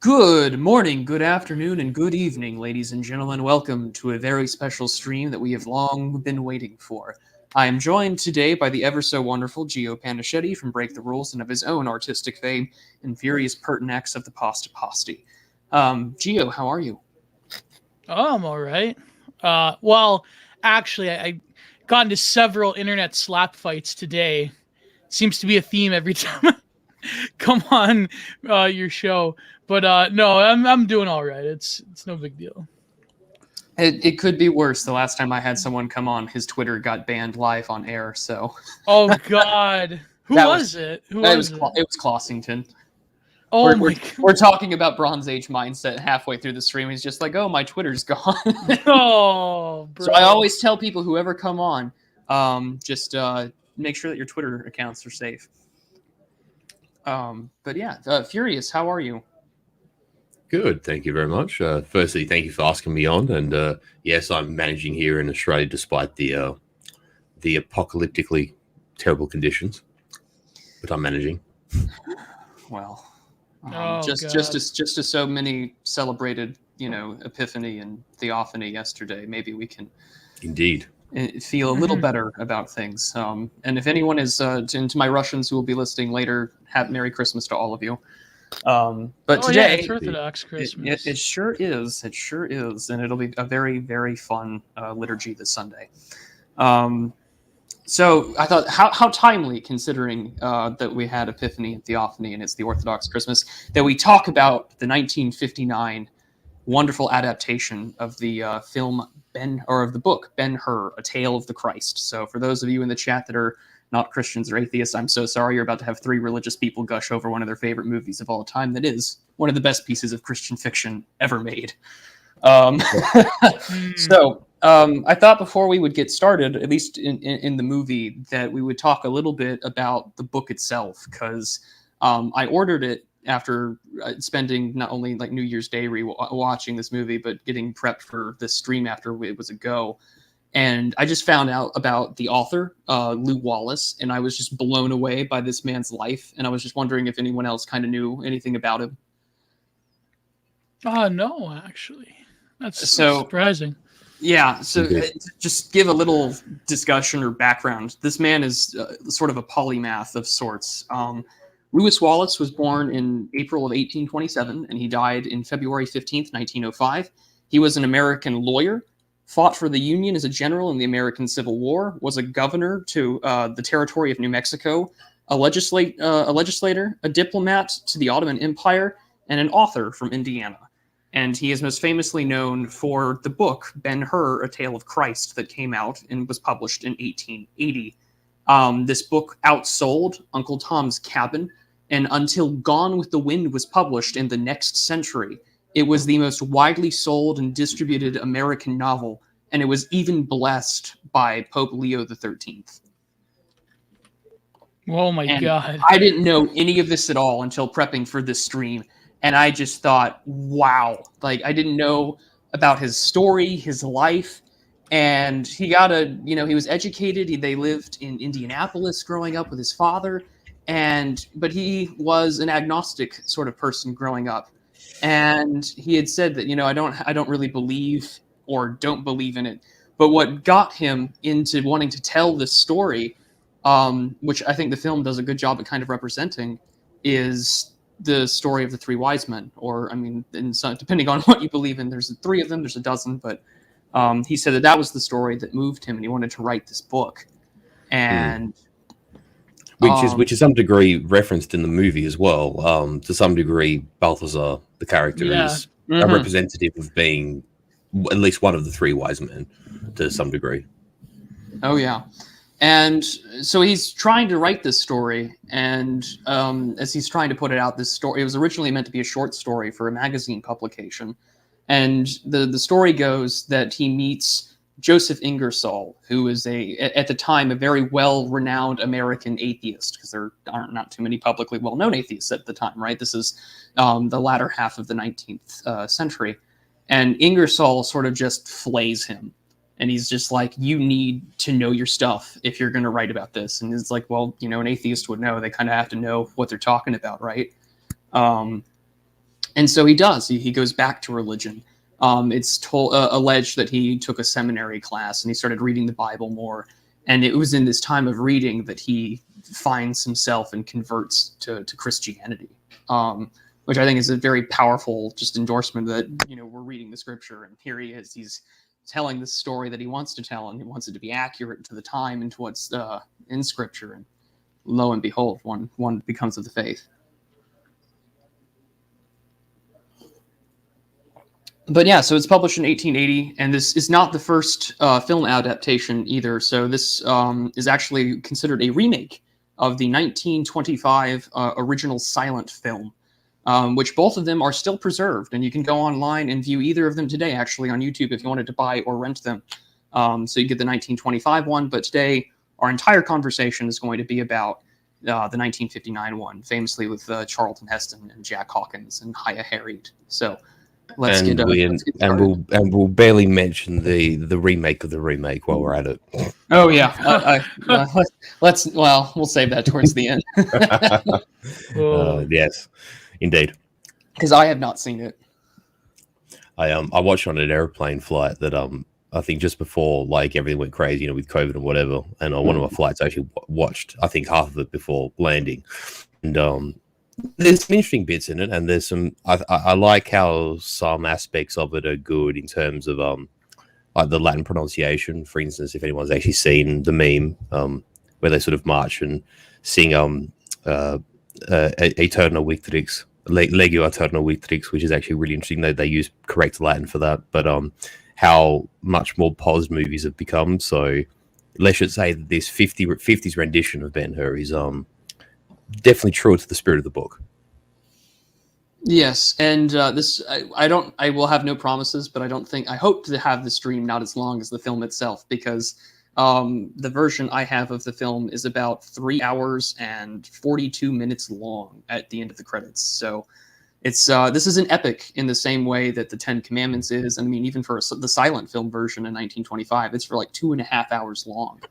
Good morning, good afternoon, and good evening, ladies and gentlemen. Welcome to a very special stream that we have long been waiting for. I am joined today by the ever so wonderful Gio Pennacchietti from Break the Rules and of his own artistic fame and Furius Pertinax of the Pasta Pasti. Gio, how are you? Oh, I'm all right. Well, actually, I got into several internet slap fights today. Seems to be a theme every time I come on your show. But no, I'm doing all right. It's no big deal. It could be worse. The last time I had someone come on, his Twitter got banned live on air. So Oh God, who was it? Who was it? It was Clossington. Oh my God. We're talking about Bronze Age mindset halfway through the stream. He's just like, "Oh, my Twitter's gone." Oh, bro. So I always tell people, whoever come on, just make sure that your Twitter accounts are safe. But yeah, Furious, how are you? Good, thank you very much. Firstly, thank you for asking me on. And yes, I'm managing here in Australia despite the apocalyptically terrible conditions, but I'm managing. Well. Oh, just as so many celebrated, Epiphany and Theophany yesterday, maybe we can Indeed feel a little better about things. And if anyone is to my Russians who will be listening later, have Merry Christmas to all of you. But today, it's Orthodox Christmas. It sure is. It sure is, and it'll be a very, very fun liturgy this Sunday. So I thought, how timely, considering that we had Epiphany and Theophany, and it's the Orthodox Christmas, that we talk about the 1959 wonderful adaptation of the film of the book Ben-Hur, A Tale of the Christ. So for those of you in the chat that are not Christians or atheists, I'm so sorry. You're about to have three religious people gush over one of their favorite movies of all time. That is one of the best pieces of Christian fiction ever made. So I thought before we would get started, at least in the movie, that we would talk a little bit about the book itself, because I ordered it after spending not only like New Year's Day watching this movie, but getting prepped for this stream after it was a go. And I just found out about the author, Lew Wallace, and I was just blown away by this man's life. And I was just wondering if anyone else kind of knew anything about him. No, actually. That's so surprising. Yeah, so just give a little discussion or background. This man is sort of a polymath of sorts. Lewis Wallace was born in April of 1827, and he died in February 15th, 1905. He was an American lawyer, fought for the Union as a general in the American Civil War, was a governor to the territory of New Mexico, a legislator, a diplomat to the Ottoman Empire, and an author from Indiana. And he is most famously known for the book Ben-Hur, A Tale of Christ, that came out and was published in 1880. This book outsold Uncle Tom's Cabin, and until Gone with the Wind was published in the next century, it was the most widely sold and distributed American novel, and it was even blessed by Pope Leo XIII. Oh my God. I didn't know any of this at all until prepping for this stream. And I just thought, wow, like I didn't know about his story, his life. And he he was educated. They lived in Indianapolis growing up with his father. But he was an agnostic sort of person growing up. And he had said that, I don't really believe or don't believe in it. But what got him into wanting to tell this story, which I think the film does a good job at kind of representing, is the story of the three wise men, depending on what you believe in, there's three of them, there's a dozen, but he said that was the story that moved him, and he wanted to write this book, and which is some degree referenced in the movie as well. To some degree, Balthazar, the character, is a representative of being at least one of the three wise men, to some degree. Oh yeah. And so he's trying to write this story, and as he's trying to put it out, this story, it was originally meant to be a short story for a magazine publication. And the story goes that he meets Joseph Ingersoll, who is at the time, a very well-renowned American atheist, because there aren't not too many publicly well-known atheists at the time, right? This is the latter half of the 19th century. And Ingersoll sort of just flays him. And he's just like, you need to know your stuff if you're going to write about this. And it's like, well, an atheist would know. They kind of have to know what they're talking about, right? And so he does. He goes back to religion. It's alleged that he took a seminary class and he started reading the Bible more. And it was in this time of reading that he finds himself and converts to Christianity, which I think is a very powerful just endorsement that, we're reading the scripture and here he is. He's telling the story that he wants to tell, and he wants it to be accurate to the time and to what's in scripture. And lo and behold, one becomes of the faith. But yeah, so it's published in 1880, and this is not the first film adaptation either. So this is actually considered a remake of the 1925 original silent film, which both of them are still preserved, and you can go online and view either of them today, actually, on YouTube if you wanted to buy or rent them. So you get the 1925 one, but today our entire conversation is going to be about the 1959 one, famously with Charlton Heston and Jack Hawkins and Hiya Harriet. So let's get started. We'll barely mention the remake of the remake while we're at it. Oh yeah, we'll save that towards the end. Yes, indeed. Because I have not seen it. I watched on an airplane flight that I think just before everything went crazy, with COVID and whatever, and on one of my flights I actually watched I think half of it before landing, and there's some interesting bits in it, and there's some I like how some aspects of it are good in terms of like the Latin pronunciation. For instance, if anyone's actually seen the meme where they sort of march and sing Aeterna Victrix, Legio Aeterna Victrix, which is actually really interesting. They use correct Latin for that, but how much more paused movies have become. So let's just say that this 50s rendition of Ben-Hur is definitely true to the spirit of the book. Yes, and this I will have no promises, but I hope to have the stream not as long as the film itself, because the version I have of the film is about 3 hours and 42 minutes long at the end of the credits. So it's this is an epic in the same way that the Ten Commandments is. And I mean, even for the silent film version in 1925, it's for 2.5 hours long.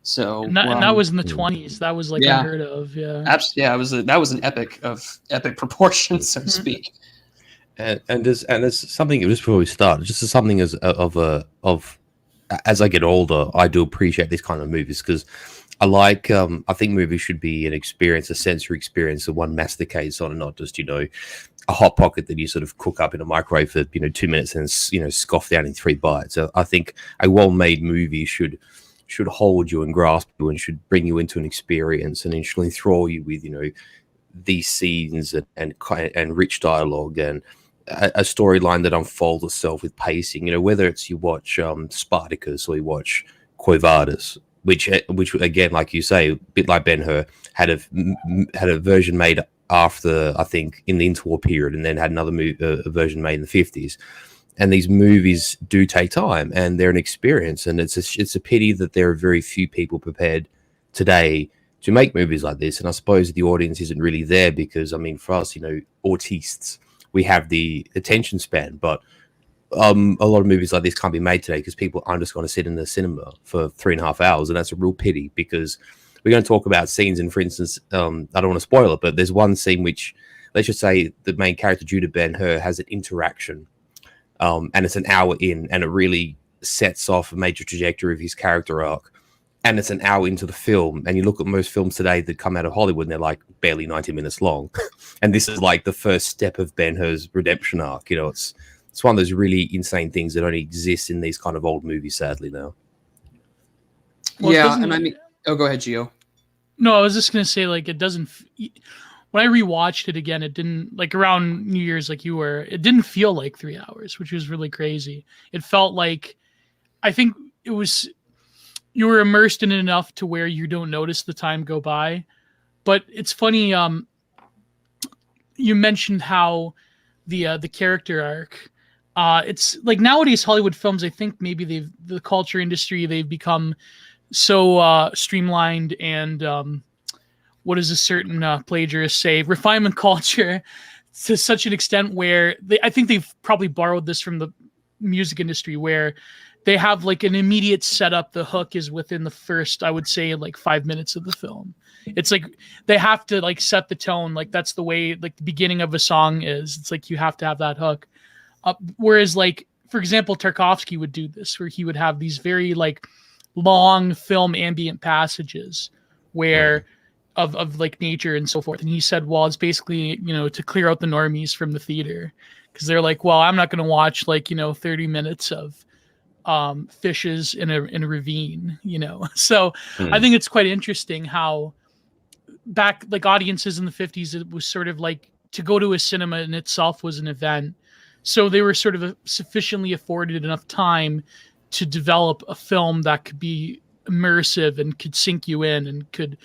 So and that was in the 20s. That was unheard of. Yeah, absolutely. That was an epic of epic proportions, so to speak. And there's something just before we start, just as something as I get older, I do appreciate these kind of movies because I think movies should be an experience, a sensory experience that one masticates on, and not just a hot pocket that you sort of cook up in a microwave for 2 minutes and scoff down in 3 bites. So I think a well-made movie should hold you and grasp you and should bring you into an experience and instantly enthrall you with these scenes and rich dialogue and a storyline that unfolds itself with pacing. Whether it's you watch Spartacus or you watch Quo Vadis, which again, like you say, a bit like Ben-Hur, had a version made after, I think, in the interwar period, and then had another version made in the 50s. And these movies do take time, and they're an experience. And it's a pity that there are very few people prepared today to make movies like this. And I suppose the audience isn't really there because, I mean, for us, autistes, we have the attention span, but a lot of movies like this can't be made today because people aren't just going to sit in the cinema for 3.5 hours. And that's a real pity because we're going to talk about scenes. And for instance, I don't want to spoil it, but there's one scene which, let's just say the main character, Judah Ben-Hur, has an interaction. And it's an hour in, and it really sets off a major trajectory of his character arc. And it's an hour into the film, and you look at most films today that come out of Hollywood, and they're barely 90 minutes long. And this is the first step of Ben-Hur's redemption arc. It's one of those really insane things that only exists in these kind of old movies, sadly, now. Well, yeah, and I mean, go ahead, Gio. No, I was just gonna say, it doesn't. When I rewatched it again, it didn't around New Year's, like you were. It didn't feel like 3 hours, which was really crazy. It felt like, I think it was. You were immersed in it enough to where you don't notice the time go by. But it's funny, you mentioned how the character arc, it's nowadays Hollywood films, I think maybe the culture industry, they've become so streamlined and what does a certain plagiarist say? Refinement culture to such an extent where I think they've probably borrowed this from the music industry where they have like an immediate setup. The hook is within the first, I would say, like 5 minutes of the film. It's like they have to like set the tone. Like that's the way like the beginning of a song is. It's like you have to have that hook. Whereas like, for example, Tarkovsky would do this, where he would have these very like long film ambient passages where of like nature and so forth. And he said, well, it's basically, to clear out the normies from the theater, because they're like, well, I'm not going to watch like, 30 minutes of fishes in a ravine, So I think it's quite interesting how back like audiences in the 50s, it was sort of like to go to a cinema in itself was an event. So they were sort of sufficiently afforded enough time to develop a film that could be immersive and could sink you in and could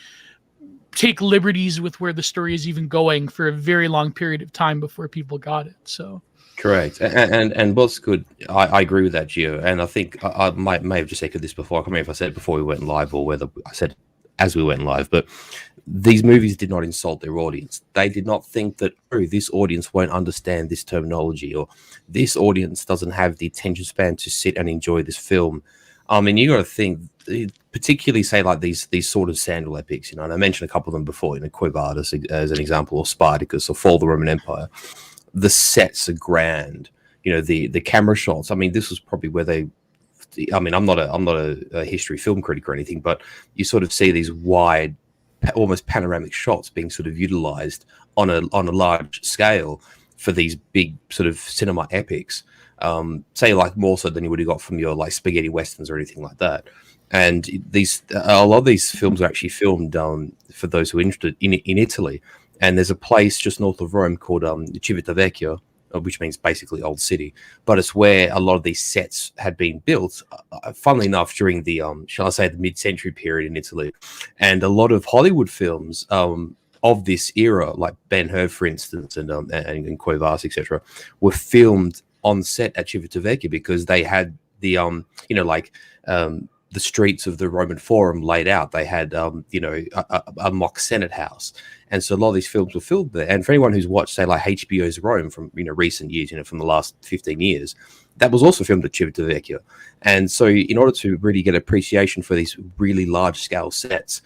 take liberties with where the story is even going for a very long period of time before people got it. So correct. And what's good, I agree with that, Gio. And I think I may have just echoed this before. I can't remember if I said it before we went live or whether I said as we went live, but these movies did not insult their audience. They did not think that, oh, this audience won't understand this terminology, or this audience doesn't have the attention span to sit and enjoy this film. I mean, you got to think, particularly say like these sort of sandal epics, and I mentioned a couple of them before, Quo Vadis as an example, or Spartacus, or Fall of the Roman Empire. The sets are grand, the camera shots. I mean, this was probably where they. I mean, I'm not a history film critic or anything, but you sort of see these wide, almost panoramic shots being sort of utilized on a large scale for these big sort of cinema epics. Say like more so than you would have got from your like spaghetti westerns or anything like that. And a lot of these films are actually filmed for those who are interested in Italy. And there's a place just north of Rome called Civitavecchia, which means basically old city, but it's where a lot of these sets had been built, funnily enough, during the shall I say the mid-century period in Italy. And a lot of Hollywood films of this era, like Ben-Hur, for instance, and Quo Vadis, etc., were filmed on set at Civitavecchia because they had the the streets of the Roman Forum laid out. They had a mock Senate house. And so a lot of these films were filmed there. And for anyone who's watched, say, like HBO's Rome from recent years, from the last 15 years, that was also filmed at Civitavecchia. And so in order to really get appreciation for these really large scale sets,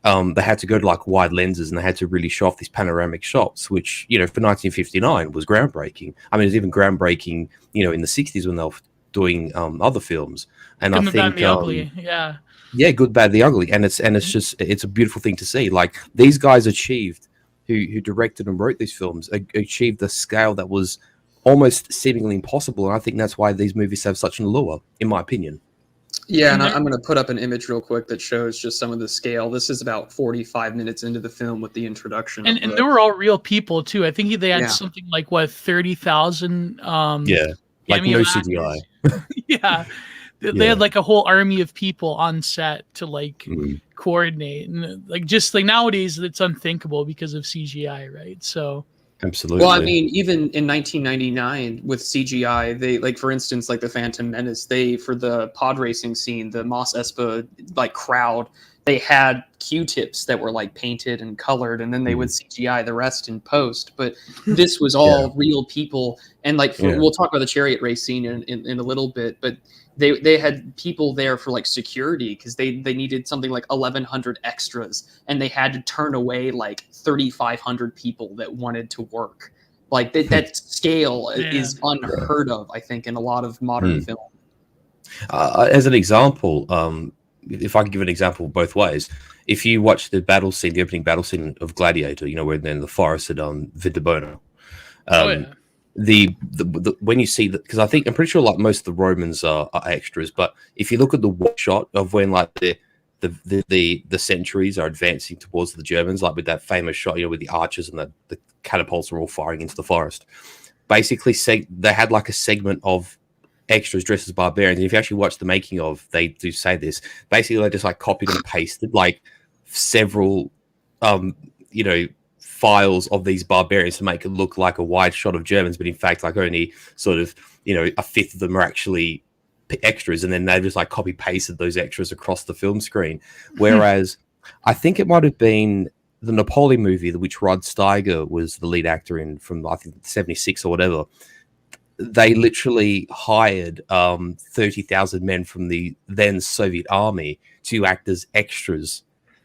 they had to go to like wide lenses, and they had to really show off these panoramic shots, which, for 1959 was groundbreaking. I mean, it was even groundbreaking, in the 60s when they were doing other films. And Good, I the think Bad, the Ugly, yeah. Yeah, Good, Bad, the Ugly, and it's a beautiful thing to see. Like these guys achieved, who directed and wrote these films, achieved a scale that was almost seemingly impossible, and I think that's why these movies have such an allure, in my opinion. Yeah, and I'm going to put up an image real quick that shows just some of the scale. This is about 45 minutes into the film with the introduction. And they were all real people too. I think they had something like 30,000. Yeah, like no CGI. Yeah. They had like a whole army of people on set to like coordinate, and like just like nowadays it's unthinkable because of CGI, right? So absolutely. Well, I mean, even in 1999 with CGI, they like, for instance, like the Phantom Menace, for the pod racing scene, the Mos Espa like crowd, they had Q-tips that were like painted and colored, and then they would CGI the rest in post. But this was all real people, and like we'll talk about the chariot race scene in a little bit, but they had people there for like security because they needed something like 1,100 extras, and they had to turn away like 3,500 people that wanted to work. Like that scale is unheard of, I think, in a lot of modern film. As an example, if I can give an example both ways, if you watch the battle scene, the opening battle scene of Gladiator, where they're in the forest at Viterbo, the when you see that, because I'm pretty sure like most of the Romans are extras, but if you look at the shot of when like the centuries are advancing towards the Germans, like with that famous shot, with the archers and the catapults are all firing into the forest, basically they had like a segment of extras dressed as barbarians. And if you actually watch the making of, they do say this, basically they just like copied and pasted like several files of these barbarians to make it look like a wide shot of Germans, but in fact like only sort of a fifth of them are actually extras, and then they just like copy pasted those extras across the film screen. Whereas I think it might have been the Napoleon movie, which Rod Steiger was the lead actor in, from I think 76 or whatever. they literally hired 30,000 men from the then Soviet army to act as extras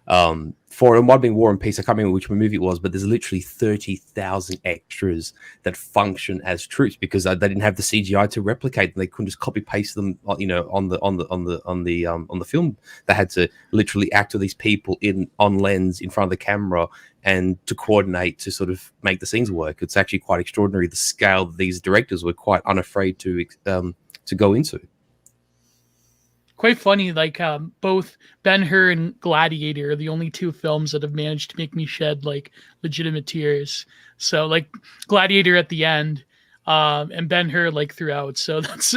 for it might have been War and Peace. I can't remember which movie it was, but there's literally 30,000 extras that function as troops because they didn't have the CGI to replicate them. They couldn't just copy paste them, on the film. They had to literally act with these people on lens in front of the camera and to coordinate to sort of make the scenes work. It's actually quite extraordinary the scale that these directors were quite unafraid to go into. Quite funny, like both Ben-Hur and Gladiator are the only two films that have managed to make me shed like legitimate tears. So like Gladiator at the end, and Ben-Hur like throughout. So that's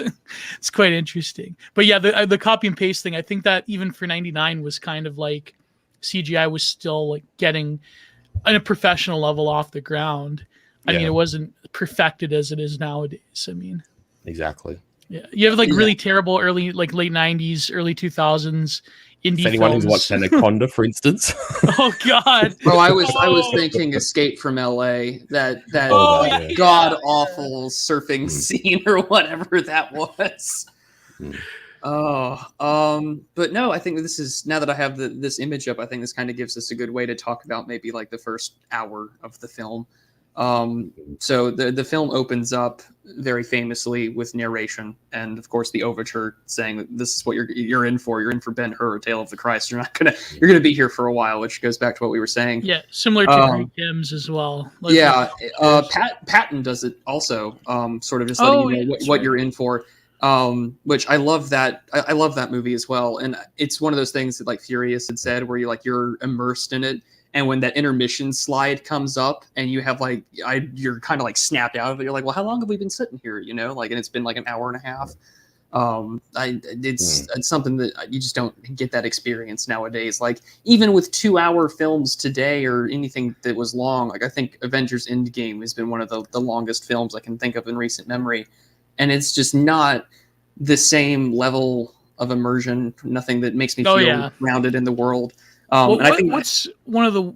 it's quite interesting. But yeah, the copy and paste thing, I think that even for '99 was kind of like CGI was still like getting on a professional level off the ground. I mean, it wasn't perfected as it is nowadays. I mean, exactly. Yeah, you have like really terrible early, like late '90s, early 2000s indie films. Anyone who's watched Anaconda, for instance. Oh God! Oh, I was thinking Escape from L.A. That god awful surfing scene or whatever that was. But no, I think this is, now that I have this image up, I think this kind of gives us a good way to talk about maybe like the first hour of the film. So the film opens up very famously with narration, and of course the overture saying that this is what you're in for. You're in for Ben-Hur, Tale of the Christ. You're gonna be here for a while, which goes back to what we were saying. Yeah, similar to Greek hymns as well. Like, Patton does it also. Sort of just letting you know what you're in for. Which I love that. I love that movie as well, and it's one of those things that like Furius had said, where you're immersed in it. And when that intermission slide comes up and you have you're kind of like snapped out of it. You're like, well, how long have we been sitting here? You know, like, and it's been like an hour and a half. It's something that you just don't get that experience nowadays. Like even with 2-hour films today or anything that was long, like I think Avengers Endgame has been one of the longest films I can think of in recent memory. And it's just not the same level of immersion, nothing that makes me feel grounded in the world. And I think what's one of the?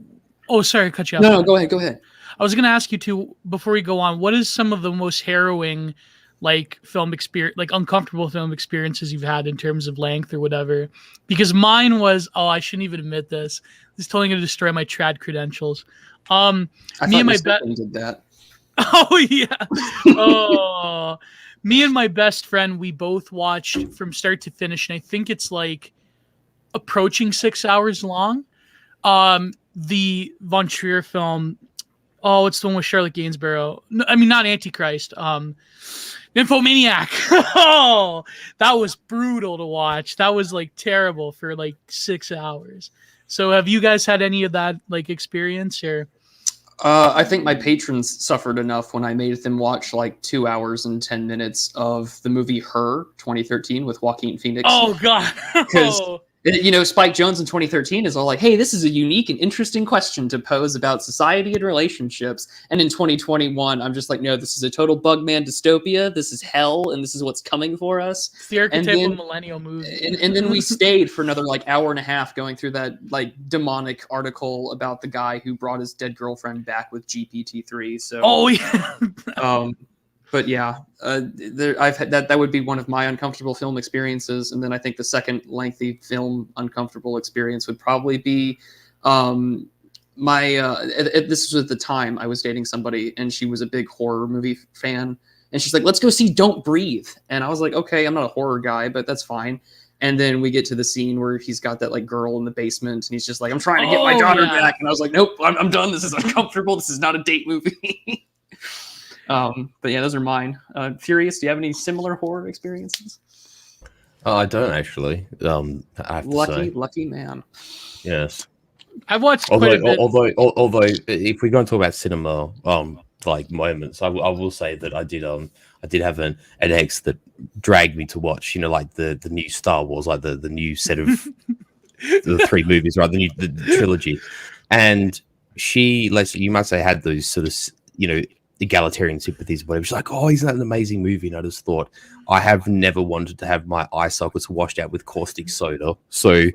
Oh, sorry, I cut you off. No, go ahead. I was going to ask you too before we go on. What is some of the most harrowing, like film experience, like uncomfortable film experiences you've had in terms of length or whatever? Because mine was, I shouldn't even admit this. This is totally going to destroy my trad credentials. I me and my did that. Oh yeah. Me and my best friend, we both watched from start to finish, and I think it's like approaching 6 hours long. The Von Trier film, it's the one with Charlotte Gainsborough. No, I mean, not Antichrist. Nymphomaniac. That was brutal to watch. That was like terrible for like 6 hours. So have you guys had any of that like experience or? I think my patrons suffered enough when I made them watch like 2 hours and 10 minutes of the movie Her 2013 with Joaquin Phoenix. Oh God. Because Spike Jonze in 2013 is all like, hey, this is a unique and interesting question to pose about society and relationships. And in 2021, I'm just like, no, this is a total Bugman dystopia. This is hell, and this is what's coming for us. It's the archetypal millennial movie. And then we stayed for another like hour and a half going through that like demonic article about the guy who brought his dead girlfriend back with GPT-3. So, but yeah, I've had that would be one of my uncomfortable film experiences. And then I think the second lengthy film uncomfortable experience would probably be this was at the time I was dating somebody and she was a big horror movie fan. And she's like, let's go see Don't Breathe. And I was like, okay, I'm not a horror guy, but that's fine. And then we get to the scene where he's got that like girl in the basement and he's just like, I'm trying to get my daughter back. And I was like, nope, I'm done. This is uncomfortable. This is not a date movie. But yeah, those are mine. Furious, do you have any similar horror experiences? I don't actually. I have to say. Lucky man. Yes. I've watched quite a bit. Although, if we're going to talk about cinema, like moments, I will say that I did have an ex that dragged me to watch, like the new Star Wars, like the new set of the 3 movies, right? The trilogy, and she, you might say, had those sort of, egalitarian sympathies, whatever. She's like, "Oh, isn't that an amazing movie?" And I just thought, I have never wanted to have my eye sockets washed out with caustic soda so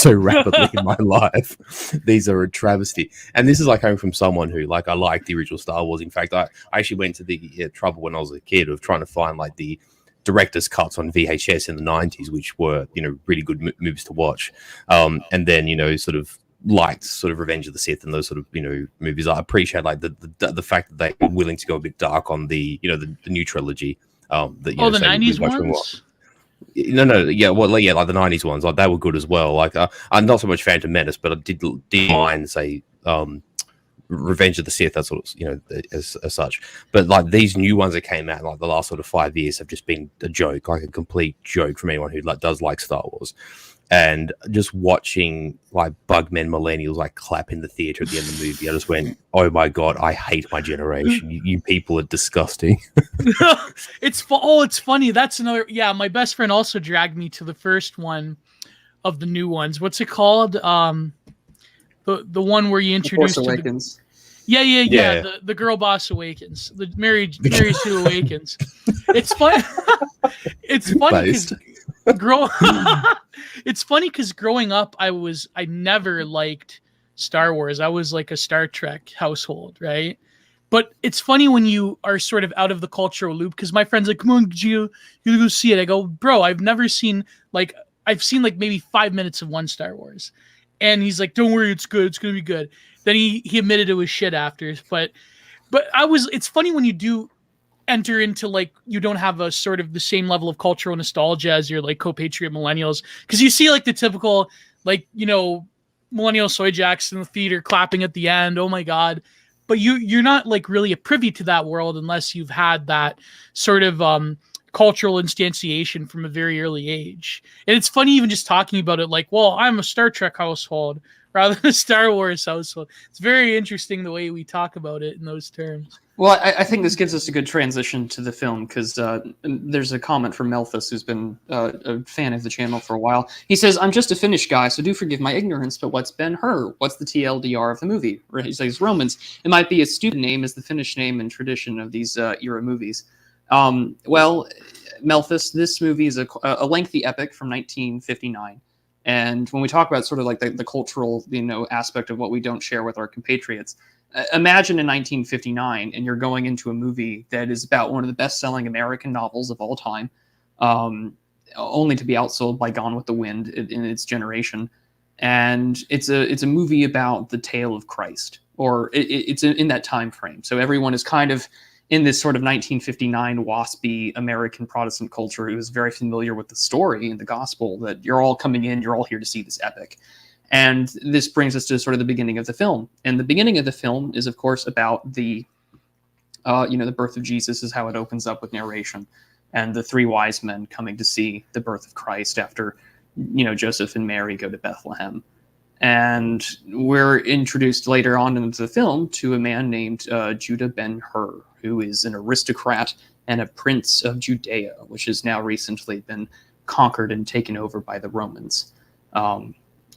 rapidly in my life. These are a travesty. And this is like coming from someone who, like, I like the original Star Wars. In fact, I actually went to the trouble when I was a kid of trying to find like the director's cuts on VHS in the 90s, which were, really good movies to watch. And then, sort of liked sort of Revenge of the Sith and those sort of, movies. I appreciate like the fact that they were willing to go a bit dark on the, the new trilogy. The 90s ones? No, yeah, well, yeah, like the 90s ones, like they were good as well. Like, I'm not so much Phantom Menace, but I did mind, say, Revenge of the Sith, that sort of, as such. But like these new ones that came out, like the last sort of 5 years, have just been a joke, like a complete joke from anyone who does like Star Wars. And just watching like bugmen millennials like clap in the theater at the end of the movie, I just went, "Oh my god, I hate my generation. You people are disgusting." It's funny. That's another. Yeah, my best friend also dragged me to the first one of the new ones. What's it called? The one where you introduced Force Awakens. Yeah. The girl boss awakens. The Mary Sue awakens. It's fun. It's funny because it's funny because growing up, I never liked Star Wars. I was like a Star Trek household, right? But it's funny when you are sort of out of the cultural loop because my friend's like, "Come on, you go see it." I go, "Bro, I've seen like maybe 5 minutes of one Star Wars," and he's like, "Don't worry, it's good. It's gonna be good." Then he admitted it was shit after, but it's funny when you do enter into like you don't have a sort of the same level of cultural nostalgia as your like co-patriot millennials because you see like the typical like millennial soy jacks in the theater clapping at the end, oh my god, but you're not like really a privy to that world unless you've had that sort of cultural instantiation from a very early age. And it's funny even just talking about it like, well, I'm a Star Trek household rather than a Star Wars household. It's very interesting the way we talk about it in those terms. Well, I think this gives us a good transition to the film because there's a comment from Melthus, who's been a fan of the channel for a while. He says, "I'm just a Finnish guy, so do forgive my ignorance, but what's Ben-Hur? What's the TLDR of the movie?" He says Romans. It might be a stupid name as the Finnish name and tradition of these era movies. Well, Melthus, this movie is a lengthy epic from 1959. And when we talk about sort of like the cultural, aspect of what we don't share with our compatriots, imagine in 1959 and you're going into a movie that is about one of the best-selling American novels of all time, only to be outsold by Gone with the Wind in its generation. And it's a movie about the tale of Christ, or it's in that time frame. So everyone is kind of in this sort of 1959 waspy American Protestant culture who is very familiar with the story and the gospel that you're all coming in, you're all here to see this epic. And this brings us to sort of the beginning of the film. And the beginning of the film is, of course, about the birth of Jesus is how it opens up with narration. And the three wise men coming to see the birth of Christ after, Joseph and Mary go to Bethlehem. And we're introduced later on into the film to a man named Judah Ben-Hur, who is an aristocrat and a prince of Judea, which has now recently been conquered and taken over by the Romans.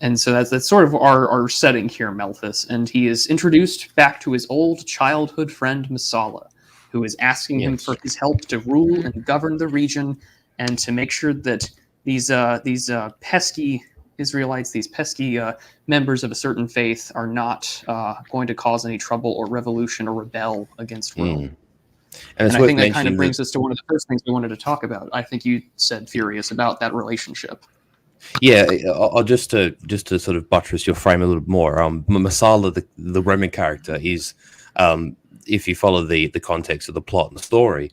And so that's sort of our setting here, Melthus. And he is introduced back to his old childhood friend, Messala, who is asking him for his help to rule and govern the region and to make sure that these pesky Israelites, these pesky members of a certain faith, are not going to cause any trouble or revolution or rebel against Rome. And I think that kind of brings us to one of the first things we wanted to talk about. I think you said, Furius, about that relationship. Yeah, I'll just to sort of buttress your frame a little more. Messala, the Roman character, is, if you follow the context of the plot and the story,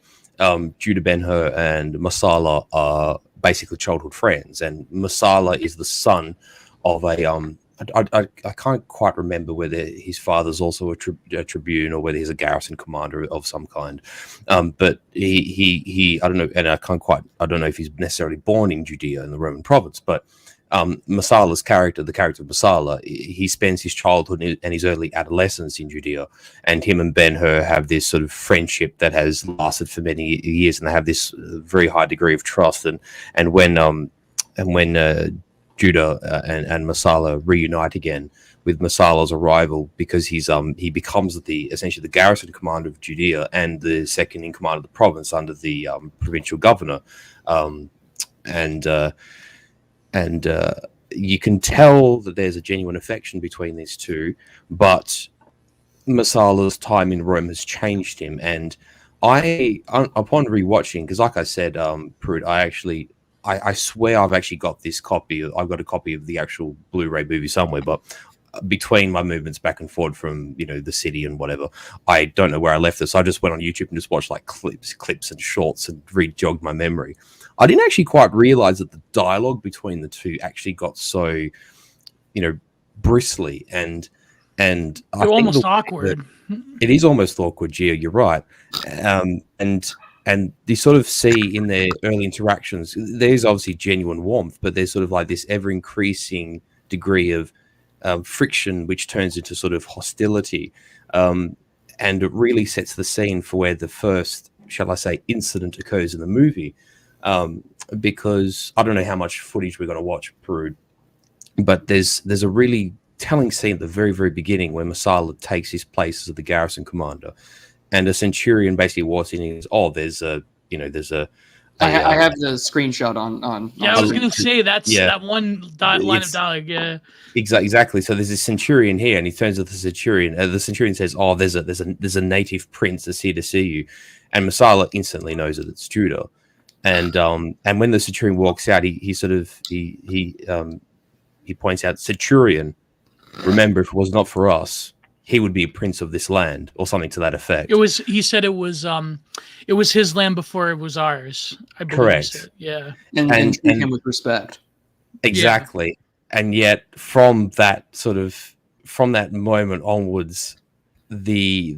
Judah Ben-Hur and Messala are basically childhood friends, and Messala is the son of a I can't quite remember whether his father's also a tribune or whether he's a garrison commander of some kind, but he I don't know, and I don't know if he's necessarily born in Judea in the Roman province, but Messala's character, the character of Messala, he spends his childhood and his early adolescence in Judea, and him and Ben-Hur have this sort of friendship that has lasted for many years, and they have this very high degree of trust. And when Judah and Messala reunite again, with Masala's arrival, because he becomes essentially the garrison commander of Judea and the second in command of the province under the provincial governor, and you can tell that there's a genuine affection between these two, but Masala's time in Rome has changed him. And upon rewatching, because like I said, Prude, I swear I've actually got this copy. I've got a copy of the actual Blu-ray movie somewhere, but between my movements back and forth from the city and whatever, I don't know where I left it. So I just went on YouTube and just watched like clips and shorts and re-jogged my memory. I didn't actually quite realize that the dialogue between the two actually got so, bristly and I think almost awkward. It is almost awkward, Gio. You're right, and you sort of see in their early interactions, there's obviously genuine warmth, but there's sort of like this ever increasing degree of friction, which turns into sort of hostility, and it really sets the scene for where the first, shall I say, incident occurs in the movie. Because I don't know how much footage we're going to watch, Peru, but there's a really telling scene at the very, very beginning where Masala takes his place as the garrison commander, and a centurion basically walks in and says, "Oh, I have the screenshot on. Yeah, I was going to say that one line of dialogue. Yeah, exactly. So there's this centurion here, and he turns to the centurion. The centurion says, "Oh, there's a native prince that's here to see you," and Masala instantly knows that it's Judah. And when the centurion walks out, he points out, "Centurion, remember, if it was not for us, he would be a prince of this land," or something to that effect. He said it was his land before it was ours. I believe. Correct. Yeah. And treat him with respect. Exactly. Yeah. And yet from that moment onwards, the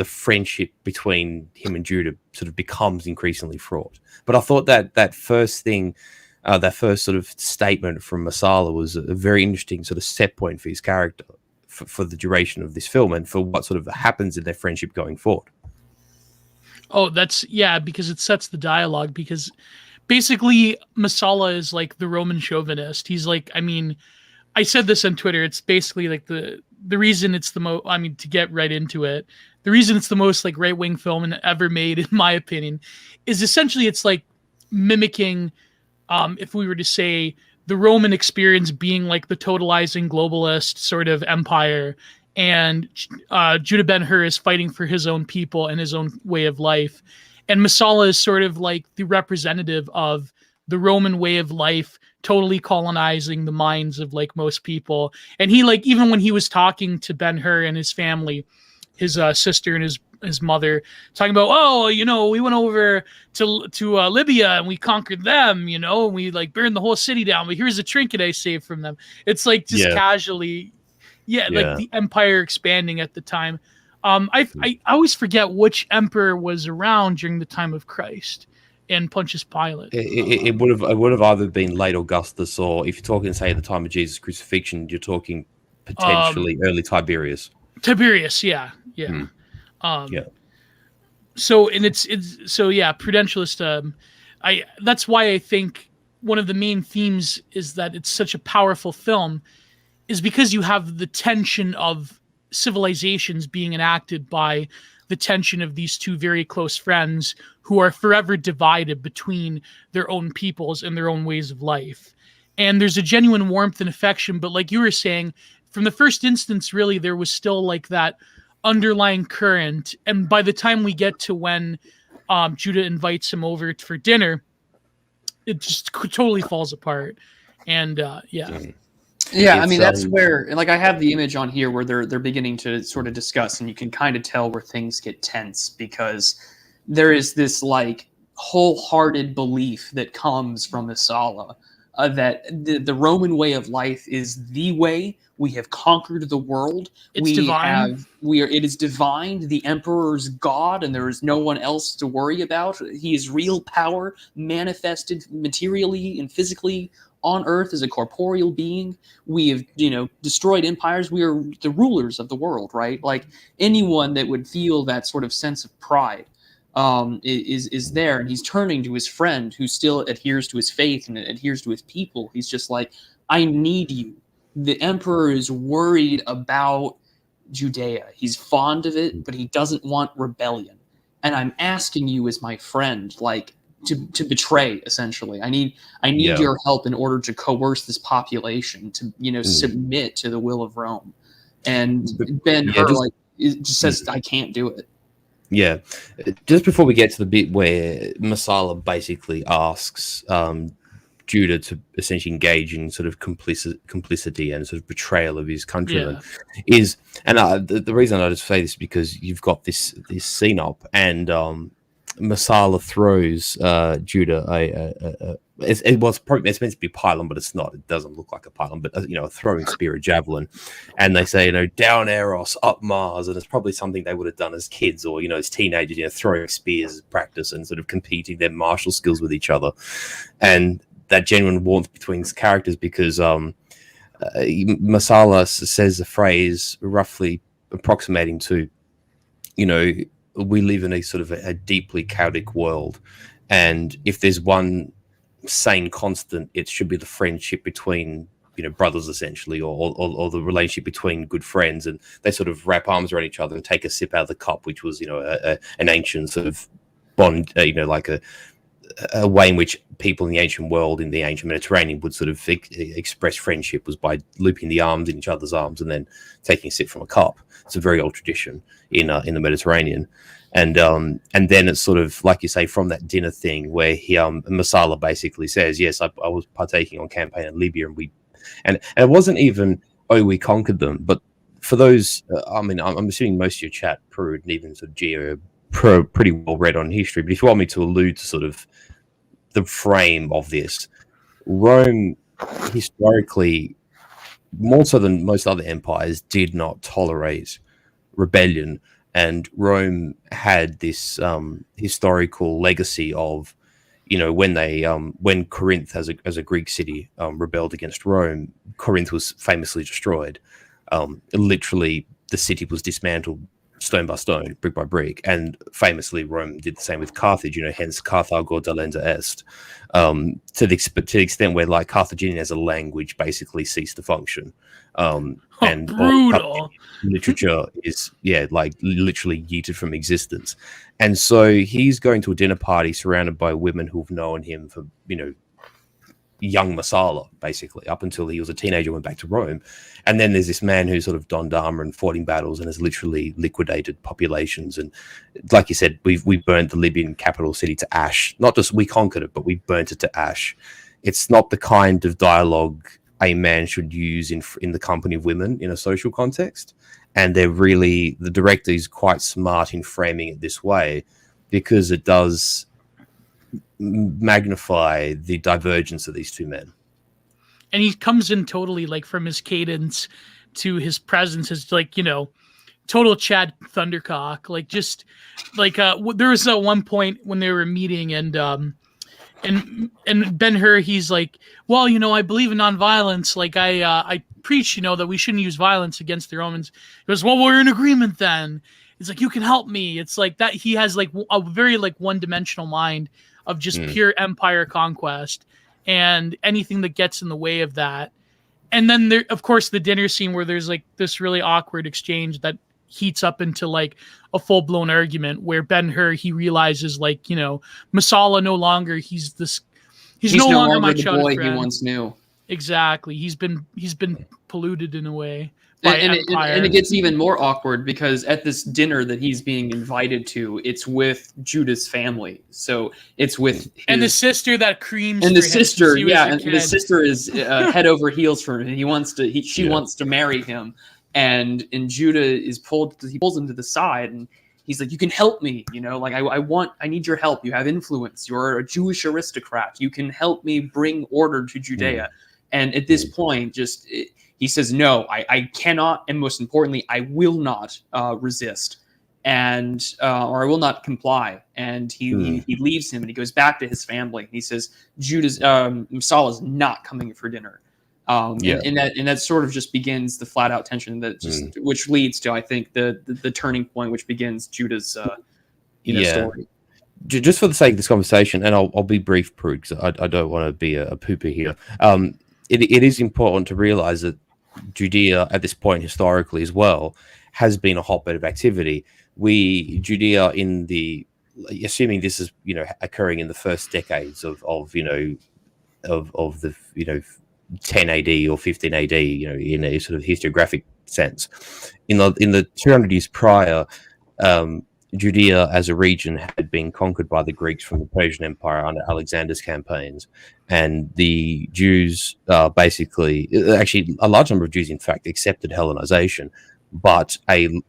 friendship between him and Judah sort of becomes increasingly fraught. But I thought that first thing, that first sort of statement from Masala was a very interesting sort of set point for his character for the duration of this film and for what sort of happens in their friendship going forward. Oh, because it sets the dialogue, because basically Masala is like the Roman chauvinist. He's like, I said this on Twitter, it's basically like the reason it's the most, to get right into it, the reason it's the most like right-wing film ever made, in my opinion, is essentially it's like mimicking, if we were to say, the Roman experience being like the totalizing globalist sort of empire, and Judah Ben-Hur is fighting for his own people and his own way of life. And Masala is sort of like the representative of the Roman way of life, totally colonizing the minds of like most people. And he, like, even when he was talking to Ben-Hur and his family, his sister and his mother, talking about, we went over to Libya and we conquered them, and we like burned the whole city down, but here's a trinket I saved from them. It's like just casually, like the empire expanding at the time. I always forget which emperor was around during the time of Christ and Pontius Pilate. It would have either been late Augustus, or if you're talking, say, at the time of Jesus' crucifixion, you're talking potentially early Tiberius. Tiberius, yeah. So prudentialist. That's why I think one of the main themes is that it's such a powerful film, is because you have the tension of civilizations being enacted by the tension of these two very close friends who are forever divided between their own peoples and their own ways of life. And there's a genuine warmth and affection, but like you were saying, from the first instance, really, there was still like that underlying current. And by the time we get to when Judah invites him over for dinner, it just totally falls apart. And that's where, like, I have the image on here where they're beginning to sort of discuss, and you can kind of tell where things get tense, because there is this like wholehearted belief that comes from Masala that the Roman way of life is the way. We have conquered the world. It's divine. It is divine. The emperor's God, and there is no one else to worry about. He is real power manifested materially and physically on Earth as a corporeal being. We have, destroyed empires. We are the rulers of the world, right? Like, anyone that would feel that sort of sense of pride is there, and he's turning to his friend who still adheres to his faith and adheres to his people. He's just like, I need you the emperor is worried about Judea. He's fond of it, but he doesn't want rebellion. And I'm asking you as my friend, like, to betray, essentially. I need your help in order to coerce this population to, submit to the will of Rome. And Ben-Hur just says, I can't do it. Yeah. Just before we get to the bit where Messala basically asks Judah to essentially engage in sort of complicity and sort of betrayal of his countrymen, the reason I just say this is because you've got this scene up, and Messala throws Judah it's meant to be pylon, but it's not. It doesn't look like a pylon, but a throwing spear, a javelin, and they say down Eros, up Mars, and it's probably something they would have done as kids or as teenagers, throwing spears as practice and sort of competing their martial skills with each other, and that genuine warmth between these characters, because Messala says a phrase roughly approximating to, we live in a sort of a deeply chaotic world, and if there's one sane constant, it should be the friendship between brothers, essentially, or the relationship between good friends, and they sort of wrap arms around each other and take a sip out of the cup, which was an ancient sort of bond, like a way in which people in the ancient world, in the ancient Mediterranean, would sort of express friendship was by looping the arms in each other's arms and then taking a sip from a cup. It's a very old tradition in the Mediterranean. And then it's sort of, like you say, from that dinner thing where Messala basically says, yes, I was partaking on campaign in Libya, and it wasn't even, we conquered them. But for those, I'm assuming most of your chat, Prude, and even sort of Geo, pretty well read on history. But if you want me to allude to sort of the frame of this, Rome historically, more so than most other empires, did not tolerate rebellion. And Rome had this historical legacy of, when Corinth, as a Greek city, rebelled against Rome, Corinth was famously destroyed. Literally, the city was dismantled stone by stone, brick by brick, and famously Rome did the same with Carthage. Hence Carthago delenda est, to the extent where like Carthaginian as a language basically ceased to function. And brutal. Literature is literally yeeted from existence. And so he's going to a dinner party surrounded by women who've known him for young Messala, basically, up until he was a teenager, went back to Rome. And then there's this man who sort of donned armor and fought in battles and has literally liquidated populations. And like you said, we burned the Libyan capital city to ash. Not just we conquered it, but we burnt it to ash. It's not the kind of dialogue a man should use in the company of women in a social context. And the director is quite smart in framing it this way, because it does magnify the divergence of these two men. And he comes in totally, like, from his cadence to his presence is like, total Chad Thundercock. Like, just like there was one point when they were meeting, and Ben-Hur, he's like, well, I believe in nonviolence. Like, I preach, that we shouldn't use violence against the Romans. He goes, well, we're in agreement then. It's like, you can help me. It's like that. He has like a very like one-dimensional mind of just pure empire conquest and anything that gets in the way of that. And then there, of course, the dinner scene where there's like this really awkward exchange that heats up into like a full-blown argument where Ben-Hur, he realizes like, Messala no longer, he's no longer my childhood friend. He once knew. Exactly. He's been polluted in a way. And it gets even more awkward because at this dinner that he's being invited to, it's with Judah's family. So it's with and the sister that creams. And the sister, and the sister is head over heels for him. And she wants to marry him. And Judah he pulls him to the side and he's like, you can help me, I need your help. You have influence. You're a Jewish aristocrat. You can help me bring order to Judea. And at this point, he says, no, I cannot, and most importantly, I will not resist, or I will not comply. And he leaves him, and he goes back to his family. He says, Messala is not coming for dinner. And that sort of just begins the flat out tension which leads to, I think, the turning point, which begins Judah's story. Just for the sake of this conversation, and I'll be brief, Prude, because I don't want to be a pooper here. It is important to realize that Judea at this point historically as well has been a hotbed of activity. Judea in the, assuming this is occurring in the first decades of the 10 AD or 15 AD, in a sort of historiographic sense. In the 200 years prior, Judea as a region had been conquered by the Greeks from the Persian Empire under Alexander's campaigns, and the Jews basically, actually a large number of Jews in fact accepted Hellenization, but a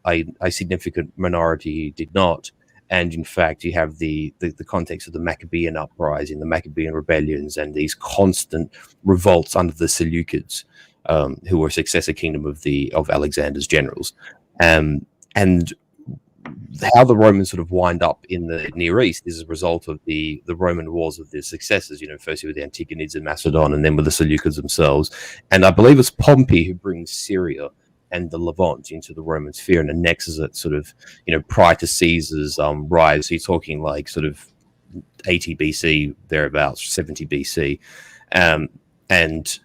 significant minority did not. And in fact, you have the context of the Maccabean Uprising, the Maccabean rebellions, and these constant revolts under the Seleucids, who were a successor kingdom of Alexander's generals. And how the Romans sort of wind up in the Near East is a result of the Roman wars of their successors, firstly with the Antigonids in Macedon and then with the Seleucids themselves. And I believe it's Pompey who brings Syria and the Levant into the Roman sphere and annexes it sort of, prior to Caesar's rise. So you're talking like sort of 80 BC, thereabouts, 70 BC. And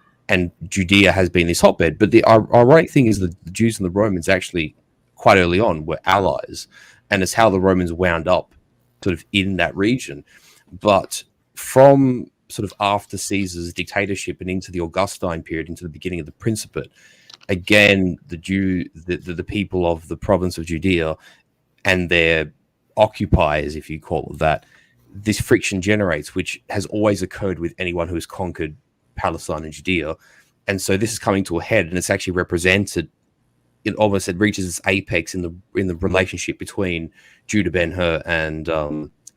Judea has been this hotbed. But the ironic thing is that the Jews and the Romans actually quite early on were allies. And it's how the Romans wound up sort of in that region. But from sort of after Caesar's dictatorship and into the Augustine period, into the beginning of the Principate, again, the people of the province of Judea and their occupiers, if you call it that, this friction generates, which has always occurred with anyone who has conquered Palestine and Judea. And so this is coming to a head, and it's actually represented. It reaches its apex in the relationship between Judah Ben-Hur and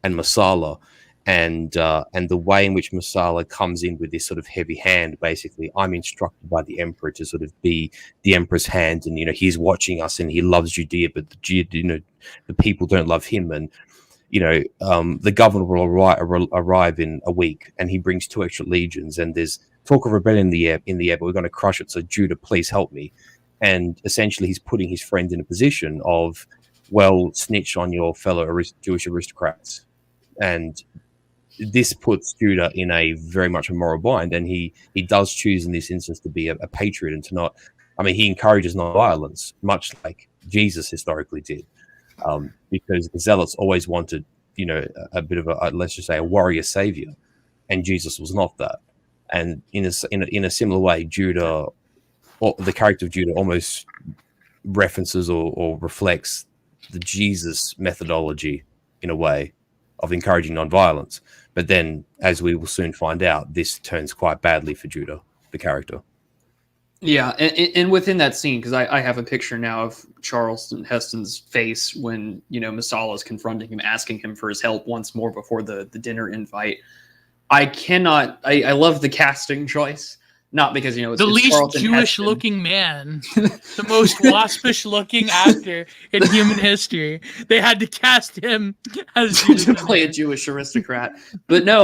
Messala, and the way in which Messala comes in with this sort of heavy hand. Basically, I'm instructed by the emperor to sort of be the emperor's hand, and he's watching us and he loves Judea, but the people don't love him, and the governor will arrive in a week, and he brings 2 extra legions, and there's talk of rebellion in the air, but we're going to crush it. So Judah, please help me. And essentially, he's putting his friend in a position of, well, snitch on your fellow Jewish aristocrats. And this puts Judah in a very much a moral bind. And he does choose in this instance to be a patriot and to not, he encourages non-violence, much like Jesus historically did. Because the Zealots always wanted, a bit of let's just say, a warrior savior. And Jesus was not that. And in a similar way, Judah, or the character of Judah, almost references or reflects the Jesus methodology in a way of encouraging non-violence. But then, as we will soon find out, this turns quite badly for Judah, the character. Yeah, and within that scene, because I have a picture now of Charlton Heston's face when Messala is confronting him, asking him for his help once more before the dinner invite. I love the casting choice. Not because it's the least Charlton Jewish-looking man, the most waspish-looking actor in human history. They had to cast him as to play a Jewish aristocrat. But no,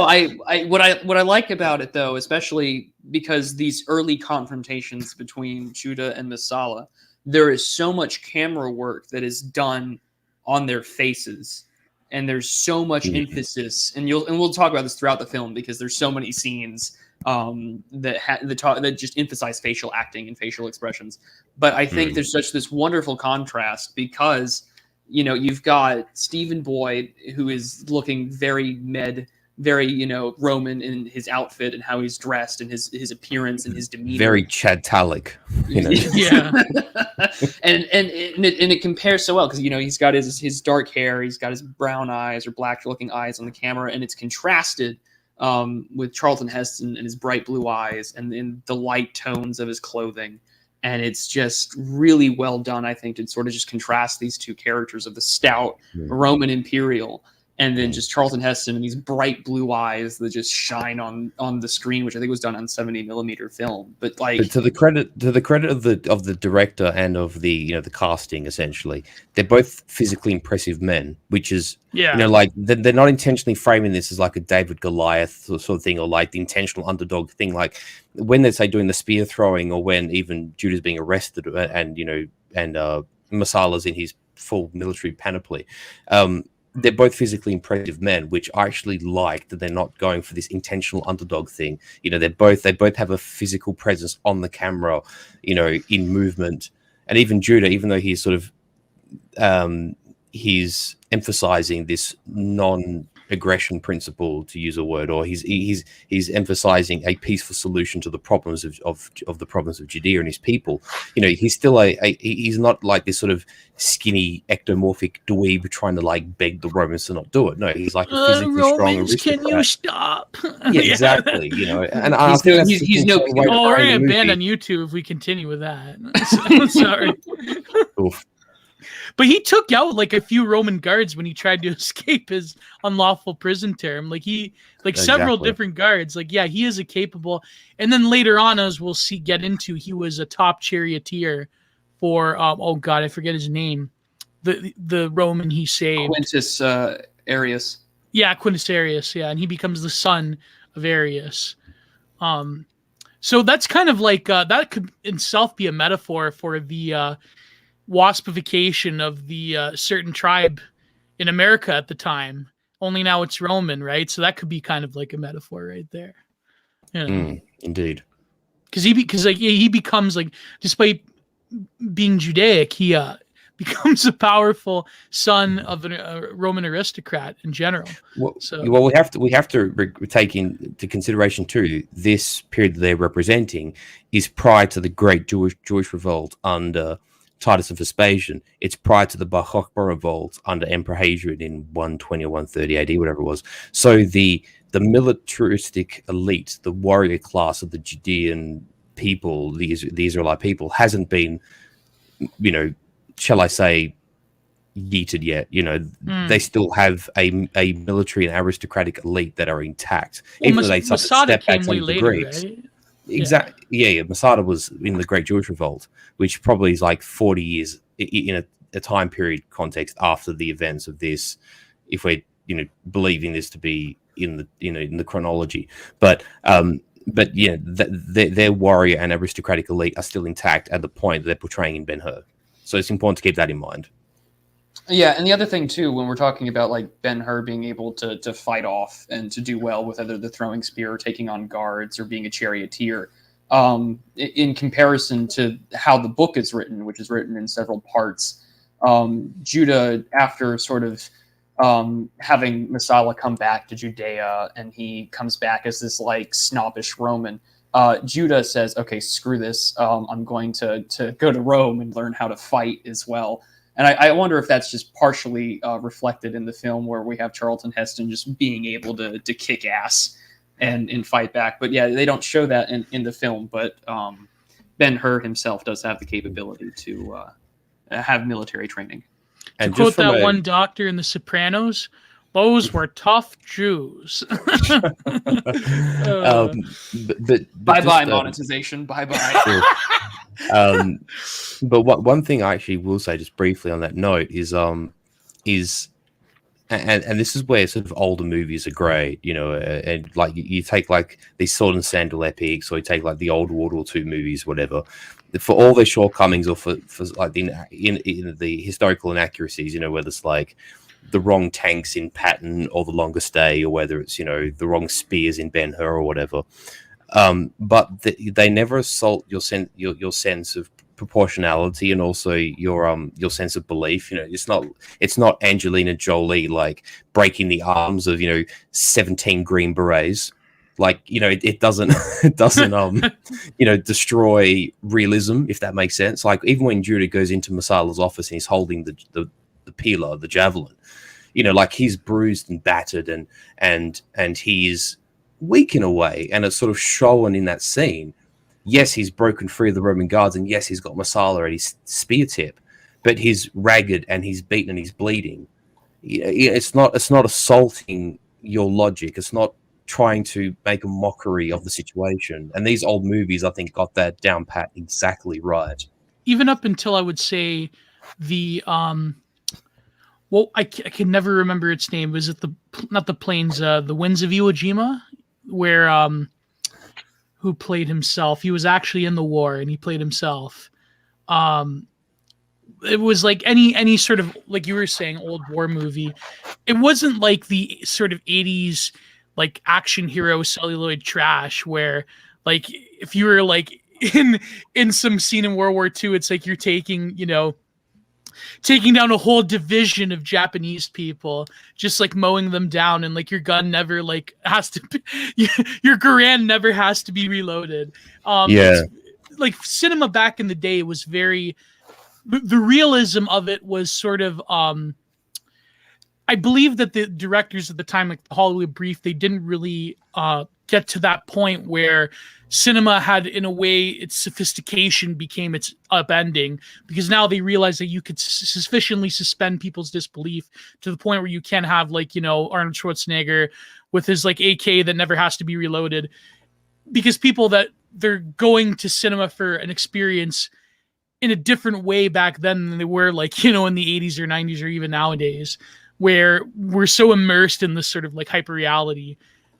what I like about it though, especially because these early confrontations between Judah and Messala, there is so much camera work that is done on their faces, and there's so much emphasis, and we'll talk about this throughout the film because there's so many scenes that just emphasize facial acting and facial expressions. But I think there's such this wonderful contrast because you've got Stephen Boyd, who is looking very very Roman in his outfit and how he's dressed and his appearance and his demeanor. Very Chad Talick, Yeah. and it compares so well because he's got his dark hair, he's got his brown eyes or black looking eyes on the camera, and it's contrasted with Charlton Heston and his bright blue eyes and in the light tones of his clothing. And it's just really well done, I think, to sort of just contrast these two characters of the stout Roman imperial and then just Charlton Heston and these bright blue eyes that just shine on the screen, which I think was done on 70mm film. But to the credit of the director and of the the casting, essentially, they're both physically impressive men, which is they're not intentionally framing this as like a David Goliath sort of thing or like the intentional underdog thing. Like when they're doing the spear throwing or when even Judah's being arrested and Messala's in his full military panoply. they're both physically impressive men, which I actually like that they're not going for this intentional underdog thing. You know, they both have a physical presence on the camera, you know, in movement. And even Judah, even though he's sort of he's emphasizing this non-aggression principle, to use a word, or he's emphasizing a peaceful solution to the problems of the problems of Judea and his people. You know, he's still he's not like this sort of skinny ectomorphic dweeb trying to like beg the Romans to not do it. No, he's like a physically strong aristocrat. Can you stop? Yeah, exactly. You know, and I think he's no. Oh, we're gonna ban on YouTube if we continue with that. Sorry. Oof. But he took out like a few Roman guards when he tried to escape his unlawful prison term. Several different guards. Like, yeah, he is a capable. And then later on, as we'll get into, he was a top charioteer for oh god, I forget his name. The Roman he saved. Quintus Arius. Yeah, Quintus Arius. Yeah, and he becomes the son of Arius. So that's kind of like that could itself be a metaphor for the waspification of the certain tribe in America at the time. Only now it's Roman, right? So that could be kind of like a metaphor right there. You know? Indeed. Because he becomes like, despite being Judaic, he becomes a powerful son of a Roman aristocrat in general. Well, we have to take into consideration too. This period that they're representing is prior to the Great Jewish Revolt under Titus and Vespasian. It's prior to the Bar Kokhba revolt under Emperor Hadrian in 120 or 130 AD, whatever it was. So the militaristic elite, the warrior class of the Judean people, the Israelite people, hasn't been, you know, shall I say, yeeted yet. You know, they still have a military and aristocratic elite that are intact. Well, even though they Masada step back came from way the later, Greeks. right? Exactly. Yeah. Masada was in the Great Jewish Revolt, which probably is like 40 years in a time period context after the events of this, if we're, you know, believing this to be in the chronology. But yeah, their warrior and aristocratic elite are still intact at the point that they're portraying in Ben-Hur. So it's important to keep that in mind. Yeah, and the other thing too, when we're talking about like Ben-Hur being able to fight off and to do well with either the throwing spear or taking on guards or being a charioteer, in comparison to how the book is written, which is written in several parts, Judah, after sort of having Messala come back to Judea, and he comes back as this like snobbish Roman, Judah says, okay, screw this, I'm going to go to Rome and learn how to fight as well. And I wonder if that's just partially reflected in the film, where we have Charlton Heston just being able to kick ass and fight back. But yeah, they don't show that in the film. But Ben-Hur himself does have the capability to have military training. And to quote that one doctor in The Sopranos, those were tough Jews. Bye-bye monetization. Bye-bye. But one thing I actually will say just briefly on that note is and this is where sort of older movies are great, you know, and like you take like these Sword and Sandal epics, or you take like the old World War II movies, whatever, for all their shortcomings, or for like in the historical inaccuracies, you know, whether it's like the wrong tanks in Patton or The Longest Day, or whether it's, you know, the wrong spears in Ben-Hur or whatever. But they never assault your sense of proportionality and also your sense of belief. You know, it's not Angelina Jolie like breaking the arms of, you know, 17 Green Berets. Like, you know, it doesn't you know, destroy realism, if that makes sense. Like even when Judah goes into Messala's office and he's holding the peeler, the javelin, you know, like he's bruised and battered and he's weak in a way, and it's sort of shown in that scene. Yes, he's broken free of the Roman guards, and yes, he's got Messala at his spear tip, but he's ragged and he's beaten and he's bleeding. It's not assaulting your logic. It's not trying to make a mockery of the situation. And these old movies, I think, got that down pat exactly right. Even up until, I would say, the well, I can never remember its name. Was it not the Plains, the Winds of Iwo Jima, where who played himself? He was actually in the war and he played himself. It was like any sort of, like you were saying, old war movie. it wasn't like the sort of 80s like action hero celluloid trash where like if you were like in some scene in World War II, it's like you're taking down a whole division of Japanese people, just like mowing them down, and like your gun never like has to be, your Garand never has to be reloaded. Like cinema back in the day was very, the realism of it was sort of I believe that the directors at the time, like the Hollywood Brief, they didn't really get to that point where cinema had, in a way, its sophistication became its upending, because now they realize that you could sufficiently suspend people's disbelief to the point where you can have, like, Arnold Schwarzenegger with his like AK that never has to be reloaded, because people that they're going to cinema for an experience in a different way back then than they were like, in the 80s or 90s or even nowadays, where we're so immersed in this sort of like hyper reality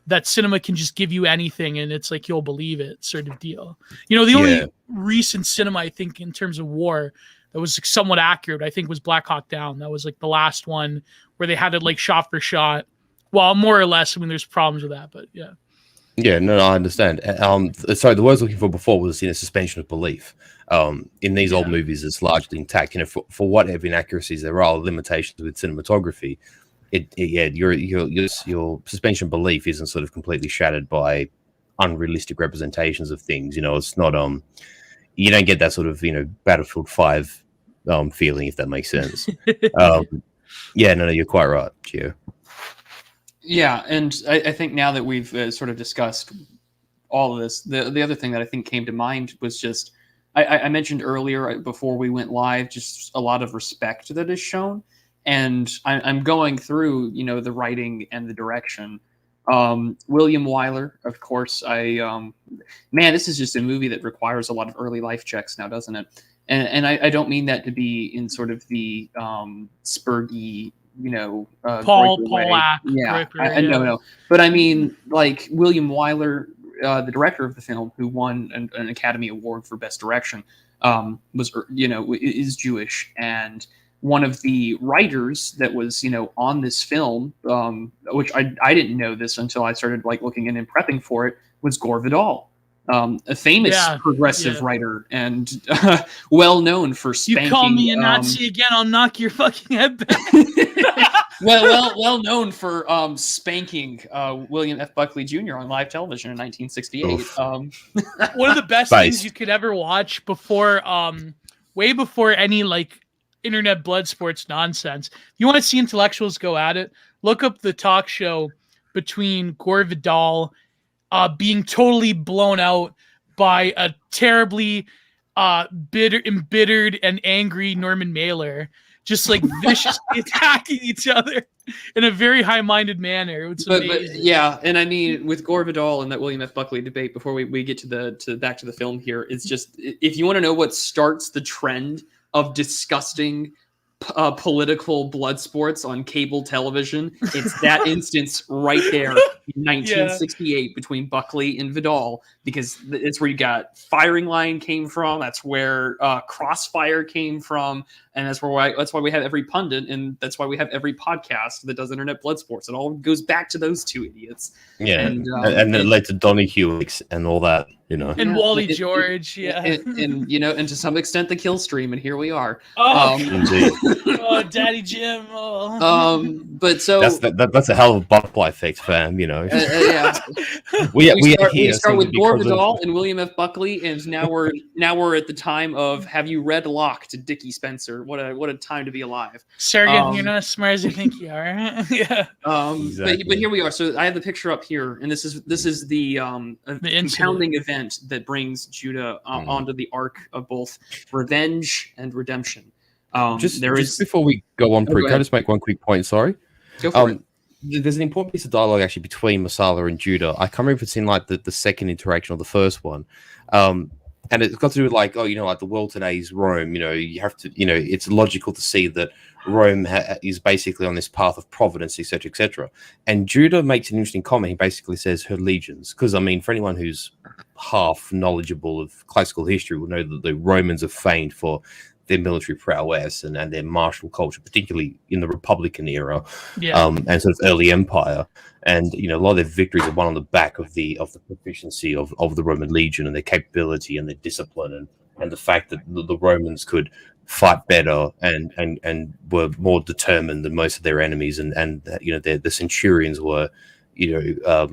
that cinema can just give you anything and it's like you'll believe it sort of deal. The only recent cinema I think in terms of war that was like somewhat accurate, I think, was Black Hawk Down. That was like the last one where they had it like shot for shot. Well, more or less. I mean, there's problems with that, but yeah. Yeah, no, I understand. Sorry, the word I was looking for before was suspension of belief. In these old movies, it's largely intact. For whatever inaccuracies there are, limitations with cinematography, your suspension of belief isn't sort of completely shattered by unrealistic representations of things. It's not you don't get that sort of Battlefield 5 feeling, if that makes sense. No, you're quite right, Gio. Yeah, and I think now that we've sort of discussed all of this, the other thing that I think came to mind was just, I mentioned earlier before we went live, just a lot of respect that is shown. And I'm going through, the writing and the direction. William Weiler, of course. Man, this is just a movie that requires a lot of early life checks now, doesn't it? And I don't mean that to be in sort of the spurgy, Paul Ack. Yeah, no. But I mean, like William Weiler, the director of the film, who won an Academy Award for Best Direction, is Jewish, and one of the writers that was on this film, which I didn't know this until I started like looking in and prepping for it, was Gore Vidal, a famous progressive writer and well known for spanking. You call me a Nazi again, I'll knock your fucking head back. well known for spanking William F. Buckley Jr. on live television in 1968. One of the best things you could ever watch before, way before any like internet blood sports nonsense. If you want to see intellectuals go at it, look up the talk show between Gore Vidal being totally blown out by a terribly embittered and angry Norman Mailer, just like viciously attacking each other in a very high-minded manner. It's amazing. But yeah, and I mean, with Gore Vidal and that William F. Buckley debate, before we get to back to the film here, it's just, if you want to know what starts the trend of disgusting political blood sports on cable television, it's that instance right there in 1968 between Buckley and Vidal, because it's where you got Firing Line came from, that's where Crossfire came from, and that's why we have every pundit, and that's why we have every podcast that does internet blood sports. It all goes back to those two idiots. Yeah, and then it led to Donnie Hewicks and all that, and Wally George, and and to some extent the Kill Stream, and here we are. Indeed. Oh, Daddy Jim. Oh. But so that's a hell of a butterfly effect, fam. Yeah. we start with Gore Vidal and William F. Buckley, and now we're at the time of Have You Read Locked, Dickie Spencer. What a time to be alive. Sergey, you're not as smart as you think you are. Yeah. Exactly. But here we are. So I have the picture up here, and this is the compounding event that brings Judah onto the arc of both revenge and redemption. Just before we go on, can I just make one quick point? Sorry. Go for it. There's an important piece of dialogue actually between Masala and Judah. I can't remember if it's in like the second interaction or the first one. And it's got to do with like, like the world today is Rome. You have to, it's logical to see that Rome is basically on this path of providence, etc., etc. And Judah makes an interesting comment. He basically says her legions, because I mean, for anyone who's half knowledgeable of classical history, will know that the Romans are famed for their military prowess and their martial culture, particularly in the Republican era, Yeah. and sort of early Empire. And a lot of their victories are won on the back of the proficiency of the Roman legion and their capability and their discipline and the fact that the Romans could fight better and were more determined than most of their enemies, and the centurions were in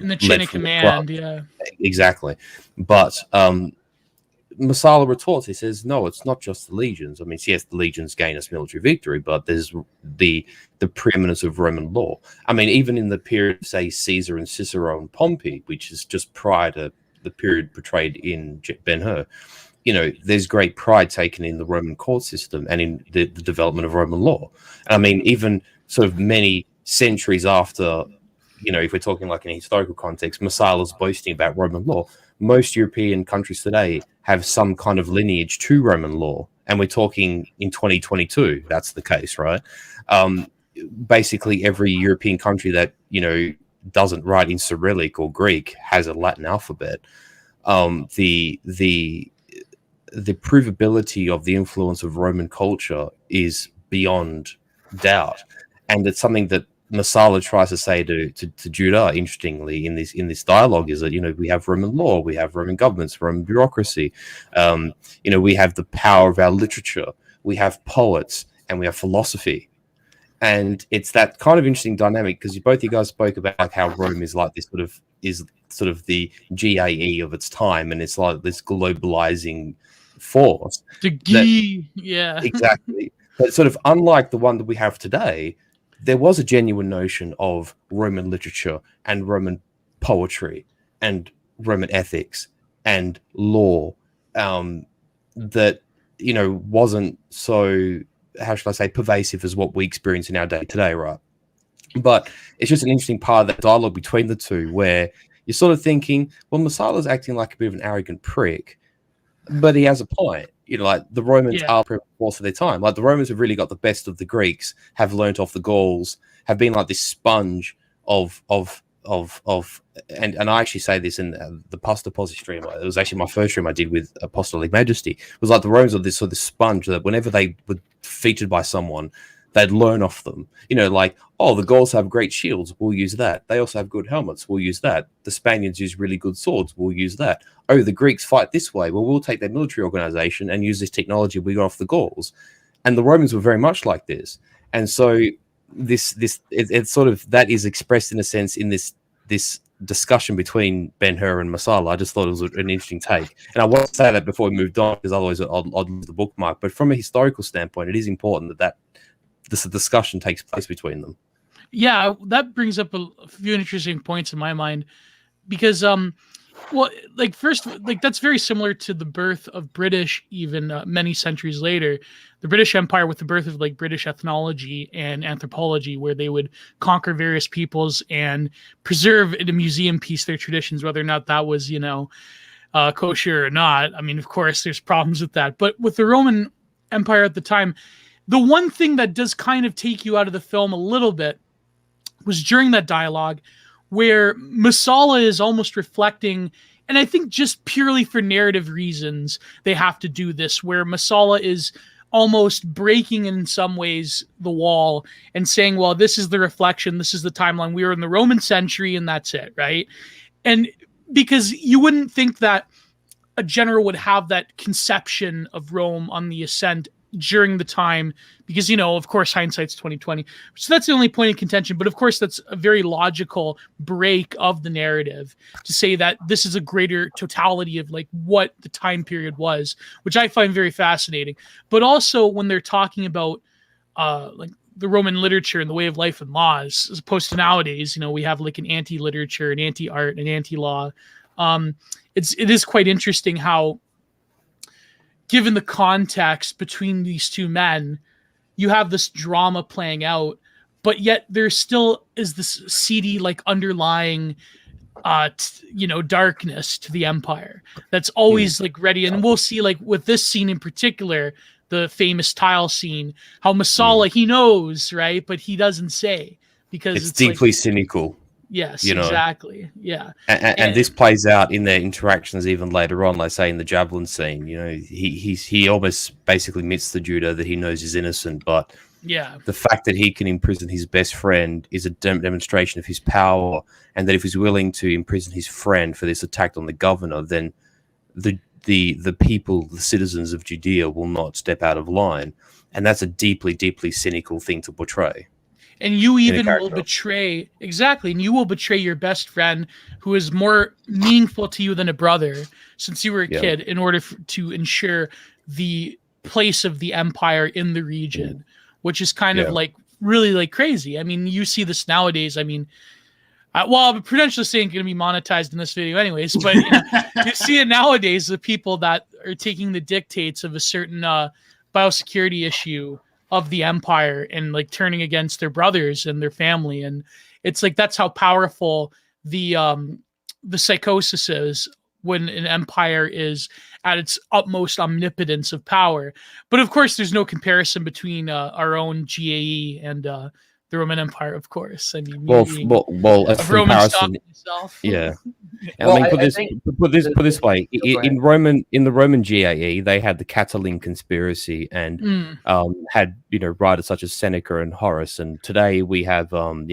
the chain of command. Yeah, exactly. But Messala retorts. He says, no, it's not just the legions. I mean, yes, the legions gain us military victory, but there's the preeminence of Roman law. I mean, even in the period of, say, Caesar and Cicero and Pompey, which is just prior to the period portrayed in Ben-Hur, there's great pride taken in the Roman court system and in the development of Roman law. And I mean, even sort of many centuries after, if we're talking like in a historical context, Messala's boasting about Roman law. Most European countries today have some kind of lineage to Roman law. And we're talking in 2022, that's the case, right? Basically, every European country that, doesn't write in Cyrillic or Greek has a Latin alphabet. The provability of the influence of Roman culture is beyond doubt. And it's something that Messala tries to say to Judah, interestingly, in this dialogue, is that we have Roman law, we have Roman governments, Roman bureaucracy, we have the power of our literature, we have poets, and we have philosophy. And it's that kind of interesting dynamic, because both you guys spoke about like how Rome is like this sort of the GAE of its time, and it's like this globalizing force. Yeah, exactly. But sort of unlike the one that we have today, there was a genuine notion of Roman literature and Roman poetry and Roman ethics and law that wasn't so, how should I say, pervasive as what we experience in our day today, right? But it's just an interesting part of that dialogue between the two, where you're sort of thinking, well, Messala's acting like a bit of an arrogant prick, but he has a point. Like the Romans are force of their time. Like the Romans have really got the best of the Greeks, have learnt off the Gauls, have been like this sponge of and I actually say this in the Pasta Posse stream. It was actually my first stream I did with Apostolic Majesty. It was like the Romans are this sort of sponge that whenever they were defeated by someone, they'd learn off them. Like, oh, the Gauls have great shields, we'll use that. They also have good helmets, we'll use that. The Spaniards use really good swords, we'll use that. Oh, the Greeks fight this way, well, we'll take their military organization and use this technology we got off the Gauls. And the Romans were very much like this. And so it's sort of, that is expressed in a sense in this discussion between Ben-Hur and Messala. I just thought it was an interesting take. And I want to say that before we moved on, because otherwise I'd lose the bookmark. But from a historical standpoint, it is important that this discussion takes place between them. Yeah, that brings up a few interesting points in my mind, because that's very similar to the birth of British, even many centuries later, the British Empire, with the birth of like British ethnology and anthropology, where they would conquer various peoples and preserve in a museum piece their traditions, whether or not that was kosher or not. I mean, of course, there's problems with that, but with the Roman Empire at the time, the one thing that does kind of take you out of the film a little bit was during that dialogue where Messala is almost reflecting, and I think just purely for narrative reasons, they have to do this, where Messala is almost breaking in some ways the wall and saying, well, this is the reflection, this is the timeline, we were in the Roman century and that's it, right? And because you wouldn't think that a general would have that conception of Rome on the ascent during the time, because of course hindsight's 2020, so that's the only point of contention. But of course that's a very logical break of the narrative to say that this is a greater totality of like what the time period was, which I find very fascinating. But also when they're talking about like the Roman literature and the way of life and laws, as opposed to nowadays, we have like an anti-literature, an anti-art, an anti-law. It is quite interesting how, given the context between these two men, you have this drama playing out, but yet there still is this seedy, like underlying, darkness to the empire that's always like ready. And we'll see, like with this scene in particular, the famous tile scene, how Messala, he knows, right? But he doesn't say, because it's deeply cynical. Yes, you know. exactly. Yeah. And this plays out in their interactions even later on, like say in the javelin scene. You know, he almost basically admits to Judah that he knows he's innocent, but yeah, the fact that he can imprison his best friend is a demonstration of his power, and that if he's willing to imprison his friend for this attack on the governor, then the people, the citizens of Judea, will not step out of line, and that's a deeply, deeply cynical thing to portray. and you even will betray and you will betray your best friend, who is more meaningful to you than a brother since you were a kid, in order to ensure the place of the empire in the region, which is kind of like really like crazy. I mean, you see this nowadays. I mean, well, Prudential ain't going to be monetized in this video anyways, but you see it nowadays, the people that are taking the dictates of a certain biosecurity issue of the empire and like turning against their brothers and their family. And it's like, that's how powerful the psychosis is when an empire is at its utmost omnipotence of power. But of course, there's no comparison between our own GAE and the Roman Empire, of course. I mean, well, a Roman stock comparison. Myself. Yeah. Well, I mean, put this way: in the Roman GAE, they had the Catiline conspiracy and had writers such as Seneca and Horace, and today we have Madam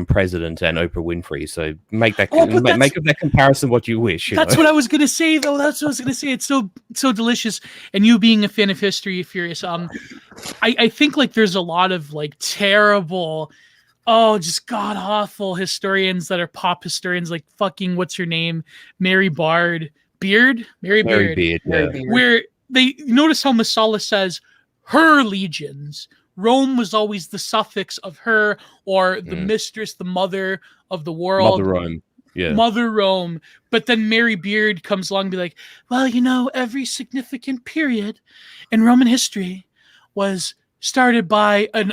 President and Oprah Winfrey. So make that make of that comparison what you wish. That's what I was gonna say, though. That's what I was gonna say. It's so delicious. And you being a fan of history, Furious, I think like there's a lot of like terrible, just god awful historians that are pop historians, like fucking what's her name, Mary Beard, where they notice how Masala says her legions. Rome was always the suffix of her, or the mistress, the mother of the world. Mother Rome. Yeah. Mother Rome. But then Mary Beard comes along and be like, well, every significant period in Roman history was started by an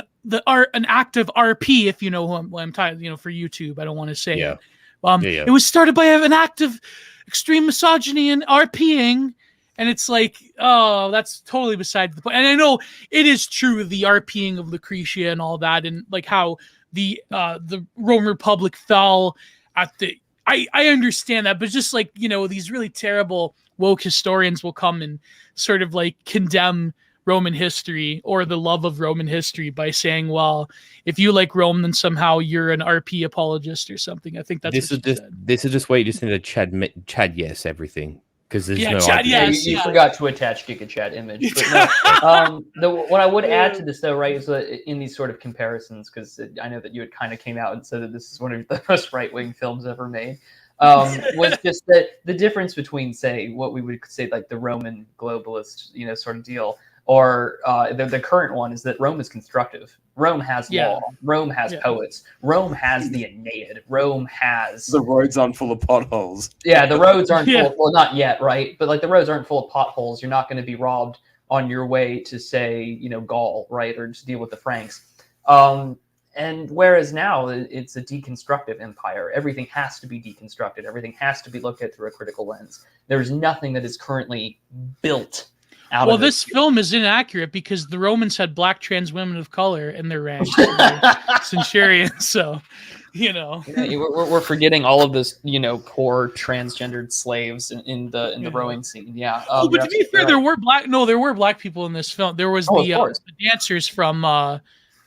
act of RP, if you know who I'm tired, for YouTube. I don't want to say it. It was started by an act of extreme misogyny and RPing. And it's like, that's totally beside the point. And I know it is true, the RPing of Lucretia and all that, and like how the Roman Republic fell at the. I understand that, but just like these really terrible woke historians will come and sort of like condemn Roman history or the love of Roman history by saying, well, if you like Rome, then somehow you're an RP apologist or something. I think that's this is just where you just need to Chad yes everything. Because there's no Chad, you forgot to attach GigaChat image. But no, what I would add to this, though, right, is that in these sort of comparisons, because I know that you had kind of came out and said that this is one of the most right-wing films ever made, was just that the difference between, say, what we would say like the Roman globalist, sort of deal, or the current one is that Rome is constructive. Rome has law. Rome has poets. Rome has the Aeneid. Rome has... The roads aren't full of potholes. Yeah, the roads aren't full... Well, not yet, right? But like the roads aren't full of potholes. You're not going to be robbed on your way to, say, Gaul, right? Or just deal with the Franks. And whereas now it's a deconstructive empire. Everything has to be deconstructed. Everything has to be looked at through a critical lens. There's nothing that is currently built well, this film is inaccurate because the Romans had black trans women of color in their ranks, centurions. So, we're forgetting all of this, poor transgendered slaves in the rowing scene. Yeah. But to be fair, there were black people in this film. There was the dancers from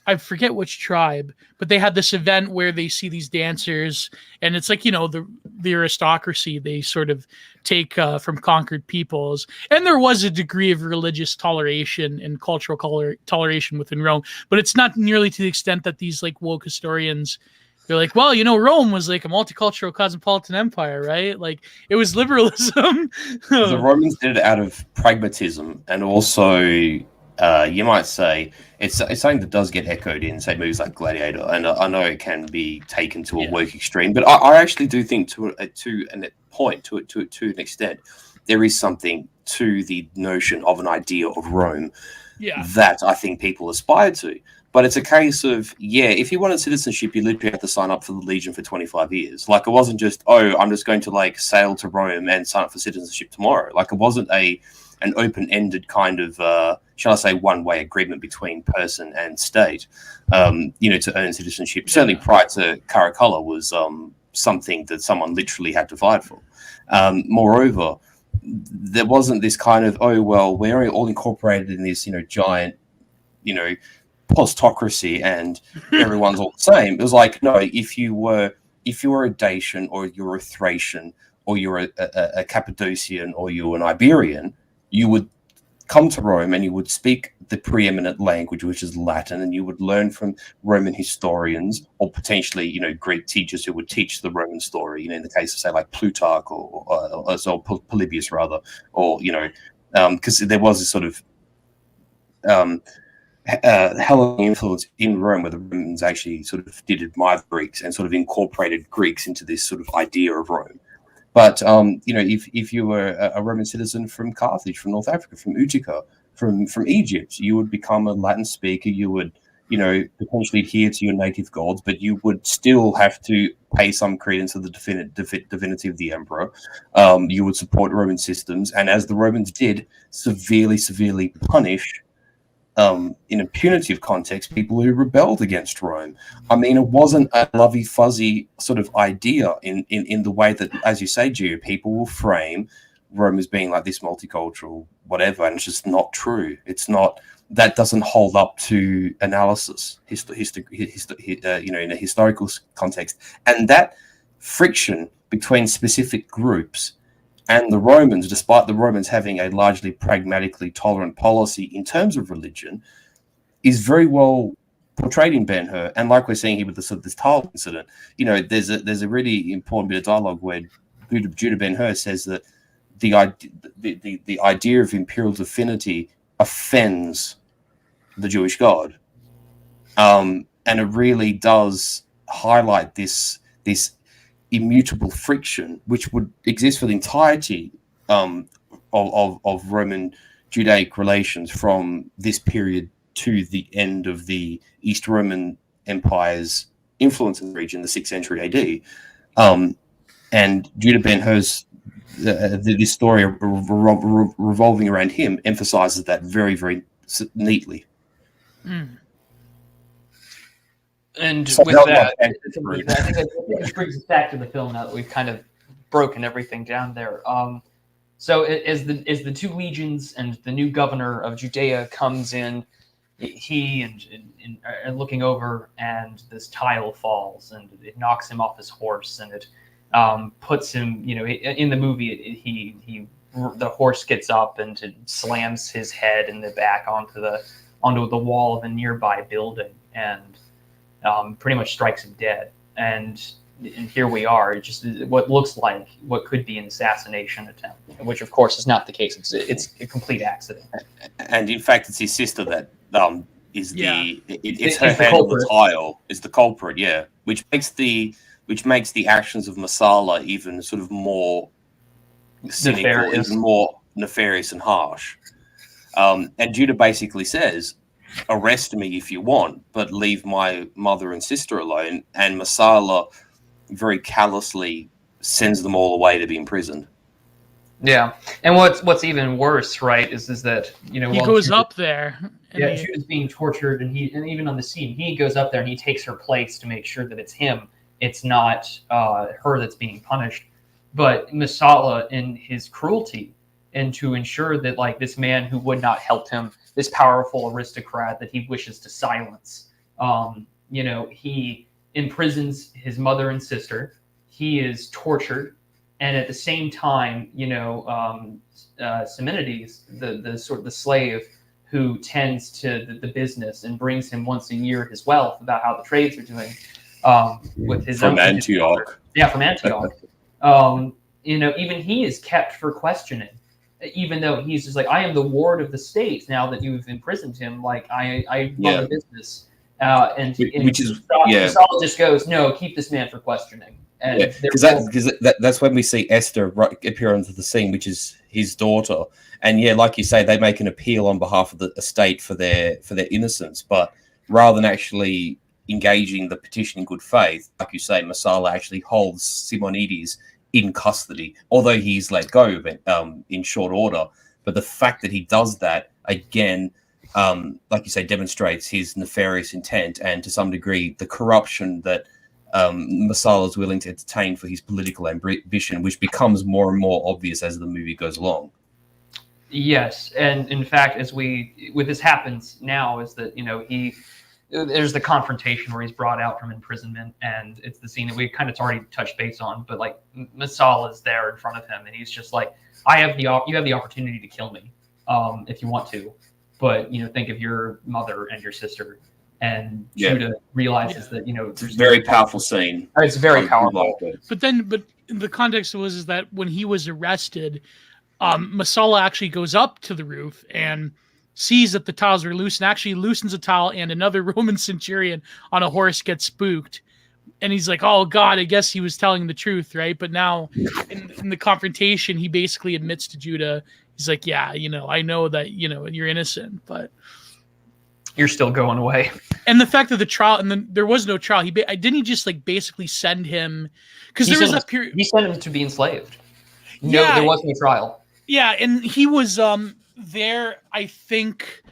I forget which tribe, but they had this event where they see these dancers, and it's like the aristocracy they sort of take from conquered peoples, and there was a degree of religious toleration and cultural toleration within Rome, but it's not nearly to the extent that these like woke historians. They're like, well, Rome was like a multicultural cosmopolitan empire, right? Like it was liberalism. The Romans did it out of pragmatism, and also you might say it's something that does get echoed in, say, movies like Gladiator, and I know it can be taken to a woke extreme, but I actually do think to an extent, there is something to the notion of an idea of Rome that I think people aspire to. But it's a case of, if you wanted citizenship, you literally have to sign up for the Legion for 25 years. Like, it wasn't just, I'm just going to, like, sail to Rome and sign up for citizenship tomorrow. Like, it wasn't a an open-ended kind of, shall I say, one-way agreement between person and state, to earn citizenship. Certainly prior to Caracalla was something that someone literally had to fight for. Moreover, there wasn't this kind of, oh, well, we're all incorporated in this, giant, postocracy and everyone's all the same. It was like, no, if you were a Dacian or you're a Thracian or you're a Cappadocian or you're an Iberian, you would come to Rome and you would speak the preeminent language, which is Latin, and you would learn from Roman historians or potentially, Greek teachers who would teach the Roman story, in the case of, say, like Plutarch or Polybius, rather, or, because there was this sort of Hellenic influence in Rome, where the Romans actually sort of did admire Greeks and sort of incorporated Greeks into this sort of idea of Rome. But if you were a Roman citizen from Carthage, from North Africa, from Utica, from Egypt, you would become a Latin speaker. You would, potentially adhere to your native gods, but you would still have to pay some credence to the divinity of the emperor. You would support Roman systems, and as the Romans did, severely punish, in a punitive context, people who rebelled against Rome. I mean, it wasn't a lovey-fuzzy sort of idea in the way that, as you say, Gio, people will frame Rome as being like this multicultural whatever, and it's just not true. It's not. That doesn't hold up to analysis, in a historical context. And that friction between specific groups and the Romans, despite the Romans having a largely pragmatically tolerant policy in terms of religion, is very well portrayed in Ben-Hur. And like we're seeing here with this tile incident, there's a really important bit of dialogue where Judah Ben-Hur says that the idea of imperial divinity offends the Jewish God, and it really does highlight this immutable friction which would exist for the entirety of Roman Judaic relations from this period to the end of the East Roman Empire's influence in the region, the 6th century AD. And Judah Ben-Hur's this story revolving around him emphasizes that very, very neatly. And So with that, I think that brings us back to the film now that we've kind of broken everything down there. So as the two legions and the new governor of Judea comes in, he and looking over, and this tile falls and it knocks him off his horse, and it puts him, in the movie, the horse gets up and it slams his head in the back onto the wall of a nearby building, and pretty much strikes him dead. And here we are, just what looks like what could be an assassination attempt, which of course is not the case. It's a complete accident. And in fact, it's his sister that is it's her the hand on the culprit. tile is the culprit, which makes the actions of Masala even sort of more cynical, Nefarious. even more nefarious and harsh. And Judah basically says, arrest me if you want, but leave my mother and sister alone. And Masala very callously sends them all away to be imprisoned. Yeah, and what's even worse, right, is that he goes up there. And Judah's being tortured, and even on the scene, he goes up there and he takes her place to make sure that it's him. It's not her that's being punished, but Masala, in his cruelty, and to ensure that this man who would not help him, this powerful aristocrat that he wishes to silence, he imprisons his mother and sister. He is tortured, and at the same time, Simonides, the slave who tends to the business and brings him once a year his wealth about how the trades are doing, with his From own Antioch. from Antioch. Even he is kept for questioning, even though he's just I am the ward of the state now that you've imprisoned him. I run the business. Which is Masala just goes, no, keep this man for questioning. And because that's when we see Esther appear onto the scene, which is his daughter. And like you say, they make an appeal on behalf of the estate for their innocence, but rather than actually engaging the petition in good faith, like you say, Masala actually holds Simonides in custody, although he's let go in short order. But the fact that he does that again, like you say, demonstrates his nefarious intent and to some degree the corruption that Masala is willing to entertain for his political ambition, which becomes more and more obvious as the movie goes along. Yes, and in fact, with this happens now is that there's the confrontation where he's brought out from imprisonment, and it's the scene that we kind of already touched base on. But like Masala is there in front of him, and he's just like, you have the opportunity to kill me if you want to, but think of your mother and your sister. And Judah realizes that there's a very powerful scene. It's very powerful. But the context is that when he was arrested, Masala actually goes up to the roof and sees that the tiles are loose, and actually loosens a tile, and another Roman centurion on a horse gets spooked. And he's like, oh God, I guess he was telling the truth, right? But now in the confrontation, he basically admits to Judah, he's like, yeah, I know that, you're innocent, but you're still going away. And the fact that the trial, and then there was no trial, didn't he just like basically send him, because there was a period. He sent him to be enslaved. No, there wasn't a trial. Yeah, and he was there. I think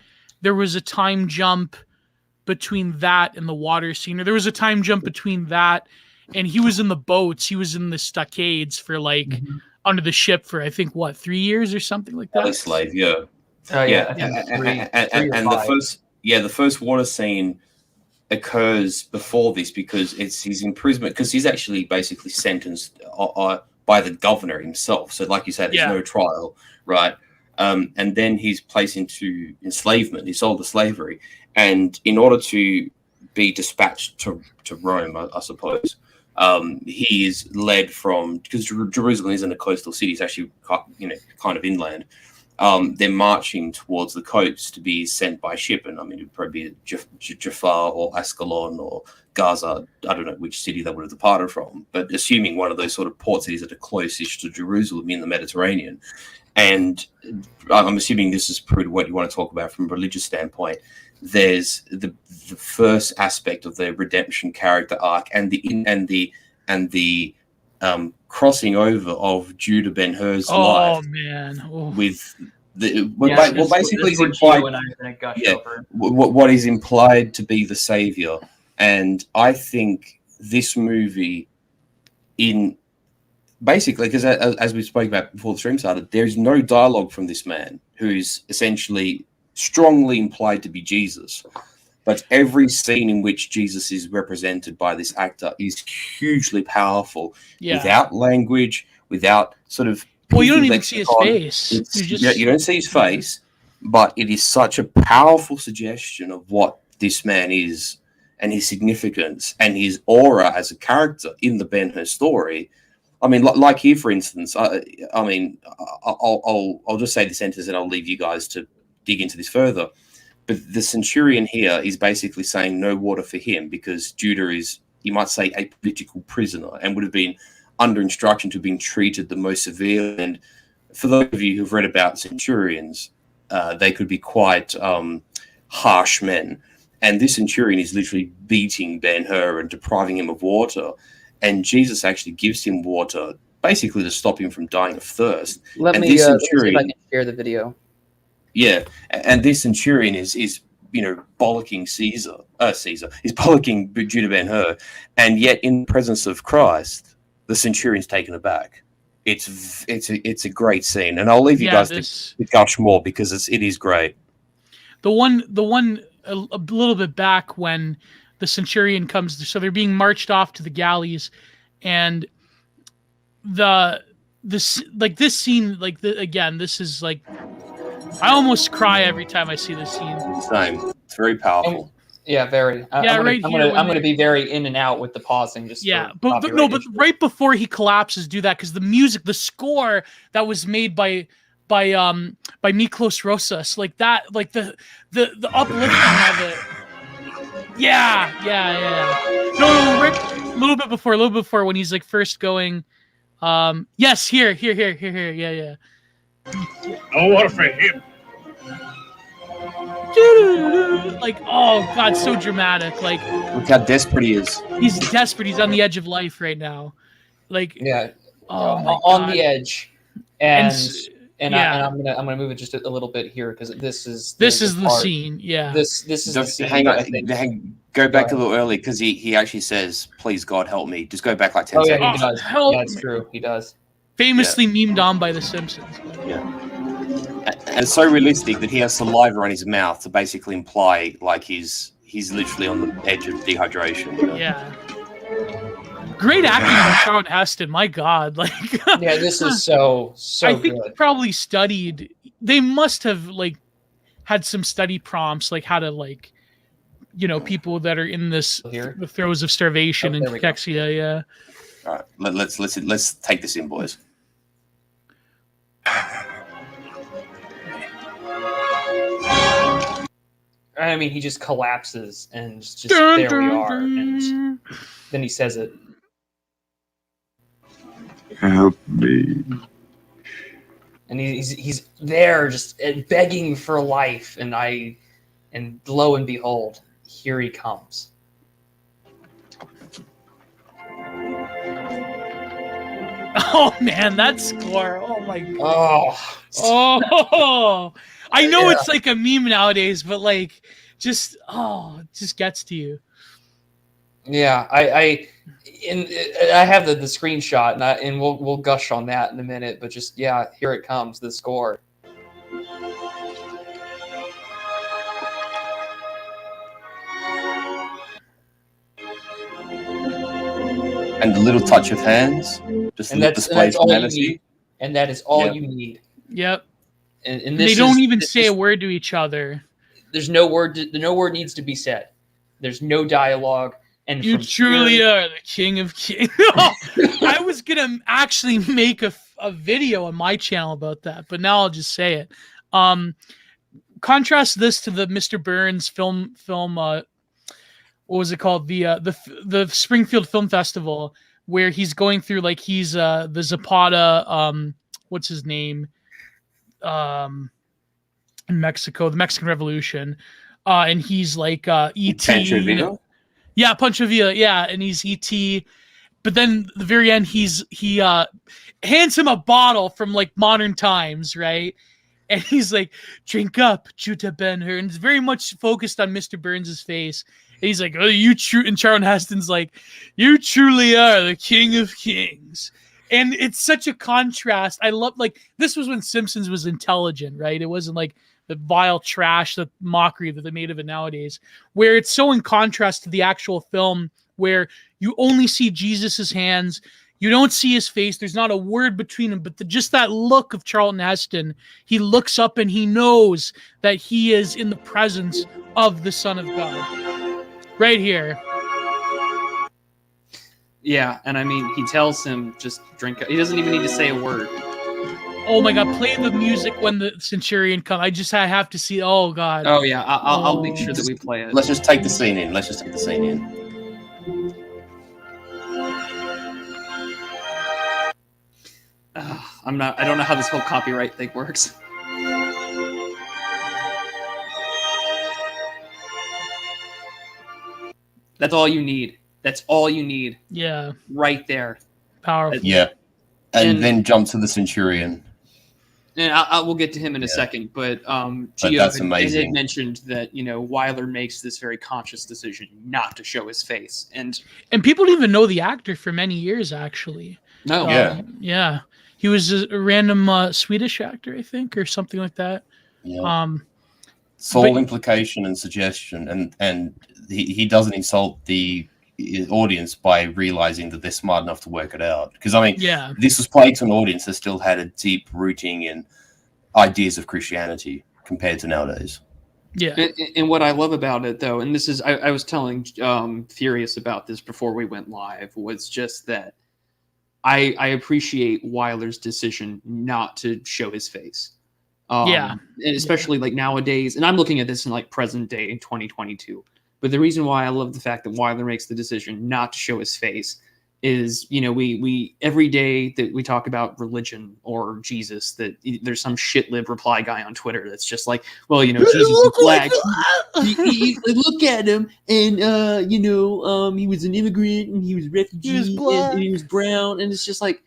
there was a time jump between that and the water scene, or there was a time jump between that, and he was in the boats. He was in the stockades for like under the ship for I think 3 years or something like that. Slave, yeah. The first water scene occurs before this because it's his imprisonment, because he's actually basically sentenced by the governor himself. So like you said, there's no trial, right? And then he's placed into enslavement. He's sold to slavery. And in order to be dispatched to Rome, I suppose, he is led from, because Jerusalem isn't a coastal city, it's actually kind of inland. They're marching towards the coast to be sent by ship, and I mean it'd probably be Jaffa or Ascalon or Gaza. I don't know which city they would have departed from, but assuming one of those sort of port cities that are closest to Jerusalem in the Mediterranean. And I'm assuming this is pretty what you want to talk about from a religious standpoint. There's the first aspect of the redemption character arc and the crossing over of Judah Ben-Hur's life. Oh man! With basically he's implied. What is implied to be the savior, and I think this movie, because as we spoke about before the stream started, there is no dialogue from this man who is essentially strongly implied to be Jesus. But every scene in which Jesus is represented by this actor is hugely powerful, without language, without sort of. Well, you don't even see his face. You don't see his face, but it is such a powerful suggestion of what this man is and his significance and his aura as a character in the Ben-Hur story. I mean, like here, for instance, I'll just say the sentence and I'll leave you guys to dig into this further. But the centurion here is basically saying no water for him because Judah is, you might say, a political prisoner and would have been under instruction to have been treated the most severe. And for those of you who've read about centurions, they could be quite harsh men. And this centurion is literally beating Ben-Hur and depriving him of water. And Jesus actually gives him water, basically to stop him from dying of thirst. Let me see if I can share the video. Yeah, and this centurion is bollocking Caesar. He's bollocking Judah Ben-Hur, and yet in the presence of Christ, the centurion's taken aback. It's a great scene, and I'll leave you guys to gush more because it is great. The one a little bit back when the centurion comes, so they're being marched off to the galleys, and this scene, this is like. I almost cry every time I see this scene. Same. It's very powerful. Very. I'm going to be very in and out with the pausing. But right before he collapses, do that because the music, the score that was made by Miklos Rosas, like that, like the uplifting of it. Yeah. No, right, a little bit before when he's like first going. Yes, here. Yeah. No water for him. Like, oh god, so dramatic. Like, look how desperate he is. He's desperate. He's on the edge of life right now. Like, on the edge, and And, Yeah. I'm gonna move it just a little bit here because this is the part. scene. Yeah. This is the scene. Hang that I on, think- go back a little early because he actually says, "Please God help me." Just go back like 10 Oh yeah, seconds. he does. help Yeah, it's me. true. He does. Famously memed on by The Simpsons. And it's so realistic that he has saliva on his mouth to basically imply like he's literally on the edge of dehydration. You know? Yeah. Great acting by Charlton Heston. My God, like. Yeah, this is so I think good. they probably studied. They must have like had some study prompts, like how to like, people that are in the throes of starvation and there we go. cachexia. Yeah. All right, let's take this in, boys. I mean, he just collapses and just there we are, and then he says it. Help me. And he's there just begging for life, and lo and behold, here he comes. Oh man, that score! Oh my God! Oh, I know Yeah. it's like a meme nowadays, but like, it just gets to you. yeah. I have the screenshot, and we'll gush on that in a minute. But just here it comes, the score. And a little touch of hands, just And to that's display all you humanity. need. And that is all Yeah. you need. Yep. And They don't even say a word to each other. There's no word. No word needs to be said. There's no dialogue. And You from truly here- are the king of kings. I was gonna actually make a video on my channel about that, but now I'll just say it. Contrast this to the Mr. Burns film. What was it called? The Springfield Film Festival, where he's going through like he's the Zapata. What's his name? In Mexico, the Mexican Revolution, and he's like E.T. Pancho Villa? Yeah, Pancho Villa. Yeah, and he's E.T. But then at the very end, he hands him a bottle from like modern times, right? And he's like, "Drink up, Juta Ben-Hur," and it's very much focused on Mr. Burns' face. And he's like, "Oh, you true," and Charlton Heston's like, "You truly are the king of kings." And it's such a contrast. I love, like, this was when Simpsons was intelligent, right? It wasn't like the vile trash, the mockery that they made of it nowadays, where it's so in contrast to the actual film, where you only see Jesus's hands, you don't see his face, there's not a word between them, but just that look of Charlton Heston, he looks up and he knows that he is in the presence of the Son of God. Right here. Yeah, and I mean, he tells him just drink. He doesn't even need to say a word. Oh my God! Play the music when the centurion comes. I have to see. Oh God! Oh yeah, I'll make sure that we play it. Let's just take the scene in. I don't know how this whole copyright thing works. That's all you need. That's all you need. Yeah, right there. Powerful. Yeah, and then jump to the centurion. And we'll get to him in a second, but Gio that's amazing. had mentioned that Weiler makes this very conscious decision not to show his face, and people don't even know the actor for many years. Actually, no, yeah, he was a random Swedish actor, I think, or something like that. Yeah. Sole implication and suggestion, and he doesn't insult the audience by realizing that they're smart enough to work it out. Because I mean, this was played to an audience that still had a deep rooting in ideas of Christianity compared to nowadays. Yeah. And what I love about it, though, and this is I was telling Furius about this before we went live, was just that I appreciate Weiler's decision not to show his face. And especially like nowadays, and I'm looking at this in like present day in 2022. But the reason why I love the fact that Weiler makes the decision not to show his face is, we every day that we talk about religion or Jesus, that there's some shit-lib reply guy on Twitter that's just like, well, Jesus is black. Look at him, and he was an immigrant, and he was a refugee, and he was brown, and it's just like,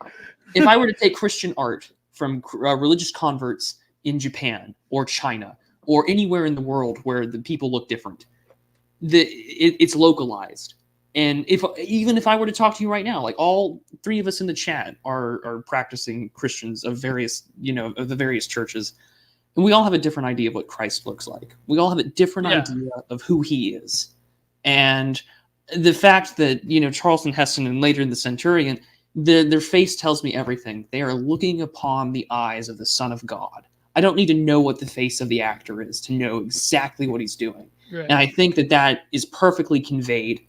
if I were to take Christian art religious converts in Japan or China or anywhere in the world where the people look different. It's localized. And even if I were to talk to you right now, like all three of us in the chat are practicing Christians of various, of the various churches, and we all have a different idea of what Christ looks like. We all have a different idea of who he is. And the fact that, Charlton Heston and later in the Centurion, their face tells me everything. They are looking upon the eyes of the Son of God. I don't need to know what the face of the actor is to know exactly what he's doing. Right. And I think that is perfectly conveyed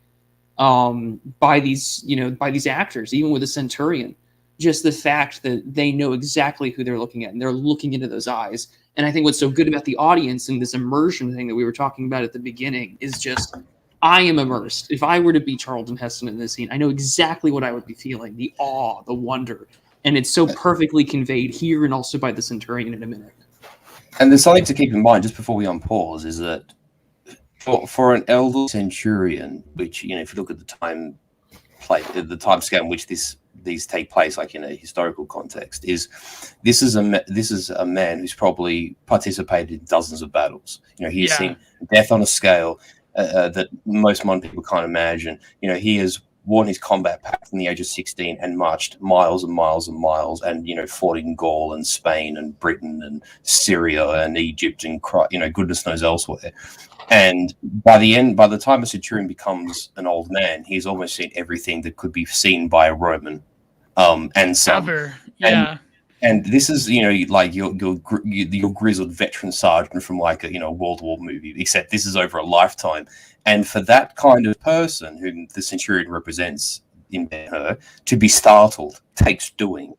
by these actors, even with the Centurion. Just the fact that they know exactly who they're looking at, and they're looking into those eyes. And I think what's so good about the audience and this immersion thing that we were talking about at the beginning is just, I am immersed. If I were to be Charlton Heston in this scene, I know exactly what I would be feeling, the awe, the wonder. And it's so perfectly conveyed here and also by the Centurion in a minute. And there's something to keep in mind just before we unpause, is that for an elder centurion, which, if you look at the time scale in which these take place, like in a historical context, this is a man who's probably participated in dozens of battles. He's seen death on a scale that most modern people can't imagine. He has worn his combat pack from the age of 16 and marched miles and miles and miles, and fought in Gaul and Spain and Britain and Syria and Egypt and goodness knows elsewhere. And by the time a centurion becomes an old man, he's almost seen everything that could be seen by a Roman, and some. And this is, like your grizzled veteran sergeant from like a World War movie, except this is over a lifetime. And for that kind of person whom the centurion represents in Ben-Hur to be startled takes doing.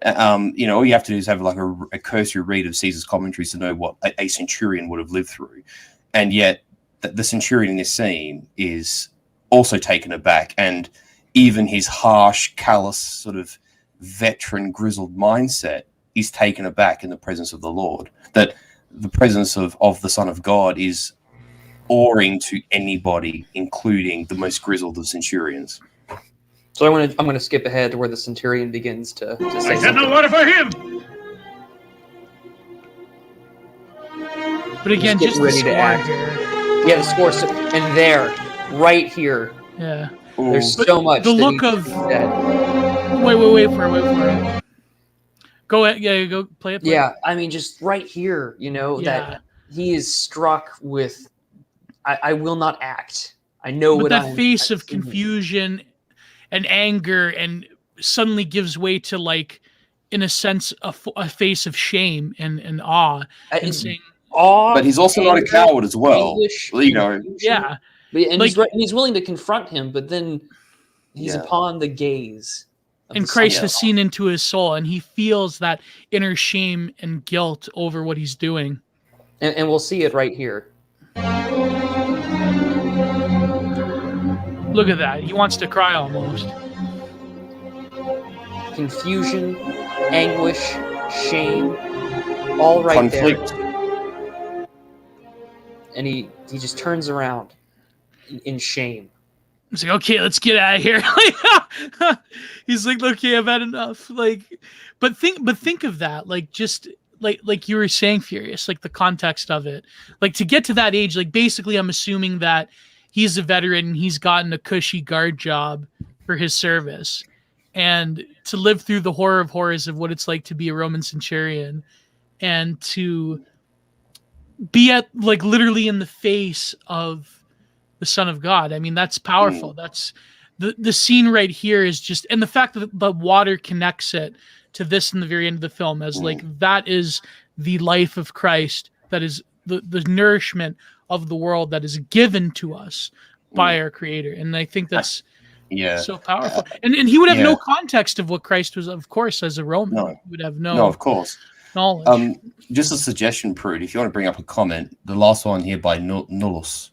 All you have to do is have like a cursory read of Caesar's commentaries to know what a centurion would have lived through. And yet the centurion in this scene is also taken aback, and even his harsh, callous, sort of veteran, grizzled mindset is taken aback in the presence of the Lord. That the presence of the Son of God is awing to anybody, including the most grizzled of centurions. So I'm going to skip ahead to where the centurion begins to say I got no water for him. But again, just ready to act. Yeah, the score. And there, right here. Yeah. There's so much. The look of. Wait for it. Go ahead. Yeah, go play it. Yeah, I mean, just right here, that he is struck with, I will not act. I know what that face of confusion and anger, and suddenly gives way to, like, in a sense, a face of shame and awe. And saying, awe, but he's also not a coward as well. English, Yeah. And he's willing to confront him, but then he's upon the gaze. And Christ has seen into his soul, and he feels that inner shame and guilt over what he's doing. And we'll see it right here. Look at that. He wants to cry almost. Confusion, anguish, shame, all right conflict there. And he just turns around in shame. He's like, okay, let's get out of here. He's like, okay, I've had enough. Like, but think of that, like, just like you were saying, Furious, like the context of it, like to get to that age, like basically I'm assuming that he's a veteran and he's gotten a cushy guard job for his service, and to live through the horror of horrors of what it's like to be a Roman centurion, and to be at, like, literally in the face of the Son of God. I mean, that's powerful. That's the scene right here is just, and the fact that the water connects it to this in the very end of the film as like, that is the life of Christ. That is the nourishment of the world that is given to us by our Creator. And I think that's so powerful. And he would have no context of what Christ was, of course, as a Roman. He would have no, of course, knowledge. Just a suggestion, Prude, if you want to bring up a comment, the last one here by Nullus,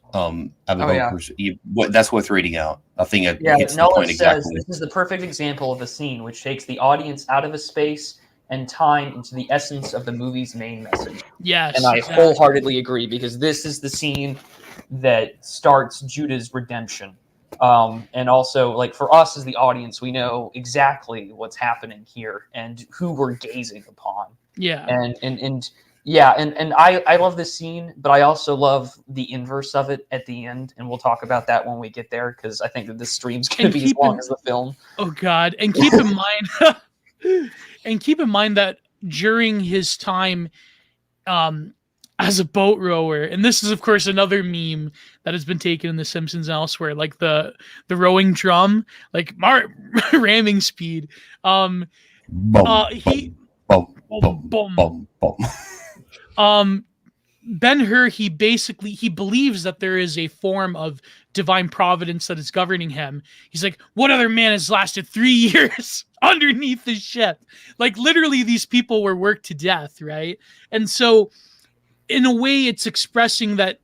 that's worth reading out. I think it hits the point exactly. This is the perfect example of a scene which takes the audience out of a space and time into the essence of the movie's main message. Yes. And I wholeheartedly agree, because this is the scene that starts Judah's redemption. And also, like, for us as the audience, we know exactly what's happening here and who we're gazing upon. Yeah. And yeah, and I love this scene, but I also love the inverse of it at the end, and we'll talk about that when we get there, because I think that this stream's going to be as long as the film. Oh God! And keep in mind, that during his time, as a boat rower, and this is of course another meme that has been taken in The Simpsons and elsewhere, like the rowing drum, like ramming speed. Bum, He bum, boom, bum, bum, bum. Ben-Hur, he believes that there is a form of divine providence that is governing him. He's like, what other man has lasted 3 years underneath the ship? Like, literally, these people were worked to death, right? And so, in a way, it's expressing that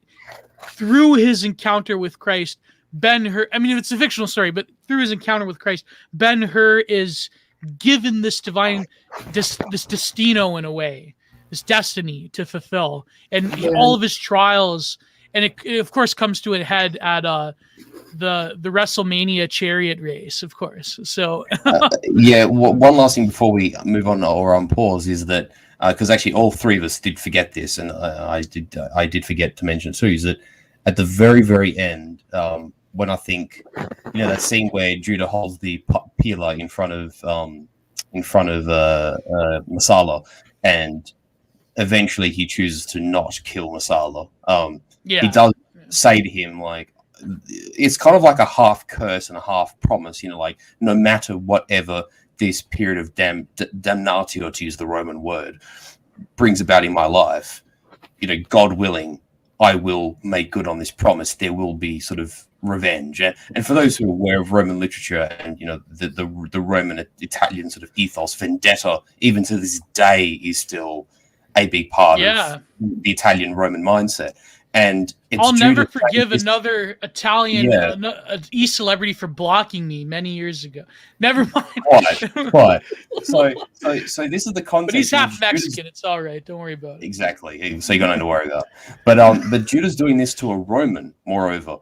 through his encounter with Christ, Ben-Hur, I mean, it's a fictional story, but through his encounter with Christ, Ben-Hur is given this divine, this destino in a way, this destiny to fulfill, and all of his trials, and it of course comes to a head at the WrestleMania chariot race, of course. So one last thing before we move on or on pause is that because actually all three of us did forget this, and I did forget to mention too, is that at the very end, when I think that scene where Judah holds the pillar in front of Masala, and eventually he chooses to not kill Masala. He does say to him, like, it's kind of like a half curse and a half promise, like, no matter whatever this period of damnatio, to use the Roman word, brings about in my life, God willing, I will make good on this promise. There will be sort of revenge. And for those who are aware of Roman literature and, the Roman Italian sort of ethos, vendetta, even to this day, is still a big part of the Italian Roman mindset. And I'll never forgive another Italian e-celebrity for blocking me many years ago. Never mind. Quite. So this is the context. But he's half Mexican. It's all right. Don't worry about it. Exactly. So you got nothing to worry about. But Judah's doing this to a Roman, moreover,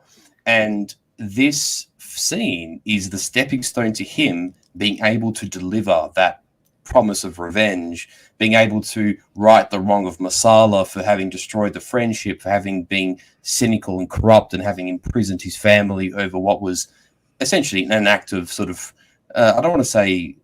and this scene is the stepping stone to him being able to deliver that promise of revenge, being able to right the wrong of Masala for having destroyed the friendship, for having been cynical and corrupt, and having imprisoned his family over what was essentially an act of sort of, I don't want to say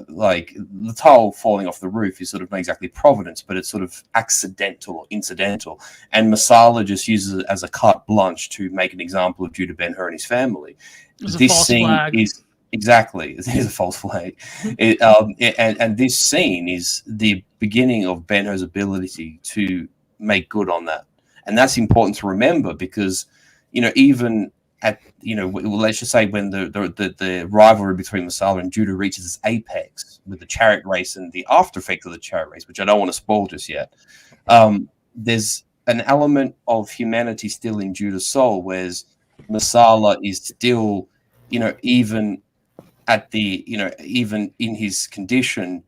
like the tile falling off the roof is sort of not exactly providence, but it's sort of accidental or incidental. And Masala just uses it as a carte blanche to make an example of Judah Ben-Hur and his family. This scene is exactly, it is a false flag. And this scene is the beginning of Ben-Hur's ability to make good on that. And that's important to remember because, even at, let's just say when the rivalry between Masala and Judah reaches its apex with the chariot race and the after effect of the chariot race, which I don't want to spoil just yet, there's an element of humanity still in Judah's soul, whereas Masala is still, even at the, even in his condition,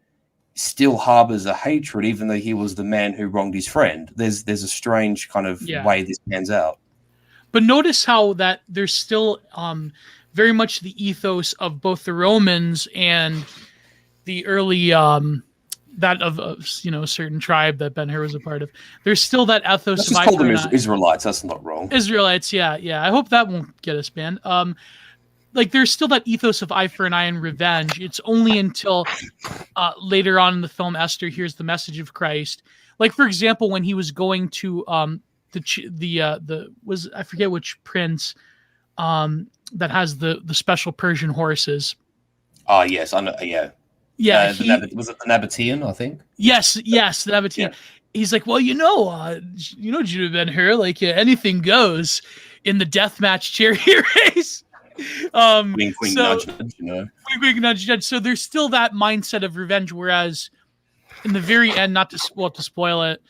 still harbors a hatred, even though he was the man who wronged his friend. There's a strange kind of way this pans out. But notice how that there's still very much the ethos of both the Romans and the early that of a certain tribe that Ben-Hur was a part of. There's still that ethos. Let's just call them Israelites. That's not wrong. Israelites, yeah. I hope that won't get us banned. Like there's still that ethos of eye for an eye and revenge. It's only until later on in the film Esther hears the message of Christ. Like for example, when he was going to I forget which prince that has the special Persian horses. Oh yes, I know. Yeah. Yeah. Was it the Nabatean? I think. Yes, the Nabatean. Yeah. He's like, well, Judah Ben-Hur, like anything goes in the deathmatch chariot race. Wink, nudge, Wink, nudge. So there's still that mindset of revenge, whereas in the very end, not to spoil it,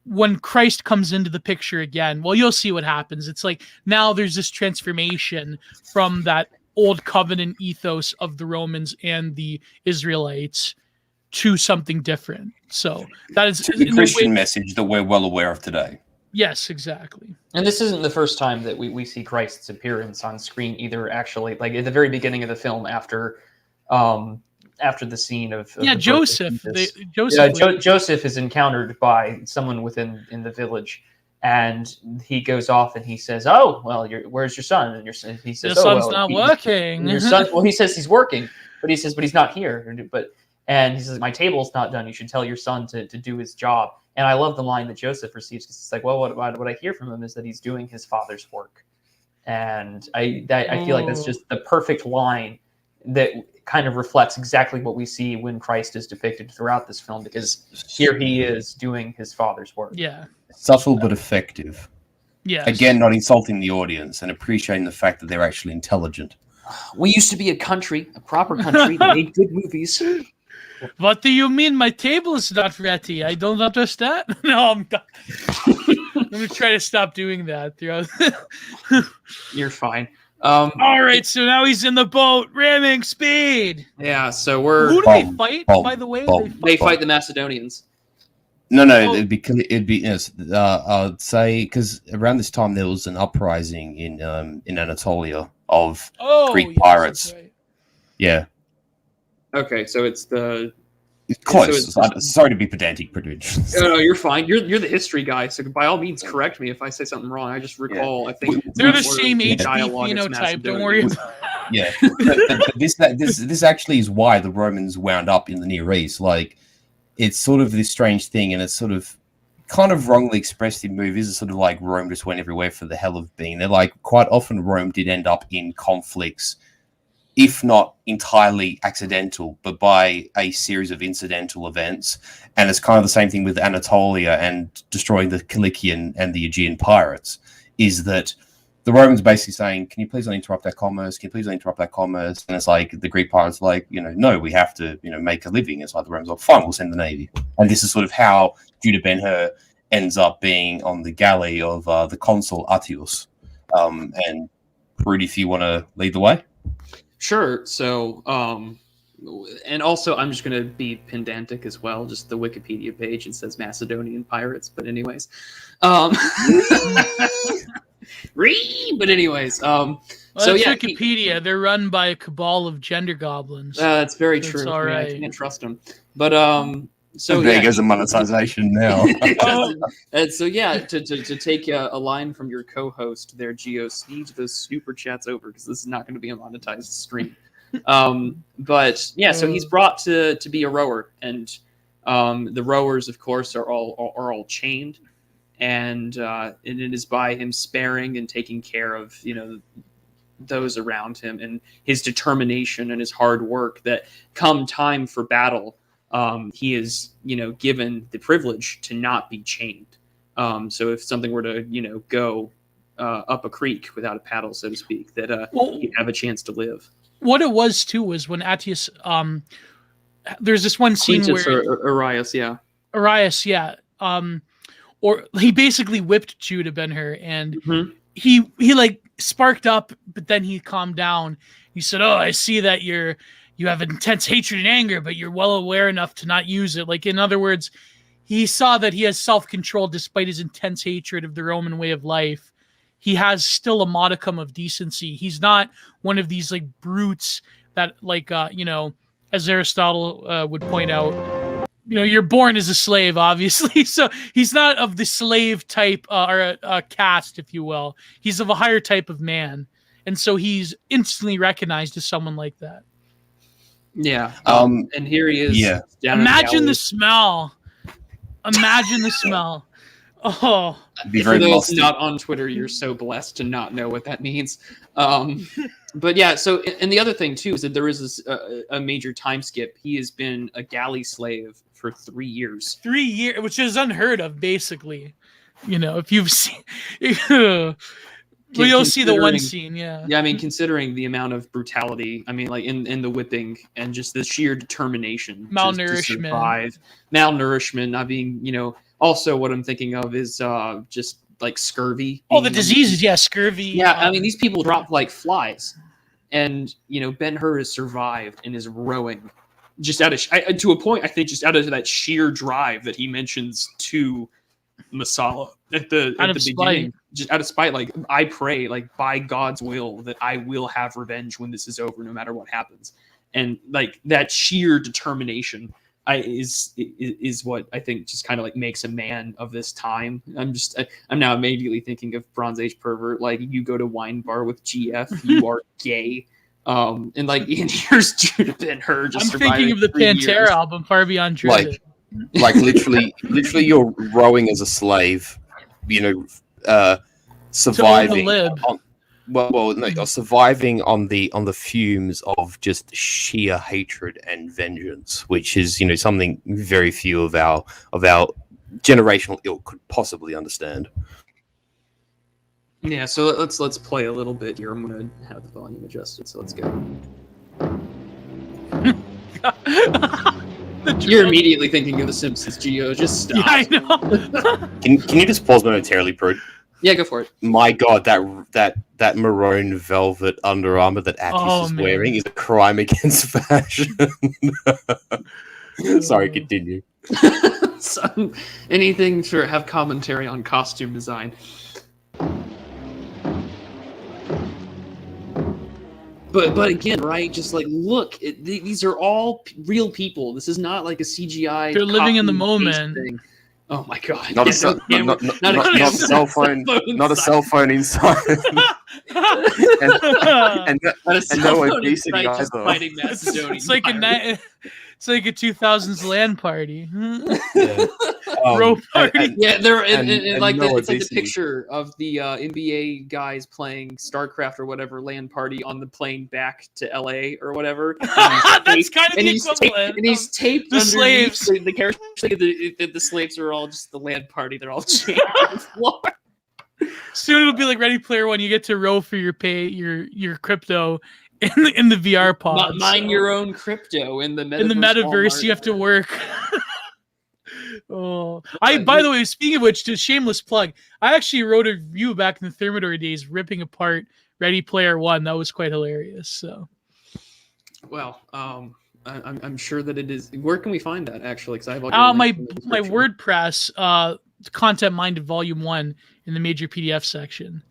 when Christ comes into the picture again, well, you'll see what happens. It's like now there's this transformation from that old covenant ethos of the Romans and the Israelites to something different. So that is the Christian message that we're well aware of today. Yes, exactly. And this isn't the first time that we see Christ's appearance on screen either. Actually, like at the very beginning of the film, after the scene of Yeah, the birth of Joseph. Jesus. Joseph. Joseph is encountered by someone in the village, and he goes off and he says, "Oh, well, where's your son?" And he says, Your "Oh, son's well, not working." your son." Well, he says he's working, but he's not here. And he says, "My table's not done. You should tell your son to do his job." And I love the line that Joseph receives, because it's like, well, what I hear from him is that he's doing his father's work. And I feel like that's just the perfect line that kind of reflects exactly what we see when Christ is depicted throughout this film, because here he is doing his father's work. Yeah. Subtle but effective. Yes. Again, not insulting the audience and appreciating the fact that they're actually intelligent. We used to be a proper country that made good movies. What do you mean my table is not ready? I don't understand. No, I'm going to try to stop doing that throughout. You're fine. All right, so now he's in the boat, ramming speed. Yeah, so we're... Who do they fight, by the way? They fight the Macedonians. No, it'd be yes. I'd say because around this time there was an uprising in Anatolia of Greek pirates. That's right. Yeah. Okay, so it's the... It's close. Sorry to be pedantic, Prudence. No, you're fine. You're the history guy, so by all means correct me if I say something wrong. I just recall, I think... They're the same HD phenotype, don't worry about it. Yeah. But this actually is why the Romans wound up in the Near East. Like, it's sort of this strange thing, and it's sort of kind of wrongly expressed in movies. It's sort of like Rome just went everywhere for the hell of being. They're like, quite often Rome did end up in conflicts, if not entirely accidental, but by a series of incidental events. And it's kind of the same thing with Anatolia and destroying the Cilician and the Aegean pirates, is that the Romans basically saying, can you please not interrupt our commerce? Can you please not interrupt our commerce? And it's like the Greek pirates like, no, we have to, make a living. It's like the Romans are like, fine, we'll send the navy. And this is sort of how Judah Ben-Hur ends up being on the galley of the consul Attius. And Rudy, if you want to lead the way. Sure. So, and also I'm just going to be pedantic as well. Just the Wikipedia page, it says Macedonian pirates. But anyways, so yeah, Wikipedia. They're run by a cabal of gender goblins. That's very true. All right. I can't trust them. But so there goes the monetization now. And so yeah, to take a line from your co-host there, Geo, sneeze those super chats over, because this is not going to be a monetized stream. But yeah, so he's brought to be a rower, and the rowers, of course, are all chained, and it is by him sparing and taking care of those around him, and his determination and his hard work, that come time for battle, he is given the privilege to not be chained. So if something were to go up a creek without a paddle, so to speak, that he'd have a chance to live. What it was too was when Attius, there's this one scene Quintus where Arius, yeah. Arius, yeah, or he basically whipped Judah Ben-Hur, and he like sparked up, but then he calmed down. He said, "Oh, I see that you have intense hatred and anger, but you're well aware enough to not use it." Like, in other words, he saw that he has self-control despite his intense hatred of the Roman way of life. He has still a modicum of decency. He's not one of these like brutes that, like, as Aristotle would point out, you're born as a slave, obviously. So he's not of the slave type or a caste, if you will. He's of a higher type of man. And so he's instantly recognized as someone like that. Yeah. And here he is. Yeah. Imagine the smell. Imagine the smell. Oh, for those not on Twitter, you're so blessed to not know what that means. But yeah, so, and the other thing too is that there is a major time skip. He has been a galley slave for 3 years. 3 years, which is unheard of, basically. If you've seen, well, you'll see the one scene, yeah. Yeah, I mean, considering the amount of brutality, I mean, like in the whipping, and just the sheer determination, malnourishment, to survive, malnourishment, not being, also, what I'm thinking of is just like scurvy. Oh, the diseases, yeah, scurvy. Yeah, I mean, these people drop like flies, and Ben-Hur has survived and is rowing, just to a point. I think just out of that sheer drive that he mentions to Masala at the beginning, just out of spite. Like, I pray, like, by God's will, that I will have revenge when this is over, no matter what happens. And like that sheer determination is what I think just kind of like makes a man of this time. I'm now immediately thinking of Bronze Age pervert. Like, you go to wine bar with GF, you are gay. And like, and here's Ben-Hur just. I'm thinking of the Pantera album, Far Beyond Driven. Like literally, you're rowing as a slave, surviving. Surviving on the fumes of just sheer hatred and vengeance, which is something very few of our generational ilk could possibly understand. Yeah, so let's play a little bit here. I'm gonna have the volume adjusted, so let's go. You're immediately thinking of The Simpsons, Gio. Just stop. Yeah, I know. Can you just pause momentarily, Prude? Yeah, go for it. My God, that maroon velvet Under Armour that Attis is wearing is a crime against fashion. Sorry, continue. So, anything to have commentary on costume design. But again, right? Just like, look, these are all real people. This is not like a CGI. They're living in the moment. Thing. Oh my God! Not a cell phone. Not a cell phone inside. and no obesity either. It's like a 2000s LAN party. Yeah. Row party. It's like the picture of the NBA guys playing StarCraft or whatever LAN party on the plane back to LA or whatever. That's kind of the equivalent. And he's taped the slaves. The characters, the slaves are all just the LAN party. They're all chained on the floor. Soon it'll be like Ready Player One. You get to row for your crypto in the VR pod. Mine your own crypto in the metaverse. In the metaverse, you have to work. By the way, speaking of which, just shameless plug, I actually wrote a review back in the Thermidor days ripping apart Ready Player One. That was quite hilarious. So, well, I'm sure that it is. Where can we find that actually? Because I have my WordPress Content Minded Volume 1 in the major PDF section.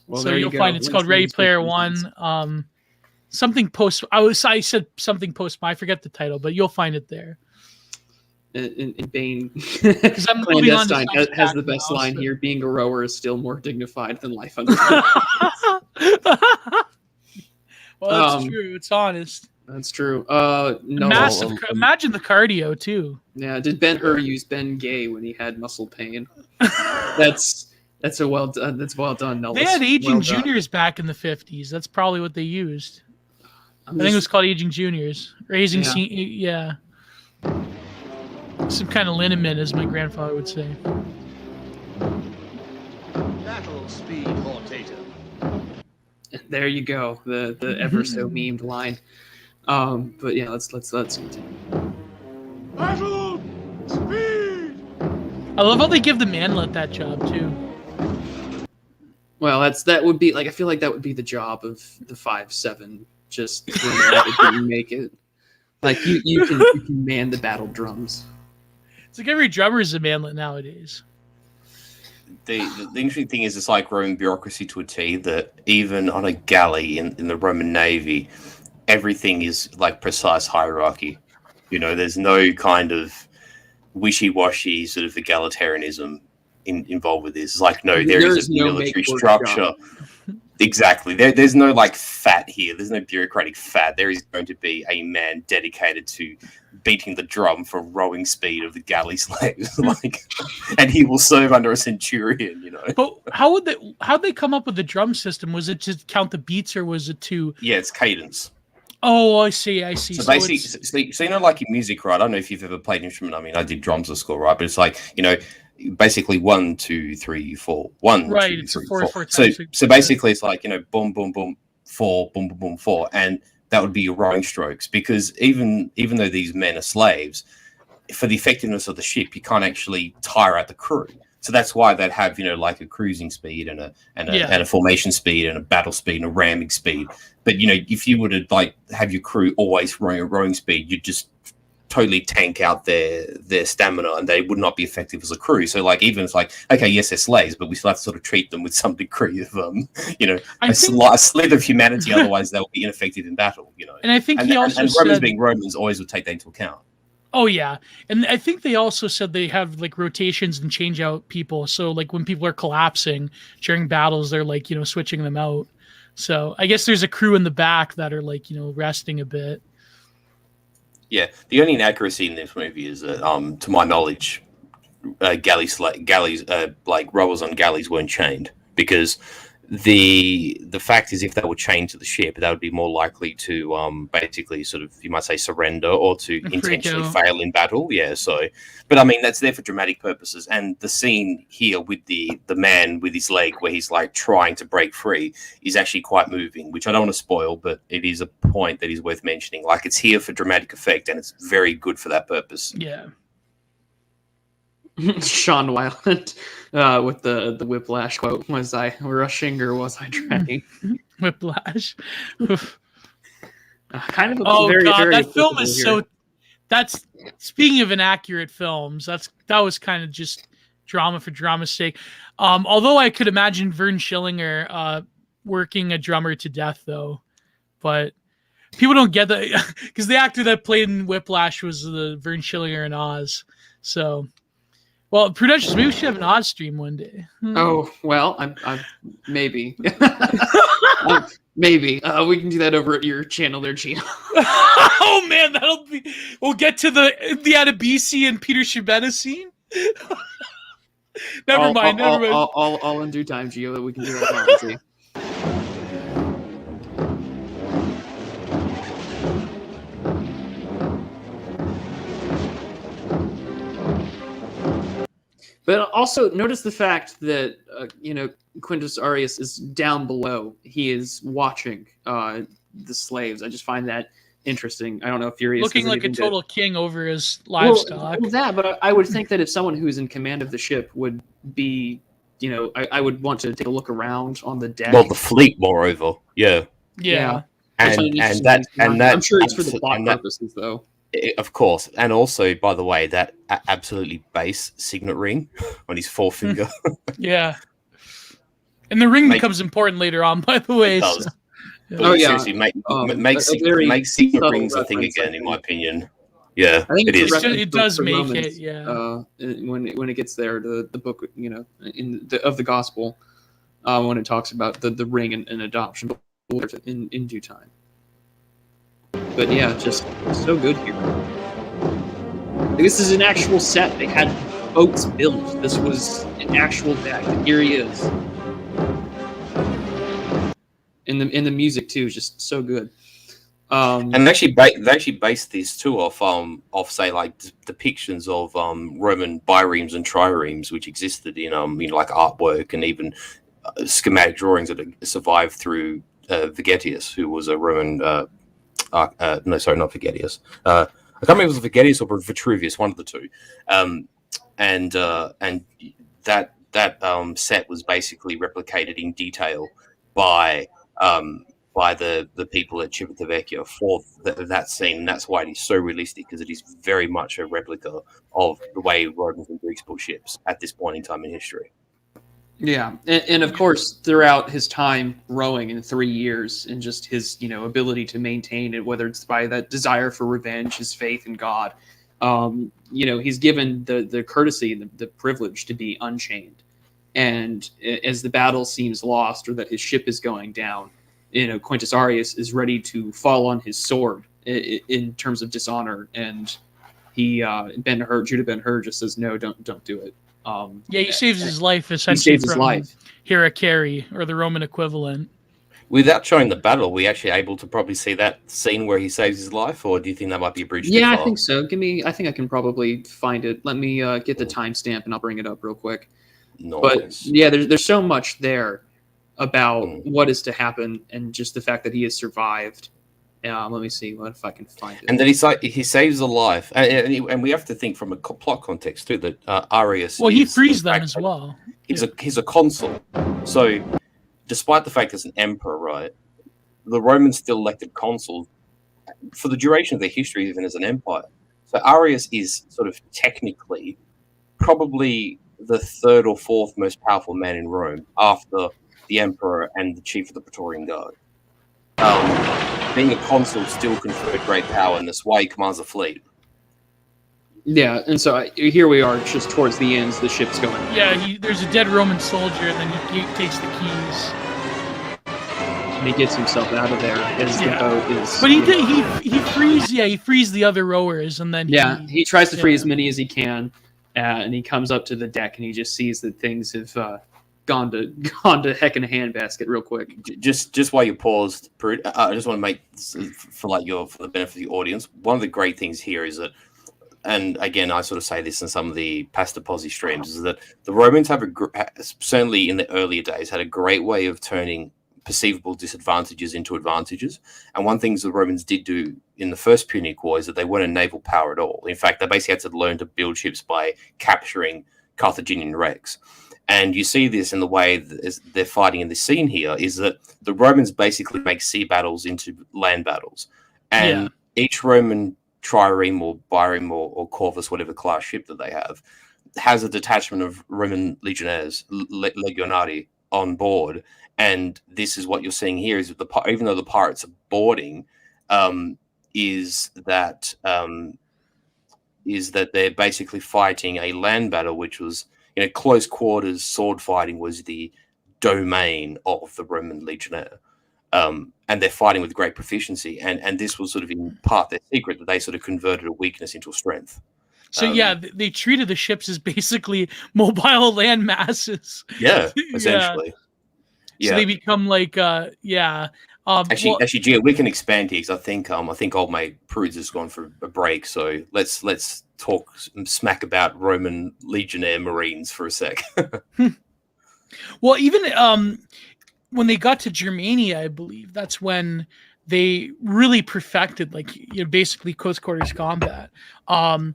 Well, so you'll find it's called Ready Player One. Something post. I said something post. I forget the title, but you'll find it there. In Bane, because I'm clandestine has the best line here. Being a rower is still more dignified than life under. Well, that's true. It's honest. That's true. No. Massive. Imagine the cardio too. Yeah. Did Ben-Hur use Ben Gay when he had muscle pain? That's well done. That's well done. Nellis. They had Aging Juniors back in the 50s. That's probably what they used. I think it was called Aging Juniors. Or Aging yeah. Some kind of liniment, as my grandfather would say. Battle speed rotator. There you go. The ever so memed line. But yeah, let's continue. Battle speed. I love how they give the manlet that job too. Well, that would be like, I feel like that would be the job of the 5'7", just didn't make it. Like you can man the battle drums. It's like every drummer is a manlet nowadays. The interesting thing is, it's like Roman bureaucracy to a T, that even on a galley in the Roman Navy, everything is like precise hierarchy. There's no kind of wishy-washy sort of egalitarianism involved with this. It's like, no, there is a military structure. Exactly. There's no like fat here. There's no bureaucratic fat. There is going to be a man dedicated to beating the drum for rowing speed of the galley slaves, and he will serve under a centurion. But how'd they come up with the drum system? Was it to count the beats, or was it to? Yeah, it's cadence. Oh, I see. So basically, so like in music, right? I don't know if you've ever played an instrument. I mean, I did drums at school, right? But it's like, basically 1, 2, 3, 4. 1, right, 2, it's 3, a 4. 4. So basically, it's like, boom, boom, boom, 4, boom, boom, boom, 4, and that would be your rowing strokes. Because even though these men are slaves, for the effectiveness of the ship, you can't actually tire out the crew. So that's why they'd have, like a cruising speed and a formation speed and a battle speed and a ramming speed. But if you were to like have your crew always rowing speed, you'd just totally tank out their stamina, and they would not be effective as a crew. So like even it's like, okay, yes, they're slaves, but we still have to sort of treat them with some degree of a slither of humanity. Otherwise, they'll be ineffective in battle. And I think he also and said, Romans being Romans always would take that into account. Oh yeah, and I think they also said they have like rotations and change out people. So like when people are collapsing during battles, they're like switching them out. So I guess there's a crew in the back that are like resting a bit. Yeah, the only inaccuracy in this movie is that, to my knowledge, galleys like rowers on galleys weren't chained, because the fact is if they were chained to the ship, that would be more likely to basically sort of, you might say, surrender or to intentionally fail in battle. Yeah, so but I mean that's there for dramatic purposes, and the scene here with the man with his leg where he's like trying to break free is actually quite moving, which I don't want to spoil, but it is a point that is worth mentioning. Like, it's here for dramatic effect, and it's very good for that purpose. Yeah. Sean Weiland with the whiplash quote: "Was I rushing or was I dragging?" Whiplash. Kind of. Very that film is here. so. That's speaking of inaccurate films. That was kind of just drama for drama's sake. Although I could imagine Vern Schillinger working a drummer to death, though, but people don't get that because the actor that played in Whiplash was the Vern Schillinger in Oz. So. Well, Prudentious, maybe we should have an Oz stream one day. Oh, well, I'm maybe. Maybe. We can do that over at your channel there, Gino. Oh, man, we'll get to the Adebisi and Peter Shibena scene. Never mind. All in due time, Gio, that we can do that now. But also notice the fact that Quintus Arius is down below. He is watching the slaves. I just find that interesting. I don't know if Furius looking like a total king over his livestock. Well, that, but I would think that if someone who is in command of the ship would be, I would want to take a look around on the deck. Well, the fleet, moreover, yeah. And that I'm sure it's for the plot purposes, though. Of course, and also, by the way, that absolutely base signet ring on his forefinger. Yeah, and the ring becomes important later on, by the way. It does. So. But seriously, make signet rings a thing again, in my opinion. Yeah, I think it is. It does make Romans, it. Yeah. When it gets there, the book, of the gospel, when it talks about the ring and adoption, in due time. But yeah, just so good here. This is an actual set. They had boats built. This was an actual deck. And here he is. And the music too is just so good. And they actually based these too off say like depictions of Roman biremes and triremes which existed in like artwork and even schematic drawings that survived through Vegetius, who was a Roman. No, sorry, not Vegetius. I can't remember if it was Vegetius or Vitruvius, one of the two. And that set was basically replicated in detail by the people at Civitavecchia for that scene. And that's why it is so realistic, because it is very much a replica of the way Romans and Greeks built ships at this point in time in history. Yeah, and of course, throughout his time rowing in 3 years, and just his ability to maintain it, whether it's by that desire for revenge, his faith in God, he's given the courtesy and the privilege to be unchained. And as the battle seems lost, or that his ship is going down, Quintus Arius is ready to fall on his sword in terms of dishonor, and Judah Ben-Hur just says no, don't do it. He saves his life essentially from Heracari, or the Roman equivalent. Without showing the battle, are we actually able to probably see that scene where he saves his life, or do you think that might be a bridge? Yeah, I think so. I think I can probably find it. Let me get the timestamp and I'll bring it up real quick. Nice. But yeah, there's so much there about what is to happen, and just the fact that he has survived. Let me see what if I can find it. And then he saves a life, and we have to think from a plot context too that Arius. Well, he frees them as well. He's a consul, so despite the fact as an emperor, right, the Romans still elected consuls for the duration of their history, even as an empire. So Arius is sort of technically probably the third or fourth most powerful man in Rome after the emperor and the chief of the Praetorian Guard. Being a consul still conferred great power, and that's why he commands a fleet. Yeah, and so here we are, just towards the ends. The ship's going. Yeah, there's a dead Roman soldier, and then he takes the keys. And he gets himself out of there as the boat is. But he frees the other rowers, and then he tries to free as many as he can, and he comes up to the deck, and he just sees that things have gone to heck in a handbasket real quick. Just while you paused, I just want to make for the benefit of the audience. One of the great things here is that, and again, I sort of say this in some of the Pasta Pozzi streams, is that the Romans have certainly in the earlier days had a great way of turning perceivable disadvantages into advantages. And one thing the Romans did do in the First Punic War is that they weren't a naval power at all. In fact, they basically had to learn to build ships by capturing Carthaginian wrecks. And you see this in the way that they're fighting in this scene here, is that the Romans basically make sea battles into land battles. And each Roman trireme or bireme or corvus, whatever class ship that they have, has a detachment of Roman legionnaires, legionari, on board. And this is what you're seeing here, is that even though the pirates are boarding, is that they're basically fighting a land battle, which was, close quarters sword fighting was the domain of the Roman legionnaire. And they're fighting with great proficiency. And this was sort of in part their secret, that they sort of converted a weakness into a strength. So they treated the ships as basically mobile land masses. Yeah, essentially. So they become like, Actually, Gio, we can expand here, because I think old mate Prudes has gone for a break. So let's talk smack about Roman Legionnaire Marines for a sec. Well, even when they got to Germania, I believe that's when they really perfected, basically close quarters combat. But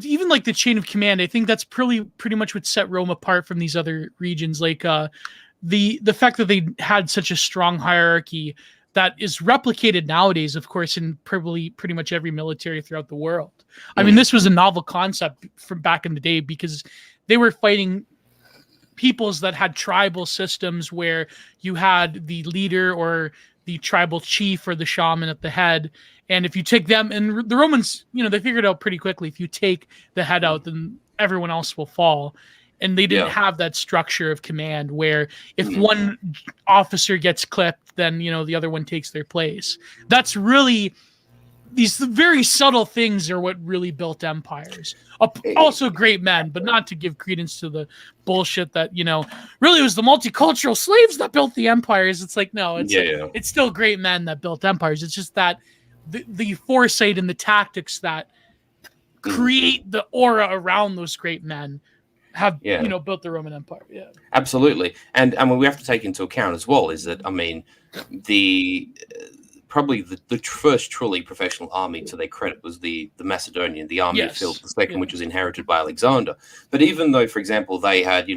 even the chain of command, I think that's pretty much what set Rome apart from these other regions. The fact that they had such a strong hierarchy that is replicated nowadays, of course, in pretty much every military throughout the world. I mean, this was a novel concept from back in the day, because they were fighting peoples that had tribal systems where you had the leader or the tribal chief or the shaman at the head. And if you take them, and the Romans, they figured out pretty quickly, if you take the head out, then everyone else will fall. And they didn't have that structure of command where if one officer gets clipped, then, the other one takes their place. That's really, these very subtle things are what really built empires. Also great men, but not to give credence to the bullshit that, really it was the multicultural slaves that built the empires. It's like, no, it's still great men that built empires. It's just that the foresight and the tactics that create the aura around those great men have built the Roman Empire. Yeah, absolutely. And we have to take into account as well is that, probably the first truly professional army, to their credit, was the Macedonian, the army of Philip II, which was inherited by Alexander. But even though, for example, they had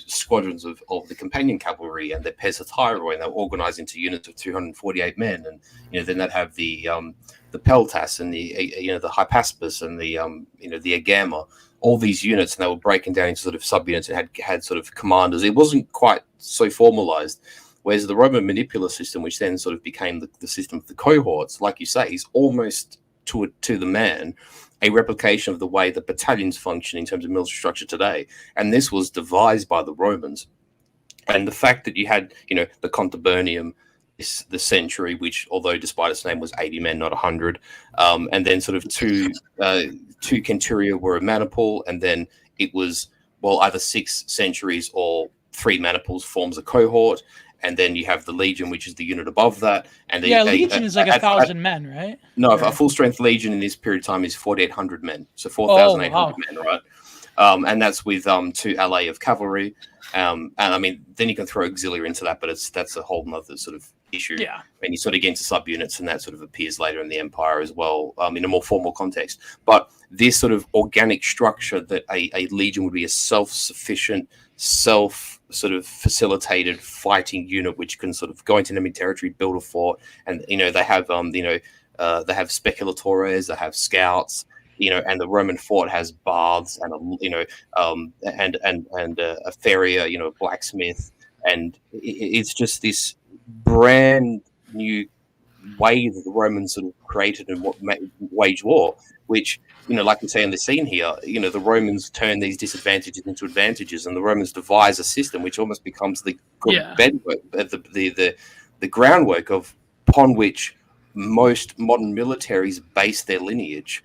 squadrons of the companion cavalry and the Pesatyroi, and they were organized into units of 248 men, and then they'd have the Peltas and the Hypaspis and the Agama, all these units, and they were breaking down into sort of subunits and had sort of commanders. It wasn't quite so formalized. Whereas the Roman manipular system, which then sort of became the system of the cohorts, like you say, is almost to the man a replication of the way the battalions function in terms of military structure today. And this was devised by the Romans. And the fact that you had, the Contubernium, the century, which, although despite its name, was 80 men, not 100, and then sort of two centuria were a maniple, and then it was, either 6 centuries or 3 maniples forms a cohort. And then you have the Legion, which is the unit above that. And Legion is like 1,000 men, right? No, a full-strength Legion in this period of time is 4,800 men. So 4,800 men, right? And that's with 2 LA of cavalry. And then you can throw auxiliary into that, but that's a whole nother sort of issue. Yeah. And you sort of get into subunits, and that sort of appears later in the Empire as well, in a more formal context. But this sort of organic structure that a Legion would be a self-sufficient, sort of facilitated fighting unit which can sort of go into enemy territory, build a fort, and they have they have speculatores, they have scouts, and the Roman fort has baths and a farrier, a blacksmith, and it's just this brand new way that the Romans sort of created and wage war, which, like we say in the scene here, the Romans turn these disadvantages into advantages, and the Romans devise a system which almost becomes the bedwork, the groundwork upon which most modern militaries base their lineage.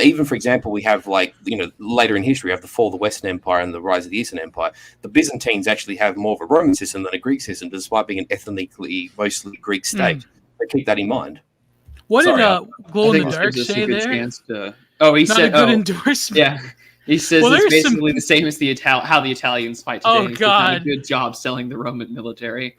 Even, for example, we have later in history, we have the fall of the Western Empire and the rise of the Eastern Empire. The Byzantines actually have more of a Roman system than a Greek system, despite being an ethnically mostly Greek state. So keep that in mind. What did Glow in the Dark say there? He said, a good endorsement. Yeah. He says it's basically the same as how the Italians fight today. Oh, God. They've done a good job selling the Roman military.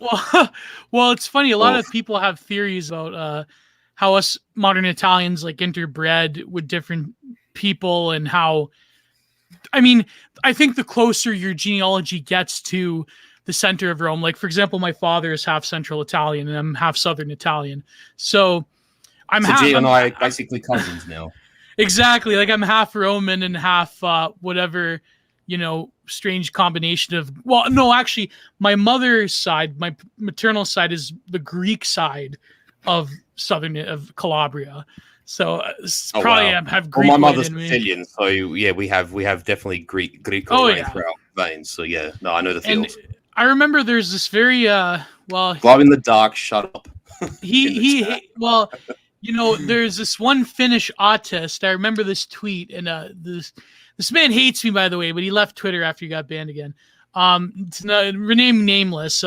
Well, it's funny. A lot of people have theories about how us modern Italians interbred with different people, and how, I think the closer your genealogy gets to the center of Rome, for example, my father is half Central Italian and I'm half Southern Italian. So G and I are basically cousins now. Exactly. I'm half Roman and half whatever, strange combination of, actually my mother's side, my maternal side, is the Greek side of Calabria. So have Greek. Well, my mother's Sicilian, so yeah, we have definitely Greek through our veins. So yeah, no, I know the feels. I remember there's this very glow in the dark. Shut up. There's this one Finnish autist. I remember this tweet, and this man hates me, by the way, but he left Twitter after he got banned again. Rename nameless.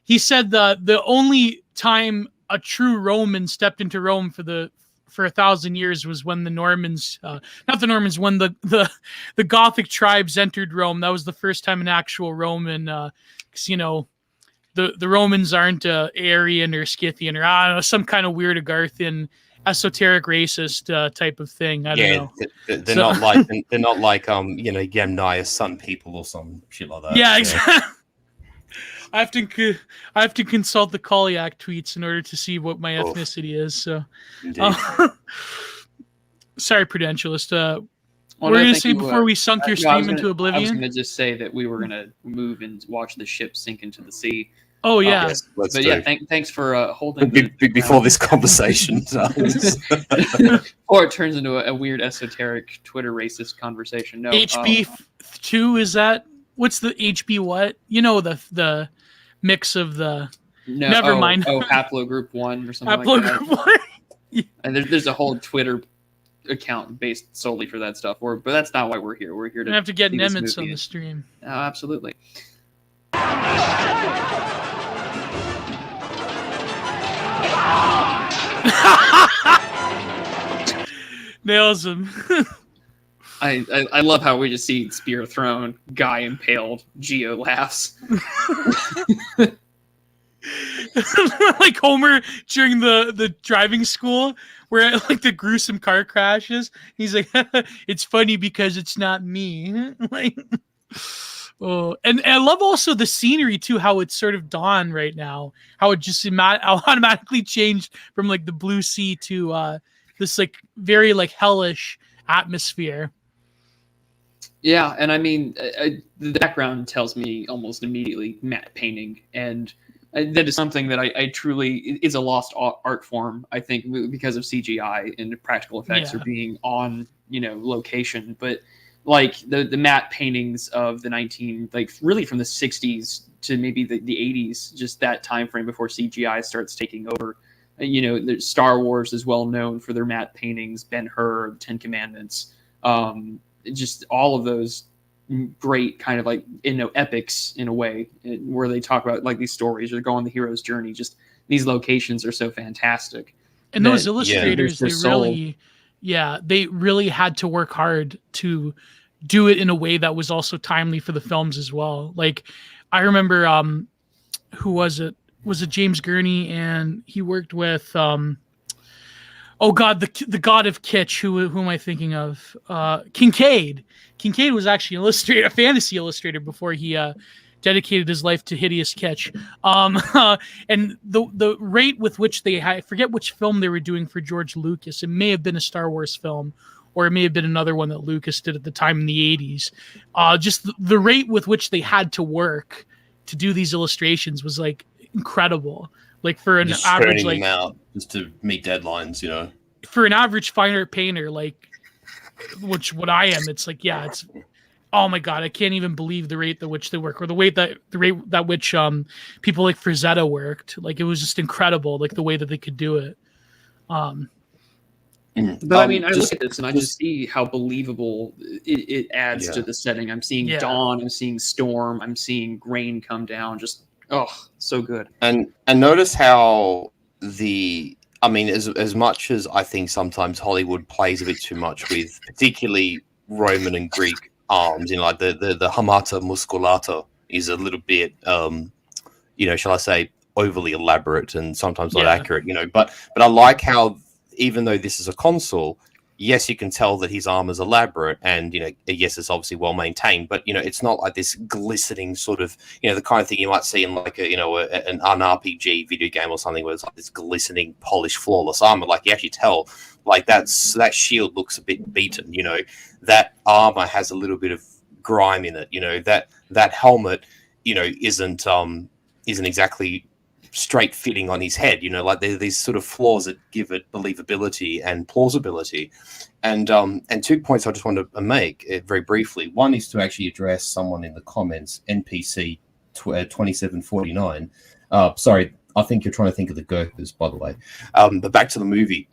He said the only time a true Roman stepped into Rome for 1,000 years was when the Normans, when the Gothic tribes entered Rome. That was the first time an actual Roman, because the Romans aren't Aryan or Scythian or I don't know, some kind of weird Agarthian esoteric racist type of thing. I don't know. They're not like Yamnia's sun people or some shit like that. Yeah, exactly. I have to consult the Kolyak tweets in order to see what my ethnicity is. So, sorry, Prudentialist. What were you going to say before we sunk your stream into oblivion? I was going to just say that we were going to move and watch the ship sink into the sea. Oh yeah, thanks for holding. Before this conversation, or it turns into a weird esoteric Twitter racist conversation. No, HB2 is that? What's the HB? What the mix of the? No, never mind. Haplogroup 1 or something like that. Haplogroup 1. And there's a whole Twitter account based solely for that stuff. But that's not why we're here. We're here to have to get Nemitz on the stream. Oh, absolutely. Nails him. I love how we just see spear thrown, guy impaled, Geo laughs. Like Homer during the driving school where the gruesome car crashes. He's like, it's funny because it's not me. And I love also the scenery too, how it's sort of dawn right now, how it just automatically changed from the blue sea to this very hellish atmosphere. Yeah, and the background tells me almost immediately matte painting, and that is something that I truly is a lost art form, I think, because of CGI and practical effects are being on location. But the matte paintings of the really from the 60s to maybe the 80s, just that time frame before CGI starts taking over. Star Wars is well known for their matte paintings, Ben-Hur, the Ten Commandments, just all of those great kind of epics in a way, where they talk about these stories or go on the hero's journey. Just these locations are so fantastic. And those illustrators, they really had to work hard to do it in a way that was also timely for the films as well. I remember, who was it? Was it James Gurney? And he worked with, the god of kitsch. Who am I thinking of? Kincaid. Kincaid was actually a fantasy illustrator before he dedicated his life to hideous kitsch. And the rate with which I forget which film they were doing for George Lucas. It may have been a Star Wars film, or it may have been another one that Lucas did at the time in the 80s. Just the rate with which they had to work to do these illustrations was like incredible. Like for an Just average, churning like them out just to meet deadlines, you know. for an average fine art painter, like what I am, it's like, yeah, it's, oh my god, I can't even believe the rate at which they work, or the rate that which people like Frazetta worked. Like it was just incredible, like the way that they could do it. But I mean, I look at this and I just see how believable it adds to the setting. I'm seeing dawn, I'm seeing storm, I'm seeing rain come down. Just so good. And notice how as much as I think sometimes Hollywood plays a bit too much with particularly Roman and Greek arms, like the hamata musculata is a little bit shall I say overly elaborate and sometimes not accurate, but I like how, even though this is a console, yes, you can tell that his armor is elaborate, and yes, it's obviously well maintained, but it's not like this glistening sort of the kind of thing you might see in like an RPG video game or something, where it's like this glistening, polished, flawless armor. Like you actually tell, like that shield looks a bit beaten. That armor has a little bit of grime in it. That helmet, isn't exactly straight fitting on his head. Like there's these sort of flaws that give it believability and plausibility. And 2 points I just want to make very briefly. One is to actually address someone in the comments, NPC 2749. Sorry, I think you're trying to think of the Gurkhas, by the way. But back to the movie.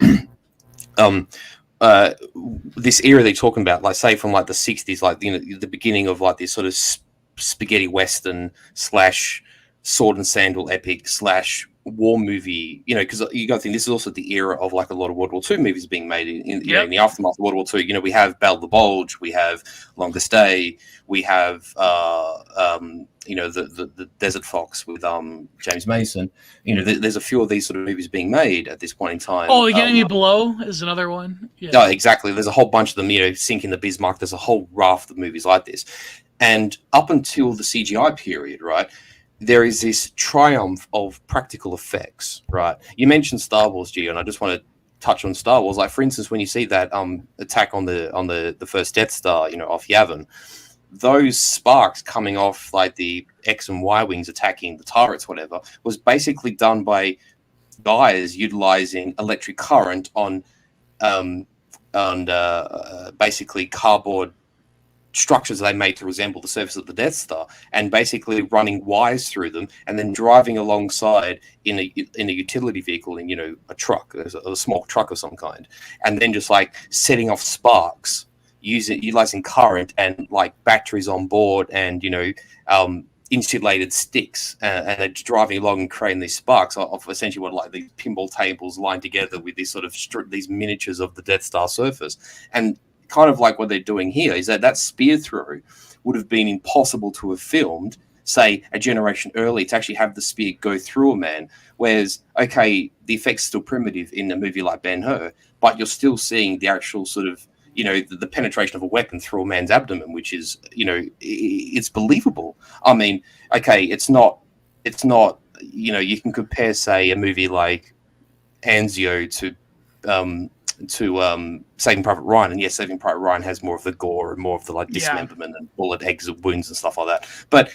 This era they're talking about, like say from like the 60s, like the beginning of like this sort of spaghetti western / sword and sandal epic / war movie, because you got to think this is also the era of like a lot of World War II movies being made in the aftermath of World War II. We have Battle of the Bulge, we have Longest Day, we have the Desert Fox with James Mason. There's a few of these sort of movies being made at this point in time. Oh, The Enemy Below is another one. No, exactly. There's a whole bunch of them. Sinking the Bismarck. There's a whole raft of movies like this, and up until the CGI period, right, there is this triumph of practical effects, right? You mentioned Star Wars, Gio, and I just want to touch on Star Wars. Like, for instance, when you see that attack on the first Death Star, off Yavin, those sparks coming off like the X and Y wings attacking the turrets, whatever, was basically done by guys utilizing electric current on basically cardboard structures they made to resemble the surface of the Death Star, and basically running wires through them, and then driving alongside in a utility vehicle, in a truck, a small truck of some kind, and then just like setting off sparks, utilizing current and like batteries on board, and insulated sticks, and they're driving along and creating these sparks off essentially what like these pinball tables lined together with these sort of these miniatures of the Death Star surface. And kind of like what they're doing here is that spear through would have been impossible to have filmed, say, a generation early, to actually have the spear go through a man. Whereas, okay, the effect's still primitive in a movie like Ben-Hur, but you're still seeing the actual sort of, the penetration of a weapon through a man's abdomen, which is, it's believable. I mean, okay, it's not, you can compare, say, a movie like Anzio to Saving Private Ryan, and yes, Saving Private Ryan has more of the gore and more of the like dismemberment and bullet exit wounds and stuff like that. But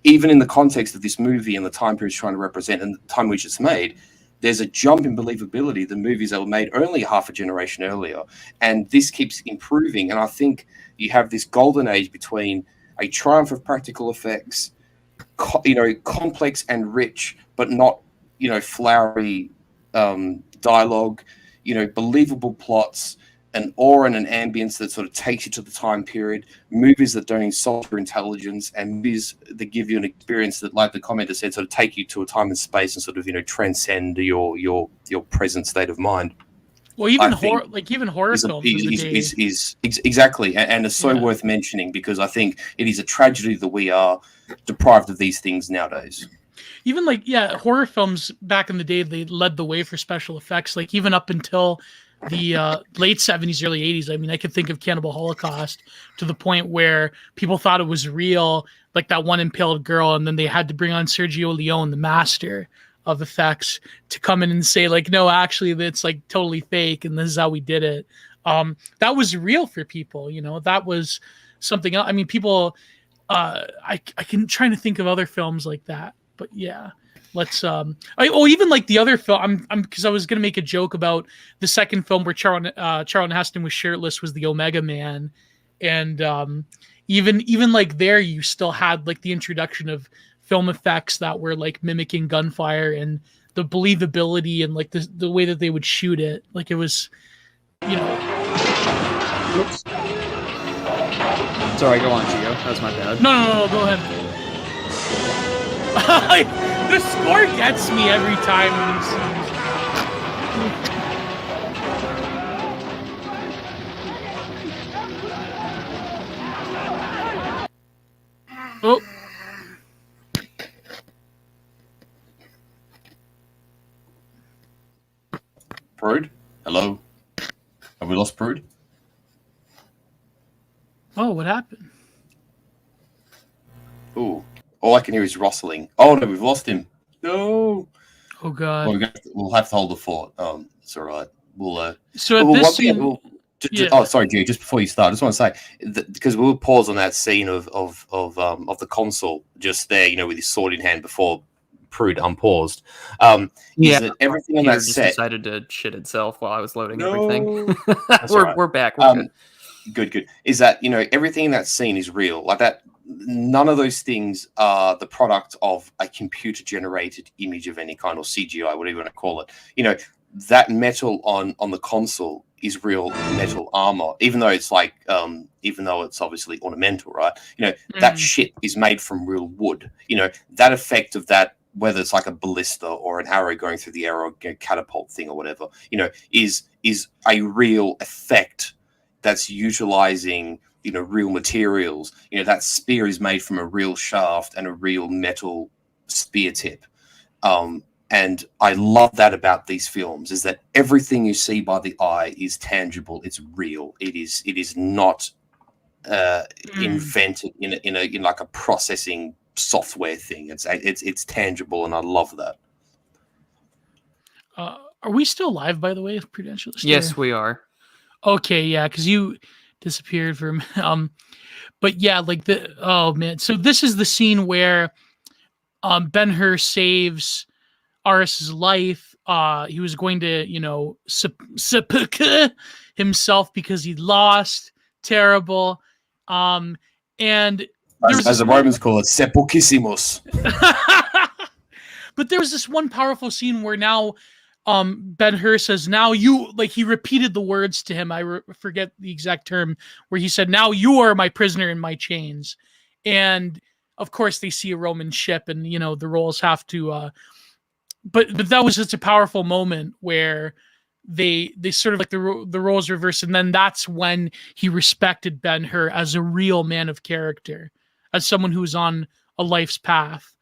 even in the context of this movie and the time period it's trying to represent and the time which it's made, there's a jump in believability. The movies that were made only half a generation earlier, and this keeps improving. And I think you have this golden age between a triumph of practical effects, complex and rich, but not flowery dialogue. Believable plots, an aura and an ambience that sort of takes you to the time period, movies that don't insult your intelligence, and movies that give you an experience that, like the commenter said, sort of take you to a time and space and sort of, transcend your present state of mind. Well, even horror films is exactly, and it's so worth mentioning, because I think it is a tragedy that we are deprived of these things nowadays. Even horror films back in the day, they led the way for special effects. Like even up until the late 70s, early 80s. I mean, I could think of Cannibal Holocaust, to the point where people thought it was real. like that one impaled girl, and then they had to bring on Sergio Leone, the master of effects, to come in and say like, no, actually that's like totally fake, and this is how we did it. That was real for people, you know. That was something else. I mean, people. I can trying to think of other films like that, but yeah. Let's even like the other film. I'm because I was gonna make a joke about the second film where Charlton Heston was shirtless, was the Omega Man, and even like there you still had like the introduction of film effects that were like mimicking gunfire and the believability and like the way that they would shoot it. Like it was, you know. Oops. Sorry, go on, Gio. That was my bad. No, go ahead. The score gets me every time. Oh. Prude? Hello? Have we lost Prude? Oh, what happened? Ooh. All I can hear is rustling. Oh, no, we've lost him. No. Oh, God. Well, we'll have to hold the fort. It's all right. We'll. So at this scene... Oh, sorry, Gio. Just before you start, I just want to say because we'll pause on that scene of the consul just there, you know, with his sword in hand before Prude unpaused. Is that everything on that just set decided to shit itself while I was loading everything. We're we're back. We're good. Good. Is that, you know, everything in that scene is real? Like that. None of those things are the product of a computer-generated image of any kind or CGI, whatever you want to call it. You know, that metal on the console is real metal armor, even though it's like, even though it's obviously ornamental, right? You know, that shit is made from real wood. You know, that effect of that, whether it's like a ballista or an arrow going through the arrow, you know, catapult thing or whatever, you know, is a real effect that's utilizing, you know, real materials. You know, that spear is made from a real shaft and a real metal spear tip. And I love that about these films, is that everything you see by the eye is tangible. It's real. It is not invented in like a processing software thing. It's tangible, and I love that. Are we still live, by the way, Prudential? Yes, we are. Okay, yeah, because you disappeared for a minute. But yeah, like oh man. So this is the scene where Ben-Hur saves Aris's life. He was going to, you know, sepulcher himself because he lost. Terrible. And as the Romans call it, sepulchissimus. But there was this one powerful scene where now Ben-Hur says, now you, like, he repeated the words to him. I forget the exact term, where he said, now you are my prisoner in my chains. And of course they see a Roman ship, and, you know, the roles have to, but that was just a powerful moment where they sort of like the roles reversed. And then that's when he respected Ben-Hur as a real man of character, as someone who was on a life's path.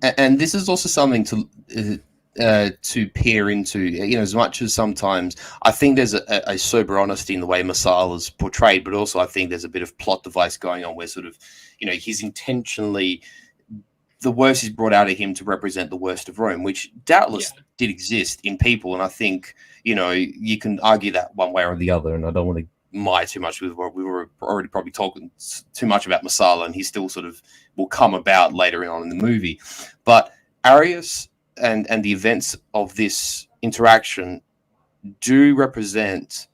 And this is also something to peer into, you know, as much as sometimes I think there's a sober honesty in the way Masala's portrayed, but also I think there's a bit of plot device going on where sort of, you know, he's intentionally, the worst is brought out of him to represent the worst of Rome, which doubtless did exist in people. And I think, you know, you can argue that one way or the other, and I don't want to mire too much with what we were already probably talking too much about Masala, and he still sort of will come about later on in the movie. But Arius and the events of this interaction do represent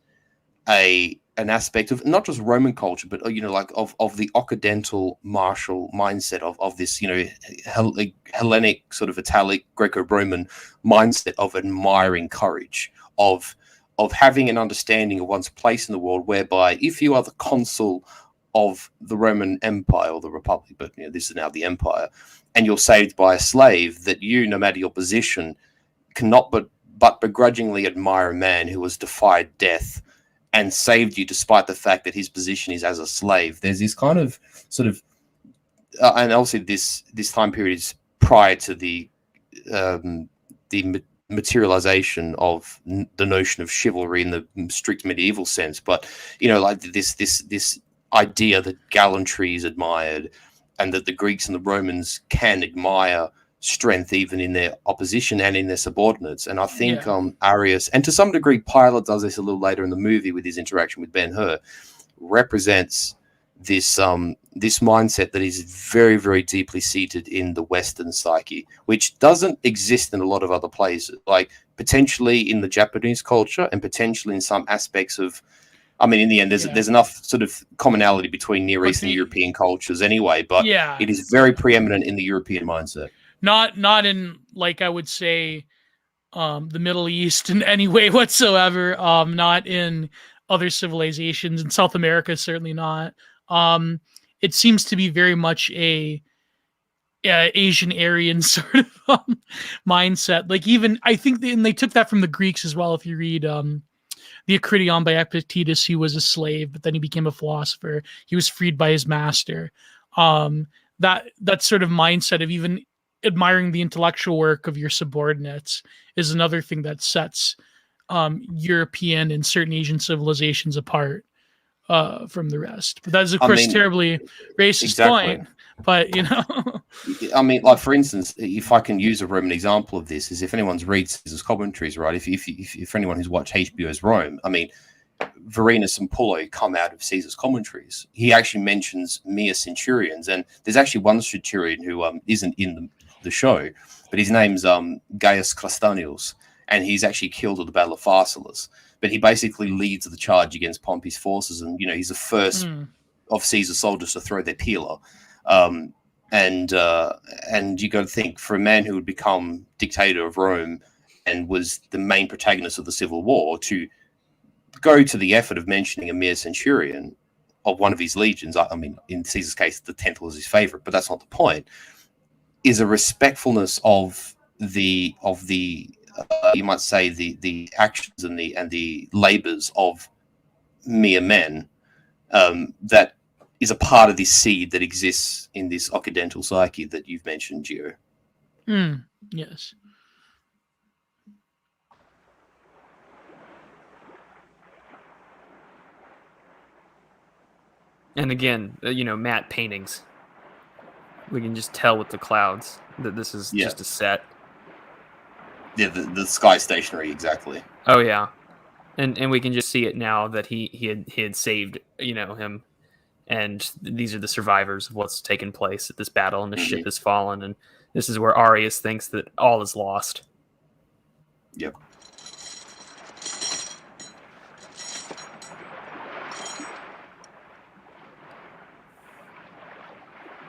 an aspect of not just Roman culture, but, you know, like of the Occidental martial mindset of this, you know, Hellenic sort of Italic Greco-Roman mindset of admiring courage, of having an understanding of one's place in the world, whereby if you are the consul of the Roman Empire or the Republic, but, you know, this is now the Empire, and you're saved by a slave, that you, no matter your position, cannot but begrudgingly admire a man who has defied death and saved you despite the fact that his position is as a slave. There's this kind of sort of, and obviously this time period is prior to the materialization of the notion of chivalry in the strict medieval sense. But, you know, like this idea that gallantry is admired, and that the Greeks and the Romans can admire strength even in their opposition and in their subordinates. And I think Arius, and to some degree Pilate does this a little later in the movie with his interaction with Ben-Hur, represents this this mindset that is very, very deeply seated in the Western psyche, which doesn't exist in a lot of other places, like potentially in the Japanese culture and potentially in some aspects of, I mean, in the end, there's enough sort of commonality between Near Eastern and European cultures anyway, but it is very preeminent in the European mindset. Not in, like, I would say, the Middle East in any way whatsoever. Not in other civilizations. In South America, certainly not. It seems to be very much a Asian Aryan sort of mindset. Like, even I think they took that from the Greeks as well. If you read the Acridion by Epictetus, he was a slave, but then he became a philosopher. He was freed by his master. That sort of mindset of even admiring the intellectual work of your subordinates is another thing that sets European and certain Asian civilizations apart from the rest. But that is, of course, terribly racist point. But, you know, I mean, like, for instance, if I can use a Roman example of this, is if anyone's read Caesar's commentaries, right? If anyone who's watched HBO's Rome, I mean, Varenus and Pullo come out of Caesar's commentaries. He actually mentions mere centurions, and there's actually one centurion who isn't in the show, but his name's Gaius Clastanius, and he's actually killed at the Battle of Pharsalus. But he basically leads the charge against Pompey's forces, and he's the first of Caesar's soldiers to throw their pillar. And you got to think, for a man who would become dictator of Rome and was the main protagonist of the Civil War, to go to the effort of mentioning a mere centurion of one of his legions, I mean, in Caesar's case, the 10th was his favorite, but that's not the point, is a respectfulness of the you might say the actions and the labors of mere men, that is a part of this seed that exists in this Occidental psyche that you've mentioned, Gio. Yes. And again, matte paintings. We can just tell with the clouds that this is just a set. Yeah, the sky stationary, exactly. Oh yeah, and we can just see it now that he had saved him, and these are the survivors of what's taken place at this battle, and the ship has fallen, and this is where Arius thinks that all is lost. Yep.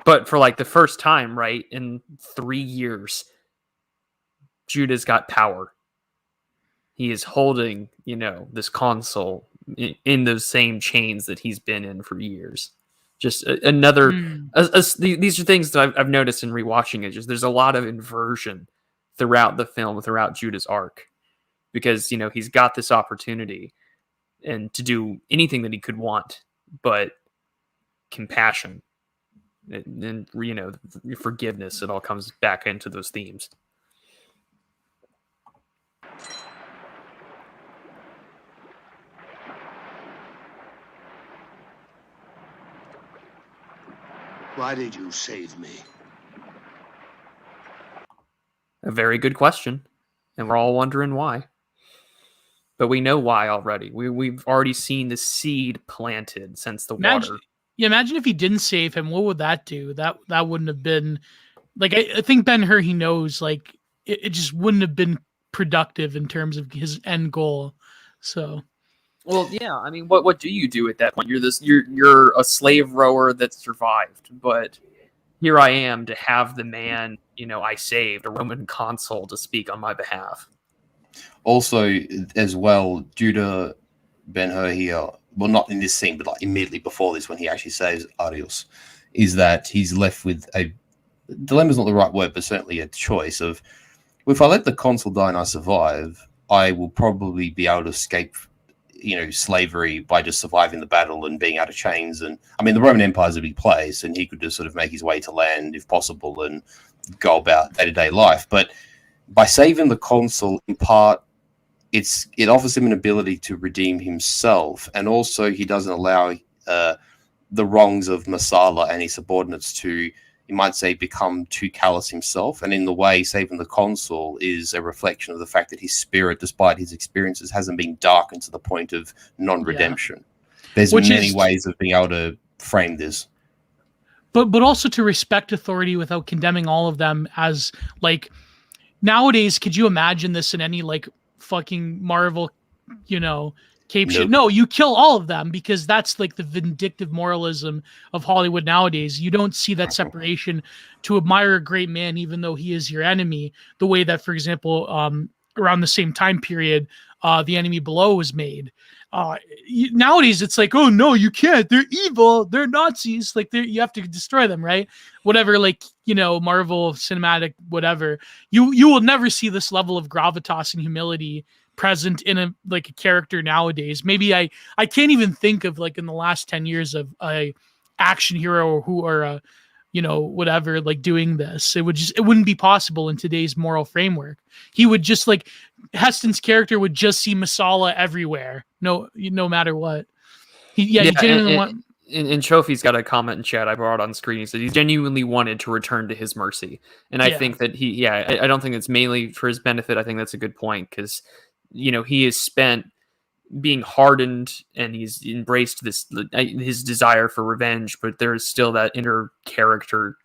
But for like the first time, right, in 3 years, Judah's got power. He is holding, this consul in those same chains that he's been in for years. Just another. These are things that I've noticed in rewatching it. Just there's a lot of inversion throughout the film, throughout Judah's arc, because he's got this opportunity and to do anything that he could want, but compassion and forgiveness. It all comes back into those themes. Why did you save me? A very good question, and we're all wondering why. But we know why already. We've already seen the seed planted since the water. Yeah, imagine if he didn't save him. What would that do? That wouldn't have been, like, I think Ben-Hur, he knows, like, it just wouldn't have been productive in terms of his end goal. So, well, yeah, I mean, what do you do at that point? You're a slave rower that survived, but here I am to have the man I saved, a Roman consul, to speak on my behalf. Also, as well, Judah, Ben-Hur here, well, not in this scene, but like immediately before this, when he actually saves Arius, is that he's left with a dilemma's not the right word, but certainly a choice of, if I let the consul die and I survive, I will probably be able to escape, slavery by just surviving the battle and being out of chains. And I mean, the Roman Empire is a big place, and he could just sort of make his way to land if possible and go about day-to-day life. But by saving the consul, in part, it offers him an ability to redeem himself, and also he doesn't allow the wrongs of Masala and his subordinates to, you might say, become too callous himself. And in the way, saving the consul is a reflection of the fact that his spirit, despite his experiences, hasn't been darkened to the point of non-redemption. There's many ways of being able to frame this. But also to respect authority without condemning all of them as, like, nowadays, could you imagine this in any, like, fucking Marvel, cape shit? No, you kill all of them because that's like the vindictive moralism of Hollywood nowadays. You don't see that separation to admire a great man even though he is your enemy, the way that, for example, around the same time period, The Enemy Below was made. Nowadays it's like, oh no, you can't, they're evil, they're Nazis, like you have to destroy them, right? Whatever, like, Marvel cinematic whatever, you will never see this level of gravitas and humility present in a character nowadays. Maybe I can't even think of, like, in the last 10 years of a action hero who are whatever, like, doing this. It wouldn't be possible in today's moral framework. He would just, like, Heston's character would just see Masala everywhere, no matter what. He genuinely want. And Chofi's got a comment in chat I brought on screen. He said he genuinely wanted to return to his mercy, and I think that I don't think it's mainly for his benefit. I think that's a good point because he is spent being hardened and he's embraced this his desire for revenge, but there's still that inner character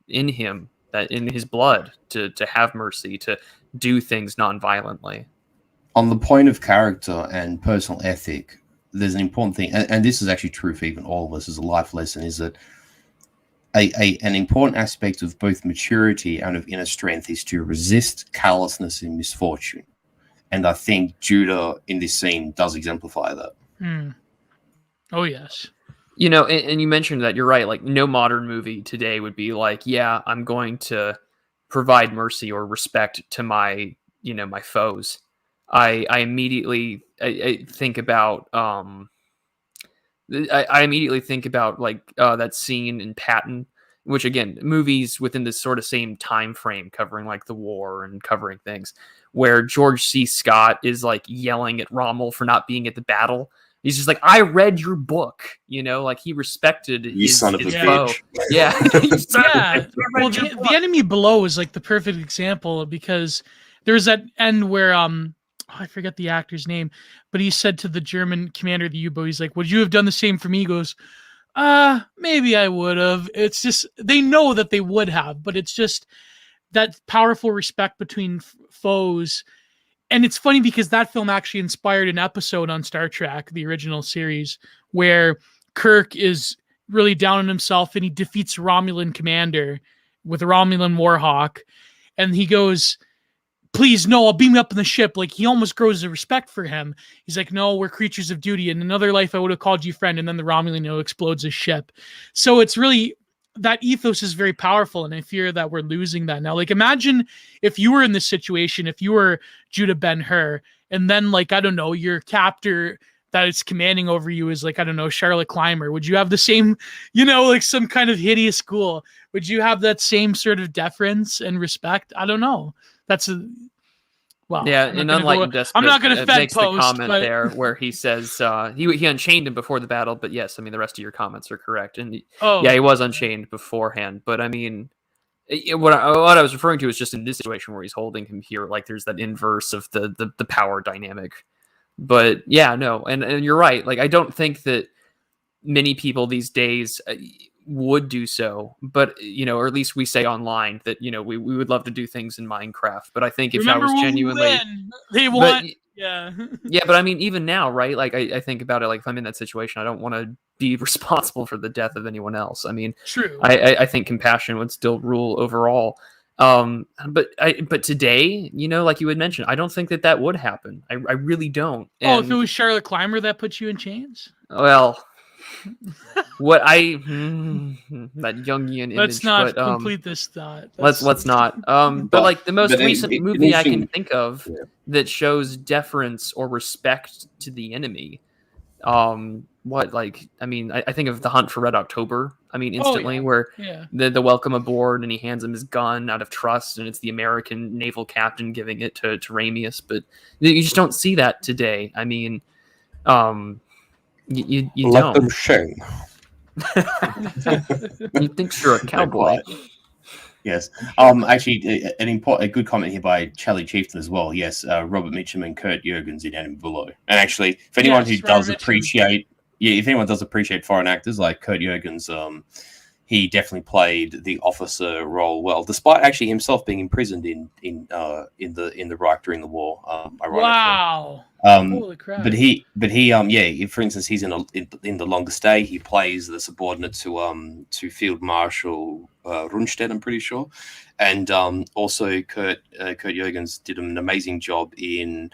in him, that in his blood to have mercy, to do things non-violently. On the point of character and personal ethic, there's an important thing, and this is actually true for even all of us as a life lesson, is that an important aspect of both maturity and of inner strength is to resist callousness in misfortune. And I think Judah in this scene does exemplify that. Oh, yes. And you mentioned that, you're right. Like, no modern movie today would be like, yeah, I'm going to provide mercy or respect to my, my foes. I immediately think about, I immediately think about that scene in Patton, which, again, movies within this sort of same time frame, covering like the war and covering things, where George C. Scott is like yelling at Rommel for not being at the battle. He's just like, I read your book, like he respected his son of a foe. bitch. Yeah. Well, the Enemy Below is like the perfect example, because there's that end where I forget the actor's name, but he said to the German commander of the U-boat, he's like, would you have done the same for me? He goes, maybe I would have. It's just, they know that they would have, but it's just that powerful respect between foes. And it's funny because that film actually inspired an episode on Star Trek, the original series, where Kirk is really down on himself and he defeats a Romulan commander with a Romulan Warhawk. And he goes, please, no, I'll beam you up in the ship. Like, he almost grows a respect for him. He's like, no, we're creatures of duty. In another life, I would have called you friend. And then the Romulan explodes his ship. So it's really, that ethos is very powerful. And I fear that we're losing that now. Like, imagine if you were in this situation, if you were Judah Ben-Hur, and then, like, I don't know, your that is commanding over you is like, I don't know, Charlotte Clymer. Would you have the same, like some kind of hideous ghoul? Would you have that same sort of deference and respect? I don't know. Yeah, and unlike Despot, I'm not going to makes post, the comment there where he says he unchained him before the battle, but yes, I mean the rest of your comments are correct, and he was unchained beforehand. But I mean, what I was referring to is just in this situation where he's holding him here, like there's that inverse of the power dynamic. But yeah, no, and you're right. Like, I don't think that many people these days would do so, but or at least we say online that we would love to do things in Minecraft, but I think if that was genuinely they want yeah but I mean, even now, right, like I think about it, like if I'm in that situation, I don't want to be responsible for the death of anyone else. I mean, true. I think compassion would still rule overall, but today, like you had mentioned, I don't think that would happen. I really don't. And, if it was Charlotte Clymer that put you in chains, well, what that Jungian image. Let's not complete this thought. Let's not. But like the most recent movie I can think of that shows deference or respect to the enemy. I think of The Hunt for Red October. I mean, instantly, where the welcome aboard and he hands him his gun out of trust, and it's the American naval captain giving it to Ramius. But you just don't see that today. I mean, You let don't. them shame. He thinks you're a cowboy. Yes. Actually, a good comment here by Charlie Chieftain as well. Yes, Robert Mitchum and Kurt Jurgens in Enemy Below. And actually, if anyone Yes, who Robert does Mitchum. appreciate, if anyone does appreciate foreign actors like Kurt Jurgens, he definitely played the officer role well, despite actually himself being imprisoned in the Reich during the war. Ironically. Wow. Um, Holy crap. But for instance, he's in The Longest Day. He plays the subordinate to Field Marshal Rundstedt, I'm pretty sure, and also Kurt Jurgens did an amazing job in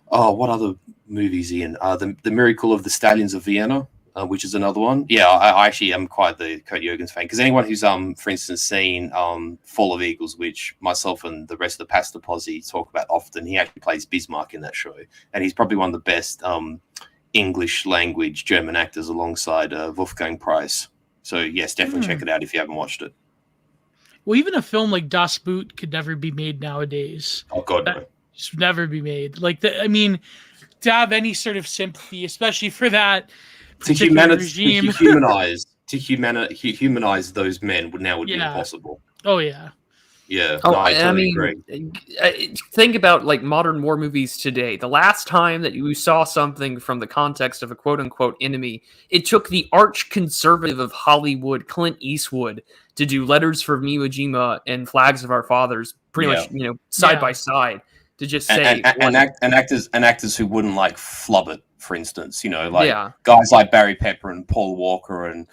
what other movies in the Miracle of the Stallions of Vienna. Which is another one. Yeah, I actually am quite the Kurt Jurgens fan, because anyone who's for instance seen Fall of Eagles, which myself and the rest of the Pasta Posse talk about often, he actually plays Bismarck in that show, and he's probably one of the best English language German actors alongside Wolfgang Price. So yes, definitely check it out if you haven't watched it. Well, even a film like Das Boot could never be made nowadays. Oh God, no. Just never be made. Like I mean, to have any sort of sympathy, especially for that regime. to humanize those men would be impossible. Oh yeah. Yeah. Oh, no, I totally agree. Think about like modern war movies today. The last time that you saw something from the context of a quote unquote enemy, it took the arch conservative of Hollywood, Clint Eastwood, to do Letters from Iwo Jima and Flags of Our Fathers, pretty much, side by side, to just say and actors who wouldn't like flub it. For instance, guys like Barry Pepper and Paul Walker, and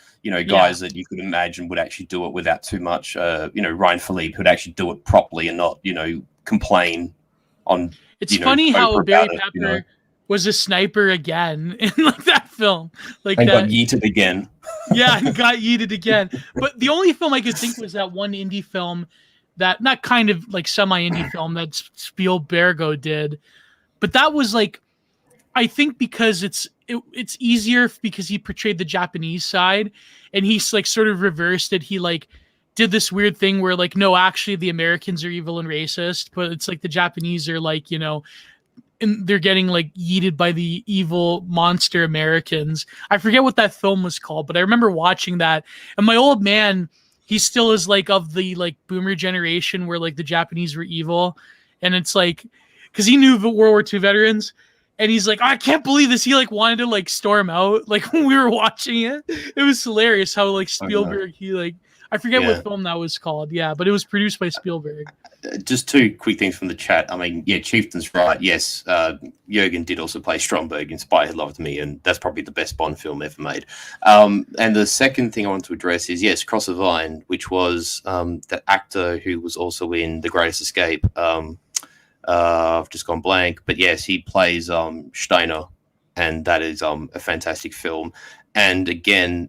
guys that you could imagine would actually do it without too much. Ryan Philippe, who'd actually do it properly and not, complain on. It's funny how Barry Pepper was a sniper again in like that film, and got yeeted again. Yeah, and got yeeted again. But the only film I could think was that one indie film, that not kind of like semi-indie film that Spielbergo did, but that was like. I think because it's easier because he portrayed the Japanese side, and he's like sort of reversed it. He like did this weird thing where like, no, actually the Americans are evil and racist, but it's like the Japanese are like, and they're getting like yeeted by the evil monster Americans. I forget what that film was called, but I remember watching that. And my old man, he still is like of the like boomer generation where like the Japanese were evil. And it's like, because he knew the World War II veterans. And he's like, I can't believe this. He like wanted to like storm out like when we were watching it. It was hilarious how like Spielberg, I forget what film that was called. Yeah, but it was produced by Spielberg. Just two quick things from the chat. I mean, yeah, Chieftain's right. Yes, Jurgen did also play Stromberg in Spy Who Loved Me, and that's probably the best Bond film ever made. And the second thing I want to address is, yes, Cross of Vine, which was that actor who was also in The Greatest Escape. I've just gone blank, but yes, he plays Steiner, and that is a fantastic film. And again,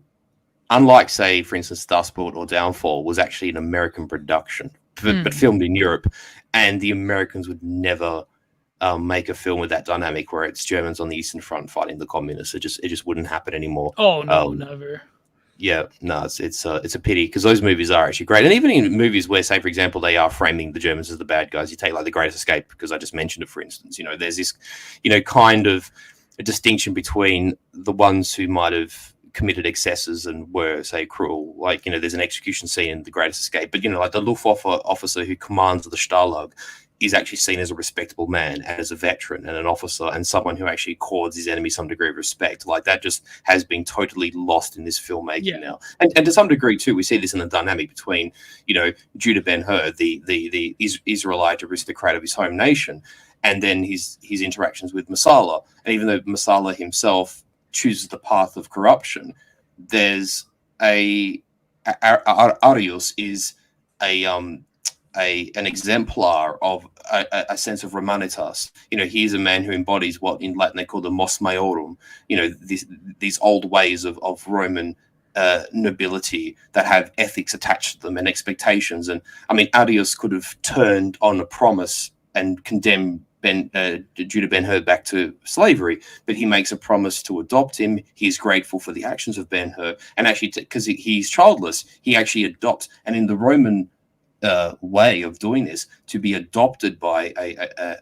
unlike, say, for instance, Dustbolt or Downfall was actually an American production, but filmed in Europe, and the Americans would never make a film with that dynamic where it's Germans on the Eastern Front fighting the communists. It just wouldn't happen anymore. Oh no, never. Yeah, no, it's a pity, because those movies are actually great. And even in movies where, say, for example, they are framing the Germans as the bad guys, you take like The Greatest Escape, because I just mentioned it, for instance, there's this, kind of a distinction between the ones who might have committed excesses and were, say, cruel. Like, there's an execution scene in The Greatest Escape, but, like the Luftwaffe officer who commands the Stalag is actually seen as a respectable man and as a veteran and an officer and someone who actually accords his enemy some degree of respect. Like, that just has been totally lost in this filmmaking now. And to some degree too, we see this in the dynamic between, Judah Ben-Hur, the Israelite aristocrat of his home nation, and then his interactions with Masala. And even though Masala himself chooses the path of corruption, there's Arius is an exemplar of a sense of Romanitas. He is a man who embodies what in Latin they call the mos maiorum, these old ways of Roman nobility that have ethics attached to them and expectations. And I mean, Arius could have turned on a promise and condemned Judah Ben-Hur back to slavery, but he makes a promise to adopt him. He's grateful for the actions of Ben-Hur, and actually, because he's childless, he actually adopts. And in the Roman way of doing this. To be adopted by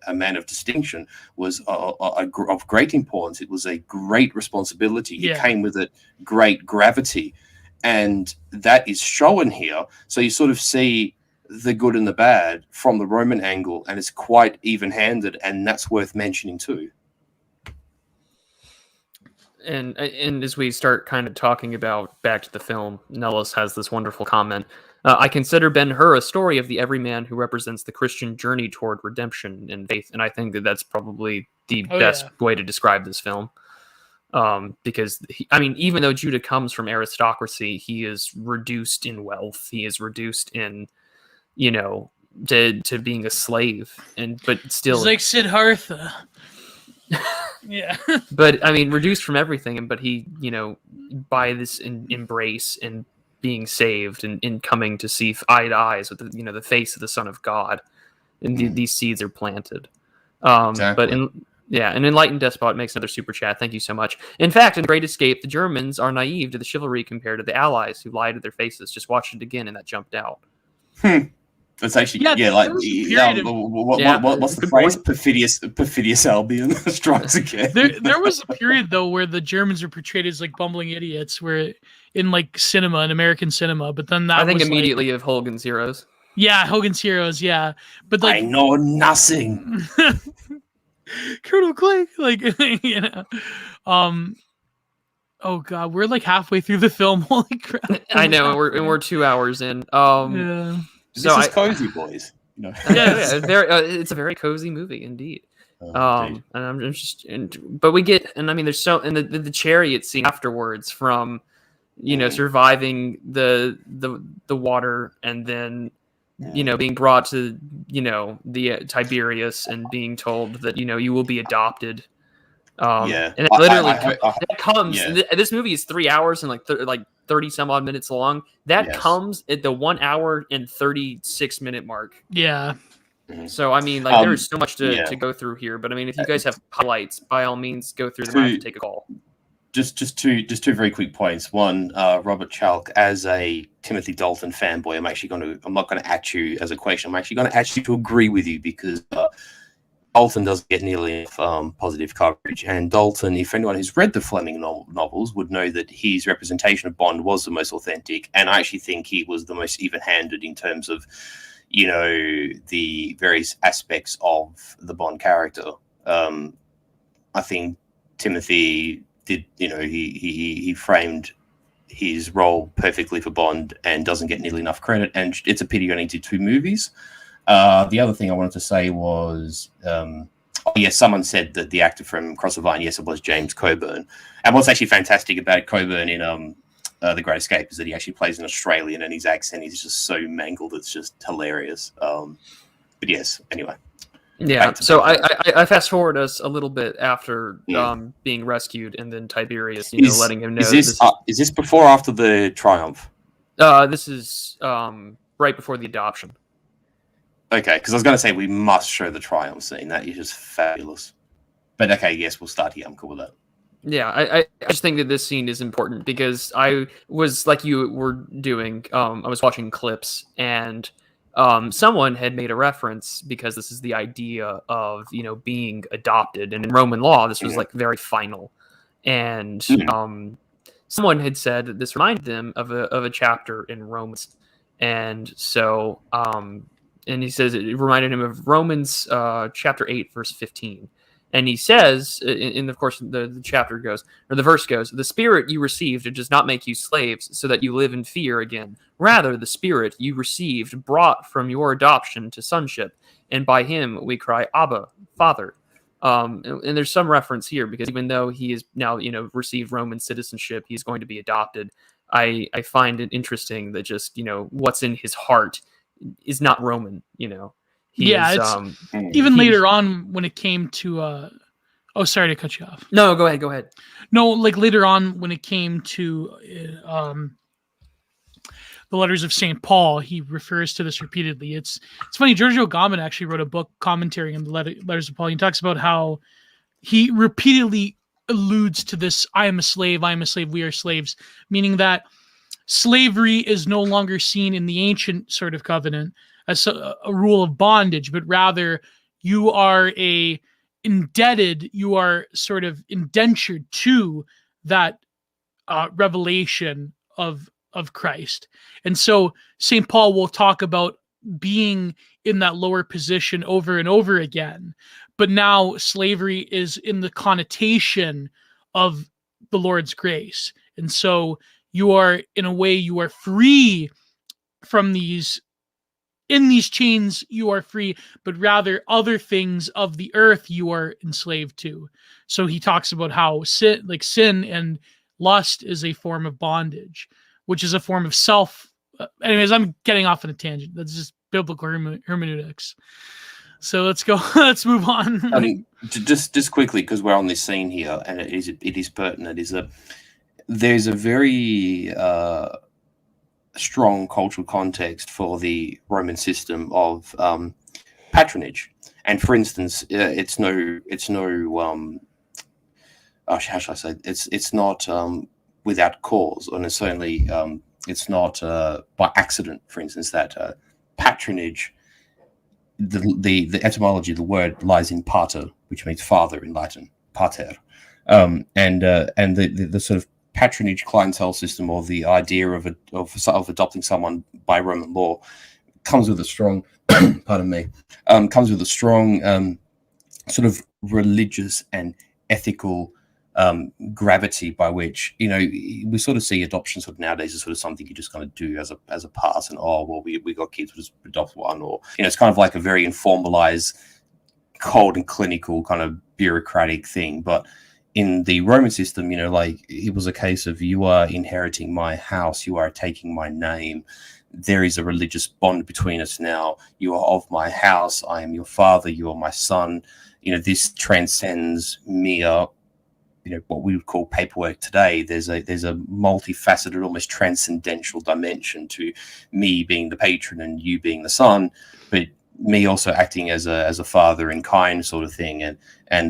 a man of distinction was of great importance. It was a great responsibility. It came with it great gravity, and that is shown here. So you sort of see the good and the bad from the Roman angle, and it's quite even-handed, and that's worth mentioning too. And as we start kind of talking about back to the film, Nellis has this wonderful comment. I consider Ben-Hur a story of the everyman who represents the Christian journey toward redemption and faith. And I think that that's probably the best way to describe this film. Because, even though Judah comes from aristocracy, he is reduced in wealth. He is reduced in, to being a slave. But still... He's like Siddhartha. Yeah. But reduced from everything, but he, by this embrace and being saved and in coming to see eye to eyes with the face of the Son of God, and these seeds are planted. Exactly. But an enlightened despot makes another super chat. Thank you so much. In fact, in The Great Escape, the Germans are naive to the chivalry compared to the Allies who lie to their faces. Just watched it again, and that jumped out. That's actually what's the phrase? Perfidious Albion strikes again. There was a period though where the Germans were portrayed as like bumbling idiots, where in like cinema, in American cinema. But then that I think immediately of Hogan's Heroes. Yeah, Hogan's Heroes. Yeah, but like I know nothing. Colonel Clay, oh god, we're like halfway through the film. Holy crap! I know, and we're 2 hours in. Yeah. So this is cozy, boys. It's a very cozy movie indeed. And I'm just, but we get, and there's the chariot scene afterwards from, surviving the water and then, being brought to, the Tiberius and being told that, you will be adopted. And it literally that comes. Yeah. This movie is 3 hours and like 30 some odd minutes long. That comes at the 1 hour and 36 minute mark. Yeah. So there is so much to go through here. But if you guys have highlights, by all means, go through them. I have to take a call. Just two very quick points. One, Robert Chalk, as a Timothy Dalton fanboy, I'm not going to at you as a question. I'm actually going to ask you to agree with you because Dalton doesn't get nearly enough positive coverage. And Dalton, if anyone who's read the Fleming novels, would know that his representation of Bond was the most authentic. And I actually think he was the most even-handed in terms of, the various aspects of the Bond character. I think Timothy did, he framed his role perfectly for Bond and doesn't get nearly enough credit. And it's a pity he only did 2 movies. The other thing I wanted to say was, someone said that the actor from Cross the Vine, yes, it was James Coburn. And what's actually fantastic about Coburn in The Great Escape is that he actually plays an Australian, and his accent is just so mangled, it's just hilarious. But yes, anyway. Yeah, so I fast forward us a little bit after being rescued, and then Tiberius, letting him know. Is this before or after the triumph? This is right before the adoption. Okay, because I was going to say we must show the triumph scene. That is just fabulous. But okay, yes, we'll start here. I'm cool with that. Yeah, I just think that this scene is important because I was, like you were doing, I was watching clips, and someone had made a reference because this is the idea of, being adopted. And in Roman law, this was like very final. And someone had said that this reminded them of a chapter in Romans. And so... and he says it reminded him of Romans chapter 8, verse 15. And he says, and of course the chapter goes, or the verse goes, the Spirit you received does not make you slaves so that you live in fear again. Rather, the Spirit you received brought from your adoption to sonship. And by him we cry, Abba, Father. And there's some reference here because even though he is now, received Roman citizenship, he's going to be adopted. I find it interesting that just, what's in his heart is not Roman, even later on when it came to sorry to cut you off. No, go ahead. No, like later on when it came to the letters of St. Paul, he refers to this repeatedly. It's funny, Giorgio Gammon actually wrote a book commentary on the letters of Paul. He talks about how he repeatedly alludes to this, I am a slave, we are slaves, meaning that slavery is no longer seen in the ancient sort of covenant as a rule of bondage, but rather you are indebted, you are sort of indentured to that revelation of Christ. And so St. Paul will talk about being in that lower position over and over again. But now slavery is in the connotation of the Lord's grace. And so you are, in a way, you are free from these. In these chains, you are free, but rather other things of the earth you are enslaved to. So he talks about how sin and lust is a form of bondage, which is a form of self. Anyways, I'm getting off on a tangent. That's just biblical hermeneutics. So let's go. Let's move on. I mean, just quickly, because we're on this scene here, and it is pertinent. There's a very strong cultural context for the Roman system of patronage, and for instance, it's not without cause, and it's certainly it's not by accident. For instance, that patronage, the etymology of the word lies in pater, which means father in Latin, pater, and the sort of patronage clientele system, or the idea of adopting someone by Roman law, comes with a strong sort of religious and ethical gravity, by which, you know, we sort of see adoption sort of nowadays as sort of something you just kind of do as a pass, and we got kids, we'll just adopt one, or, you know, it's kind of like a very informalized, cold and clinical kind of bureaucratic thing. But in the Roman system, you know, like, it was a case of, you are inheriting my house, you are taking my name, there is a religious bond between us now, you are of my house, I am your father, you are my son. You know, this transcends mere, you know, what we would call paperwork today. There's a multifaceted, almost transcendental dimension to me being the patron and you being the son, but me also acting as a father in kind, sort of thing. And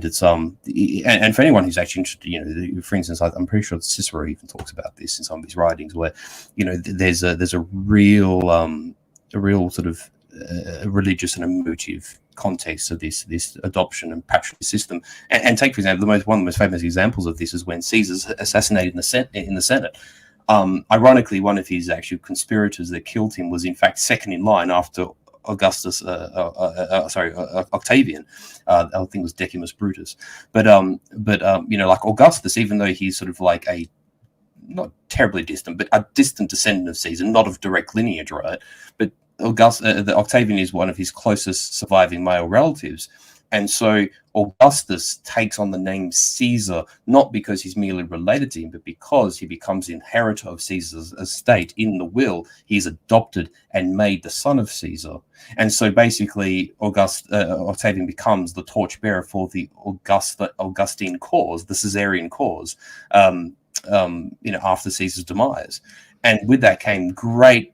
it's and for anyone who's actually interested, you know, for instance, I'm pretty sure Cicero even talks about this in some of his writings, where, you know, there's a real sort of religious and emotive context of this adoption and patronage system. And take, for example, one of the most famous examples of this is when Caesar's assassinated in the Senate. Ironically, one of his actual conspirators that killed him was in fact second in line after Octavian. I think it was Decimus Brutus. But you know, like Augustus, even though he's sort of like a not terribly distant, but a distant descendant of Caesar, not of direct lineage, right? But Octavian is one of his closest surviving male relatives. And so Augustus takes on the name Caesar, not because he's merely related to him, but because he becomes inheritor of Caesar's estate. In the will, he's adopted and made the son of Caesar. And so basically, Octavian becomes the torchbearer for the Augustine cause, the Caesarian cause, you know, after Caesar's demise. And with that came great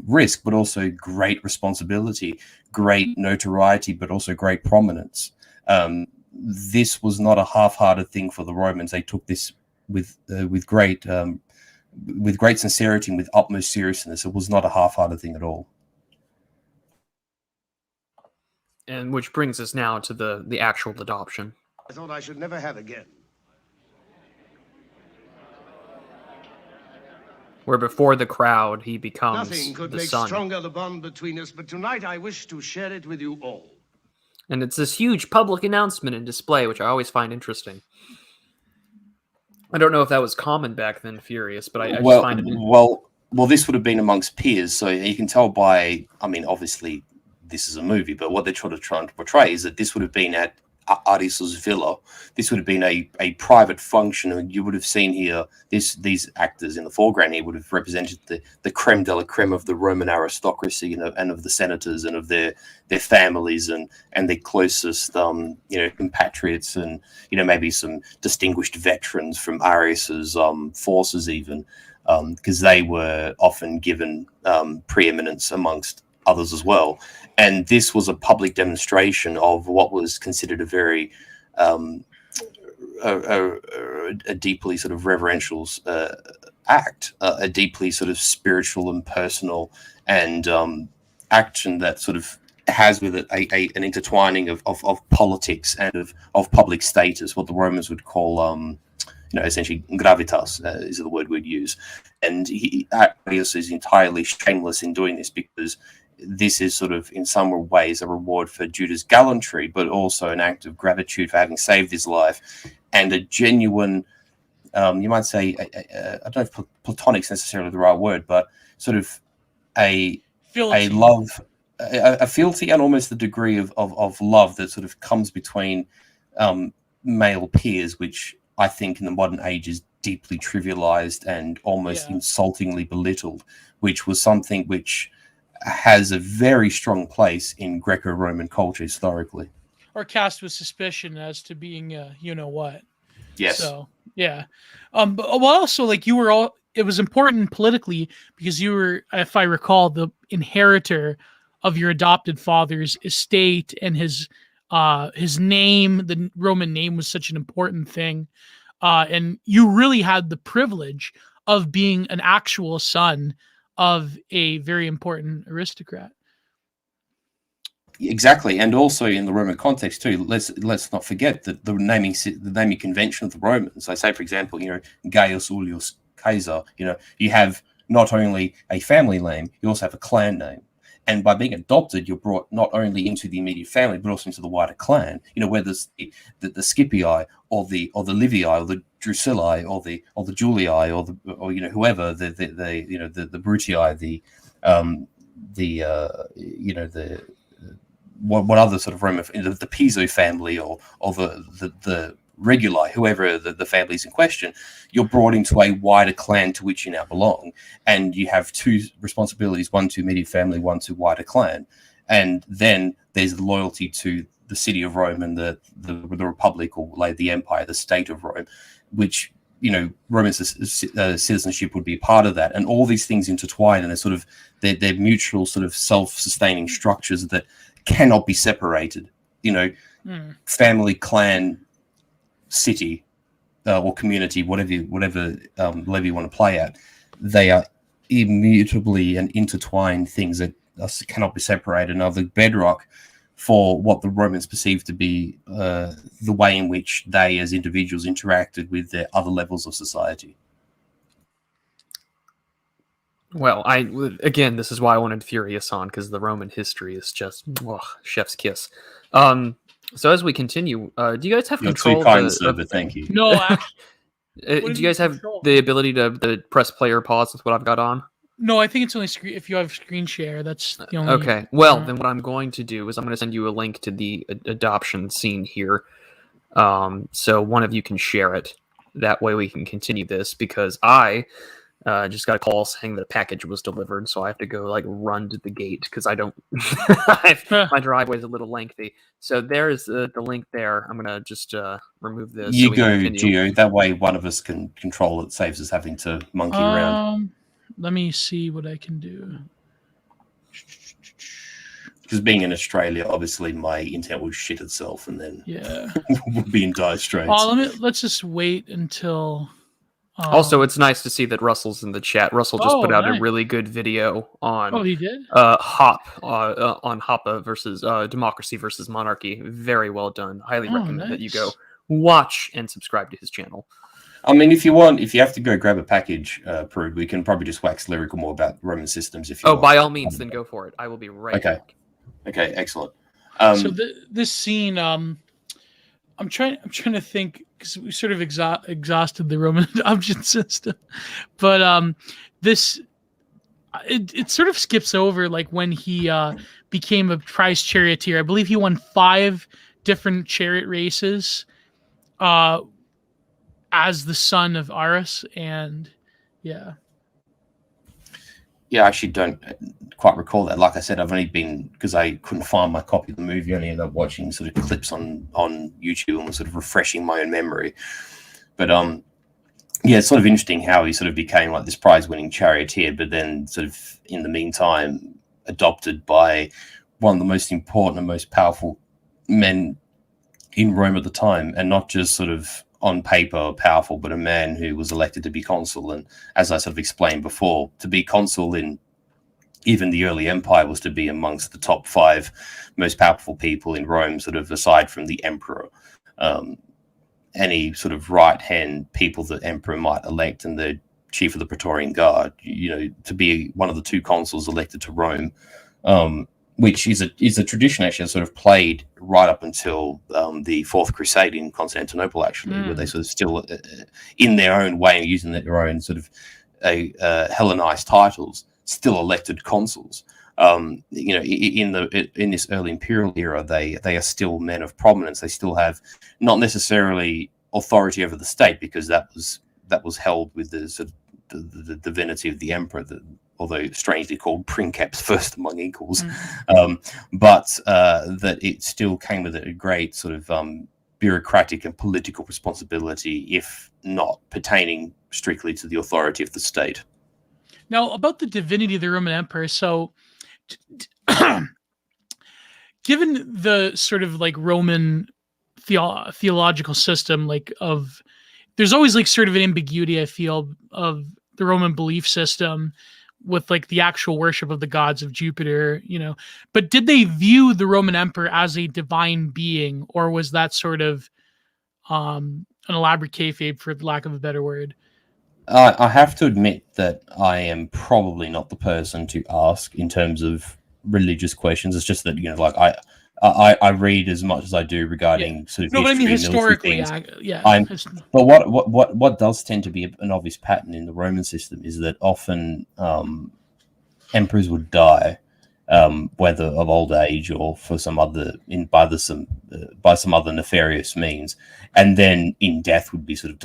risk, but also great responsibility, great notoriety, but also great prominence. This was not a half-hearted thing for the Romans. They took this with great sincerity and with utmost seriousness. It was not a half-hearted thing at all. And which brings us now to the actual adoption. I thought I should never have again. Where before the crowd, he becomes Nothing could the make son. stronger the bond between us, but tonight I wish to share it with you all. And it's this huge public announcement and display, which I always find interesting. I don't know if that was common back then, Furius, but I just find it. Well, this would have been amongst peers, so you can tell by, I mean, obviously this is a movie, but what they're trying to portray is that this would have been at Arius's villa. This would have been a private function, and you would have seen here these actors in the foreground here would have represented the creme de la creme of the Roman aristocracy, you know, and of the senators and of their families and their closest you know, compatriots, and, you know, maybe some distinguished veterans from Arius's forces even, because they were often given preeminence amongst others as well. And this was a public demonstration of what was considered a very a deeply sort of reverential act, a deeply sort of spiritual and personal and action that sort of has with it an intertwining of politics and of public status, what the Romans would call essentially gravitas is the word we'd use. And Arius is entirely shameless in doing this, because this is sort of in some ways a reward for Judah's gallantry, but also an act of gratitude for having saved his life, and a genuine, you might say, I don't know if platonic's necessarily the right word, but sort of a love, a fealty, and almost the degree of love that sort of comes between male peers, which I think in the modern age is deeply trivialized and almost insultingly belittled, which was something which has a very strong place in Greco-Roman culture historically. Or cast with suspicion as to being, what. Yes. So, yeah. But also, like, it was important politically because you were, if I recall, the inheritor of your adopted father's estate, and his name, the Roman name, was such an important thing. And you really had the privilege of being an actual son of a very important aristocrat. Exactly, and also in the Roman context too. Let's not forget that the naming convention of the Romans. They say, for example, Gaius Ullius Caesar. You have not only a family name, you also have a clan name. And by being adopted, you're brought not only into the immediate family, but also into the wider clan. Whether it's the Scipii or the Livii or the Drusilla or the Julii or whoever the Brutii, what other sort of Roman, the Piso family or the Reguli, whoever the families in question, you're brought into a wider clan to which you now belong, and you have two responsibilities: one to immediate family, one to wider clan. And then there's the loyalty to the city of Rome and the Republic, or like the Empire, the state of Rome, which Roman citizenship would be a part of that. And all these things intertwine, and they're mutual sort of self-sustaining structures that cannot be separated. Family, clan, city, or community, whatever level you want to play at, they are immutably and intertwined things that cannot be separated, and are the bedrock for what the Romans perceived to be the way in which they as individuals interacted with their other levels of society. Well, again, this is why I wanted Furius on, because the Roman history is just chef's kiss. So as we continue, do you guys have control? You're too kind, sir, but thank you. No, actually, do you guys have the ability to press play or pause with what I've got on? No, I think it's only if you have screen share. That's the only. Okay. Well, then what I'm going to do is I'm going to send you a link to the adoption scene here, so one of you can share it. That way we can continue this, because I just got a call saying that a package was delivered, so I have to go run to the gate because I don't. My driveway is a little lengthy. So there's the link there. I'm gonna just remove this. You go, Geo. That way, one of us can control it. Saves us having to monkey around. Let me see what I can do. Because being in Australia, obviously my internet will shit itself, and then we'll be in dire straits. Let's just wait until. Also, it's nice to see that Russell's in the chat. Russell just put out a really good video on. Oh, he did. On Hoppa versus Democracy versus Monarchy. Very well done. Highly recommend that you go watch and subscribe to his channel. I mean, if you have to go grab a package, Prude, we can probably just wax lyrical more about Roman systems if you want. By all means, then go for it. I will be right back. Okay, excellent. So this scene, I'm trying to think, because we sort of exhausted the Roman adoption system, but this it sort of skips over when he became a prize charioteer. I believe he won 5 different chariot races as the son of Aras, and I actually don't quite recall that. Like I said, I've only been, because I couldn't find my copy of the movie, I only ended up watching sort of clips on YouTube and was sort of refreshing my own memory. But it's sort of interesting how he sort of became this prize-winning charioteer, but then sort of in the meantime adopted by one of the most important and most powerful men in Rome at the time, and not just sort of on paper powerful, but a man who was elected to be consul. And as I sort of explained before, to be consul in even the early empire was to be amongst the top 5 most powerful people in Rome, sort of aside from the emperor. Any sort of right-hand people that emperor might elect, and the chief of the Praetorian Guard, to be one of the 2 consuls elected to Rome, which is a tradition actually that sort of played right up until the Fourth Crusade in Constantinople, actually, where they sort of still, in their own way, using their own sort of Hellenized titles, still elected consuls. In this early imperial era, they are still men of prominence. They still have not necessarily authority over the state, because that was held with the sort of the divinity of the emperor, although strangely called princeps, first among equals, but that it still came with a great sort of bureaucratic and political responsibility, if not pertaining strictly to the authority of the state. Now, about the divinity of the Roman Empire, so given the sort of like Roman theological system, there's always like sort of an ambiguity, I feel, of the Roman belief system with like the actual worship of the gods of Jupiter, but did they view the Roman emperor as a divine being, or was that sort of an elaborate kayfabe, for lack of a better word? I have to admit that I am probably not the person to ask in terms of religious questions. It's just that, I read as much as I do regarding sort of no, but I mean historically, but what does tend to be an obvious pattern in the Roman system is that often emperors would die, whether of old age or for some other by some other nefarious means, and then in death would be sort of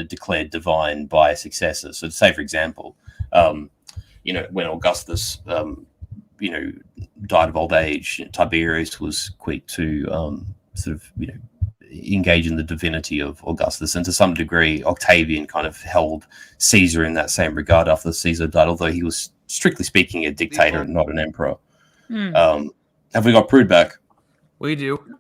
declared divine by a successor. So, say for example, when Augustus died of old age, Tiberius was quick to engage in the divinity of Augustus, and to some degree Octavian kind of held Caesar in that same regard after Caesar died, although he was strictly speaking a dictator and not an emperor. Have we got Prude back? We do.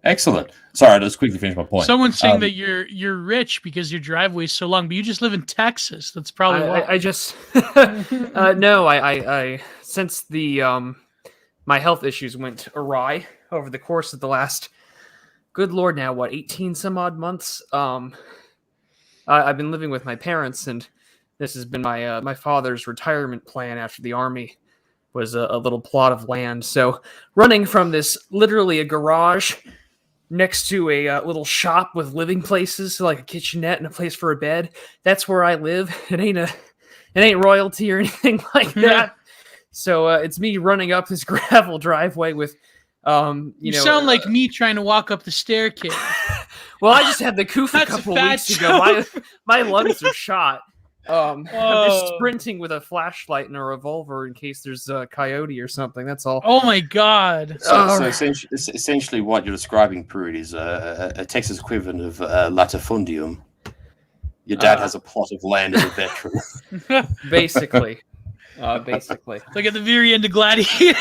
Excellent. Sorry, I'll just quickly finish my point. Someone's saying that you're rich because your driveway is so long, but you just live in Texas. That's probably why. I just no. I since the my health issues went awry over the course of the last, good Lord, now what, 18 some odd months. I've been living with my parents, and this has been my father's retirement plan after the army. Was a little plot of land. So running from this, literally a garage next to a little shop with living places, so like a kitchenette and a place for a bed. That's where I live. It ain't royalty or anything like that. So it's me running up this gravel driveway with, you sound like me trying to walk up the staircase. Well, I just had the coof a couple weeks ago. My lungs are shot. I'm just sprinting with a flashlight and a revolver in case there's a coyote or something. That's all. Oh my God! So essentially, what you're describing, Prude, is a Texas equivalent of latifundium. Your dad has a plot of land as a veteran. Basically. Like at the very end of Gladiator.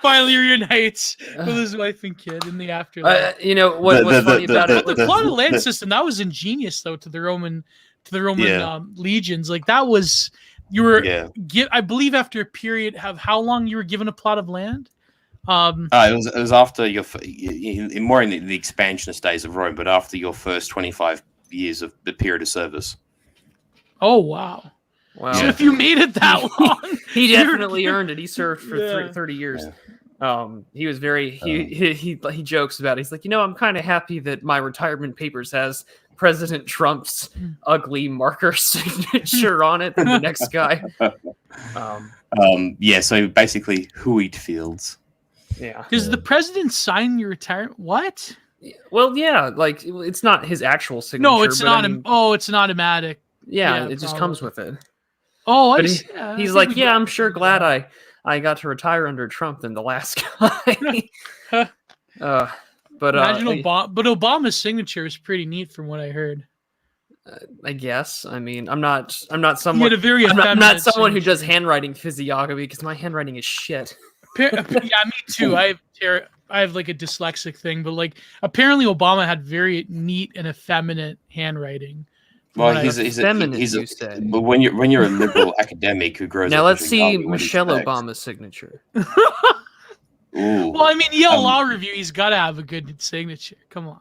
Finally reunites with his wife and kid in the afterlife. What's funny about it? The plot of land system, that was ingenious though to the Roman legions. Like that was, I believe after a period of how long you were given a plot of land. It was after more in the expansionist days of Rome, but after your first 25 years of the period of service. Oh wow! So if you made it that long, he definitely earned it. He served for 30 years. Yeah. He was very he jokes about it. He's like, I'm kind of happy that my retirement papers has President Trump's ugly marker signature on it than the next guy. So basically wheat fields. Yeah. Does the president sign your retirement? What? Well, yeah, like it's not his actual signature. No, it's not. It's an automatic. Yeah, it just comes with it. Oh, he's like, I'm sure glad I got to retire under Trump than the last guy. But Obama's signature is pretty neat from what I heard. I guess. I mean, I'm not someone. I'm not someone who does handwriting physiognomy because my handwriting is shit. Yeah, me too. I have I have like a dyslexic thing, but like apparently Obama had very neat and effeminate handwriting. Well, he's you said. but when you're a liberal academic who grows Now up let's in see Chicago, what do you Michelle expect? Obama's signature. Ooh. Well, I mean, Yale Law Review, he's got to have a good signature. Come on.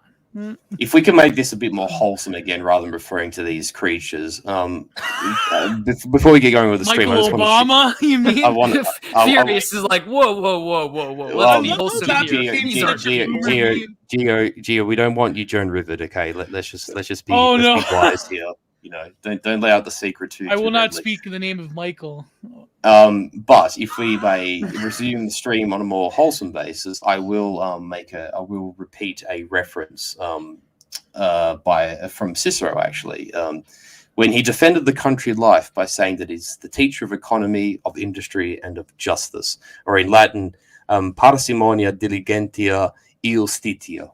If we can make this a bit more wholesome again, rather than referring to these creatures, before we get going with the stream, I Michael just Obama, you mean? I want Furious is like, whoa. Let's be wholesome here. Gio, we don't want you Joan Rivered, okay? Let's just be, Oh, let's no. be wise here. You know, don't lay out the secret too. I will not readily. speak in the name of Michael. But if we may resume the stream on a more wholesome basis, I will repeat a reference from Cicero actually, when he defended the country life by saying that he's the teacher of economy, of industry, and of justice, or in Latin, parsimonia, diligentia, iustitia.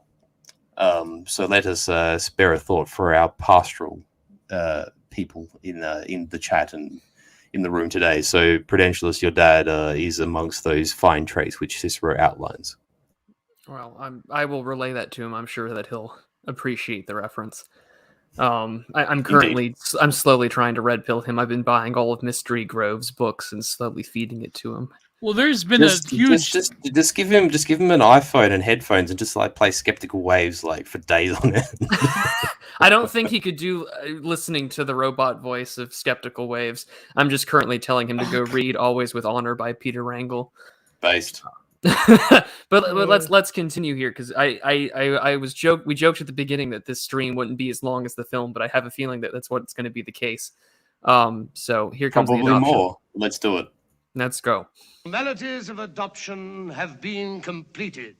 So let us spare a thought for our pastoral people in the chat and in the room today. So Prudentialist, your dad is amongst those fine traits which Cicero outlines. Well, I will relay that to him. I'm sure that he'll appreciate the reference. I'm slowly trying to red pill him. I've been buying all of Mystery Grove's books and slowly feeding it to him. Well, there's been a huge. Just give him an iPhone and headphones and just like play Skeptical Waves like for days on it. I don't think he could do listening to the robot voice of Skeptical Waves. I'm just currently telling him to go read Always with Honor by Peter Wrangle. Based. but let's continue here because we joked at the beginning that this stream wouldn't be as long as the film, but I have a feeling that that's what's going to be the case. So here comes probably the adoption. more. Let's do it. Let's go. Formalities of adoption have been completed.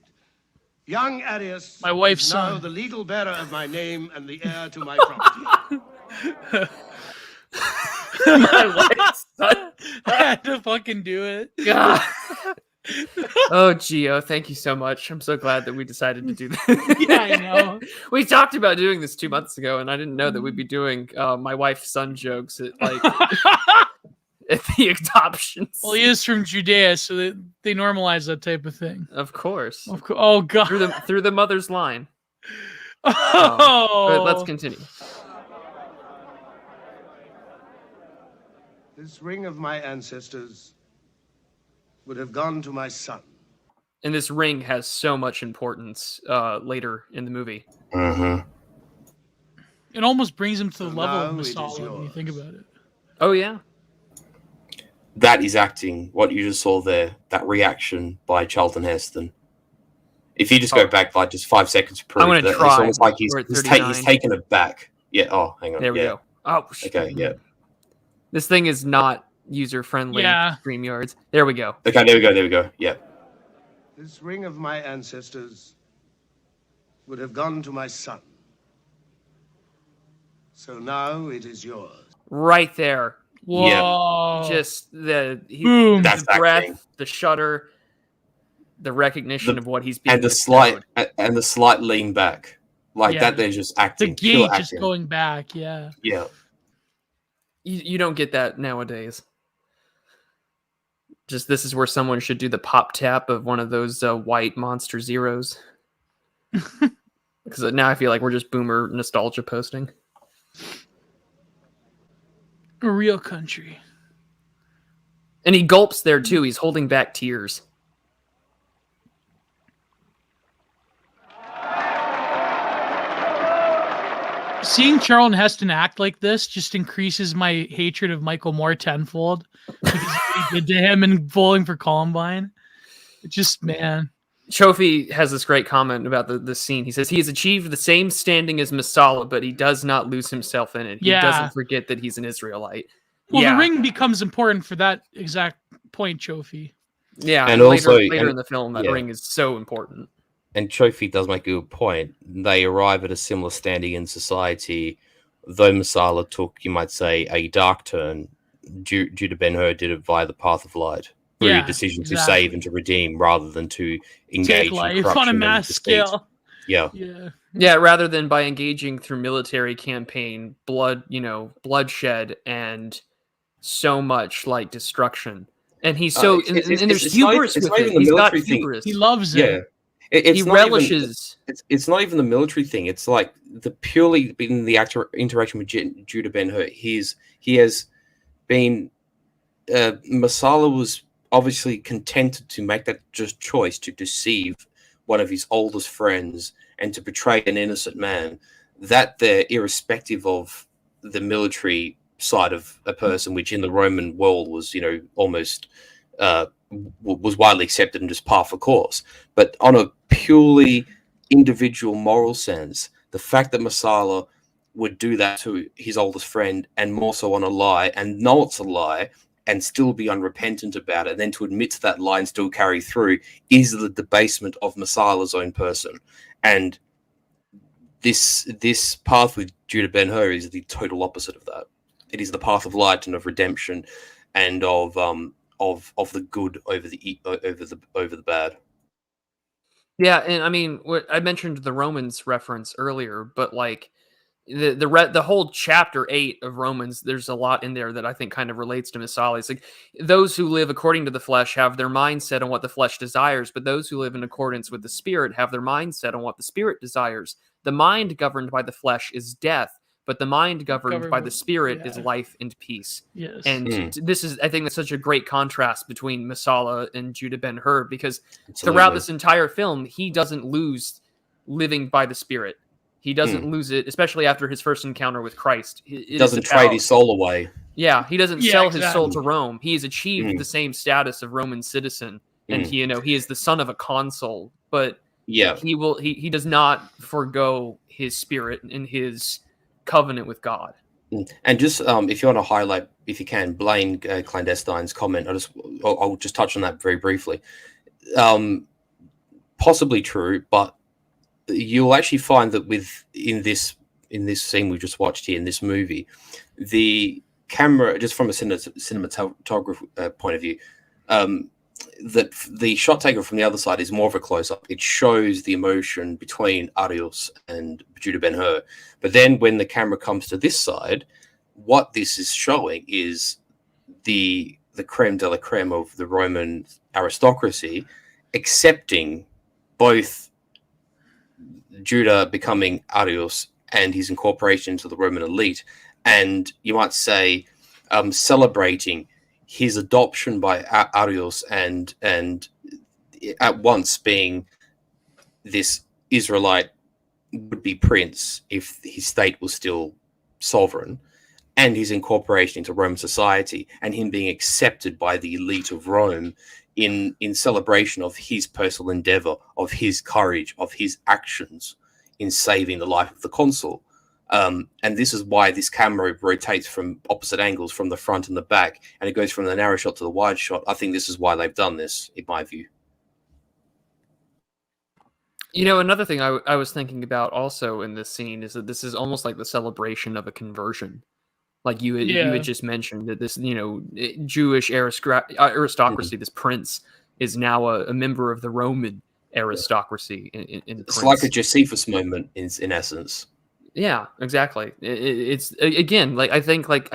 Young Arius, My wife's is now son. the legal bearer of my name and the heir to my property. My wife's son. I had to fucking do it. God. Oh, Gio, thank you so much. I'm so glad that we decided to do this. Yeah, I know. We talked about doing this 2 months ago, and I didn't know that we'd be doing my wife's son jokes at like at the adoptions. Well, he is from Judea, so they normalize that type of thing. Of course. Oh god. Through the mother's line. Oh. But let's continue. This ring of my ancestors would have gone to my son. And this ring has so much importance later in the movie. Mm-hmm. It almost brings him to the So level of now it is Masala when you yours. think about it. Oh, yeah. That is acting. What you just saw there, that reaction by Charlton Heston. If you just go back like just 5 seconds, prove I'm gonna that try. it's almost like We're at he's 39. taken it back. Yeah. Oh, hang on. There we yeah. go. Oh, Okay. Yeah. This thing is not user-friendly. Yeah. StreamYards. There we go. Okay. There we go. There we go. Yeah. This ring of my ancestors would have gone to my son. So now it is yours. Right there. Whoa. Just Boom. That's the breath, acting. the shudder, the recognition of what he's being And the slight lean back, like Yeah. that. They're just the acting. gate pure just acting. going back, yeah. Yeah. You don't get that nowadays. Just this is where someone should do the pop tap of one of those white Monster Zeros. Because now I feel like we're just boomer nostalgia posting. A real country. And he gulps there too. He's holding back tears. Seeing Charlton Heston act like this just increases my hatred of Michael Moore tenfold because of what he did to him in Bowling for Columbine. It just, man. Chofi has this great comment about the scene. He says he has achieved the same standing as Masala, but he does not lose himself in it. Yeah. He doesn't forget that he's an Israelite. Well, yeah. the ring becomes important for that exact point, Chofi. Yeah, And later also- in the film, that ring is so important. And Chofi does make a good point. They arrive at a similar standing in society, though Masala took, you might say, a dark turn due to Ben-Hur did it via the path of light. Through Yeah, a decision to exactly. save and to redeem rather than to engage Take in life corruption on a and mass deceit. scale. Yeah. Yeah. Yeah, rather than by engaging through military campaign, bloodshed, and so much like destruction. And he's so and there's it's not hubris even- it's with not it. even the He's got military thing. hubris. He loves Yeah. it. It's he not even, relishes. it's not even the military thing. It's like the purely in the interaction with Judah Ben-Hur. He has been Masala was obviously contented to make that just choice to deceive one of his oldest friends and to betray an innocent man. That there, irrespective of the military side of a person, which in the Roman world was, almost was widely accepted and just par for course. But on a purely individual moral sense, the fact that Masala would do that to his oldest friend, and more so on a lie, and know it's a lie, and still be unrepentant about it, and then to admit to that lie and still carry through, is the debasement of Masala's own person. And this path with Judah Ben-Hur is the total opposite of that. It is the path of light and of redemption, and of the good over the bad. Yeah, and I mean, what I mentioned the Romans reference earlier, but like the whole chapter 8 of Romans, there's a lot in there that I think kind of relates to Masala. It's like those who live according to the flesh have their mind set on what the flesh desires, but those who live in accordance with the Spirit have their mind set on what the Spirit desires. The mind governed by the flesh is death, but the mind governed by the Spirit is life and peace. Yes. And this is, I think, that's such a great contrast between Masala and Judah Ben-Hur, because Absolutely. throughout this entire film, he doesn't lose living by the Spirit. He doesn't lose it, especially after his first encounter with Christ. It doesn't trade his soul away. Yeah, he doesn't sell his soul to Rome. He has achieved the same status of Roman citizen, and he is the son of a consul. But he does not forego his spirit and his covenant with God. And just if you want to highlight, if you can, Blaine Clandestine's comment, I'll just touch on that very briefly. Possibly true, but you'll actually find that in this scene we just watched here in this movie, the camera, just from a cinematography point of view, that the shot taken from the other side is more of a close-up. It shows the emotion between Arius and Judah Ben-Hur. But then when the camera comes to this side, what this is showing is the creme de la creme of the Roman aristocracy accepting both Judah becoming Arius and his incorporation into the Roman elite, and you might say celebrating his adoption by Arius and at once being this Israelite would-be prince if his state was still sovereign, and his incorporation into Roman society, and him being accepted by the elite of Rome in celebration of his personal endeavor, of his courage, of his actions in saving the life of the consul. And this is why this camera rotates from opposite angles, from the front and the back, and it goes from the narrow shot to the wide shot. I think this is why they've done this, in my view. Another thing I was thinking about also in this scene is that this is almost like the celebration of a conversion. Like you had just mentioned that this, Jewish aristocracy, this prince, is now a member of the Roman aristocracy. It's like a Josephus moment in essence. Yeah, exactly. It's again, like I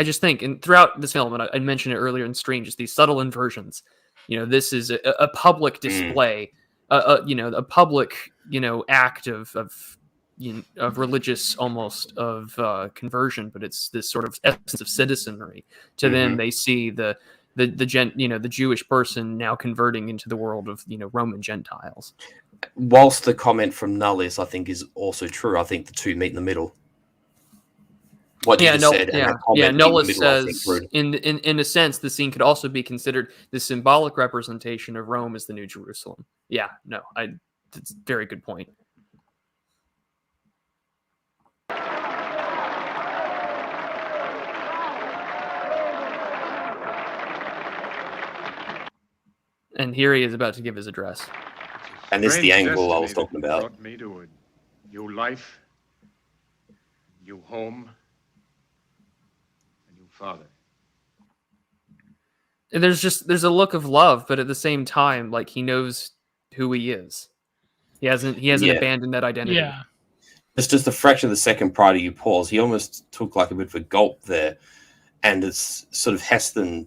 just think, and throughout this film, and I mentioned it earlier in stream, just these subtle inversions. This is a public display, a public, act of religious, almost of conversion, but it's this sort of essence of citizenry. To them, they see the Jewish person now converting into the world of Roman Gentiles. Whilst the comment from Nullis, I think, is also true. I think the two meet in the middle. What you just said, Nullis says, in a sense, the scene could also be considered the symbolic representation of Rome as the New Jerusalem. Yeah, no, it's a very good point. And here he is about to give his address. And this is the angle I was talking about. Brought me to a new life, new home, a new father. And there's a look of love, but at the same time, like he knows who he is. He hasn't abandoned that identity. Yeah. It's just a fraction of the second prior to you pause. He almost took like a bit of a gulp there, and it's sort of Heston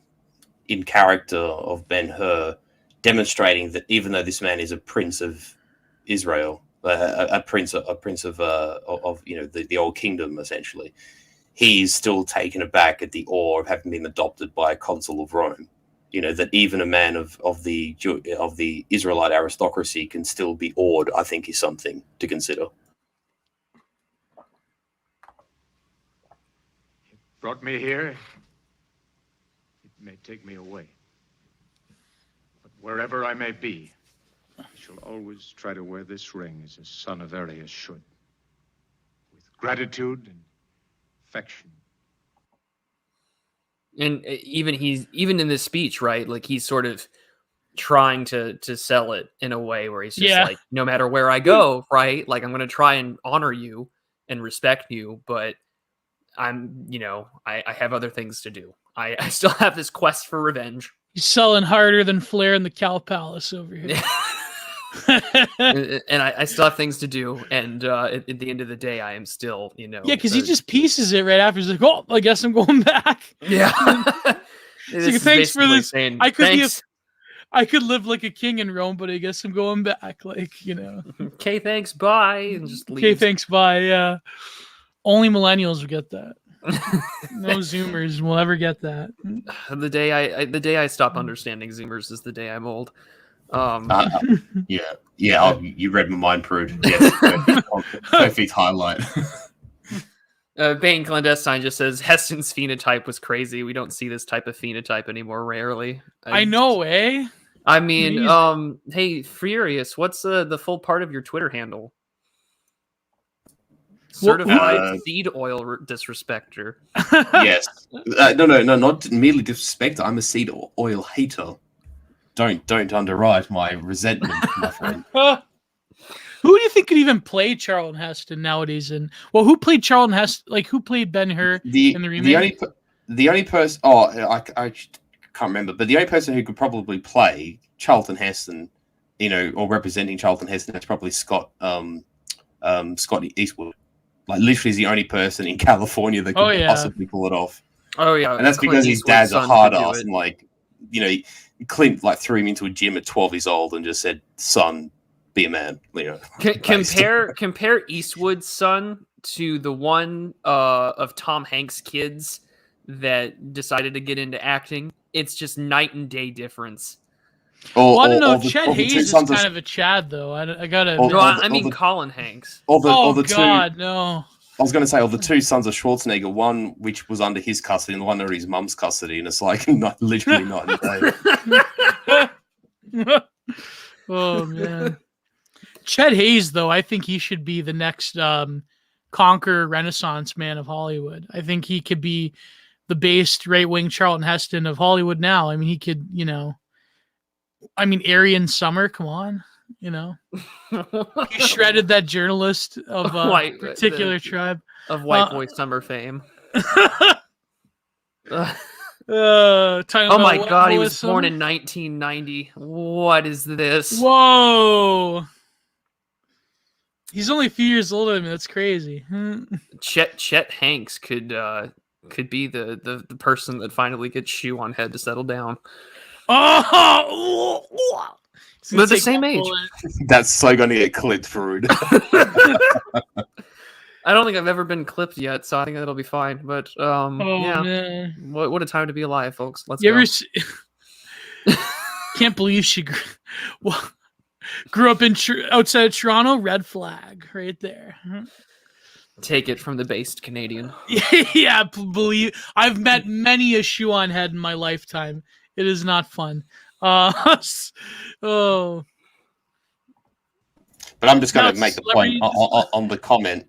in character of Ben-Hur, demonstrating that even though this man is a prince of Israel, a prince of the old kingdom essentially. He's still taken aback at the awe of having been adopted by a consul of Rome. That even a man of the Israelite aristocracy can still be awed, I think, is something to consider. You brought me here. It may take me away. But wherever I may be, I shall always try to wear this ring as a son of Arius should. With gratitude and affection. And even in this speech, right? Like he's sort of trying to sell it in a way where he's just like, no matter where I go, right? Like I'm going to try and honor you and respect you, but I'm, I have other things to do. I still have this quest for revenge. He's selling harder than Flair in the Cow Palace over here. and I still have things to do, and at the end of the day, I am still, Yeah, because he just pieces it right after. He's like, "Oh, I guess I'm going back." Yeah. Like, thanks for this. Saying, I could live like a king in Rome, but I guess I'm going back. Okay, thanks, bye, and just leave. Okay, thanks, bye. Yeah, only millennials will get that. No Zoomers will ever get that. The day I stop understanding Zoomers is the day I'm old. You read my mind, Prude. Yes, perfect highlight. Bane Clandestine just says Heston's phenotype was crazy. We don't see this type of phenotype anymore. Rarely. I know, eh? I mean, hey, Furius, what's the full part of your Twitter handle? Certified seed oil disrespecter. Yes. No, not merely disrespecter. I'm a seed oil hater. Don't underwrite my resentment, my friend. Who do you think could even play Charlton Heston nowadays? Who played Charlton Heston? Like, who played Ben-Hur in the remake? The only person... Oh, I can't remember. But the only person who could probably play Charlton Heston, or representing Charlton Heston, that's probably Scott Eastwood. Like, literally is the only person in California that could possibly pull it off. Oh, yeah. And that's because his dad's a hard ass and, Clint threw him into a gym at 12 years old and just said, "Son, be a man." Compare Eastwood's son to the one of Tom Hanks' kids that decided to get into acting. It's just night and day difference. I don't know. Chet Hayes is kind of a Chad, though. I gotta. I mean Colin Hanks. No. I was going to say, of the two sons of Schwarzenegger, one which was under his custody and the one under his mum's custody, and it's like literally night and day. Oh man, Chet Hayes, though, I think he should be the next conqueror Renaissance man of Hollywood. I think he could be the based right-wing Charlton Heston of Hollywood now. I mean, he could, Aryan Summer, come on. He shredded that journalist of a particular tribe of white boy summer fame. Oh my God, he was born in 1990. What is this? Whoa, he's only a few years older than me. That's crazy. Chet Hanks could be the person that finally gets shoe on head to settle down. Oh. They're the same age. That's so going to get clipped, Farood. I don't think I've ever been clipped yet, so I think that'll be fine. But man. What a time to be alive, folks. Let's go. Can't believe she grew up outside of Toronto. Red flag right there. Take it from the based Canadian. Yeah, believe I've met many a shoe on head in my lifetime. It is not fun. But I'm just going to make the point on the comment.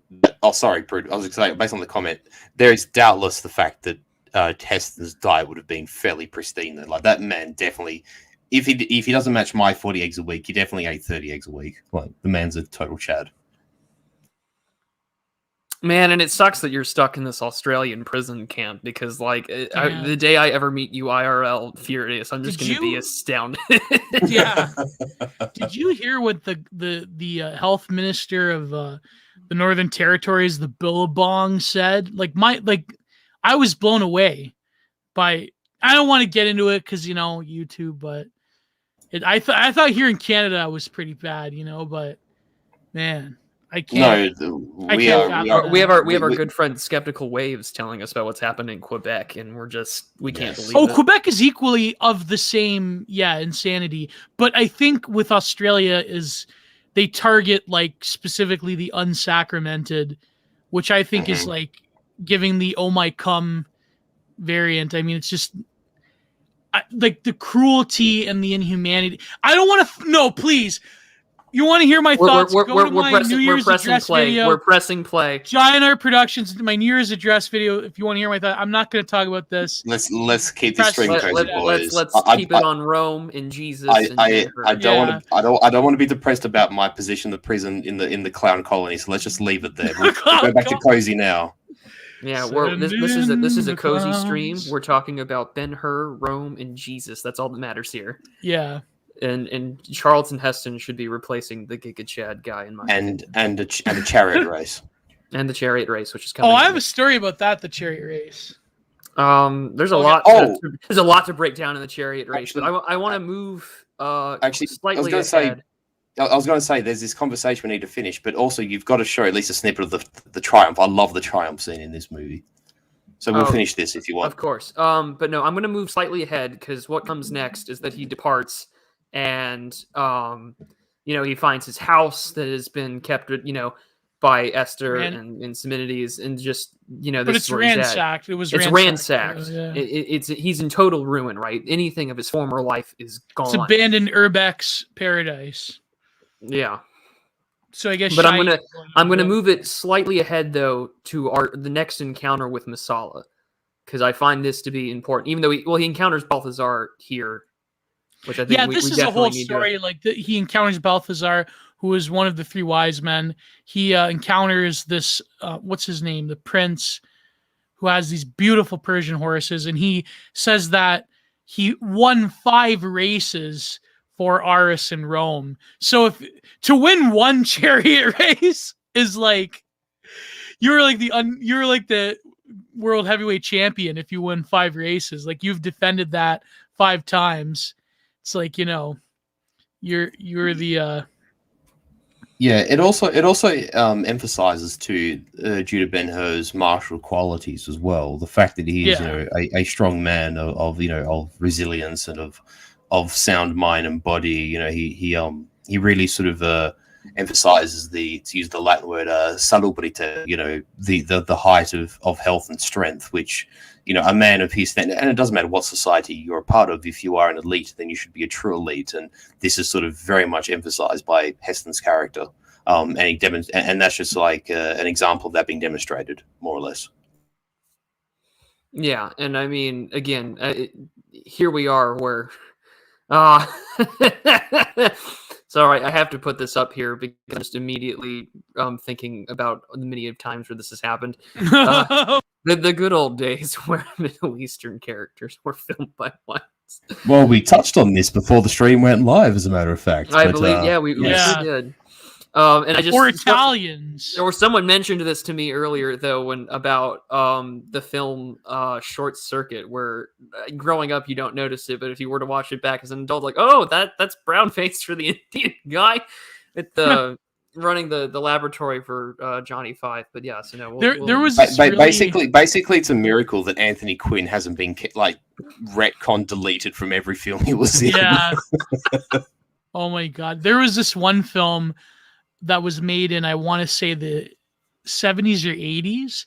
Sorry, Prude. I was going to say, based on the comment, there is doubtless the fact that Heston's diet would have been fairly pristine. Like, that man definitely, if he doesn't match my 40 eggs a week, he definitely ate 30 eggs a week. Like, the man's a total Chad. Man, and it sucks that you're stuck in this Australian prison camp because, the day I ever meet you IRL, Furious, I'm just going to be astounded. Yeah. Did you hear what the health minister of the Northern Territories, the Billabong, said? I was blown away by. I don't want to get into it because YouTube, but I thought here in Canada I was pretty bad, but Man, I can't. I we can't are. fathom We have our we- good friend Skeptical Waves telling us about what's happened in Quebec, and we can't Yes. believe it. Quebec is equally of the same, insanity. But I think with Australia is they target like specifically the unsacramented, which I think is like giving the "oh my cum" variant. I mean, it's just like the cruelty and the inhumanity. I don't want to. No, please. You want to hear my thoughts? Go to my New Year's address video. We're pressing play. Giant Art Productions, my New Year's address video. If you want to hear my thoughts, I'm not going to talk about this. Let's keep this stream crazy, boys. Let's keep it on Rome and Jesus. I don't want to be depressed about my position in the prison in the clown colony. So let's just leave it there. We'll go back to cozy now. Yeah, this is a cozy stream. We're talking about Ben-Hur, Rome, and Jesus. That's all that matters here. Yeah. And Charlton Heston should be replacing the Giga Chad guy in my and a chariot race. And the chariot race, which is coming. Oh, I have a story about that. The chariot race. There's a lot. There's a lot to break down in the chariot race, but I want to move. Slightly ahead. I was going to say there's this conversation we need to finish, but also you've got to show at least a snippet of the triumph. I love the triumph scene in this movie. So we'll finish this if you want. Of course. But no, I'm going to move slightly ahead because what comes next is that he departs. And he finds his house that has been kept, by Esther and Simonides, and just but it's ransacked. It's ransacked. Yeah. He's in total ruin, right? Anything of his former life is gone. It's abandoned Urbex paradise. Yeah. So I guess, but I'm gonna move it slightly ahead though to the next encounter with Masala, because I find this to be important. Even though he encounters Balthazar here. Which I think this is a whole story. Like he encounters Balthazar, who is one of the three wise men. He encounters this, what's his name? The prince, who has these beautiful Persian horses. And he says that he won 5 races for Aris in Rome. So to win one chariot race is like, you're like the world heavyweight champion if you win 5 races. Like you've defended that 5 times. It's like, you're the it also emphasizes to Judah Ben-Hur's martial qualities as well. The fact that he is a strong man of resilience and of sound mind and body. He really sort of emphasizes to use the Latin word salubrite, the height of health and strength, which a man of his standard, and it doesn't matter what society you're a part of. If you are an elite, then you should be a true elite, and this is sort of very much emphasized by Heston's character. And that's just like an example of that being demonstrated, more or less. Yeah, and I mean, again, here we are where. Sorry, I have to put this up here because I'm just immediately thinking about the many times where this has happened. The good old days where Middle Eastern characters were filmed by whites. Well, we touched on this before the stream went live, as a matter of fact. I believe, we sure did. And I just or Italians. Or someone mentioned this to me earlier, though, about the film Short Circuit, where growing up you don't notice it, but if you were to watch it back as an adult, like, oh, that's brown face for the Indian guy at the running the laboratory for Johnny Five. But yeah, so no, there was basically it's a miracle that Anthony Quinn hasn't been retcon deleted from every film he was in. Yeah. Oh my God, there was this one film that was made in, I want to say, the 70s or 80s.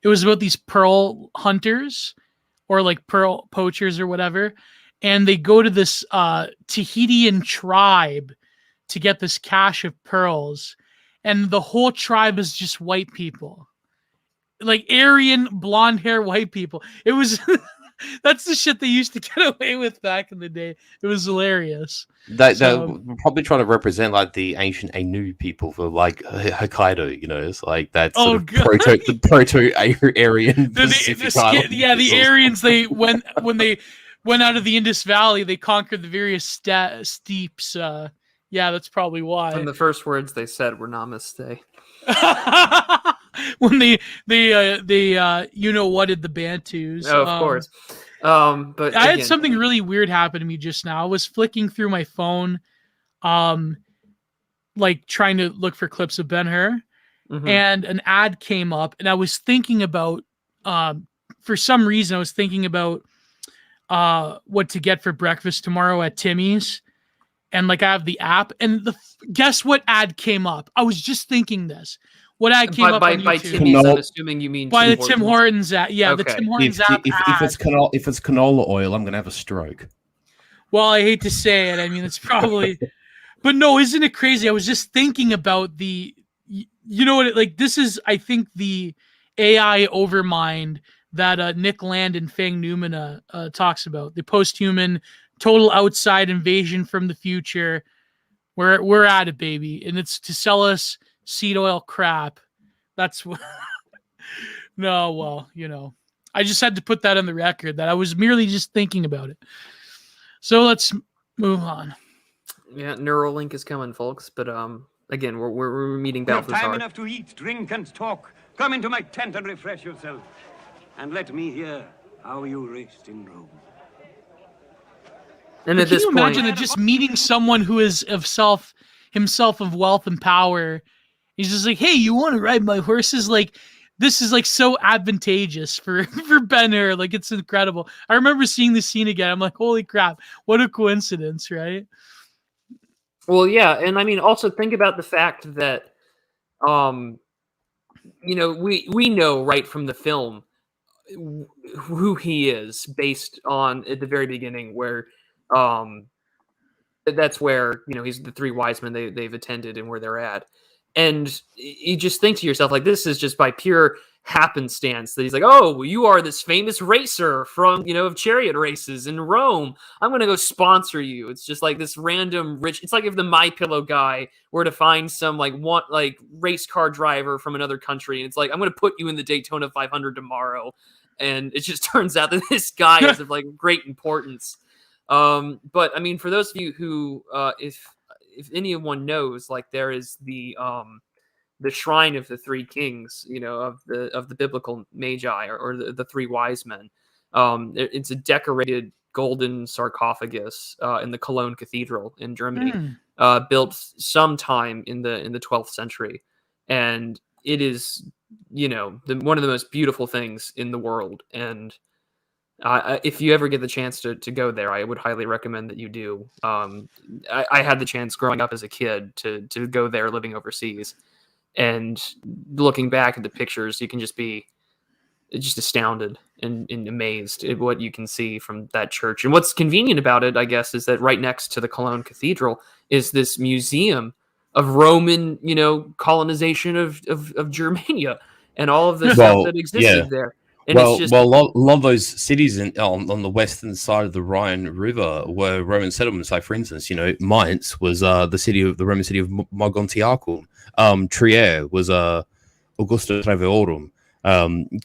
It was about these pearl hunters or like pearl poachers or whatever. And they go to this Tahitian tribe to get this cache of pearls. And the whole tribe is just white people. Like Aryan, blonde hair, white people. It was... That's the shit they used to get away with back in the day. It was hilarious. They're probably trying to represent like the ancient Ainu people for like Hokkaido, it's like that sort of proto-Aryan Pacific Island. Yeah, the Aryans, when they went out of the Indus Valley, they conquered the various steeps. Yeah, that's probably why. And the first words they said were namaste. When they what did the Bantus? Oh, of course. But I had something really weird happen to me just now. I was flicking through my phone, like trying to look for clips of Ben-Hur, Mhm. and an ad came up, and I was thinking about, for some reason, I was thinking about what to get for breakfast tomorrow at Timmy's, and like I have the app, and guess what ad came up? I was just thinking this. What ad came up on by YouTube? Timmy's, I'm Canola- assuming you mean By the Tim Tim Hortons. Hortons app. Yeah, the Okay. Tim Hortons If, app if, ad. if it's canola oil, I'm gonna have a stroke. Well, I hate to say it. I mean, it's probably, but no, isn't it crazy? I was just thinking about you know what? Like, this is, I think, the AI overmind that Nick Land and Fang Newman talks about. The post-human, total outside invasion from the future. We're at it, baby, and it's to sell us seed oil crap. That's what. No, well, you know, I just had to put that on the record that I was merely just thinking about it. So let's move on. Yeah, Neuralink is coming, folks. But again, we're meeting We have time Balthazar. enough to eat, drink, and talk. Come into my tent and refresh yourself. And let me hear how you raced in Rome. And But at can this you point, imagine that just meeting someone who is himself of wealth and power? He's just like, hey, you want to ride my horses? Like, this is like so advantageous for Ben-Hur. Like, it's incredible. I remember seeing the scene again. I'm like, holy crap, what a coincidence, right? well, yeah, and I mean, also think about the fact that, you know, we know right from the film who he is based on at the very beginning, where that's where, you know, he's the three wise men they've attended and where they're at. And you just think to yourself, like, this is just by pure happenstance that he's like, oh, you are this famous racer from, you know, of chariot races in Rome. I'm going to go sponsor you. It's just like this random rich. It's like if the MyPillow guy were to find some like race car driver from another country. And it's like, I'm going to put you in the Daytona 500 tomorrow. And it just turns out that this guy is of like great importance. But I mean, for those of you who, if anyone knows, like, there is the shrine of the three kings, you know, of the biblical magi, or the three wise men. It's a decorated golden sarcophagus in the Cologne Cathedral in Germany, built sometime in the 12th century, and it is, you know, one of the most beautiful things in the world. And if you ever get the chance to go there, I would highly recommend that you do. I had the chance growing up as a kid to go there, living overseas, and looking back at the pictures, you can just be just astounded and amazed at what you can see from that church. And what's convenient about it, I guess, is that right next to the Cologne Cathedral is this museum of Roman, you know, colonization of Germania and all of the stuff that existed there. And Well, it's just, a lot of those cities on the western side of the Rhine River were Roman settlements. Like, for instance, you know, Mainz was the Roman city of Mogontiacum. Trier was Augusta Treverorum.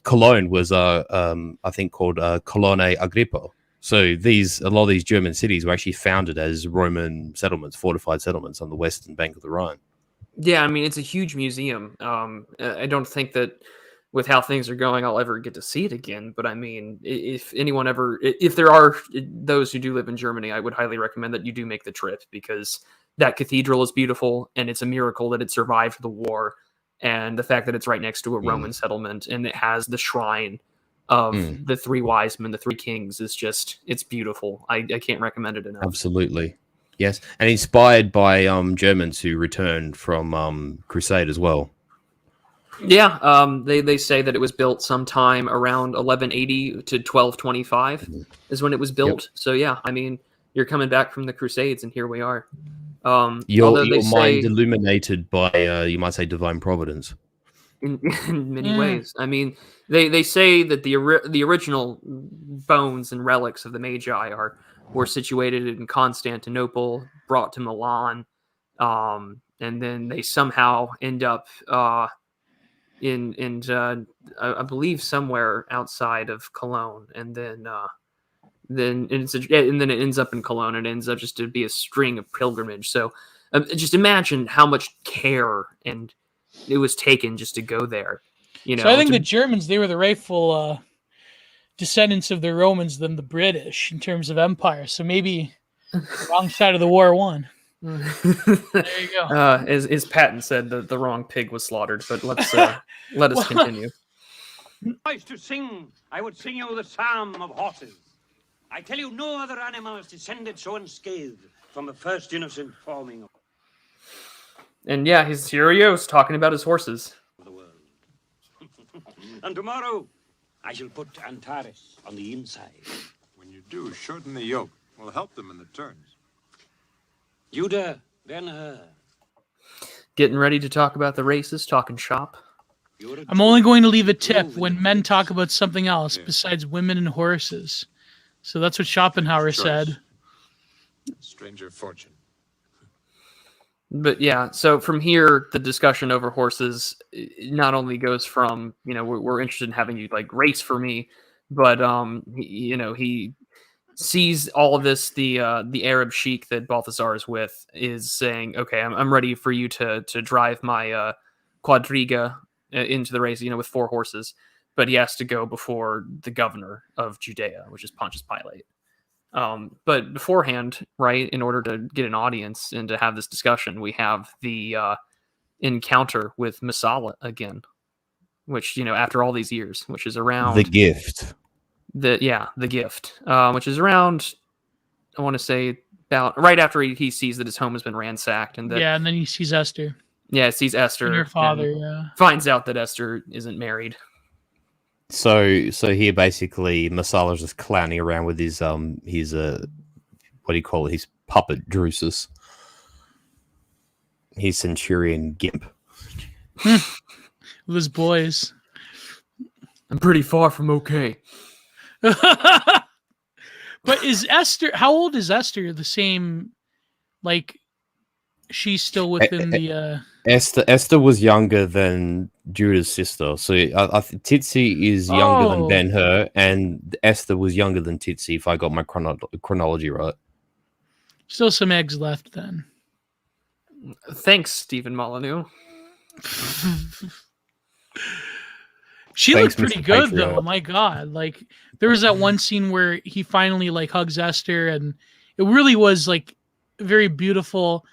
Cologne was I think called Colone Agrippa. So a lot of these German cities were actually founded as Roman settlements, fortified settlements on the western bank of the Rhine. yeah, I mean, it's a huge museum. I don't think that with how things are going, I'll ever get to see it again. But I mean, if there are those who do live in Germany, I would highly recommend that you do make the trip, because that cathedral is beautiful, and it's a miracle that it survived the war. And the fact that it's right next to a Roman settlement, and it has the shrine of the three wise men, the three kings, is just, it's beautiful. I can't recommend it enough. Absolutely. Yes. And inspired by Germans who returned from Crusade as well. Yeah, they say that it was built sometime around 1180 to 1225 is when it was built. Yep. So yeah, I mean, you're coming back from the Crusades, and here we are. Your mind illuminated by, you might say, divine providence. In many ways. I mean, they say that the original bones and relics of the Magi were situated in Constantinople, brought to Milan, and then they somehow end up I believe somewhere outside of Cologne, and then it ends up in Cologne, and it ends up just to be a string of pilgrimage. So just imagine how much care and it was taken just to go there. You know, so I think the Germans, they were the rightful descendants of the Romans than the British in terms of empire. So maybe wrong side of the war won. There you go. As Patton said, the wrong pig was slaughtered. But let us continue. Nice to sing. I would sing you the psalm of horses. I tell you, no other animal has descended so unscathed from the first innocent forming of And yeah, he's Furius talking about his horses. the world. And tomorrow, I shall put Antares on the inside. When you do, shorten the yoke. We'll help them in the turns. Judah, Ben-Hur. Getting ready to talk about the races, talking shop. I'm only going to leave a tip when men talk about something else besides women and horses. So that's what Schopenhauer said. Stranger fortune. But yeah, so from here, the discussion over horses not only goes from, we're interested in having you like race for me, but he sees all of this. The Arab sheik that Balthazar is with is saying, okay, I'm ready for you to drive my quadriga into the race, with 4 horses, but he has to go before the governor of Judea, which is Pontius Pilate. But beforehand, right, in order to get an audience and to have this discussion, we have the encounter with Messala again, which, after all these years, which is around The gift. the gift, which is around, I want to say about right after he sees that his home has been ransacked, and that And then he sees Esther sees Esther and her father. finds out that Esther isn't married. So here basically Messala's just clowning around with his what do you call it? His puppet Drusus. His centurion gimp. With his boys. I'm pretty far from okay. But is Esther, how old is Esther? The same, like, she's still within the Esther was younger than Judah's sister. So I think Titsi is younger than Ben-Hur, and Esther was younger than Titsi, if I got my chronology right. still some eggs left then. Thanks, Stephen Molyneux. She Thanks, looked pretty Mr. good Patriot. though. My God, like there was that one scene where he finally like hugs Esther, and it really was like very beautiful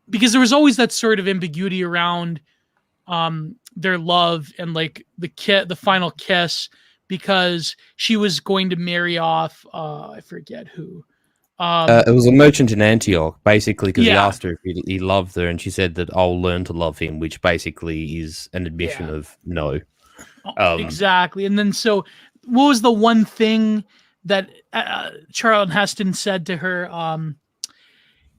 because there was always that sort of ambiguity around their love and like the final kiss, because she was going to marry off I forget who. It was a merchant in Antioch, basically, because he Yeah. asked her if he loved her, and she said that I'll learn to love him, which basically is an admission of no. Exactly. And then so what was the one thing that Charlton Heston said to her,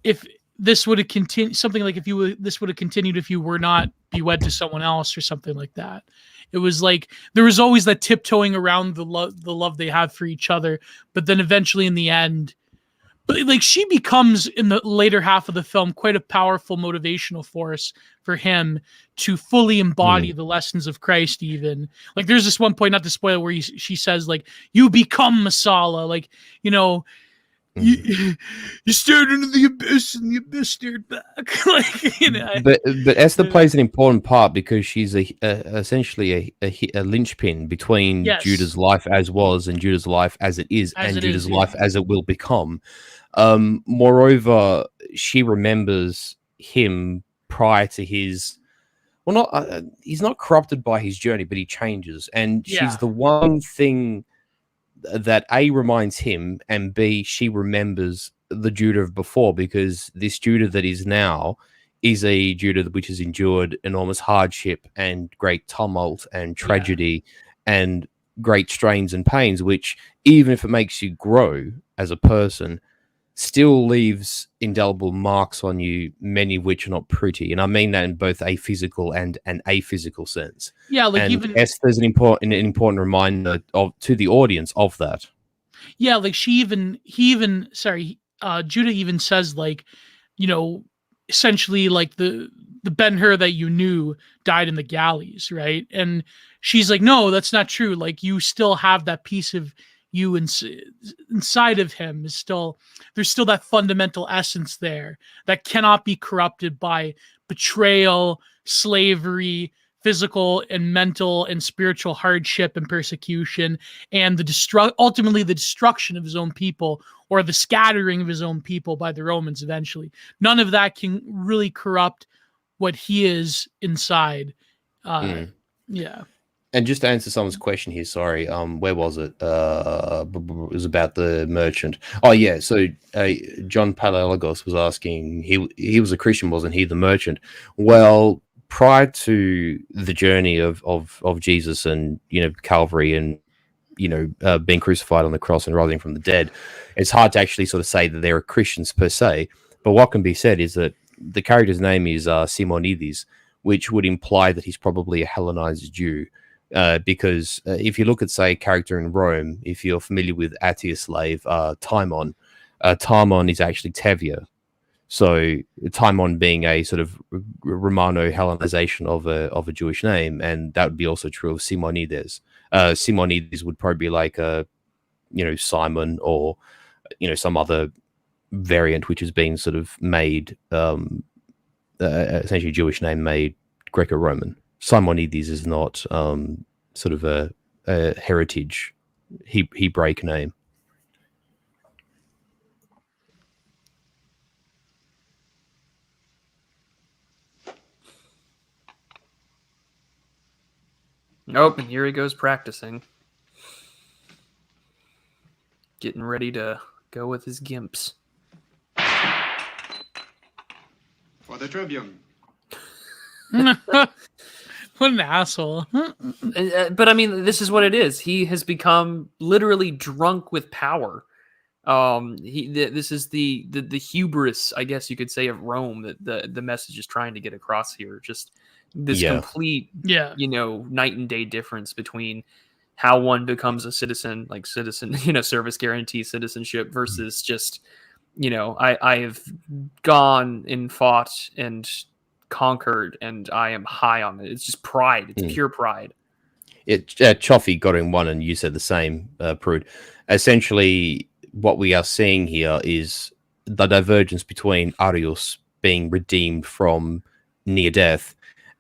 if this would have continued, something like this would have continued if you were not be wed to someone else or something like that. It was like there was always that tiptoeing around the love they have for each other, but then eventually in the end, but like she becomes in the later half of the film quite a powerful motivational force for him to fully embody the lessons of Christ. Even like there's this one point, not to spoil, where she says like, "You become Messala," like you stared into the abyss and the abyss stared back. Like But Esther plays an important part because she's essentially a linchpin between Judah's life as was and Judah's life as it is, and Judah's life as it will become. Moreover, she remembers him prior to his. Well, not he's not corrupted by his journey, but he changes, and she's the one thing that A, reminds him, and B, she remembers the Judah of before, because this Judah that is now is a Judah which has endured enormous hardship and great tumult and tragedy and great strains and pains, which, even if it makes you grow as a person, still leaves indelible marks on you, many of which are not pretty. And I mean that in both a physical and an aphysical sense. Yeah, like and even Esther's an important reminder to the audience of that. Yeah, like Judah even says like, essentially like the Ben-Hur that you knew died in the galleys, right? And she's like, no, that's not true. Like you still have that piece of you inside of him is still, there's still that fundamental essence there that cannot be corrupted by betrayal, slavery, physical and mental and spiritual hardship and persecution, and ultimately the destruction of his own people, or the scattering of his own people by the Romans eventually. None of that can really corrupt what he is inside. Yeah. And just to answer someone's question here, sorry, where was it? It was about the merchant. Oh yeah, so John Palaiologos was asking. He was a Christian, wasn't he? The merchant. Well, prior to the journey of Jesus and Calvary and being crucified on the cross and rising from the dead, it's hard to actually sort of say that they're Christians per se. But what can be said is that the character's name is Simonides, which would imply that he's probably a Hellenized Jew. Because if you look at, say, a character in Rome, if you're familiar with Attia's slave, Timon, Timon is actually Tevye. So Timon being a sort of Romano-Hellenization of a Jewish name, and that would be also true of Simonides. Simonides would probably be like Simon, or some other variant which has been sort of made, essentially Jewish name made Greco-Roman. Simonides is not sort of a heritage Hebraic name. Nope, and here he goes practicing. Getting ready to go with his gimps. For the Tribune. What an asshole. But I mean, this is what it is. He has become literally drunk with power. This is the hubris, I guess you could say, of Rome that the message is trying to get across here. Just this complete, night and day difference between how one becomes a citizen, service guarantee citizenship, versus just, I have gone and fought and conquered, and I am high on it. It's just pride. It's pure pride. Choffy got in one, and you said the same, Prude. Essentially, what we are seeing here is the divergence between Arius being redeemed from near death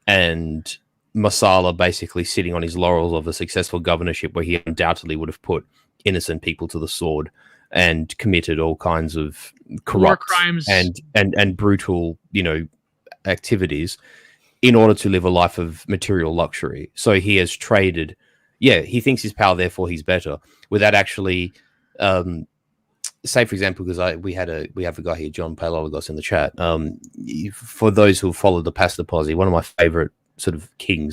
and Massala basically sitting on his laurels of a successful governorship, where he undoubtedly would have put innocent people to the sword and committed all kinds of corrupt crimes and brutal, activities in order to live a life of material luxury. So he has traded, he thinks his power, therefore he's better, without actually, say for example, because we have a guy here, John Palaiologos, in the chat. For those who followed the Pastoposi, one of my favorite sort of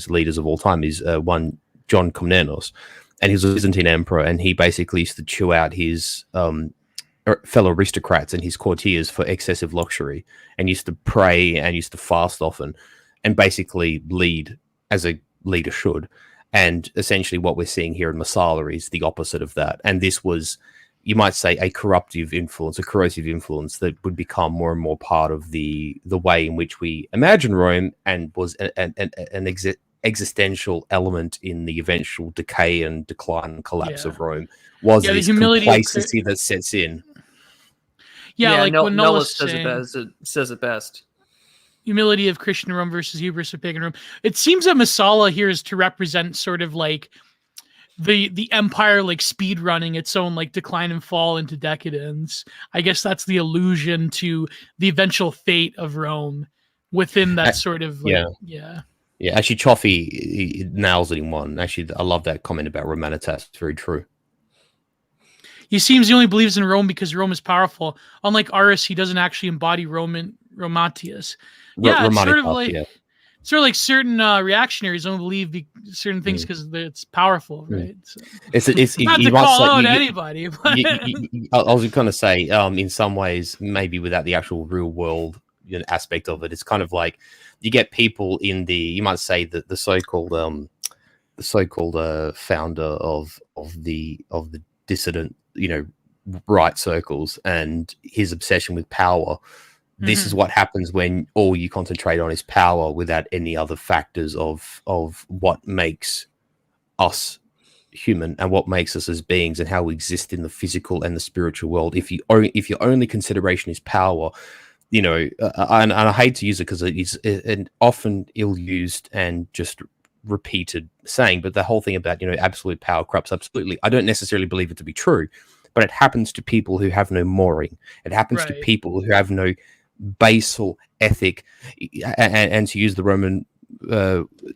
leaders of all time is one John Komnenos, and he was a Byzantine emperor, and he basically used to chew out his fellow aristocrats and his courtiers for excessive luxury, and used to pray and used to fast often, and basically lead as a leader should. And essentially what we're seeing here in Massala is the opposite of that. And this was, you might say, a corruptive influence, a corrosive influence that would become more and more part of the way in which we imagine Rome, and was an existential element in the eventual decay and decline and collapse of Rome, was this complacency that sets in. Like when Nellus says it best. Humility of Christian Rome versus hubris of pagan Rome. It seems that Massala here is to represent sort of like the empire, like speed running its own like decline and fall into decadence. I guess that's the allusion to the eventual fate of Rome within that sort of Actually, Choffy, he nails it in one. Actually, I love that comment about Romanitas. It's very true. He seems he only believes in Rome because Rome is powerful. Unlike Aris, he doesn't actually embody Romatius. It's sort of like certain reactionaries don't believe certain things because it's powerful, right? So, it's not to call out anybody. But I was going to say, in some ways, maybe without the actual real world aspect of it, it's kind of like you get people in you might say that the so-called founder of the dissident, right circles, and his obsession with power. This is what happens when all you concentrate on is power without any other factors of what makes us human and what makes us as beings and how we exist in the physical and the spiritual world. If your only consideration is power, and I hate to use it because it is an often ill-used and just repeated saying, but the whole thing about, absolute power corrupts absolutely. I don't necessarily believe it to be true, but it happens to people who have no mooring. It happens to people who have no basal ethic, and to use the Roman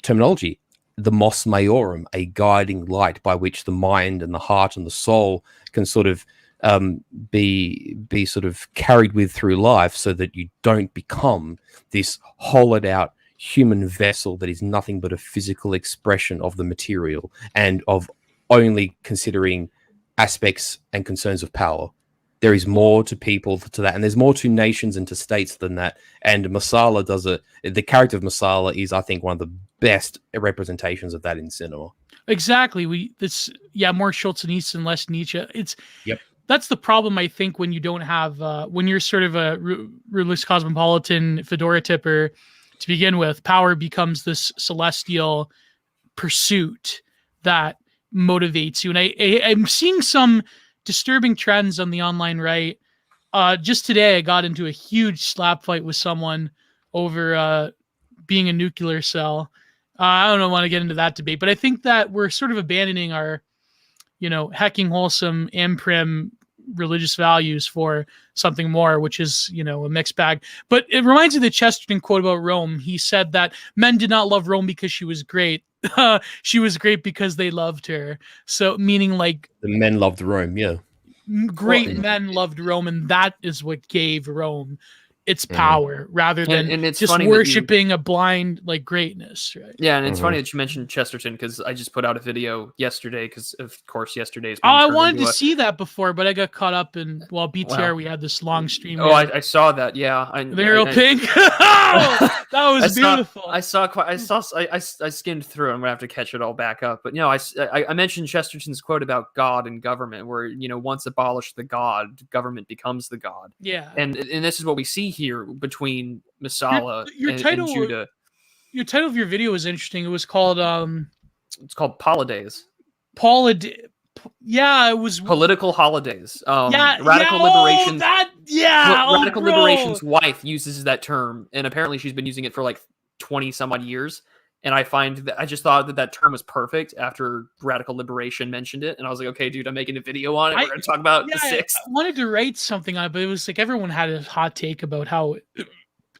terminology, the mos maiorum, a guiding light by which the mind and the heart and the soul can sort of be sort of carried with through life, so that you don't become this hollowed out human vessel that is nothing but a physical expression of the material and of only considering aspects and concerns of power. There is more to people to that, and there's more to nations and to states than that. And Masala does it. The character of Masala is, I think, one of the best representations of that in cinema. Exactly. More Schultz and Easton, less Nietzsche. That's the problem, I think, when you don't have when you're sort of a ruthless cosmopolitan fedora tipper to begin with. Power becomes this celestial pursuit that motivates you. And I'm seeing some disturbing trends on the online right. Just today, I got into a huge slap fight with someone over being a nuclear cell. I don't want to get into that debate, but I think that we're sort of abandoning our, hecking wholesome imprim religious values for something more, which is, a mixed bag. But it reminds me of the Chesterton quote about Rome. He said that men did not love Rome because she was great. She was great because they loved her. So meaning like the men loved Rome, yeah. Great men loved Rome, and that is what gave Rome its power, rather than and it's just worshiping a blind greatness, right? Yeah, and it's funny that you mentioned Chesterton, because I just put out a video yesterday, because of course yesterday's. I wanted to see that before, but I got caught up in BTR. We had this long stream. I saw that. Yeah, they're real pink. That was beautiful. I skimmed through. I'm gonna have to catch it all back up. But I mentioned Chesterton's quote about God and government, where once abolish the God, government becomes the God. Yeah, and this is what we see here between Masala and Judah. Your title of your video was interesting. It was called it's called Holidays. Yeah, it was political holidays. Radical liberation. Radical liberation's wife uses that term, and apparently she's been using it for 20 some odd years. And I find that I just thought that term was perfect after Radical Liberation mentioned it. And I was like, okay, dude, I'm making a video on it. We're going to talk about the 6th. I wanted to write something on it, but it was everyone had a hot take about how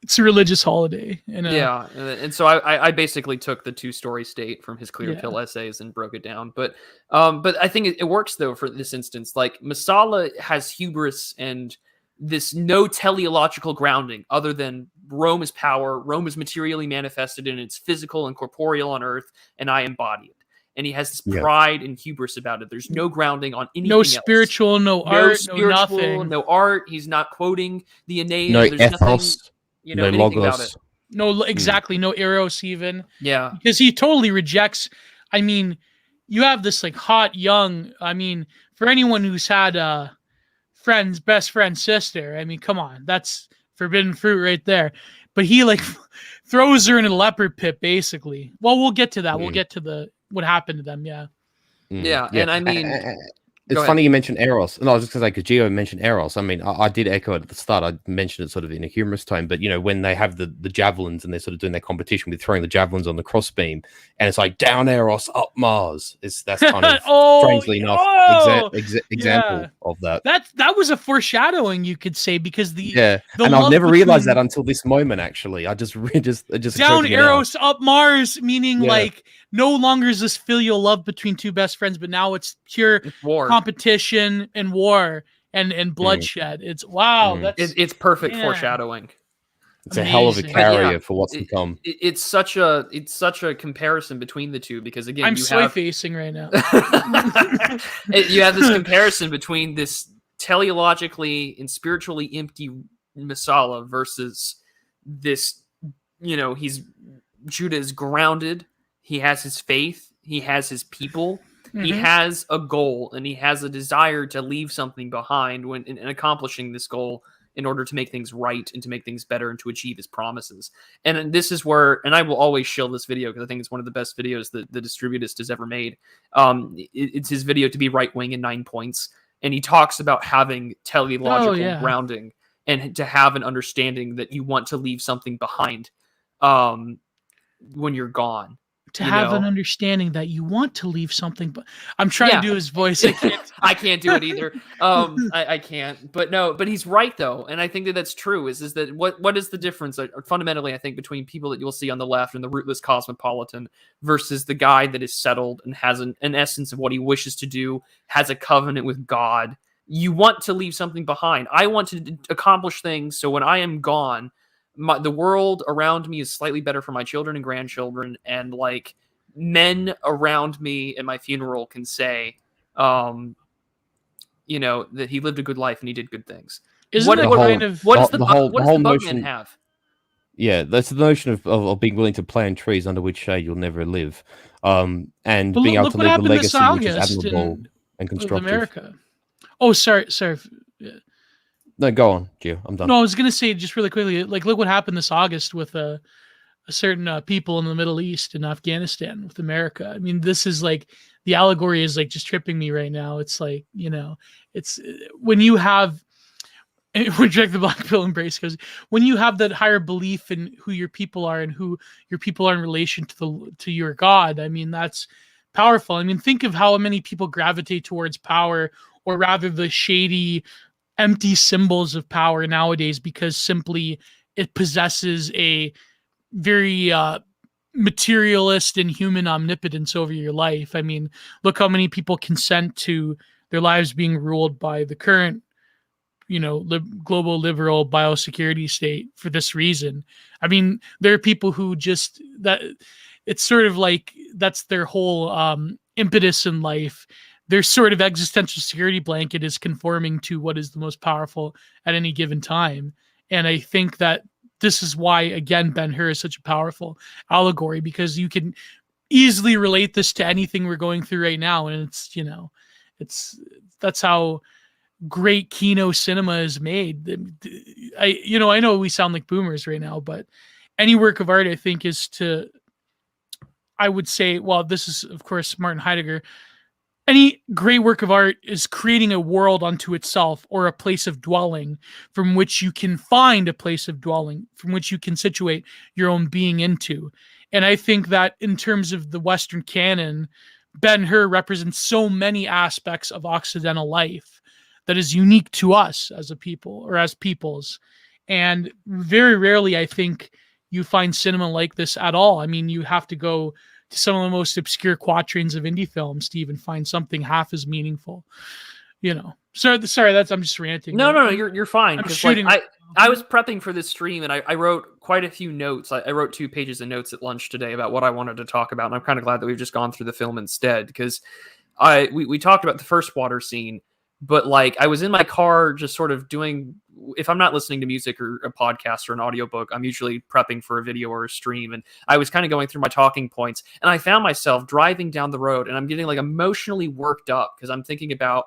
it's a religious holiday. And so I basically took the two-story state from his Clear Pill essays and broke it down. But I think it works, though, for this instance. Masala has hubris and this no teleological grounding other than Rome is power. Rome is materially manifested in its physical and corporeal on earth, and I embody it. And he has this pride and hubris about it. There's no grounding on anything else. No spiritual, no art, no nothing. No art. He's not quoting the Aeneid. No There's ethos, nothing, no logos. logos. About it. No, exactly. No eros even. Yeah. Because he totally rejects. I mean, you have this hot young. I mean, for anyone who's had best friend, sister. I mean, come on, that's forbidden fruit right there. But he throws her in a leopard pit, basically. Well, we'll get to that. We'll get to what happened to them. Yeah. Yeah, and I mean, it's funny you mentioned Eros. And I was just going to say, because Gio mentioned Eros. I mean, I did echo it at the start. I mentioned it sort of in a humorous tone, but when they have the javelins and they're sort of doing their competition with throwing the javelins on the crossbeam, and it's down Eros, up Mars. That's kind of strangely enough example of that. That was a foreshadowing, you could say, because and I've never realized that until this moment. Actually, I just down Eros, up Mars, meaning no longer is this filial love between two best friends, but now it's pure war, competition and war and bloodshed. It's it's perfect foreshadowing. It's a hell of a carrier for what's to come. It's such a comparison between the two, because again, I'm soy facing right now. You have this comparison between this teleologically and spiritually empty Masala versus this. Judah is grounded. He has his faith. He has his people. Mm-hmm. He has a goal, and he has a desire to leave something behind in accomplishing this goal in order to make things right and to make things better and to achieve his promises. And this is where, and I will always shill this video because I think it's one of the best videos that the Distributist has ever made. It's his video to be right-wing in 9 points. And he talks about having teleological grounding and to have an understanding that you want to leave something behind when you're gone. to you have know? an understanding that you want to leave something, but I'm trying Yeah. to do his voice. I can't. I can't do it either. I can't. But no, but he's right though, and I think that that's true. Is that what is the difference fundamentally? I think between people that you'll see on the left and the rootless cosmopolitan versus the guy that is settled and has an essence of what he wishes to do, has a covenant with God. You want to leave something behind. I want to accomplish things so when I am gone, the world around me is slightly better for my children and grandchildren, and like men around me at my funeral can say, you know, that he lived a good life and he did good things. Isn't that kind of what does the whole Bugman notion have? Yeah, that's the notion of being willing to plant trees under which shade you'll never live, and But being able look to what leave a happened this legacy which is August admirable and with constructive. America. Oh, sorry. No, go on, Gio. I'm done. No, I was gonna say just really quickly, like, look what happened this August with a certain people in the Middle East and Afghanistan with America. I mean, this is like the allegory is like just tripping me right now. It's like, you know, it's when you have reject the black pill embrace, because when you have that higher belief in who your people are and who your people are in relation to your God, I mean, that's powerful. I mean, think of how many people gravitate towards power, or rather the shady, empty symbols of power nowadays, because simply it possesses a very materialist and human omnipotence over your life. I mean, look how many people consent to their lives being ruled by the current, you know, global liberal biosecurity state for this reason. I mean, there are people who just, that it's sort of like that's their whole impetus in life. Their sort of existential security blanket is conforming to what is the most powerful at any given time. And I think that this is why, again, Ben-Hur is such a powerful allegory, because you can easily relate this to anything we're going through right now. And it's, you know, that's how great Kino cinema is made. I know we sound like boomers right now, but any work of art, I think, I would say, well, this is, of course, Martin Heidegger. Any great work of art is creating a world unto itself, or a place of dwelling from which you can find a place of dwelling, from which you can situate your own being into. And I think that in terms of the Western canon, Ben-Hur represents so many aspects of Occidental life that is unique to us as a people, or as peoples. And very rarely, I think, you find cinema like this at all. I mean, you have to go to some of the most obscure quatrains of indie films to even find something half as meaningful. You know, sorry, I'm just ranting. No, you're fine. I'm 'Cause, shooting. Like, I was prepping for this stream, and I wrote quite a few notes. I wrote 2 pages of notes at lunch today about what I wanted to talk about, and I'm kind of glad that we've just gone through the film instead, because we talked about the first water scene, but like I was in my car just sort of doing, if I'm not listening to music or a podcast or an audiobook, I'm usually prepping for a video or a stream. And I was kind of going through my talking points, and I found myself driving down the road, and I'm getting like emotionally worked up because I'm thinking about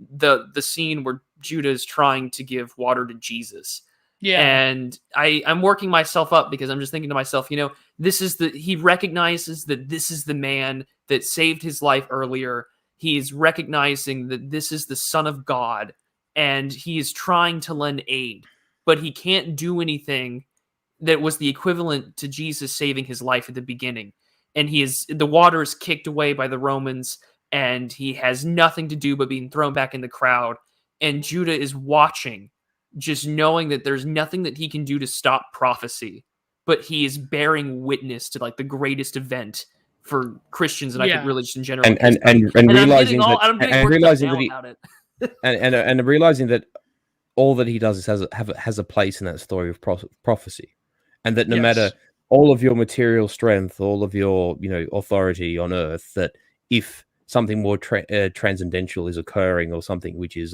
the scene where Judah is trying to give water to Jesus. Yeah. And I'm working myself up because I'm just thinking to myself, you know, he recognizes that this is the man that saved his life earlier. He is recognizing that this is the Son of God, and he is trying to lend aid, but he can't do anything that was the equivalent to Jesus saving his life at the beginning. And the water is kicked away by the Romans, and he has nothing to do but being thrown back in the crowd. And Judah is watching, just knowing that there's nothing that he can do to stop prophecy, but he is bearing witness to like the greatest event for Christians, and I think religion in general. And realizing that all that he does is has a place in that story of prophecy, and that no matter all of your material strength, all of your authority on earth, that if something more transcendental is occurring, or something which is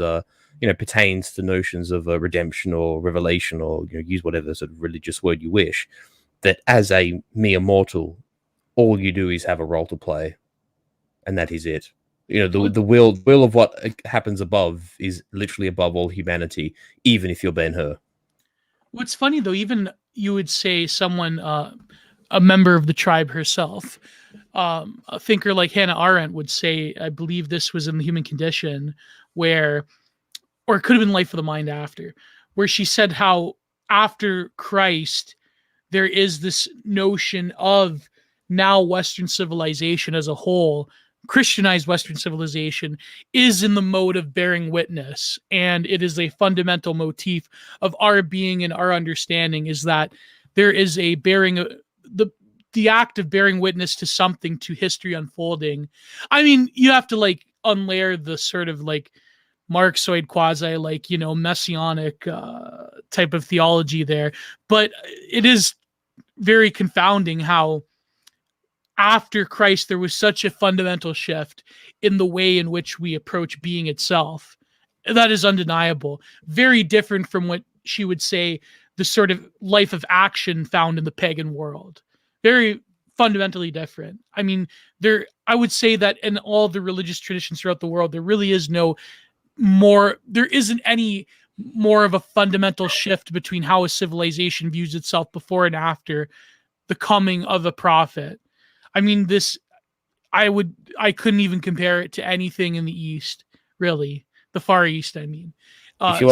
pertains to notions of redemption or revelation, or use whatever sort of religious word you wish, that as a mere mortal, all you do is have a role to play, and that is it. The will of what happens above is literally above all humanity, even if you're Ben-Hur. What's funny though, even you would say someone, a member of the tribe herself, a thinker like Hannah Arendt would say, I believe this was in The Human Condition, or it could have been Life of the Mind After, where she said how after Christ, there is this notion of now Western civilization as a whole, Christianized Western civilization, is in the mode of bearing witness. And it is a fundamental motif of our being and our understanding, is that there is a bearing, the act of bearing witness to something, to history unfolding. I mean, you have to like unlayer the sort of like Marxoid quasi, like, you know, messianic type of theology there. But it is very confounding how after Christ, there was such a fundamental shift in the way in which we approach being itself. That is undeniable. Very different from what she would say the sort of life of action found in the pagan world. Very fundamentally different. I mean, I would say that in all the religious traditions throughout the world, there really is there isn't any more of a fundamental shift between how a civilization views itself before and after the coming of a prophet. I mean, I couldn't even compare it to anything in the East, really. The Far East, I mean. If you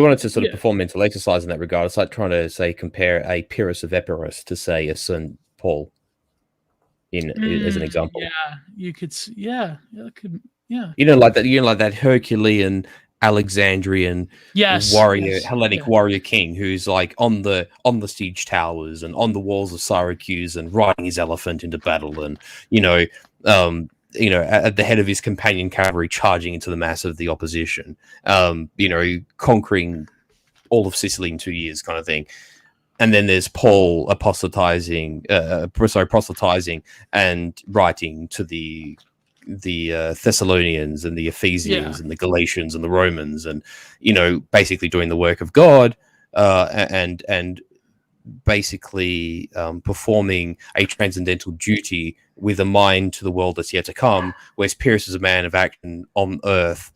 wanted to sort of perform mental exercise in that regard, it's like trying to, say, compare a Pyrrhus of Epirus to, say, a St. Paul as an example. Yeah, you could, yeah. You know, like that Herculean Alexandrian warrior, Hellenic warrior king who's like on the siege towers and on the walls of Syracuse and riding his elephant into battle, and at the head of his companion cavalry charging into the mass of the opposition, conquering all of Sicily in 2 years, kind of thing. And then there's Paul proselytizing and writing to the Thessalonians and the Ephesians and the Galatians and the Romans, and basically doing the work of God, and basically performing a transcendental duty with a mind to the world that's yet to come, whereas Pyrrhus is a man of action on earth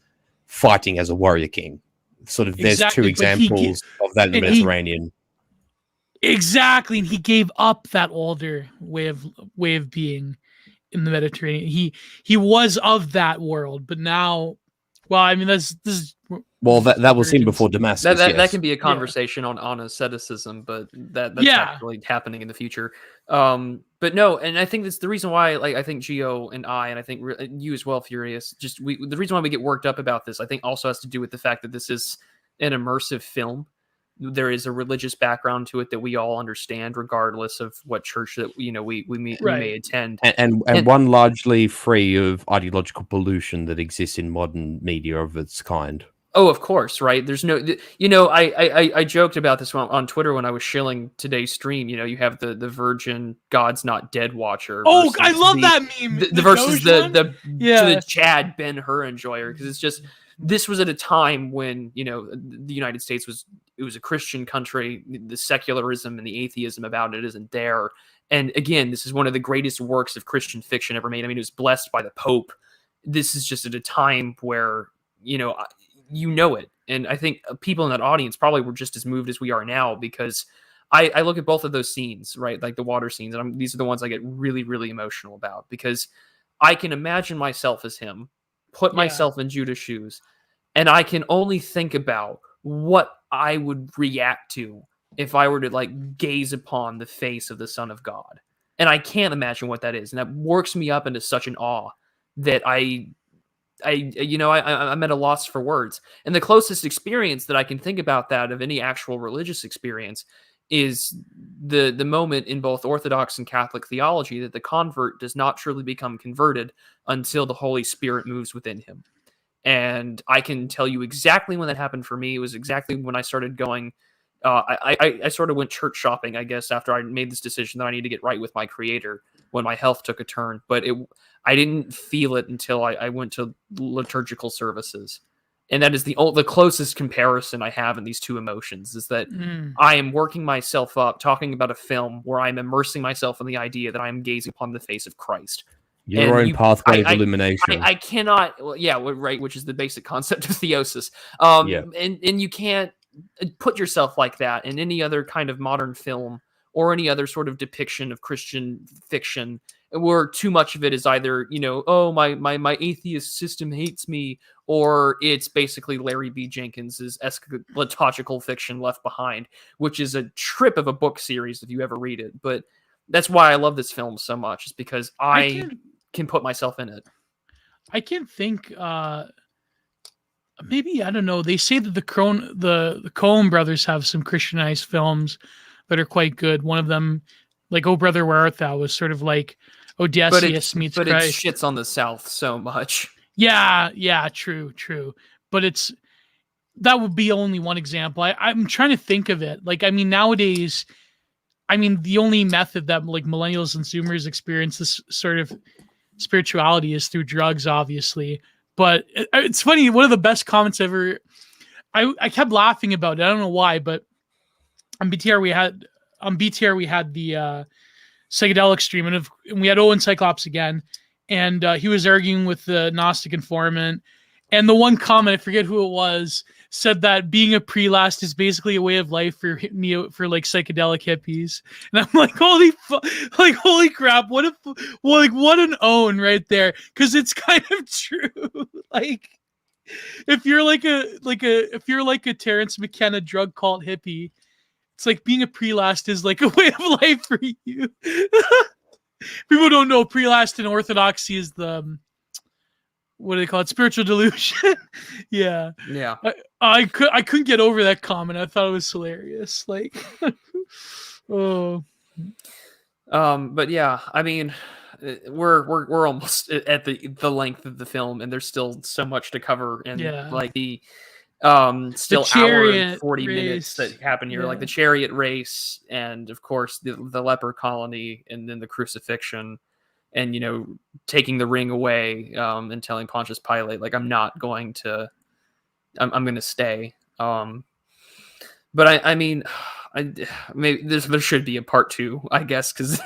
fighting as a warrior king. Sort of there's two examples of that in the Mediterranean. Exactly, and he gave up that older way of being in the Mediterranean. He was of that world, but now, well, I mean, that was seen before Damascus. That can be a conversation on asceticism, but that's not really happening in the future. But no, and I think that's the reason why, like, I think Gio and I think you as well, Furious, the reason why we get worked up about this, I think also has to do with the fact that this is an immersive film. There is a religious background to it that we all understand, regardless of what church that we may attend, and one largely free of ideological pollution that exists in modern media of its kind. Oh, of course, right? There's no, I joked about this on Twitter when I was shilling today's stream. You have the Virgin God's Not Dead watcher. Oh, I love that meme. The versus the Chad Ben-Hur enjoyer, because it's just, this was at a time when the United States was a Christian country. The secularism and the atheism about it isn't there. And again, this is one of the greatest works of Christian fiction ever made. I mean, it was blessed by the Pope. This is just at a time where it. And I think people in that audience probably were just as moved as we are now, because I look at both of those scenes, right? Like the water scenes. And these are the ones I get really, really emotional about, because I can imagine myself as him, put myself in Judah's shoes, and I can only think about what I would react to if I were to like gaze upon the face of the Son of God. And I can't imagine what that is. And that works me up into such an awe that I'm at a loss for words. And the closest experience that I can think about that of any actual religious experience is the moment in both Orthodox and Catholic theology that the convert does not truly become converted until the Holy Spirit moves within him. And I can tell you exactly when that happened for me. It was exactly when I started going, I sort of went church shopping, I guess, after I made this decision that I need to get right with my Creator, when my health took a turn. But I didn't feel it until I went to liturgical services. And that is the closest comparison I have in these two emotions, is that I am working myself up, talking about a film where I'm immersing myself in the idea that I'm gazing upon the face of Christ. Your own pathway of illumination. I cannot, right, which is the basic concept of theosis. And you can't put yourself like that in any other kind of modern film or any other sort of depiction of Christian fiction, where too much of it is either, my atheist system hates me, or it's basically Larry B. Jenkins's eschatological fiction Left Behind, which is a trip of a book series if you ever read it. But that's why I love this film so much, is because I can't- can put myself in it. I can't think. Maybe, I don't know. They say that the Coen brothers have some Christianized films that are quite good. One of them, like "Oh Brother, Where Art Thou," was sort of like Odysseus meets but Christ. it shits on the South so much. Yeah, true. But that would be only one example. I'm trying to think of it. Like, I mean, nowadays, the only method that like millennials and Zoomers experience this sort of spirituality is through drugs, obviously. But it's funny. One of the best comments ever. I kept laughing about it. I don't know why, but on BTR we had the psychedelic stream, and we had Owen Cyclops again, and he was arguing with the Gnostic informant. And the one comment, I forget who it was, said that being a prelast is basically a way of life for like psychedelic hippies. And I'm like, holy crap! What an own right there, because it's kind of true. Like, if you're like a Terrence McKenna drug cult hippie, it's like being a prelast is like a way of life for you. People don't know prelast in Orthodoxy is the what do they call it? Spiritual delusion. Yeah. I couldn't get over that comment. I thought it was hilarious. Like, oh. But yeah, I mean, we're almost at the length of the film, and there's still so much to cover, and like the still hour and 40 minutes that happen here, like the chariot race, and of course the leper colony, and then the crucifixion. And, you know, taking the ring away and telling Pontius Pilate, like, I'm going to stay. But I mean, maybe there should be a part 2, I guess, because.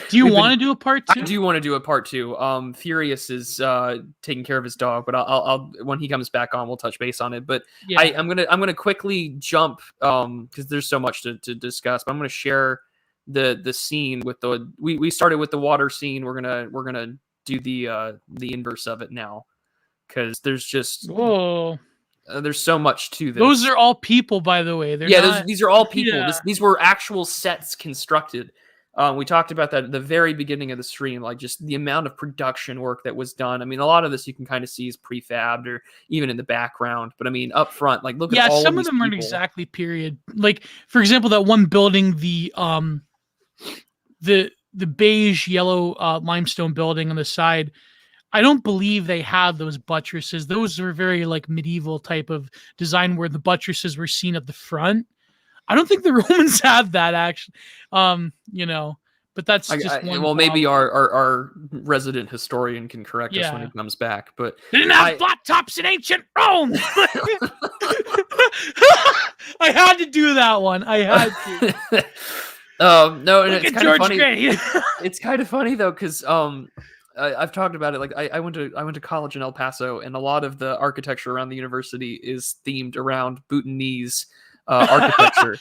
Do you want to do a part 2? I do want to do a part 2. Furius is taking care of his dog, but I'll when he comes back on, we'll touch base on it. But yeah. I'm gonna quickly jump because there's so much to discuss. But I'm gonna share the scene with we started with the water scene. We're gonna do the inverse of it now, because there's just there's so much to this. Those are all people, by the way. These are all people. Yeah. These were actual sets constructed. We talked about that at the very beginning of the stream, like just the amount of production work that was done. I mean, a lot of this you can kind of see is prefabbed or even in the background. But I mean, up front, like look at all some of them aren't exactly period. Like, for example, that one building, the beige yellow limestone building on the side, I don't believe they had those buttresses. Those were very like medieval type of design where the buttresses were seen at the front. I don't think the Romans had that, actually. You know, but that's just one. Well, maybe our resident historian can correct us when he comes back. But they didn't have flat tops in ancient Rome. I had to do that one. I had to. No, and it's kind of funny. Gray. It's kind of funny though, because I've talked about it. Like I went to college in El Paso, and a lot of the architecture around the university is themed around Bhutanese architecture.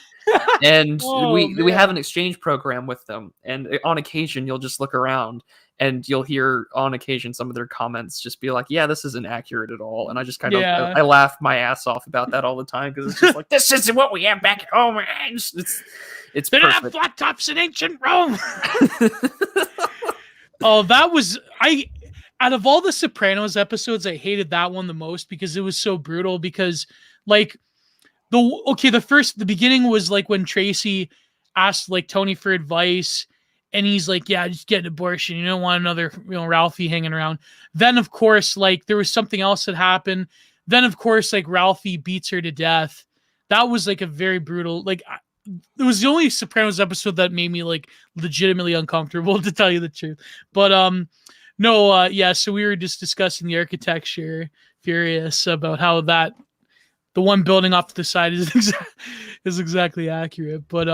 And we have an exchange program with them, and on occasion you'll just look around and you'll hear on occasion some of their comments just be like, yeah, this isn't accurate at all. And I just kind of I laugh my ass off about that all the time, because it's just like, this isn't what we have back at home. It's they didn't have flat tops in ancient Rome. Oh, that was out of all the Sopranos episodes, I hated that one the most, because it was so brutal. Because like the beginning was like when Tracy asked like Tony for advice, and he's like, yeah, just get an abortion. You don't want another, Ralphie hanging around. Then of course, like there was something else that happened. Then of course, like Ralphie beats her to death. That was like a very brutal, like it was the only Sopranos episode that made me like legitimately uncomfortable, to tell you the truth. But so we were just discussing the architecture, Furious, about how that the one building off to the side is exactly accurate. But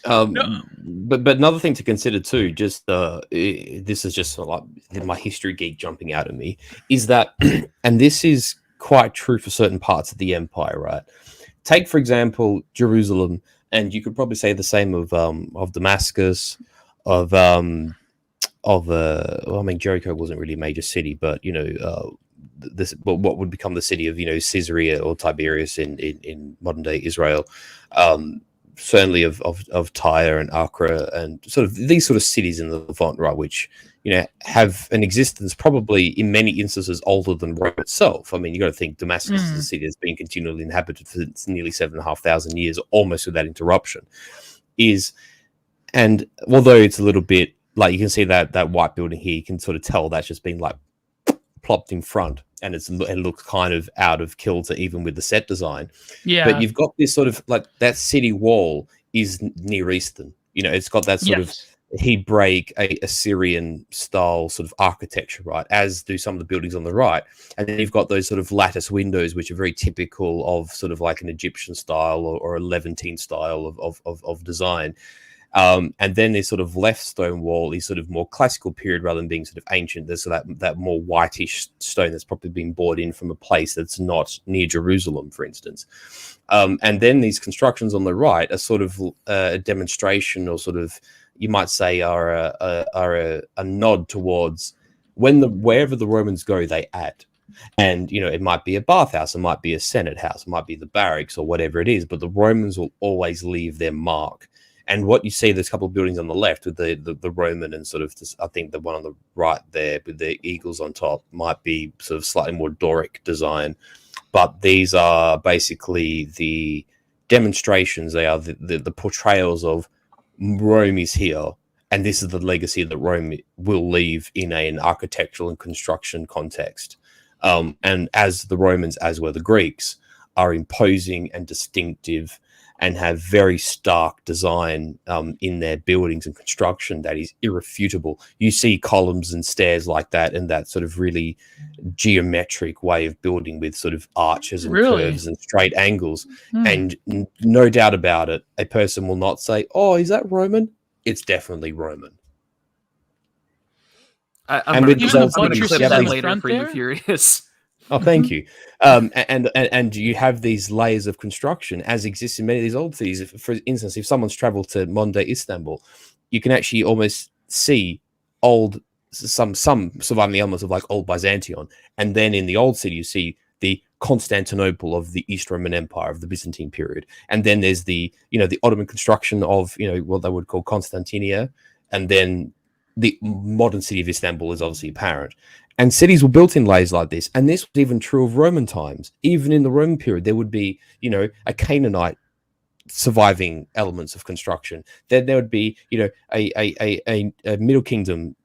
but another thing to consider too, just this is just like my history geek jumping out at me, is that, and this is quite true for certain parts of the empire, right? Take for example Jerusalem, and you could probably say the same of Damascus, of Jericho wasn't really a major city, but what would become the city of Caesarea or Tiberias in modern day Israel. certainly of Tyre and Acre and sort of these sort of cities in the Levant, right, which have an existence probably in many instances older than Rome itself. I mean, you got to think Damascus is a city that's been continually inhabited for nearly 7,500 years, almost without interruption. And although it's a little bit like you can see that white building here, you can sort of tell that's just been like plopped in front, and it looks kind of out of kilter even with the set design. Yeah. But you've got this sort of like that city wall is Near Eastern. It's got that sort of Hebraic, Assyrian style sort of architecture, right? As do some of the buildings on the right. And then you've got those sort of lattice windows, which are very typical of sort of like an Egyptian style or a Levantine style of design. And then this sort of left stone wall is sort of more classical period rather than being sort of ancient. There's that more whitish stone that's probably been brought in from a place that's not near Jerusalem, for instance. And then these constructions on the right are sort of a demonstration, or sort of, you might say, are a nod towards wherever the Romans go, they add. And, it might be a bathhouse, it might be a senate house, it might be the barracks or whatever it is, but the Romans will always leave their mark. And what you see, there's a couple of buildings on the left with the Roman and sort of this, I think the one on the right there with the eagles on top might be sort of slightly more Doric design. But these are basically the demonstrations. They are the portrayals of Rome is here, and this is the legacy that Rome will leave in an architectural and construction context. And as the Romans, as were the Greeks, are imposing and distinctive and have very stark design in their buildings and construction that is irrefutable. You see columns and stairs like that, and that sort of really geometric way of building with sort of arches and curves and straight angles. And no doubt about it, a person will not say, "Oh, is that Roman?" It's definitely Roman. I'm going to clip that later for you, Furious. Oh, thank you. And you have these layers of construction as exists in many of these old cities. For instance, if someone's traveled to modern day Istanbul, you can actually almost see some surviving elements of like old Byzantium. And then in the old city, you see the Constantinople of the East Roman Empire of the Byzantine period. And then there's the Ottoman construction of, what they would call Constantinia. And then the modern city of Istanbul is obviously apparent. And cities were built in layers like this. And this was even true of Roman times. Even in the Roman period, there would be, a Canaanite surviving elements of construction. Then there would be, a Middle Kingdom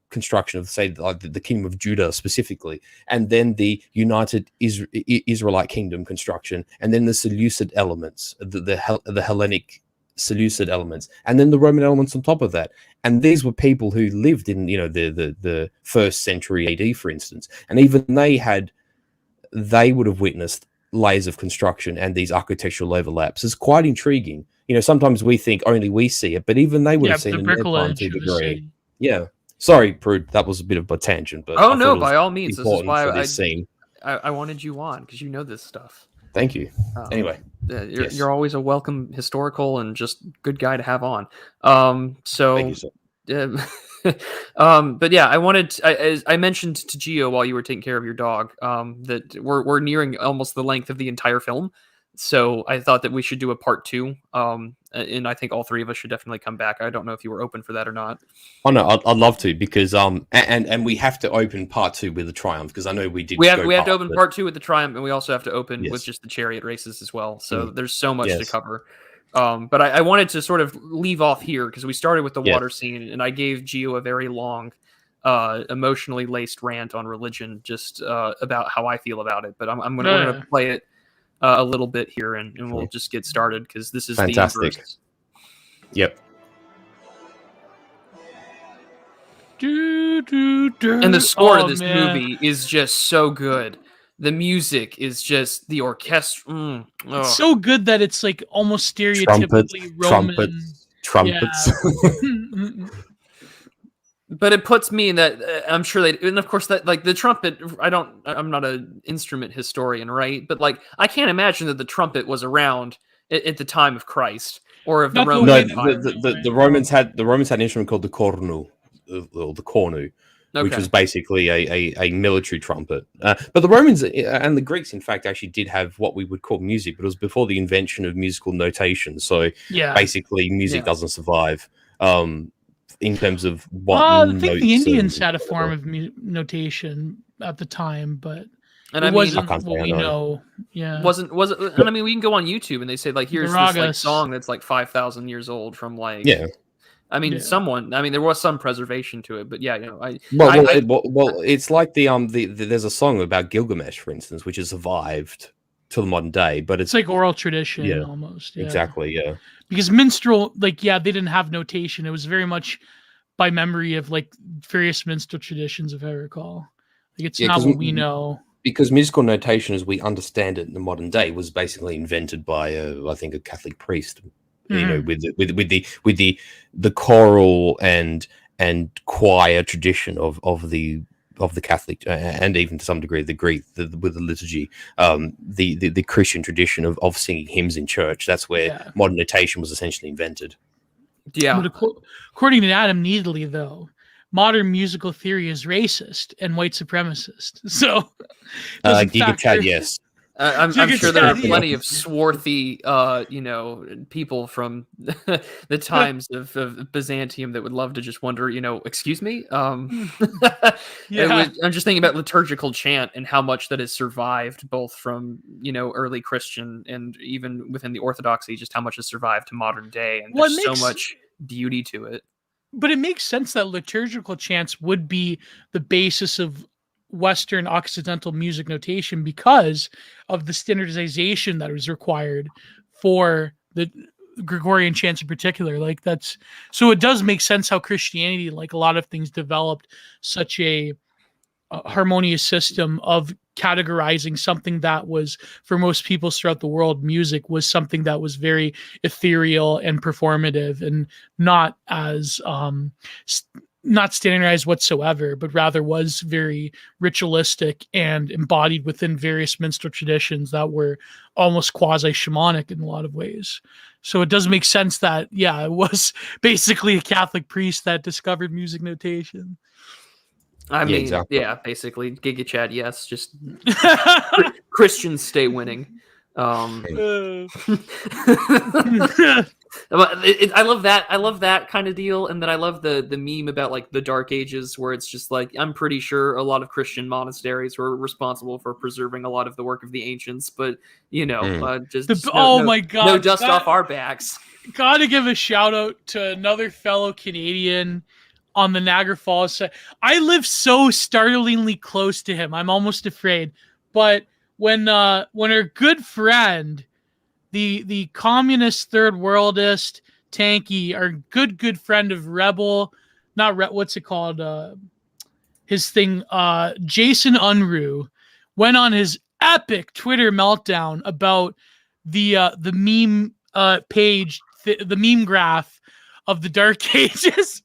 construction of, say, like the Kingdom of Judah specifically. And then the United Israelite Kingdom construction. And then the Seleucid elements, the Hellenic Seleucid elements, and then the Roman elements on top of that. And these were people who lived in the first century AD, for instance, and even they would have witnessed layers of construction and these architectural overlaps. It's quite intriguing. Sometimes we think only we see it, but even they would have seen it in their time to a degree. Yeah. Sorry, Prude, that was a bit of a tangent, but no, by all means, this is why I wanted you on, because you know this stuff. Thank you. Anyway, you're always a welcome historical and just good guy to have on. Thank you, sir. But yeah, I mentioned to Gio while you were taking care of your dog that we're nearing almost the length of the entire film. So I thought that we should do a part 2. And I think all three of us should definitely come back. I don't know if you were open for that or not. Oh no, I'd love to, because and we have to open part 2 with the Triumph, because I know we did. We have to open part 2 with the Triumph, and we also have to open with just the chariot races as well. So there's so much to cover. But I wanted to sort of leave off here because we started with the water scene, and I gave Gio a very long, emotionally laced rant on religion, just about how I feel about it. But we're going to play it a little bit here, and we'll just get started, because this is fantastic. The inverse. Yep. And the score to this movie is just so good. The music is just the orchestra. It's so good that it's like almost stereotypically Roman. Trumpets. Yeah. But it puts me in that. I'm sure they, and of course that, like, the trumpet. I'm not an instrument historian, right? But like, I can't imagine that the trumpet was around at the time of Christ or of the Roman Empire. The Romans had an instrument called the cornu, or the cornu, which was basically a military trumpet. But the Romans and the Greeks, in fact, actually did have what we would call music, but it was before the invention of musical notation. So basically, music doesn't survive in terms of what. I think the Indians had a form of notation at the time, but it wasn't what we know. Yeah, wasn't. And I mean, we can go on YouTube and they say like, here's this like song that's like 5,000 years old from like. Yeah. I mean, there was some preservation to it, but yeah, you know, it's like there's a song about Gilgamesh, for instance, which has survived till the modern day, but it's like oral tradition almost. Yeah. Exactly, yeah. Because minstrel, like, they didn't have notation. It was very much by memory of like various minstrel traditions, if I recall. Like, it's not what we know. Because musical notation, as we understand it in the modern day, was basically invented by, I think, a Catholic priest. You know, with the choral and choir tradition of the Catholic and even to some degree the Greek with the liturgy, the Christian tradition of singing hymns in church. That's where modern notation was essentially invented. Yeah. But according to Adam Needley, though, modern musical theory is racist and white supremacist. So, Giga Chad, yes. I'm sure there are plenty of swarthy, people from the times of Byzantium that would love to just wonder, excuse me? I'm just thinking about liturgical chant and how much that has survived both from, early Christian and even within the Orthodoxy, just how much has survived to modern day. And there's so much beauty to it. But it makes sense that liturgical chants would be the basis of Western Occidental music notation because of the standardization that was required for the Gregorian chants in particular. Like so it does make sense how Christianity, like a lot of things, developed such a harmonious system of categorizing something that was, for most people throughout the world, music was something that was very ethereal and performative and not as not standardized whatsoever, but rather was very ritualistic and embodied within various minstrel traditions that were almost quasi-shamanic in a lot of ways. So it does make sense that, it was basically a Catholic priest that discovered music notation. I mean, basically, Giga Chad, yes, just Christians stay winning. I love that. I love that kind of deal, and then I love the meme about like the Dark Ages, where it's just like, I'm pretty sure a lot of Christian monasteries were responsible for preserving a lot of the work of the ancients, but my god, no dust off our backs. Gotta give a shout out to another fellow Canadian on the Niagara Falls side. I live so startlingly close to him, I'm almost afraid. But when our good friend, the communist third worldist Tanky, our good friend of Rebel, what's it called? His thing, Jason Unruh, went on his epic Twitter meltdown about the meme page, the meme graph of the Dark Ages.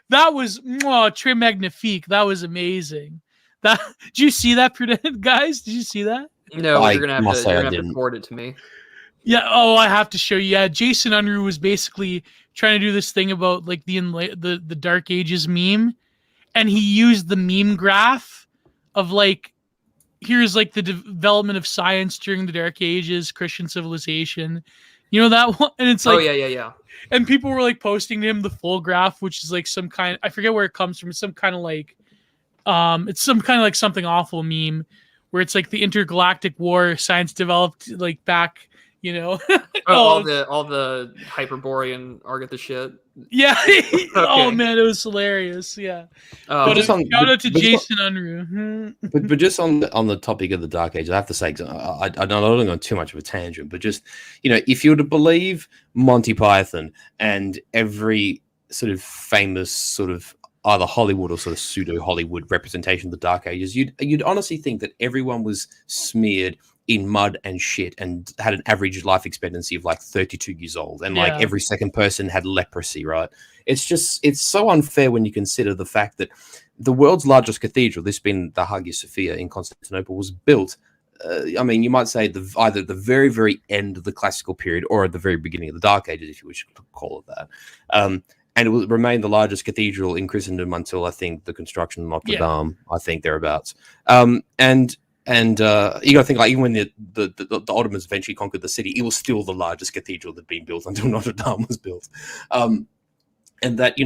That was très magnifique. That was amazing. Did you see that, guys? Did you see that? No, you're gonna have to forward it to me. Yeah. Oh, I have to show you. Yeah, Jason Unruh was basically trying to do this thing about like the Dark Ages meme, and he used the meme graph of like, here's like the development of science during the Dark Ages, Christian civilization. You know that one? And it's like, yeah. And people were like posting to him the full graph, which is like some kind, I forget where it comes from. It's some kind of like, it's some kind of like something awful meme where it's like the intergalactic war science developed like back, all the Hyperborean Argatha shit. Yeah. Okay. Oh man, it was hilarious. Yeah. But shout out to Jason Unruh. But just on the topic of the Dark Age, I have to say, I don't go on too much of a tangent, but just, if you were to believe Monty Python and every sort of famous sort of either Hollywood or sort of pseudo Hollywood representation of the Dark Ages, you'd honestly think that everyone was smeared in mud and shit and had an average life expectancy of like 32 years old, and like every second person had leprosy, right? It's so unfair when you consider the fact that the world's largest cathedral, this being the Hagia Sophia in Constantinople, was built you might say either at the very, very end of the classical period or at the very beginning of the Dark Ages, if you wish to call it that. and it will remain the largest cathedral in Christendom until, I think, the construction of Notre Dame. I think thereabouts. And you got to think, like, even when the Ottomans eventually conquered the city, it was still the largest cathedral that had been built until Notre Dame was built. And that,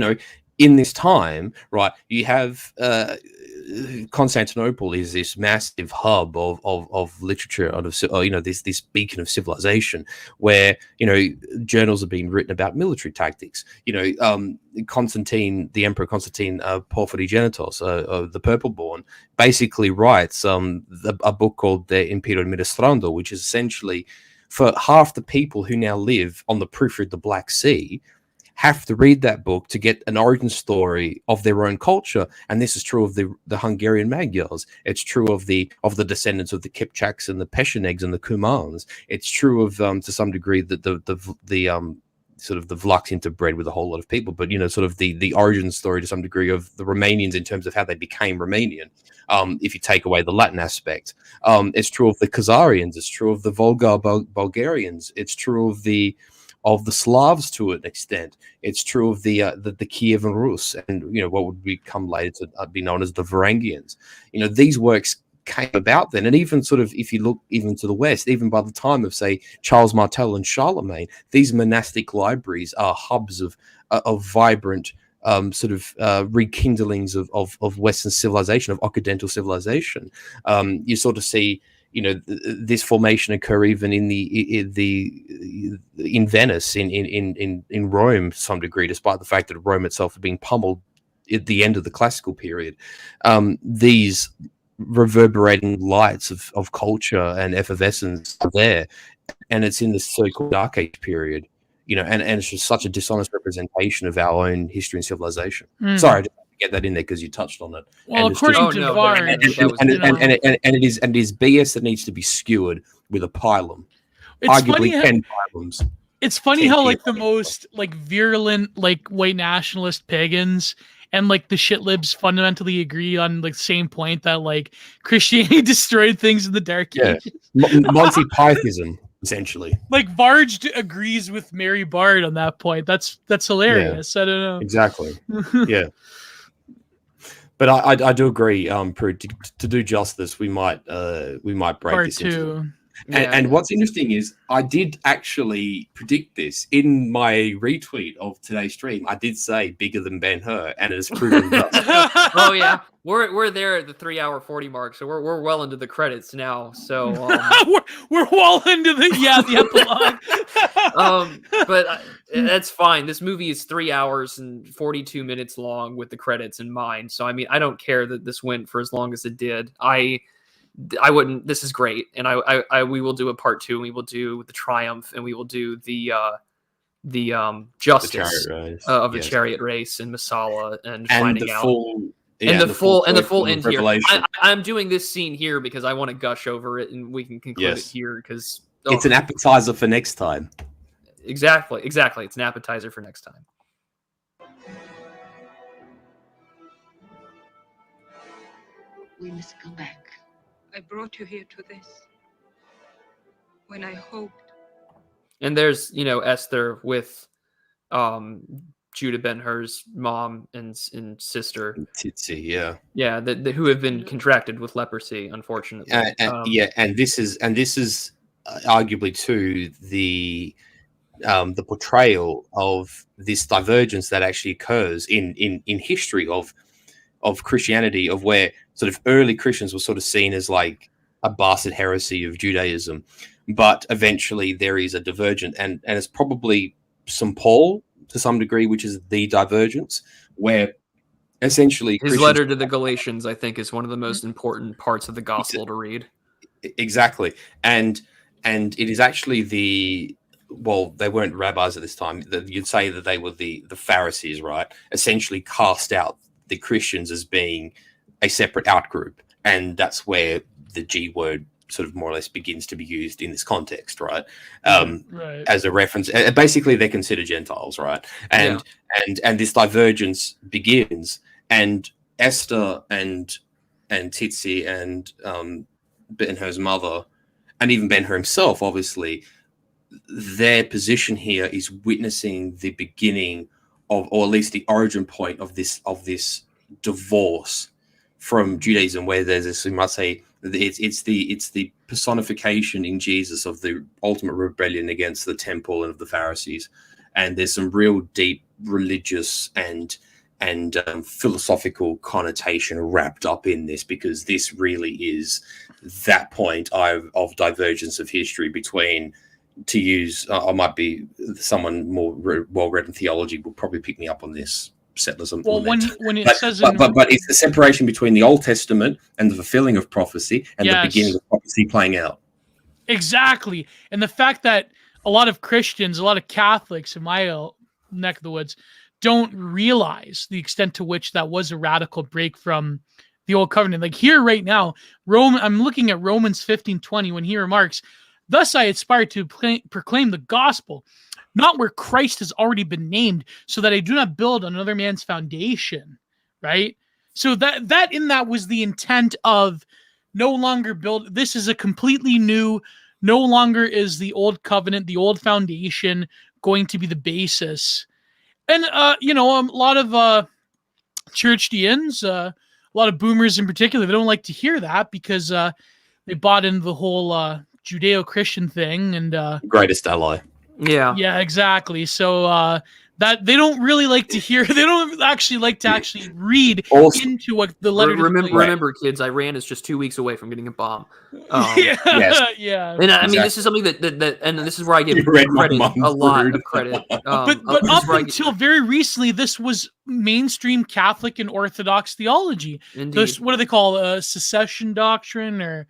in this time, right, you have Constantinople is this massive hub of literature, this beacon of civilization, where journals are being written about military tactics. Constantine, the Emperor Constantine Porphyrogenitos, the Purple-born, basically writes a book called De Imperio Administrando, which is essentially for half the people who now live on the periphery of the Black Sea have to read that book to get an origin story of their own culture. And this is true of the Hungarian Magyars. It's true of the descendants of the Kipchaks and the Pechenegs and the Kumans. It's true of to some degree that the sort of the Vlachs interbred with a whole lot of people, but sort of the origin story to some degree of the Romanians in terms of how they became Romanian. If you take away the Latin aspect, it's true of the Khazarians. It's true of the Volga Bulgarians. It's true of the Slavs to an extent. It's true of the Kievan Rus, and what would become later to be known as the Varangians. These works came about then, and even sort of if you look even to the west, even by the time of say Charles Martel and Charlemagne, these monastic libraries are hubs of vibrant sort of rekindlings of Western civilization, of Occidental civilization. You sort of see this formation occur even in Venice, in Rome to some degree, despite the fact that Rome itself had been pummeled at the end of the classical period. These reverberating lights of culture and effervescence are there, and it's in the so-called Dark Age period, and it's just such a dishonest representation of our own history and civilization. Sorry, I didn't get that in there because you touched on it. Well, according to Var, and it is BS that needs to be skewered with a pylum. Arguably 10 pylums. It's funny how the most virulent white nationalist pagans and the shit-libs fundamentally agree on the same point that Christianity destroyed things in the Dark Ages. Monty Pythism, essentially. Varge agrees with Mary Bard on that point. That's hilarious. Yeah, I don't know. Exactly. Yeah. But I do agree. To do justice, we might break Part this 2. into. And what's interesting is I did actually predict this in my retweet of today's stream. I did say bigger than Ben-Hur, and it has proven thus. Oh yeah, we're there at the 3 hour 40 mark, so we're well into the credits now. So we're well into the epilogue. But that's fine. This movie is 3 hours and 42 minutes long with the credits in mind. So I mean, I don't care that this went for as long as it did. I wouldn't. This is great, and we will do a part 2. And we will do the triumph, and we will do the justice of the chariot race and Masala and finding out the full end here. I'm doing this scene here because I want to gush over it, and we can conclude it here because it's an appetizer for next time. Exactly. It's an appetizer for next time. We must go back. I brought you here to this when I hoped. And there's, Esther with Judah Ben-Hur's mom and sister. Titsi, yeah. Yeah, who have been contracted with leprosy, unfortunately. And this is arguably too the portrayal of this divergence that actually occurs in history of Christianity, of where sort of early Christians were sort of seen as like a bastard heresy of Judaism, but eventually there is a divergent, and it's probably St. Paul to some degree, which is the divergence, where essentially his letter to the Galatians, I think, is one of the most important parts of the gospel to read. Exactly, and it is actually they weren't rabbis at this time. You'd say that they were the Pharisees, right? Essentially cast out the Christians as being a separate outgroup, and that's where the G word sort of more or less begins to be used in this context, right? As a reference. Basically, they're considered Gentiles, right? And this divergence begins, and Esther and Titsi and Ben-Hur's mother, and even Ben-Hur himself, obviously, their position here is witnessing the beginning or at least the origin point of this divorce from Judaism, where there's this, you might say, it's the personification in Jesus of the ultimate rebellion against the temple and of the Pharisees, and there's some real deep religious and philosophical connotation wrapped up in this, because this really is that point of divergence of history between, to use, I might be someone more well-read in theology will probably pick me up on this, settlers. Well, when it says, but it's the separation between the Old Testament and the fulfilling of prophecy and the beginning of prophecy playing out. Exactly, and the fact that a lot of Christians, a lot of Catholics in my neck of the woods, don't realize the extent to which that was a radical break from the old covenant. Like here right now, I'm looking at Romans 15:20 when he remarks, "Thus I aspire to proclaim the gospel, not where Christ has already been named, so that I do not build on another man's foundation." Right? So that in that was the intent of no longer build. This is a completely new, no longer is the old covenant, the old foundation going to be the basis. And, a lot of churchdians, a lot of boomers in particular, they don't like to hear that because they bought into the whole Judeo-Christian thing. And greatest ally. Yeah, exactly. So that they don't really like to hear. They don't actually like to read into what the letter. Remember, kids, Iran is just 2 weeks away from getting a bomb. Yeah. And I mean, this is something that, and this is where I give credit, a lot of credit. But up until very recently, this was mainstream Catholic and Orthodox theology. This, what do they call secession doctrine, or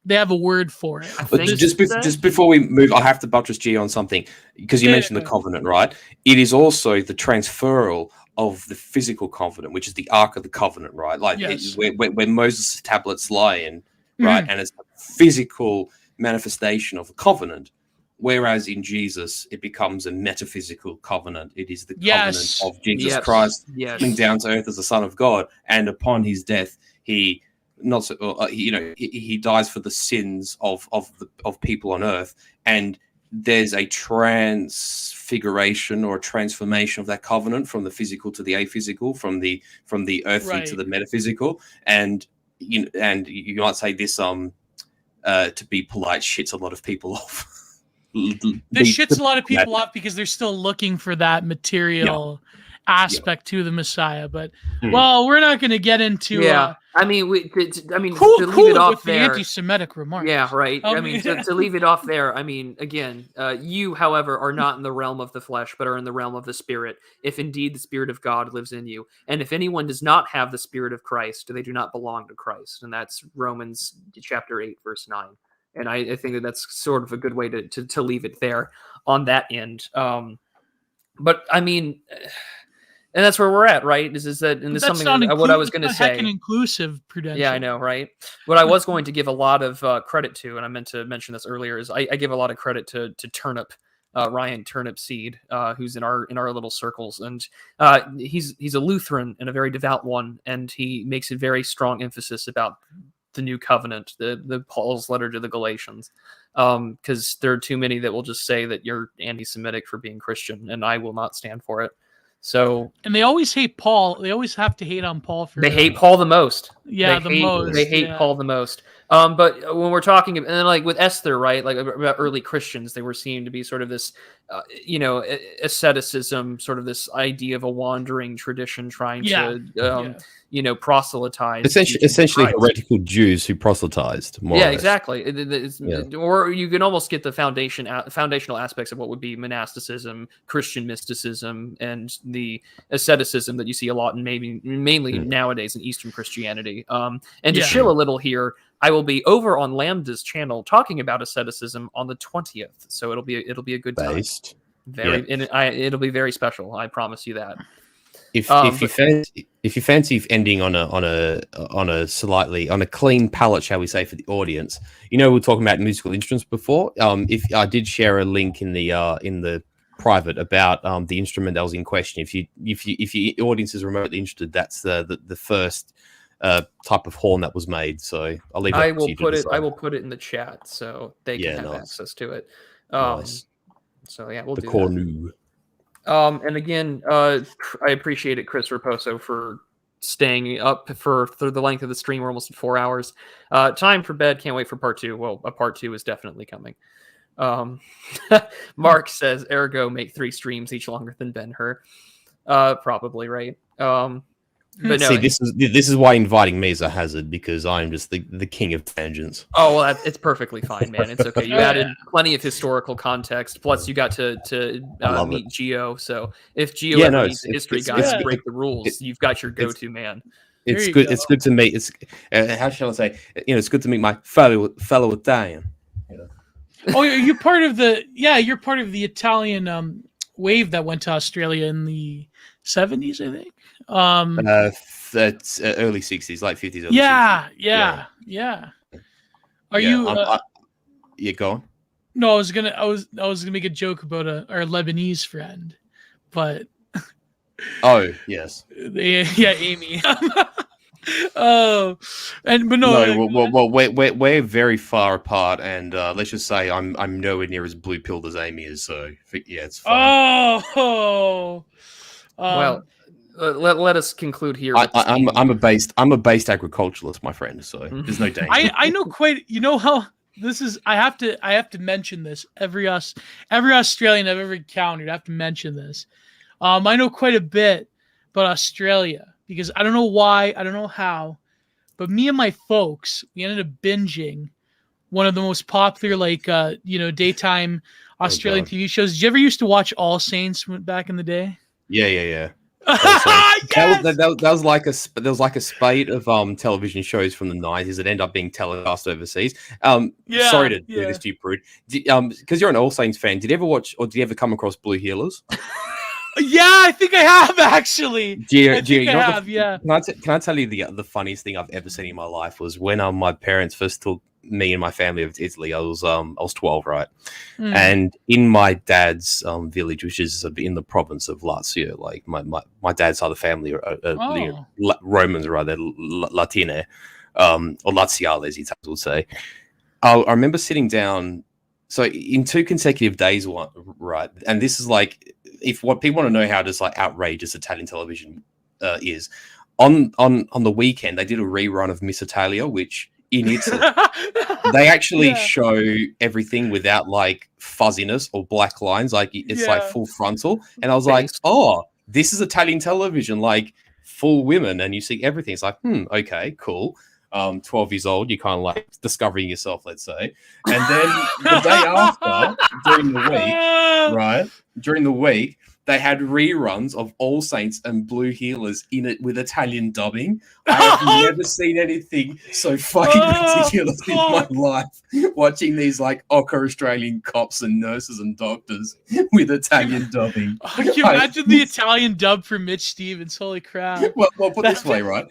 they have a word for it. But just before we move, I have to buttress G on something, because you mentioned the covenant, right? It is also the transferal of the physical covenant, which is the Ark of the Covenant, right? Like where Moses' tablets lie in, right? And it's a physical manifestation of the covenant. Whereas in Jesus, it becomes a metaphysical covenant. It is the covenant of Jesus Christ coming down to earth as the Son of God, and upon his death, he dies for the sins of people on earth, and there's a transfiguration or a transformation of that covenant from the physical to the aphysical, from the earthly to the metaphysical, and you might say this to be polite, shits a lot of people off. This shits a lot of people off because they're still looking for that material aspect to the Messiah, but well, we're not going to get into. I mean, cool to leave it off with there, the anti-Semitic remarks. Yeah, right. I mean, to leave it off there. I mean, again, you, however, are not in the realm of the flesh, but are in the realm of the Spirit. If indeed the Spirit of God lives in you, and if anyone does not have the Spirit of Christ, they do not belong to Christ, and that's Romans chapter 8, verse 9. And I think that's sort of a good way to leave it there on that end. But I mean. And that's where we're at, right? Is that, and this is something what I was going to say. An inclusive prudential. Yeah, I know, right? What I was going to give a lot of credit to, and I meant to mention this earlier, is I give a lot of credit to Turnip, Ryan Turnip Seed, who's in our little circles, and he's a Lutheran and a very devout one, and he makes a very strong emphasis about the new covenant, the Paul's letter to the Galatians, because there are too many that will just say that you're anti-Semitic for being Christian, and I will not stand for it. So, and they always hate Paul. They always have to hate on Paul for. They hate Paul the most. Yeah, They hate Paul the most. But when we're talking, and then like with Esther, right, like about early Christians, they were seen to be sort of this, asceticism, sort of this idea of a wandering tradition trying to, proselytize. Essentially heretical Jews who proselytized. More or less. Exactly. Or you can almost get the foundational aspects of what would be monasticism, Christian mysticism, and the asceticism that you see a lot in mainly nowadays in Eastern Christianity. And to shill a little here, I will be over on Lambda's channel talking about asceticism on the 20th, so it'll be a good time. It'll be very special. I promise you that. If you fancy ending on a clean palette, shall we say, for the audience, we were talking about musical instruments before. If I did share a link in the private about the instrument that was in question. If your audience is remotely interested, that's the first type of horn that was made. So I'll leave it. I will put it in the chat so they can have access to it. Nice. So yeah, we'll do cornu. And again, I appreciate it, Chris Raposo, for staying up for through the length of the stream. We're almost at 4 hours. Time for bed. Can't wait for part 2. Well, a part 2 is definitely coming. Mark says, ergo, make 3 streams, each longer than Ben-Hur. Probably, right? But no, See, this is why inviting me is a hazard, because I'm just the king of tangents. Oh, well, it's perfectly fine, man. It's okay. You added plenty of historical context. Plus, you got to meet Gio. So if Gio needs a history guy to break the rules, you've got your go-to man. It's good. Go. It's good to meet. It's how shall I say? It's good to meet my fellow Italian. Oh, you're part of the you're part of the Italian wave that went to Australia in the 70s, I think. That's early 60s, late 50s. Early 60s. Yeah. Are you? Yeah, go on. No, I was gonna make a joke about our Lebanese friend, but oh yes, Amy. Oh, but no. Well, we're very far apart, and let's just say I'm nowhere near as blue pilled as Amy is. So yeah, it's fine. Oh. Well, let us conclude here. I'm a based agriculturalist, my friend. So there's no danger. I know quite. You know how this is. I have to mention this. Every Australian I've ever encountered, I have to mention this. I know quite a bit about Australia because I don't know why, I don't know how, but me and my folks, we ended up binging one of the most popular daytime Australian TV shows. Did you ever used to watch All Saints back in the day? Yeah. Yes! That was like a spate of television shows from the 90s that end up being telecast overseas. Sorry to do this to you, Prude. Because you're an All Saints fan, did you ever watch or did you ever come across Blue Heelers? Yeah, I think I have actually. Can I tell you the funniest thing I've ever seen in my life was when my parents first took me and my family over to Italy. I was 12, right? And in my dad's village, which is in the province of Lazio, like my dad's side of the family are Romans, rather Latine, or Laziales, he would say. I remember sitting down. So in 2 consecutive days, right? And this is like, if what people want to know how just like outrageous Italian television is, on the weekend they did a rerun of Miss Italia, which in Italy they actually show everything without like fuzziness or black lines, like it's like full frontal. And I was like, oh, this is Italian television, like full women, and you see everything. It's like, okay, cool. 12 years old, you're kind of like discovering yourself, let's say. And then the day after, during the week, they had reruns of All Saints and Blue Heelers in it with Italian dubbing. I have never seen anything so fucking ridiculous in my life. Watching these like ochre Australian cops and nurses and doctors with Italian dubbing. Can you imagine the Italian dub for Mitch Stevens? Holy crap! Well, put this way, right?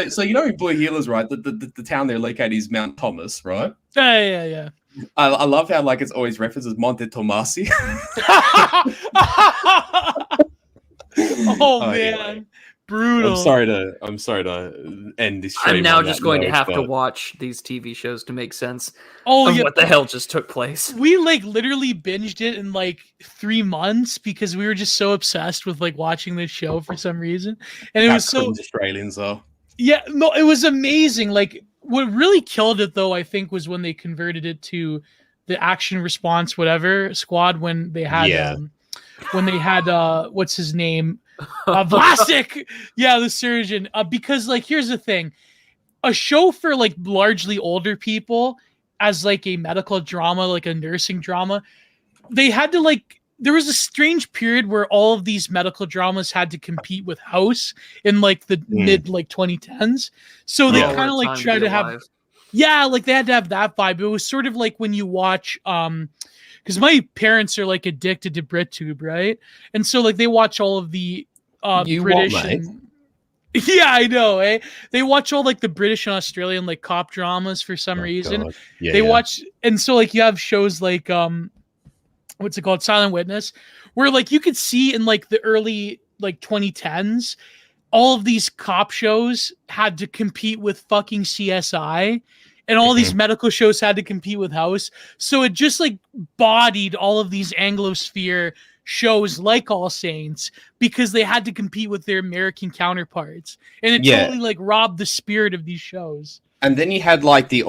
So you know in Blue Heelers, right? The town they're located is Mount Thomas, right? Yeah. I love how like it's always referenced as Monte Tomasi. Oh man, anyway. Brutal. I'm sorry to end this stream. I'm now just going to have to watch these TV shows to make sense of what the hell just took place. We like literally binged it in like 3 months because we were just so obsessed with like watching this show for some reason, and it was so Australians though. Yeah, no, it was amazing. Like what really killed it though, I think, was when they converted it to the action response whatever squad when they had what's his name, Vlasic, the surgeon. Because like here's the thing, a show for like largely older people as like a medical drama, like a nursing drama, they had to like. There was a strange period where all of these medical dramas had to compete with House in like the mid like 2010s. So they kind of like tried to have, like they had to have that vibe. It was sort of like when you watch, because my parents are like addicted to BritTube, right? And so like they watch all of the British. Yeah, I know. They watch all like the British and Australian like cop dramas for some reason. They watch, and so like you have shows like what's it called, Silent Witness, where like you could see in like the early like 2010s, all of these cop shows had to compete with fucking CSI, and all these medical shows had to compete with House. So it just like bodied all of these Anglosphere shows like All Saints because they had to compete with their American counterparts, and it Yeah. totally like robbed the spirit of these shows. And then you had like the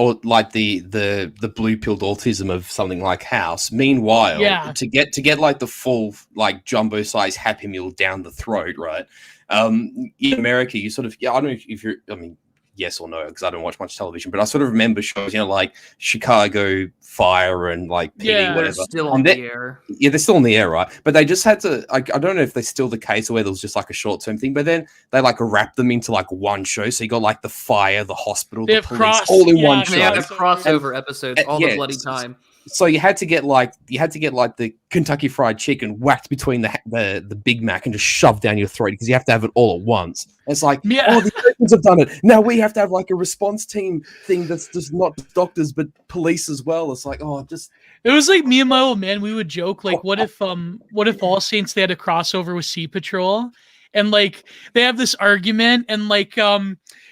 blue pilled autism of something like House. Meanwhile, Yeah. to get like the full like jumbo size Happy Meal down the throat, right? In America, you sort of I don't know if you're. I mean, yes or no, because I don't watch much television, but I sort of remember shows, like Chicago Fire and like PD, Yeah. They're whatever. still on the air. Yeah, they're still in the air, right? But they just had to. I don't know if they're still the case or whether it was just like a short term thing. But then they like wrap them into like one show. So you got like the fire, the hospital, They the have police, all in one yeah, show. They have crossover. crossover episodes all the bloody time. So you had to get like the Kentucky Fried Chicken whacked between the Big Mac and just shoved down your throat because you have to have it all at once. And it's like, Yeah. the Americans have done it. Now we have to have like a response team thing that's just not doctors but police as well. It's like, It was like me and my old man. We would joke like, what if All Saints they had a crossover with Sea Patrol, and like they have this argument, and like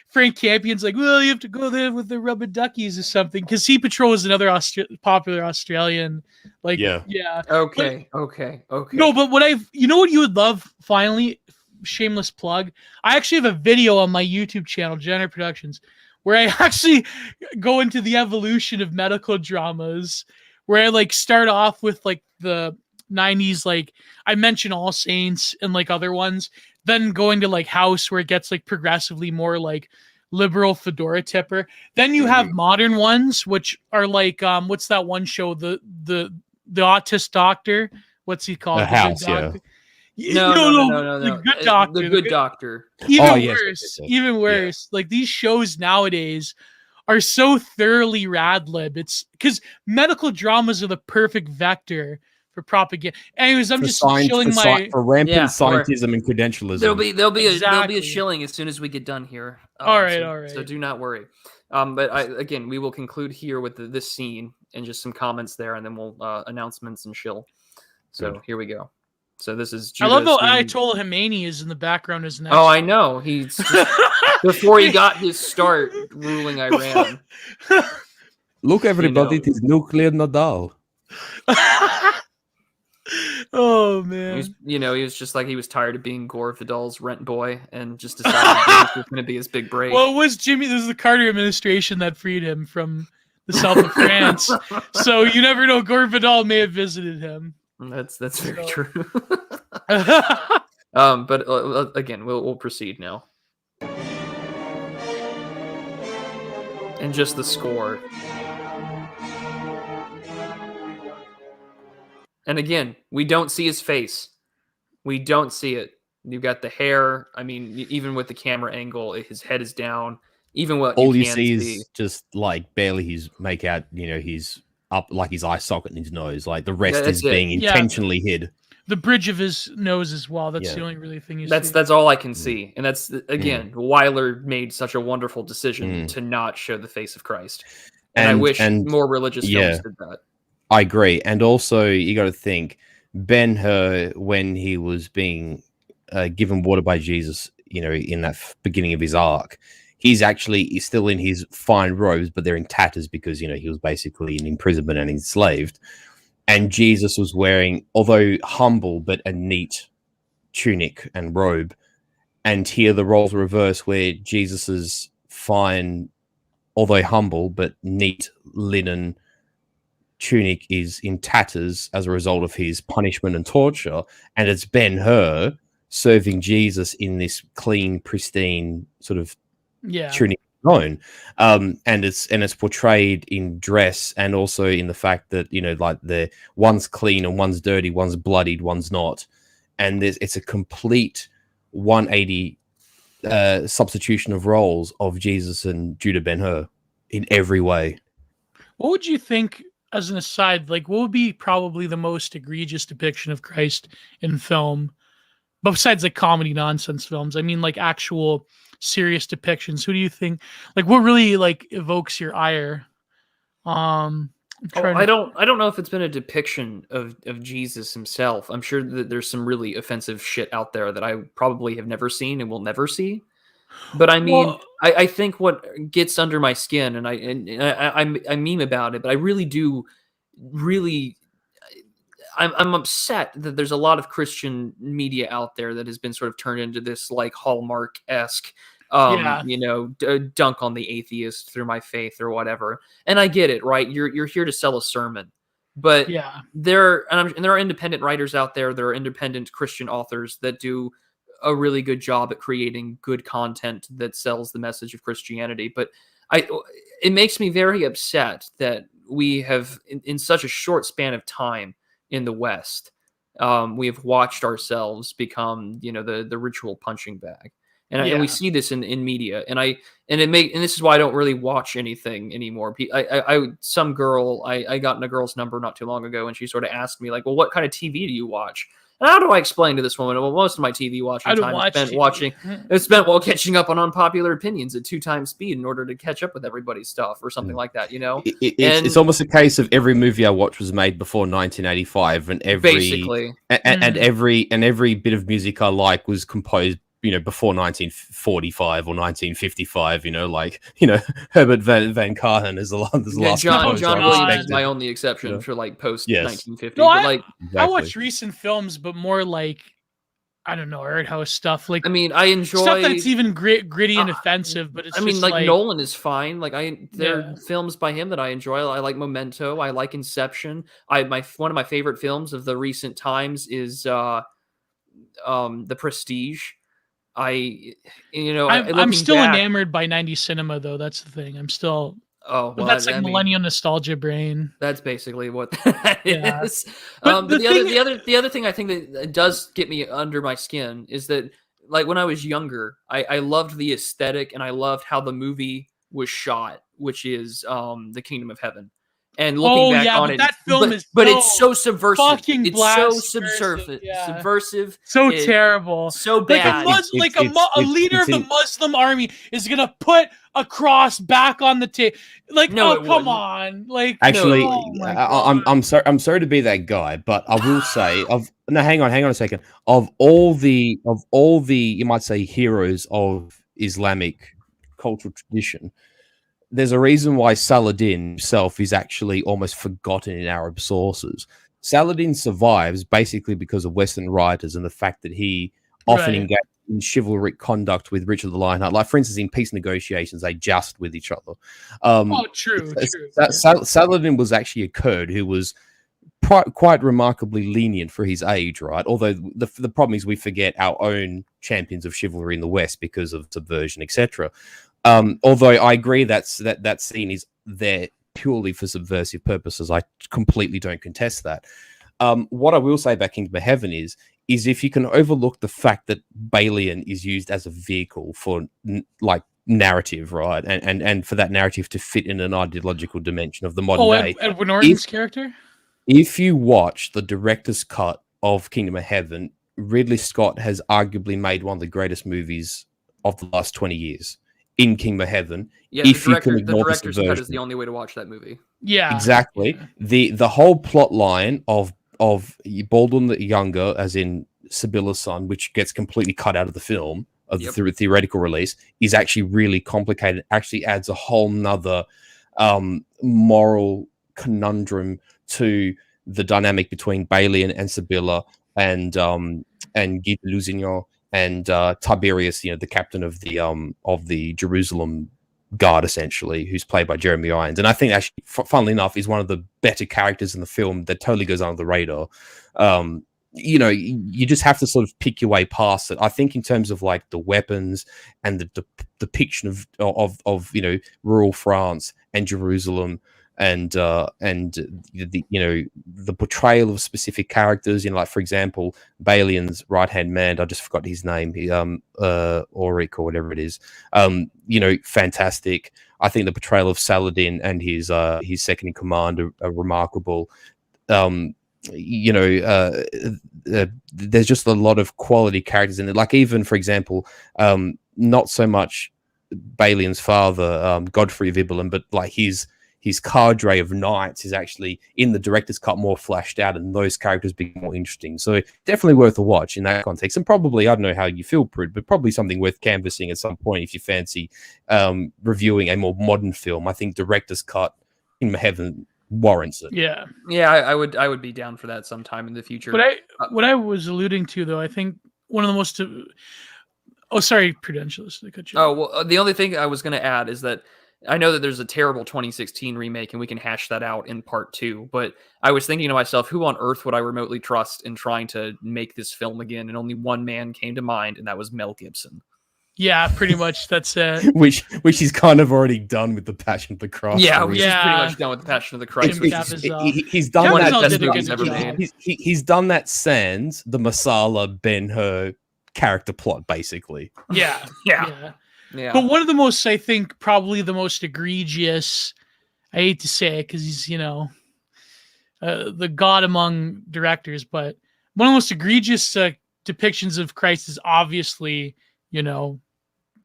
Frank Campion's like, well, you have to go there with the rubber duckies or something, because Sea Patrol is another popular Australian. Like, yeah. Okay. No, but what you know what you would love, finally, shameless plug. I actually have a video on my YouTube channel, Jenner Productions, where I actually go into the evolution of medical dramas, where I like start off with like the 90s, like I mentioned All Saints and like other ones, then going to like House, where it gets like progressively more like liberal fedora tipper. Then you have modern ones, which are like what's that one show, the autist doctor, what's he called? The House, yeah. No. The Good Doctor. The Good Doctor. Even worse. Like these shows nowadays are so thoroughly rad-lib. It's because medical dramas are the perfect vector for propaganda. Anyways, I'm just showing for rampant scientism and credentialism. There'll be a shilling as soon as we get done here. All right. So do not worry. But we will conclude here with this scene and just some comments there, and then we'll announcements and shill. So Here we go. So this is. I love how Ayatollah Khomeini is in the background as next. Oh, I know. He's just, before he got his start ruling Iran. Look, everybody, it is nuclear Nadal. Oh man. He was just like, he was tired of being Gore Vidal's rent boy and just decided this was going to be his big break. Well, it was Jimmy. This was the Carter administration that freed him from the south of France. So you never know. Gore Vidal may have visited him. That's very true. But again, we'll proceed now. And just the score. And again, we don't see his face. We don't see it. You've got the hair. I mean, even with the camera angle, his head is down. Even what all you see is just like barely his make out. He's up like his eye socket in his nose. Like the rest is being intentionally hid. The bridge of his nose as well. That's the only really thing you see. That's all I can see. And that's again, Weiler made such a wonderful decision to not show the face of Christ. And I wish more religious films did that. I agree. And also you got to think Ben-Hur, when he was being given water by Jesus, in that beginning of his arc, he's still in his fine robes, but they're in tatters because, he was basically in imprisonment and enslaved. And Jesus was wearing, although humble, but a neat tunic and robe. And here the roles reverse, where Jesus's fine, although humble, but neat linen tunic is in tatters as a result of his punishment and torture. And it's Ben-Hur serving Jesus in this clean, pristine sort of tunic own. And it's portrayed in dress and also in the fact that like the one's clean and one's dirty, one's bloodied, one's not, and it's a complete 180 substitution of roles of Jesus and Judah Ben-Hur in every way. What would you think, as an aside, like what would be probably the most egregious depiction of Christ in film, besides like comedy nonsense films? I mean, like actual serious depictions. Who do you think, like, what really like evokes your ire? I don't know if it's been a depiction of Jesus himself. I'm sure that there's some really offensive shit out there that I probably have never seen and will never see. But I mean, I think what gets under my skin, and I meme about it, but I really do, I'm upset that there's a lot of Christian media out there that has been sort of turned into this like Hallmark-esque, dunk on the atheist through my faith or whatever. And I get it, right? You're here to sell a sermon, but there are independent writers out there. There are independent Christian authors that do a really good job at creating good content that sells the message of Christianity. But it makes me very upset that we have, in such a short span of time in the West, we have watched ourselves become, the ritual punching bag. And we see this in media, and this is why I don't really watch anything anymore. I got in a girl's number not too long ago, and she sort of asked me like, well, what kind of TV do you watch? And how do I explain to this woman? Well, most of my TV watching time is spent while catching up on unpopular opinions at 2 times speed in order to catch up with everybody's stuff or something like that, It's almost a case of every movie I watched was made before 1985, and every bit of music I like was composed before 1945 or 1955, Herbert Van Karen is the last. John Williams is my only exception for like post 1950. No, I watch recent films, but more like, I don't know, art house stuff. Like, I enjoy stuff that's even gritty and offensive, but it's like Nolan is fine. Like there are films by him that I enjoy. I like Memento. I like Inception. One of my favorite films of the recent times is The Prestige. I'm still enamored by 90s cinema, though. That's the thing. I'm still. Oh, well, that's like millennial nostalgia brain. That's basically what that is. But the other thing I think that does get me under my skin is that, like, when I was younger, I loved the aesthetic and I loved how the movie was shot, which is The Kingdom of Heaven. And looking back on it, that film it's so subversive. Fucking it's so subversive. So terrible. So bad. A leader of the Muslim army is gonna put a cross back on the table. Like, come on. Like, actually, I'm sorry to be that guy, but I will say, hang on a second. Of all the you might say heroes of Islamic cultural tradition, there's a reason why Saladin himself is actually almost forgotten in Arab sources. Saladin survives basically because of Western writers and the fact that he often engaged in chivalric conduct with Richard the Lionheart. Like, for instance, in peace negotiations, they joust with each other. True. Saladin was actually a Kurd who was quite remarkably lenient for his age, right? Although the problem is we forget our own champions of chivalry in the West because of subversion, etc. Although I agree that scene is there purely for subversive purposes. I completely don't contest that. What I will say about Kingdom of Heaven is if you can overlook the fact that Balian is used as a vehicle for narrative, right? And for that narrative to fit in an ideological dimension of the modern day. Edward Norton's character? If you watch the director's cut of Kingdom of Heaven, Ridley Scott has arguably made one of the greatest movies of the last 20 years. In Kingdom of Heaven, the director's cut is the only way to watch that movie. Yeah, exactly. The whole plot line of Baldwin the Younger, as in Sibylla's son, which gets completely cut out of the film of the theoretical release, is actually really complicated. Actually adds a whole nother moral conundrum to the dynamic between Balian and Sibylla and Guy de Lusignan and Tiberius, the captain of the Jerusalem guard, essentially, who's played by Jeremy Irons. And I think actually, funnily enough, is one of the better characters in the film that totally goes under the radar. You just have to sort of pick your way past it. I think in terms of like the weapons and the depiction of rural France and Jerusalem and the portrayal of specific characters, like, for example, Balian's right-hand man, I just forgot his name, Ulrich or whatever it is, fantastic. I think the portrayal of Saladin and his second in command are remarkable. There's just a lot of quality characters in it. Like, even, for example, not so much Balian's father, Godfrey of Ibelin, but like his cadre of knights is actually in the director's cut more flashed out, and those characters become more interesting. So definitely worth a watch in that context. And probably, I don't know how you feel, Prude, but probably something worth canvassing at some point if you fancy reviewing a more modern film. I think director's cut in Heaven warrants it. Yeah. Yeah, I would be down for that sometime in the future. But what I was alluding to, though, I think one of the most. Oh, sorry, Prudentialist. I cut you off. Oh, well, the only thing I was going to add is that I know that there's a terrible 2016 remake, and we can hash that out in part 2. But I was thinking to myself, who on earth would I remotely trust in trying to make this film again? And only one man came to mind, and that was Mel Gibson. Yeah, pretty much. That's it. Which he's kind of already done with the Passion of the Christ. Yeah, which is Yeah. pretty much done with the Passion of the Christ. Jim which is- Caviezel. He's done Caviezel that. did a good He's ever job. made. He's done that sans the Masala Ben-Hur character plot, basically. Yeah. Yeah. Yeah. But one of the most, I think, probably the most egregious, I hate to say it because he's, the god among directors, but one of the most egregious depictions of Christ is obviously,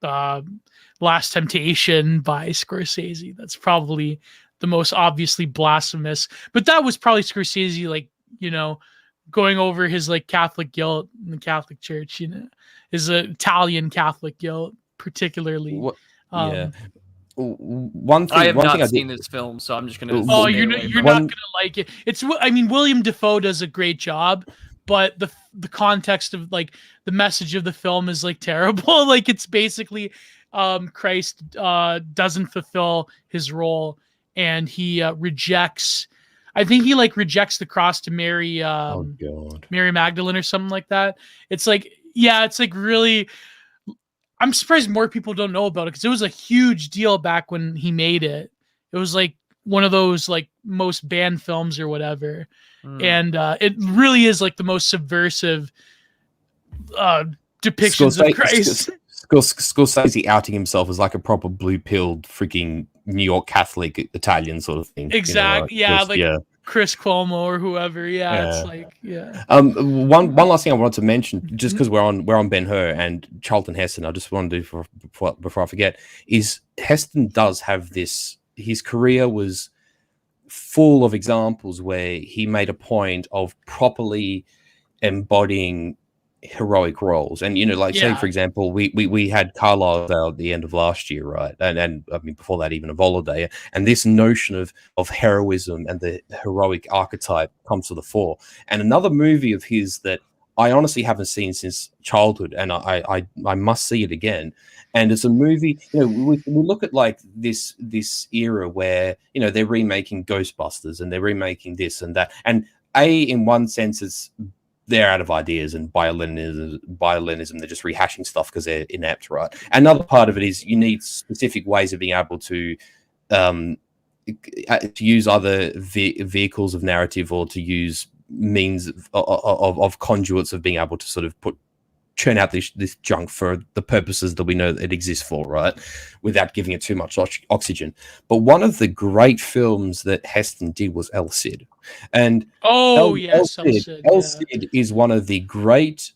Last Temptation by Scorsese. That's probably the most obviously blasphemous. But that was probably Scorsese, going over his Catholic guilt in the Catholic Church, his Italian Catholic guilt, particularly. Yeah. One thing I have not I seen did, this film, so I'm just going to. Oh, you're not gonna like it. William Dafoe does a great job, but the context of the message of the film is terrible. It's basically Christ doesn't fulfill his role, and he rejects. I think he rejects the cross to Mary. oh God. Mary Magdalene or something like that. It's really. I'm surprised more people don't know about it because it was a huge deal back when he made it. It was one of those most banned films or whatever, and it really is the most subversive depictions of Christ. Scorsese outing himself as a proper blue-pilled freaking New York Catholic Italian sort of thing. Exactly. Chris Cuomo or whoever. Yeah. It's One last thing I wanted to mention, just because we're on Ben-Hur and Charlton Heston, I just want to do before I forget, is Heston does have this. His career was full of examples where he made a point of properly embodying heroic roles, and say for example, we had Carlisle at the end of last year, right? And I mean before that, even a Holiday, and this notion of heroism and the heroic archetype comes to the fore. And another movie of his that I honestly haven't seen since childhood, and I must see it again. And it's a movie, we look at this era where they're remaking Ghostbusters and they're remaking this and that, and in one sense they're out of ideas and violinism, they're just rehashing stuff because they're inept, right? Another part of it is you need specific ways of being able to use other vehicles of narrative or to use means of conduits of being able to sort of churn out this junk for the purposes that we know it exists for, right? Without giving it too much oxygen. But one of the great films that Heston did was El Cid. And El Cid is one of the great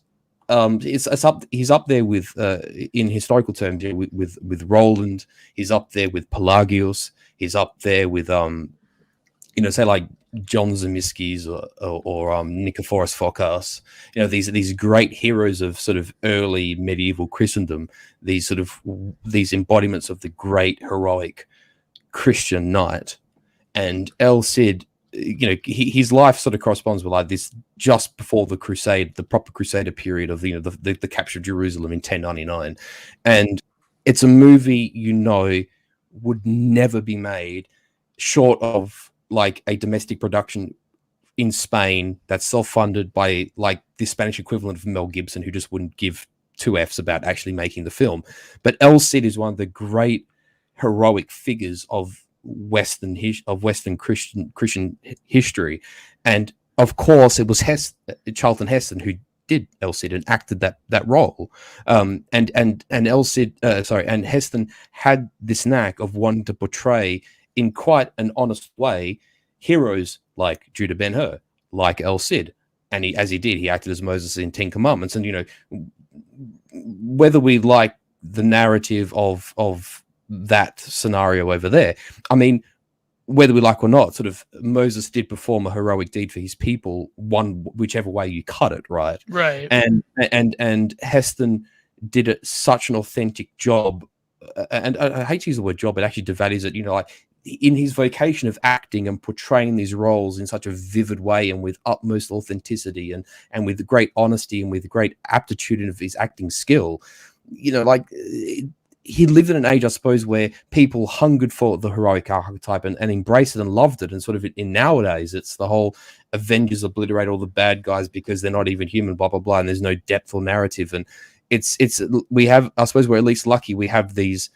he's up there with in historical terms with Roland, he's up there with Pelagius, he's up there with say John Zemeckis or Nicephorus Phocas, these great heroes of sort of early medieval Christendom, these embodiments of the great heroic Christian knight. And El Cid, his life sort of corresponds with this just before the Crusade, the proper Crusader period of the capture of Jerusalem in 1099, and it's a movie would never be made short of a domestic production in Spain that's self-funded by the Spanish equivalent of Mel Gibson, who just wouldn't give two F's about actually making the film. But El Cid is one of the great heroic figures of Western Christian history, and of course it was Charlton Heston who did El Cid and acted that role. And Heston had this knack of wanting to portray in quite an honest way heroes like Judah Ben-Hur, like El Cid, and he acted as Moses in 10 Commandments. And whether we like the narrative of that scenario over there, I mean, whether we like or not, sort of Moses did perform a heroic deed for his people, whichever way you cut it, right? Right. And Heston did such an authentic job. And I hate to use the word job, but actually devalues it. in his vocation of acting and portraying these roles in such a vivid way and with utmost authenticity and with great honesty and with great aptitude of his acting skill, you know, like he lived in an age, I suppose, where people hungered for the heroic archetype and embraced it and loved it. And sort of in nowadays, it's the whole Avengers obliterate all the bad guys because they're not even human, blah, blah, blah. And there's no depth or narrative. And we have, I suppose we're at least lucky we have these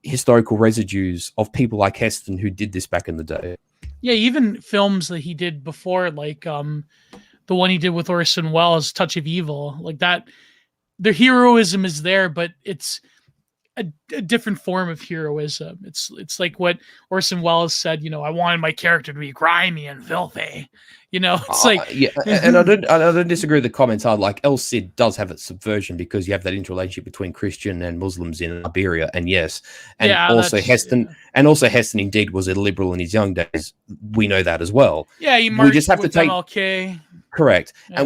historical residues of people like Heston who did this back in the day. Yeah, even films that he did before, like the one he did with Orson Welles, Touch of Evil, like that, the heroism is there, but it's a different form of heroism. It's like what Orson Welles said, you know, I wanted my character to be grimy and filthy. You know, it's like yeah, and I don't disagree with the comments. Like El Cid does have its subversion because you have that interrelationship between Christian and Muslims in Iberia, and yes, and yeah, also Heston, and also Heston indeed was a liberal in his young days. We know that as well. Yeah, we just have to take MLK. Correct, yeah.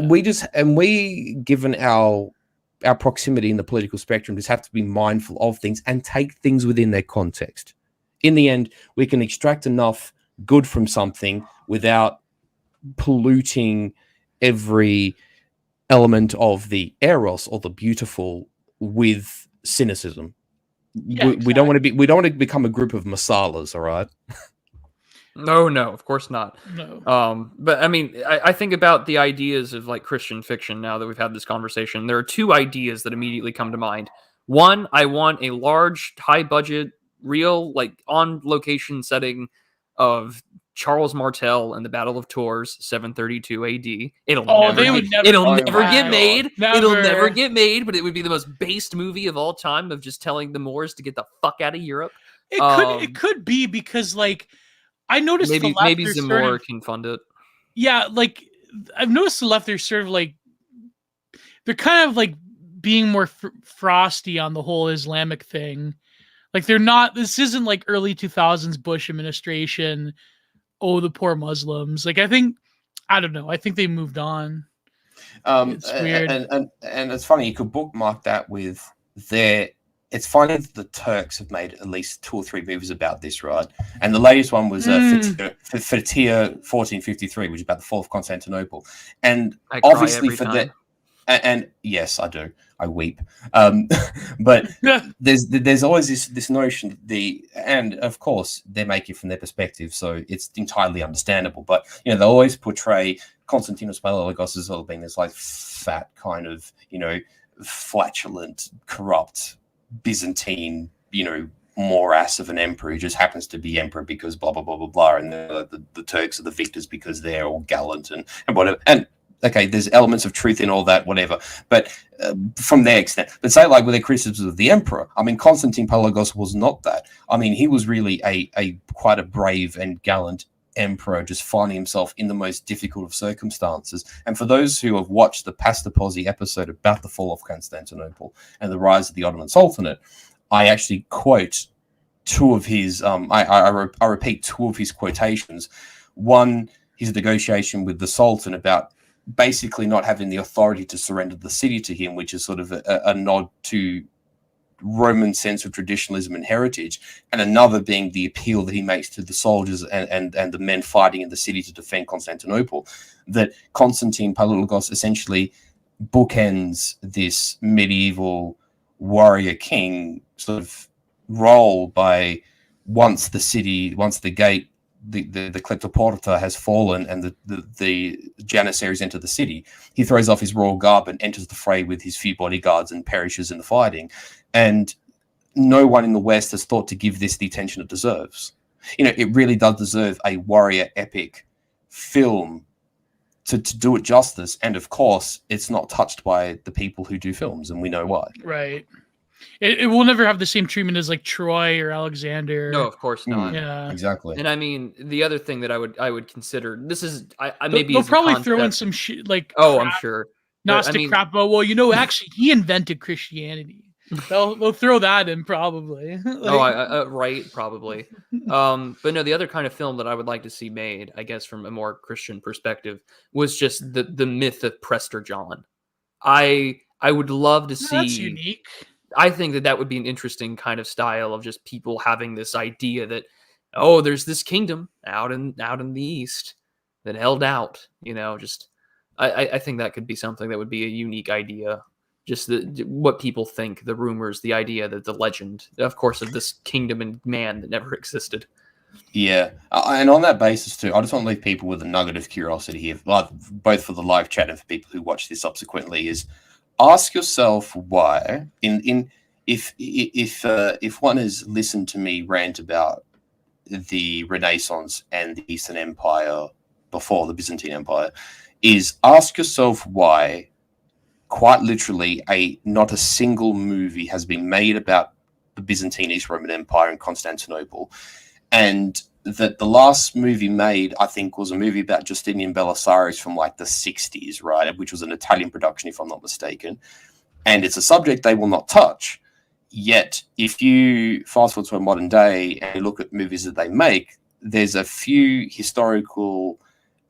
And we given our proximity in the political spectrum just have to be mindful of things and take things within their context. In the end, we can extract enough good from something without polluting every element of the eros or the beautiful with cynicism. Yeah, we don't want to become a group of masalas, all right? No, of course not. No. But I mean, I think about the ideas of like Christian fiction now that we've had this conversation. There are two ideas that immediately come to mind. One, I want a large, high budget, real, like on location setting of Charles Martel and the Battle of Tours, 732 AD. It'll never get made. Never. It'll never get made, but it would be the most based movie of all time of just telling the Moors to get the fuck out of Europe. It could be because like I noticed maybe Zamora can fund it. Yeah, like I've noticed the left, they're sort of like they're kind of like being more frosty on the whole Islamic thing. Like they're not. This isn't like early 2000s Bush administration. Oh, the poor Muslims. Like I don't know. I think they moved on. It's weird. And it's funny. You could bookmark that with their. It's funny that the Turks have made at least 2 or 3 movies about this, right? And the latest one was Fatia 1453, which is about the fall of Constantinople. And obviously for that, and yes, I do. I weep. But there's always this notion and of course they make it from their perspective, so it's entirely understandable. But you know, they always portray Konstantinos Palaiologos as well being this like fat kind of, you know, flatulent, corrupt Byzantine, you know, morass of an emperor who just happens to be emperor because blah blah blah blah blah, and the Turks are the victors because they're all gallant and whatever. And okay, there's elements of truth in all that, whatever. But from their extent, but say like with their criticisms of the emperor, I mean, Constantine Palaiologos was not that. I mean, he was really a quite a brave and gallant emperor, just finding himself in the most difficult of circumstances. And for those who have watched the Pastaposi episode about the fall of Constantinople and the rise of the Ottoman Sultanate, I actually quote 2 of his, I repeat 2 of his quotations. One, his negotiation with the Sultan about basically not having the authority to surrender the city to him, which is sort of a nod to Roman sense of traditionalism and heritage, and another being the appeal that he makes to the soldiers and the men fighting in the city to defend Constantinople, that Constantine Palaiologos essentially bookends this medieval warrior king sort of role by once the gate, the Kleptoporta has fallen and the Janissaries enter the city, he throws off his royal garb and enters the fray with his few bodyguards and perishes in the fighting. And no one in the West has thought to give this the attention it deserves. You know, it really does deserve a warrior epic film to do it justice. And of course, it's not touched by the people who do films, and we know why. Right. It will never have the same treatment as like Troy or Alexander. No, of course not. Yeah, exactly. And I mean, the other thing that I would consider, this is they'll probably throw in some shit like I'm sure Gnostic crap about, well, you know, actually he invented Christianity. They'll throw that in probably. Right, probably. But no, the other kind of film that I would like to see made, I guess, from a more Christian perspective, was just the myth of Prester John. I would love to see. That's unique. I think that would be an interesting kind of style of just people having this idea that oh, there's this kingdom out in the east that held out. Just I think that could be something that would be a unique idea. Just what people think, the rumors, the idea that the legend, of course, of this kingdom and man that never existed. Yeah, and on that basis too, I just want to leave people with a nugget of curiosity here, both for the live chat and for people who watch this subsequently. Is ask yourself why, if one has listened to me rant about the Renaissance and the Eastern Empire before the Byzantine Empire, is ask yourself why, quite literally, not a single movie has been made about the Byzantine East Roman Empire and Constantinople. And that the last movie made, I think, was a movie about Justinian Belisarius from like the 60s, right? Which was an Italian production, if I'm not mistaken. And it's a subject they will not touch. Yet, if you fast forward to a modern day and you look at movies that they make, there's a few historical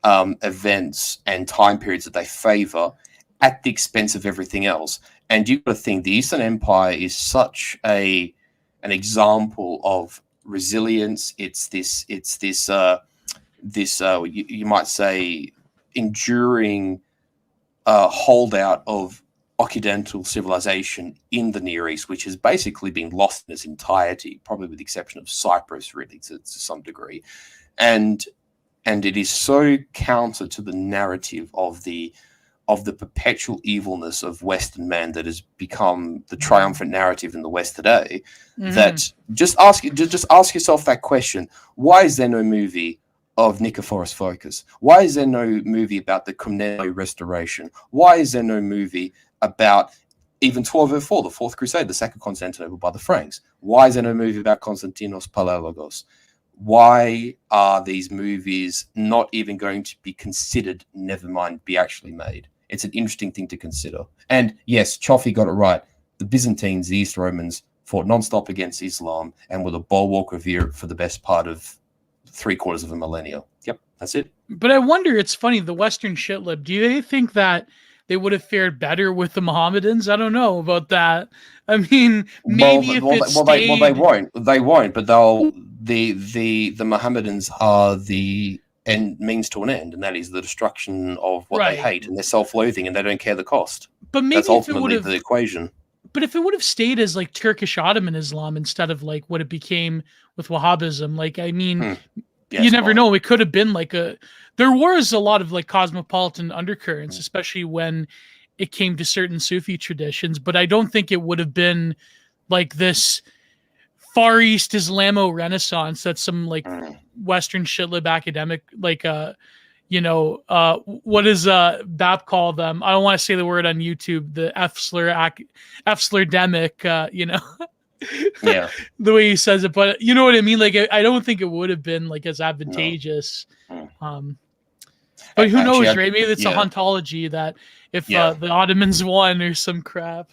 events and time periods that they favor at the expense of everything else. And you've got to think the Eastern Empire is such an example of resilience. It's this you might say enduring holdout of Occidental civilization in the Near East, which has basically been lost in its entirety, probably with the exception of Cyprus, really, to some degree. And it is so counter to the narrative of the perpetual evilness of Western man that has become the triumphant narrative in the West today, that just ask yourself that question. Why is there no movie of Nicephorus Phocas? Why is there no movie about the Comneno restoration? Why is there no movie about even 1204, the Fourth Crusade, the sack of Constantinople by the Franks? Why is there no movie about Konstantinos Palaiologos? Why are these movies not even going to be considered, never mind be actually made? It's an interesting thing to consider. And yes, Choffy got it right. The Byzantines, the East Romans, fought non-stop against Islam and were the bulwark of Europe for the best part of 3/4 of a millennia. Yep, that's it. But I wonder, it's funny, the Western shitlib, do you think that they would have fared better with the Mohammedans? I don't know about that. I mean, maybe they won't, but the Mohammedans are the end means to an end, and that is the destruction of what they hate, and their self-loathing, and they don't care the cost. But maybe that's ultimately the equation. But if it would have stayed as like Turkish Ottoman Islam instead of like what it became with Wahhabism, like, I mean, you never know. It could have been like there was a lot of like cosmopolitan undercurrents, especially when it came to certain Sufi traditions, but I don't think it would have been like this Far East Islamo Renaissance that some like Western shitlib academic, like, what does BAP call them? I don't want to say the word on YouTube, the F-slur-demic, yeah, the way he says it, but you know what I mean? Like, I don't think it would have been like as advantageous. But who knows, right? Maybe it's a hauntology that if the Ottomans won or some crap.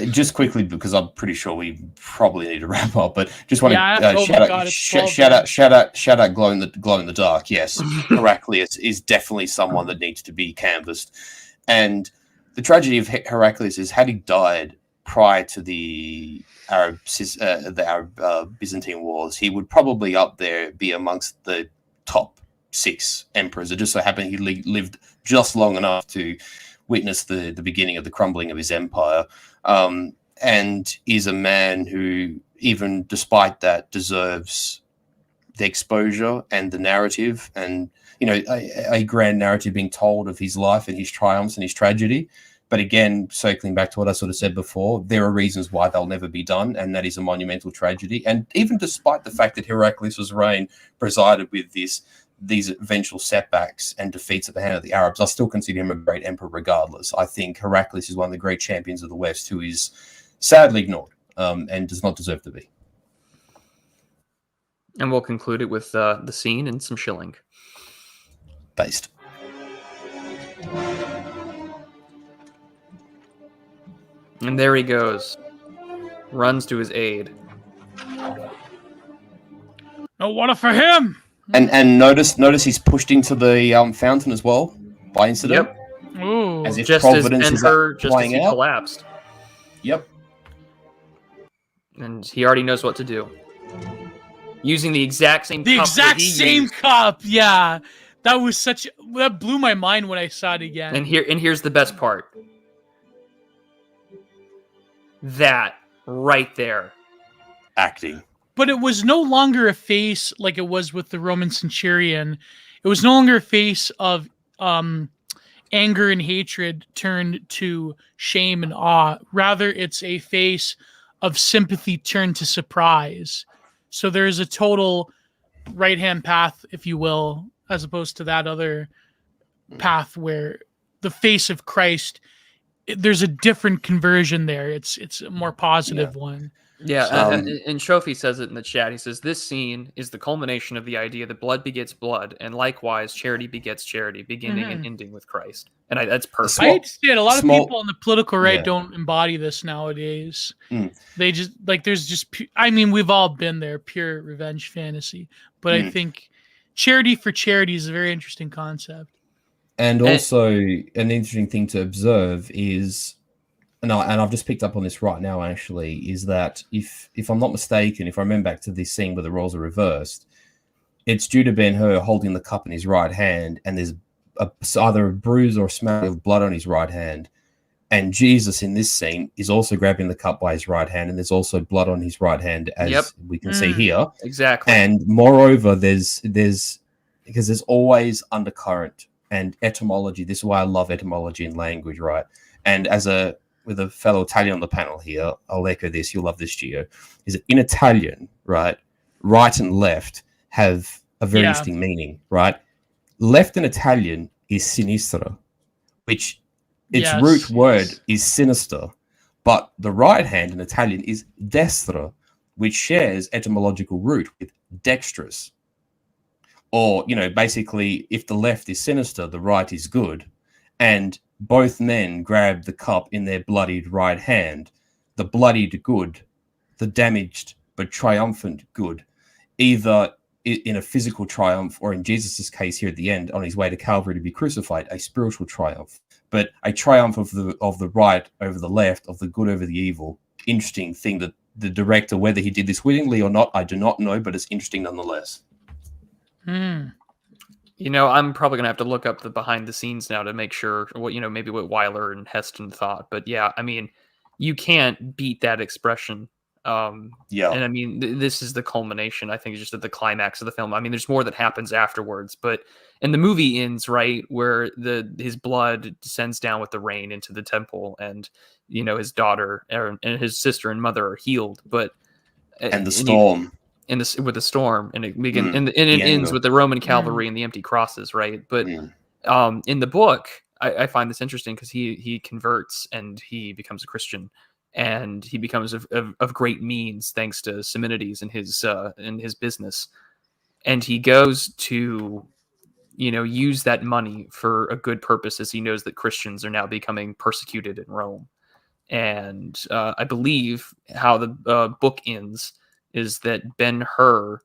Just quickly, because I'm pretty sure we probably need to wrap up, but just want to shout out glow in the dark. Yes, Heraclius is definitely someone that needs to be canvassed. And the tragedy of Heraclius is, had he died prior to the Arab Byzantine wars, he would probably up there be amongst the top 6 emperors. It just so happened he lived just long enough to witness the beginning of the crumbling of his empire, and is a man who, even despite that, deserves the exposure and the narrative, and a grand narrative being told of his life and his triumphs and his tragedy. But again, circling back to what I sort of said before, there are reasons why they'll never be done, and that is a monumental tragedy. And even despite the fact that Heraclius' reign presided with these eventual setbacks and defeats at the hand of the Arabs, I still consider him a great emperor regardless. I think Heraclius is one of the great champions of the West who is sadly ignored, and does not deserve to be. And we'll conclude it with the scene and some shilling. Based. And there he goes. Runs to his aid. No water for him! And notice he's pushed into the fountain as well by incident. Yep. Ooh. As if just Providence as Ben-Hur just as he collapsed. Yep. And he already knows what to do. using the exact same The cup exact that he same used. cup. Yeah, that blew my mind when I saw it again. And here's the best part. That right there. Acting. But it was no longer a face like it was with the Roman centurion. It was no longer a face of anger and hatred turned to shame and awe. Rather, it's a face of sympathy turned to surprise. So there's a total right-hand path, if you will, as opposed to that other path where the face of Christ, there's a different conversion there. It's a more positive one. Yeah, and Shofi says it in the chat. He says, this scene is the culmination of the idea that blood begets blood, and likewise, charity begets charity, beginning and ending with Christ. And that's perfect. I hate to say it, a lot of people on the political right don't embody this nowadays. They just, like, there's just, I mean, we've all been there, pure revenge fantasy. But I think charity for charity is a very interesting concept. And also, an interesting thing to observe is, and I've just picked up on this right now, actually, is that if I'm not mistaken, if I remember back to this scene where the roles are reversed, it's due to Ben-Hur holding the cup in his right hand, and there's either a bruise or a smell of blood on his right hand. And Jesus in this scene is also grabbing the cup by his right hand, and there's also blood on his right hand, as we can see here. Exactly. And moreover, because there's always undercurrent and etymology. This is why I love etymology in language, right? And with a fellow Italian on the panel here, I'll echo this. You'll love this, Gio. Is that in Italian, right and left have a very distinct meaning, right? Left in Italian is sinistra, which its root word is sinister, but the right hand in Italian is destra, which shares etymological root with dexterous. Or, basically, if the left is sinister, the right is good. And both men grabbed the cup in their bloodied right hand. The bloodied good, the damaged but triumphant good, either in a physical triumph or in Jesus's case here at the end, on his way to Calvary to be crucified, a spiritual triumph. But a triumph of the right over the left, of the good over the evil. Interesting thing that the director, whether he did this wittingly or not, I do not know, but it's interesting nonetheless. I'm probably going to have to look up the behind the scenes now to make sure maybe what Weiler and Heston thought. But yeah, I mean, you can't beat that expression. And I mean, this is the culmination, I think, just at the climax of the film. I mean, there's more that happens afterwards, and the movie ends right where his blood descends down with the rain into the temple, and his daughter and his sister and mother are healed. And the storm. With the storm, and it begins, and it ends with the Roman cavalry and the empty crosses, right? But in the book, I find this interesting because he converts and he becomes a Christian, and he becomes of great means thanks to Simonides and his business, and he goes to use that money for a good purpose, as he knows that Christians are now becoming persecuted in Rome. And I believe how the book ends is that Ben-Hur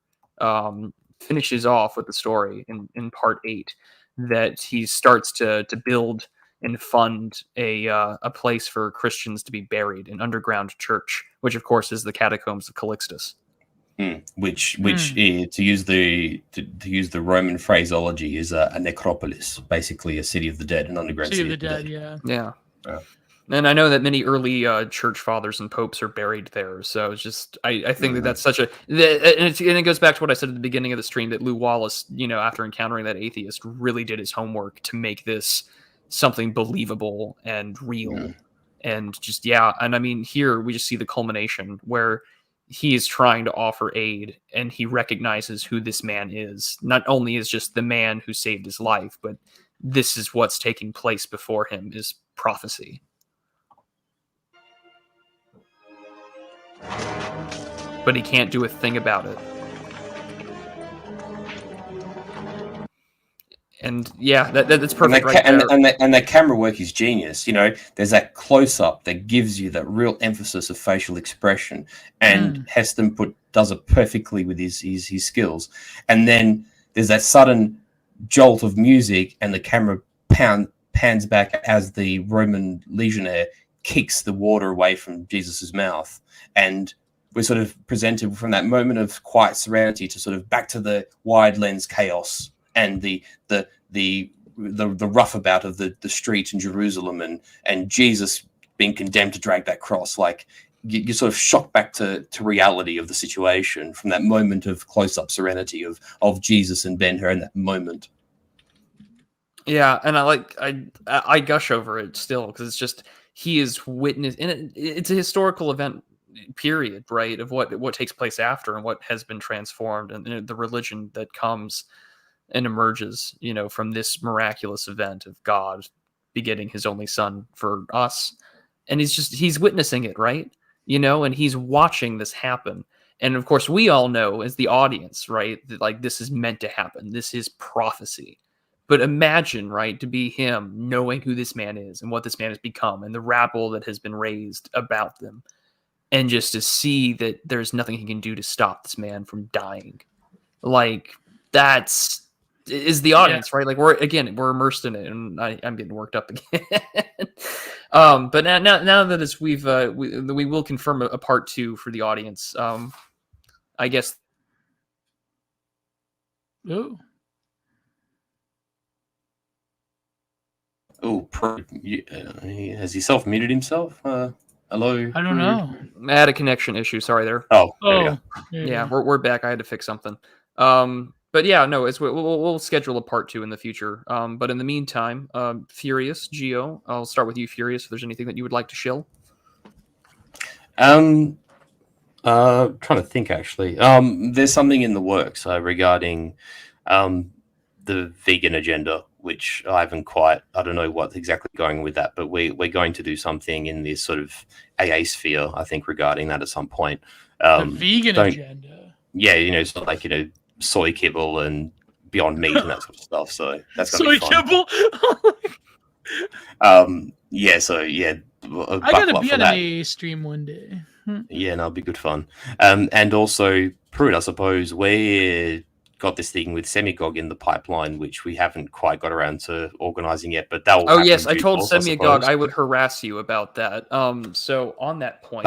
finishes off with the story in part 8, that he starts to build and fund a place for Christians to be buried, an underground church, which of course is the catacombs of Calixtus. Which to use the Roman phraseology is a necropolis, basically a city of the dead, an underground city of the dead. Yeah. And I know that many early church fathers and popes are buried there. So it's just, I think that's such a, and it goes back to what I said at the beginning of the stream, that Lew Wallace, after encountering that atheist, really did his homework to make this something believable and real. And just, and I mean, here we just see the culmination where he is trying to offer aid, and he recognizes who this man is. Not only is just the man who saved his life, but this is what's taking place before him is prophecy. But he can't do a thing about it. And that's perfect. And that camera work is genius. There's that close up that gives you that real emphasis of facial expression, and Heston does it perfectly with his skills. And then there's that sudden jolt of music, and the camera pans back as the Roman legionnaire kicks the water away from Jesus's mouth, and we're sort of presented from that moment of quiet serenity to sort of back to the wide lens chaos and the roughabout of the street in Jerusalem and Jesus being condemned to drag that cross. Like you're sort of shocked back to reality of the situation from that moment of close-up serenity of Jesus and Ben-Hur in that moment. Yeah, and I gush over it still because it's just he is witness, and it's a historical event period, right? Of what takes place after and what has been transformed, and the religion that comes and emerges, from this miraculous event of God begetting His only Son for us, and he's witnessing it, right? And he's watching this happen, and of course we all know as the audience, right, that like this is meant to happen. This is prophecy. But imagine, right, to be him knowing who this man is and what this man has become and the rabble that has been raised about them. And just to see that there's nothing he can do to stop this man from dying. Like, is the audience, right? Like, we're immersed in it. And I'm getting worked up again. But now that we will confirm a part 2 for the audience. I guess. Ooh. Oh, has he self-muted himself? Hello? I don't know. I had a connection issue. Sorry there. Oh, there we go. Yeah, we're back. I had to fix something. But yeah, no, we'll schedule a part 2 in the future. But in the meantime, Furius, Geo, I'll start with you, Furius, if there's anything that you would like to shill. Trying to think, actually. There's something in the works regarding the vegan agenda, which I don't know what's exactly going with that, but we're going to do something in this sort of AA sphere, I think, regarding that at some point. The vegan agenda. Yeah, sort of like, soy kibble and Beyond Meat and that sort of stuff. So that's going to be fun. Soy kibble? Yeah, so yeah. I got to be on an AA stream one day. Yeah, no, it'll be good fun. And also, Pruitt, I suppose, we're got this thing with Semigog in the pipeline, which we haven't quite got around to organizing yet, but that will happen. Yes, I told Semigog I would harass you about that. So on that point,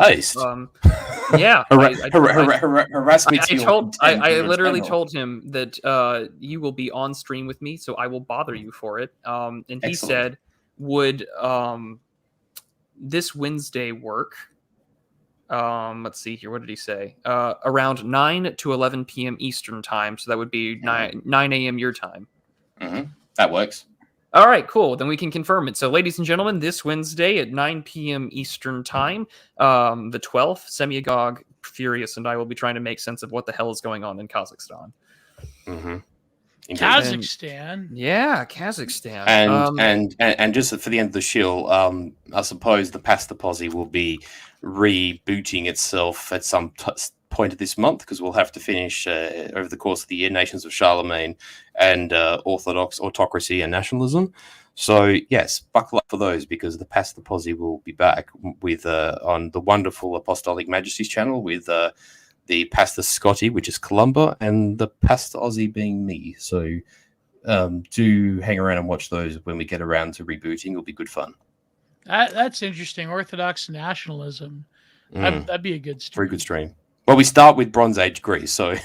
yeah, harass me. I literally told him that you will be on stream with me, so I will bother you for it. And he said, would this Wednesday work? Let's see here. What did he say? Around 9 to 11 p.m. Eastern time. So that would be 9 a.m. your time. Mm-hmm. That works. All right, cool. Then we can confirm it. So, ladies and gentlemen, this Wednesday at 9 p.m. Eastern time, the 12th, Semigog, Furius, and I will be trying to make sense of what the hell is going on in Kazakhstan. Mm-hmm. Kazakhstan. Yeah, Kazakhstan. And just for the end of the shill, I suppose the Pasta Posse will be rebooting itself at some point of this month, because we'll have to finish over the course of the year Nations of Charlemagne and Orthodox Autocracy and Nationalism. So yes, buckle up for those, because the Pasta Posse will be back with on the wonderful Apostolic Majesty's channel with the Pasta Scotty, which is Columba, and the Pasta Aussie being me. So do hang around and watch those when we get around to rebooting. It'll be good fun. That's interesting. Orthodox nationalism. That'd be a good stream. Very good stream. Well, we start with Bronze Age Greece, so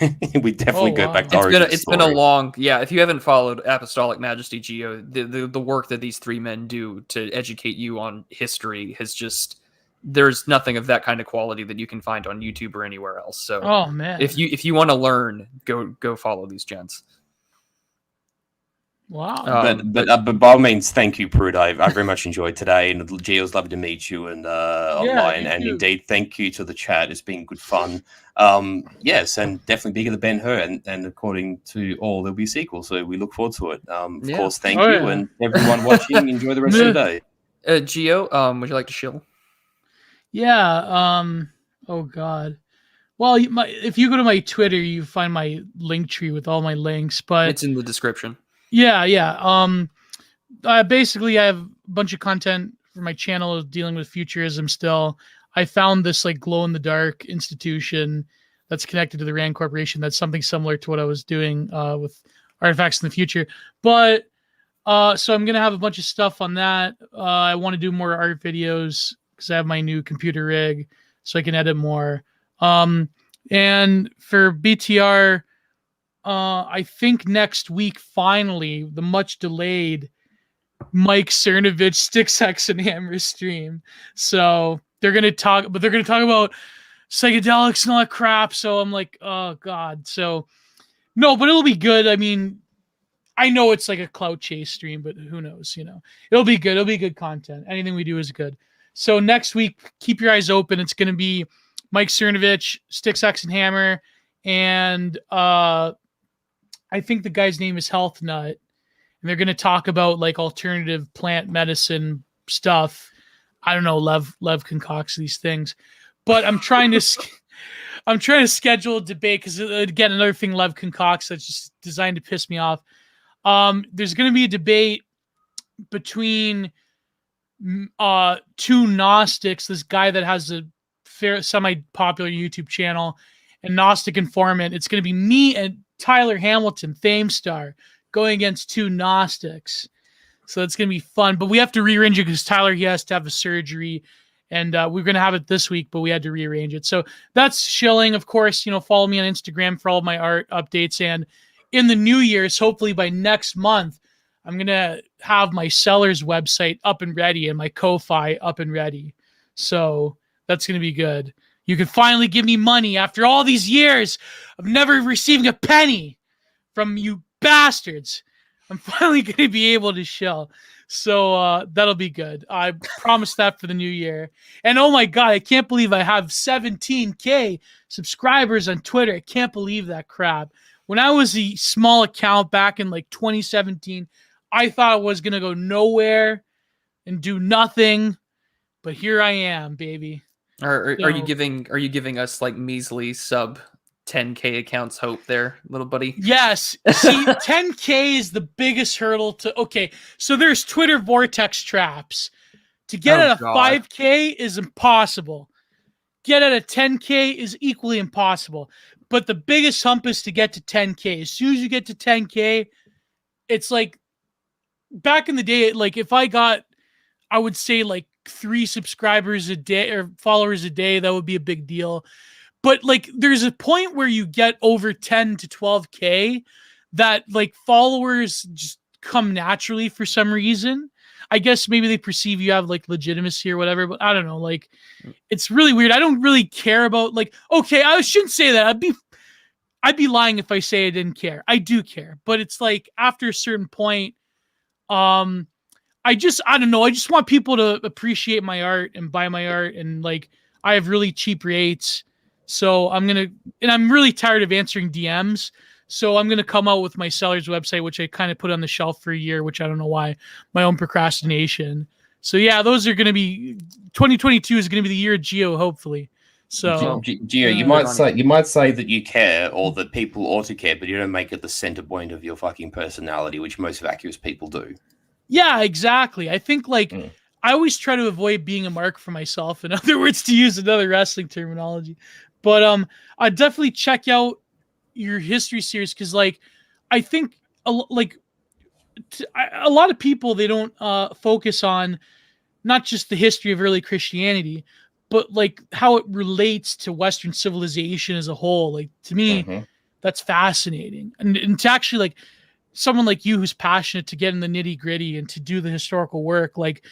we definitely go back to It's been a long, if you haven't followed Apostolic Majesty Geo, the work that these three men do to educate you on history has just, there's nothing of that kind of quality that you can find on YouTube or anywhere else. So if you want to learn, go follow these gents. Wow. But by all means, thank you, Pruitt. I very much enjoyed today, and Gio's lovely to meet you and online. And indeed, thank you to the chat. It's been good fun. Yes, and definitely bigger than Ben-Hur, and according to all, there'll be a sequel. So we look forward to it. Of course, thank you, and everyone watching. Enjoy the rest of the day. Gio, would you like to shill? Yeah. Oh God. Well, if you go to my Twitter, you find my link tree with all my links. But it's in the description. Yeah. Basically, I have a bunch of content for my channel dealing with futurism still. I found this like glow-in-the-dark institution that's connected to the Rand Corporation. That's something similar to what I was doing with Artifacts in the Future. But so I'm going to have a bunch of stuff on that. I want to do more art videos because I have my new computer rig, so I can edit more. And for BTR, I think next week, finally, the much delayed Mike Cernovich Sticks, Hex, and Hammer stream. So they're going to talk about psychedelics and all that crap. So I'm like, oh God. So no, but it'll be good. I mean, I know it's like a clout chase stream, but who knows, it'll be good. It'll be good content. Anything we do is good. So next week, keep your eyes open. It's going to be Mike Cernovich, Sticks, Hex, and Hammer. And I think the guy's name is Health Nut. And they're going to talk about like alternative plant medicine stuff. I don't know. Lev concocts these things, but I'm trying to schedule a debate because again, another thing Lev concocts that's just designed to piss me off. There's going to be a debate between two Gnostics. This guy that has a semi-popular YouTube channel and Gnostic Informant. It's going to be me and Tyler Hamilton, Thamestar, going against two Gnostics. So it's going to be fun, but we have to rearrange it because Tyler, he has to have a surgery, and we're going to have it this week, but we had to rearrange it. So that's shilling. Of course, follow me on Instagram for all of my art updates. And in the New Year's, hopefully by next month, I'm going to have my seller's website up and ready and my Ko-Fi up and ready. So that's going to be good. You can finally give me money after all these years of never receiving a penny from you bastards. I'm finally going to be able to shill. So that'll be good. I promise that for the new year. And oh my God, I can't believe I have 17K subscribers on Twitter. I can't believe that crap. When I was a small account back in like 2017, I thought I was going to go nowhere and do nothing. But here I am, baby. Are you giving us like measly sub 10K accounts hope there, little buddy? Yes. See, 10K is the biggest hurdle to. Okay, so there's Twitter vortex traps. To get at a 5K is impossible. Get at a 10K is equally impossible. But the biggest hump is to get to 10K. As soon as you get to 10K, it's like back in the day, like if I got, I would say like 3 subscribers a day or followers a day, that would be a big deal. But like there's a point where you get over 10 to 12K that like followers just come naturally for some reason. I guess maybe they perceive you have like legitimacy or whatever, but I don't know. Like it's really weird. I don't really care about like, okay, I shouldn't say that. I'd be lying if I say I didn't care. I do care, but it's like after a certain point, I don't know. I just want people to appreciate my art and buy my art. And like, I have really cheap rates. So I'm really tired of answering DMs. So I'm going to come out with my seller's website, which I kind of put on the shelf for a year, which I don't know why, my own procrastination. So yeah, those are going to be 2022 is going to be the year of Geo, hopefully. So Geo, you might say that you care or that people ought to care, but you don't make it the center point of your fucking personality, which most vacuous people do. Yeah, exactly. I think like I always try to avoid being a mark for myself. In other words, to use another wrestling terminology. But I definitely check out your history series because, like, I think a lot of people they don't focus on not just the history of early Christianity, but like how it relates to Western civilization as a whole. Like to me, that's fascinating, and to actually like someone like you who's passionate to get in the nitty gritty and to do the historical work. Like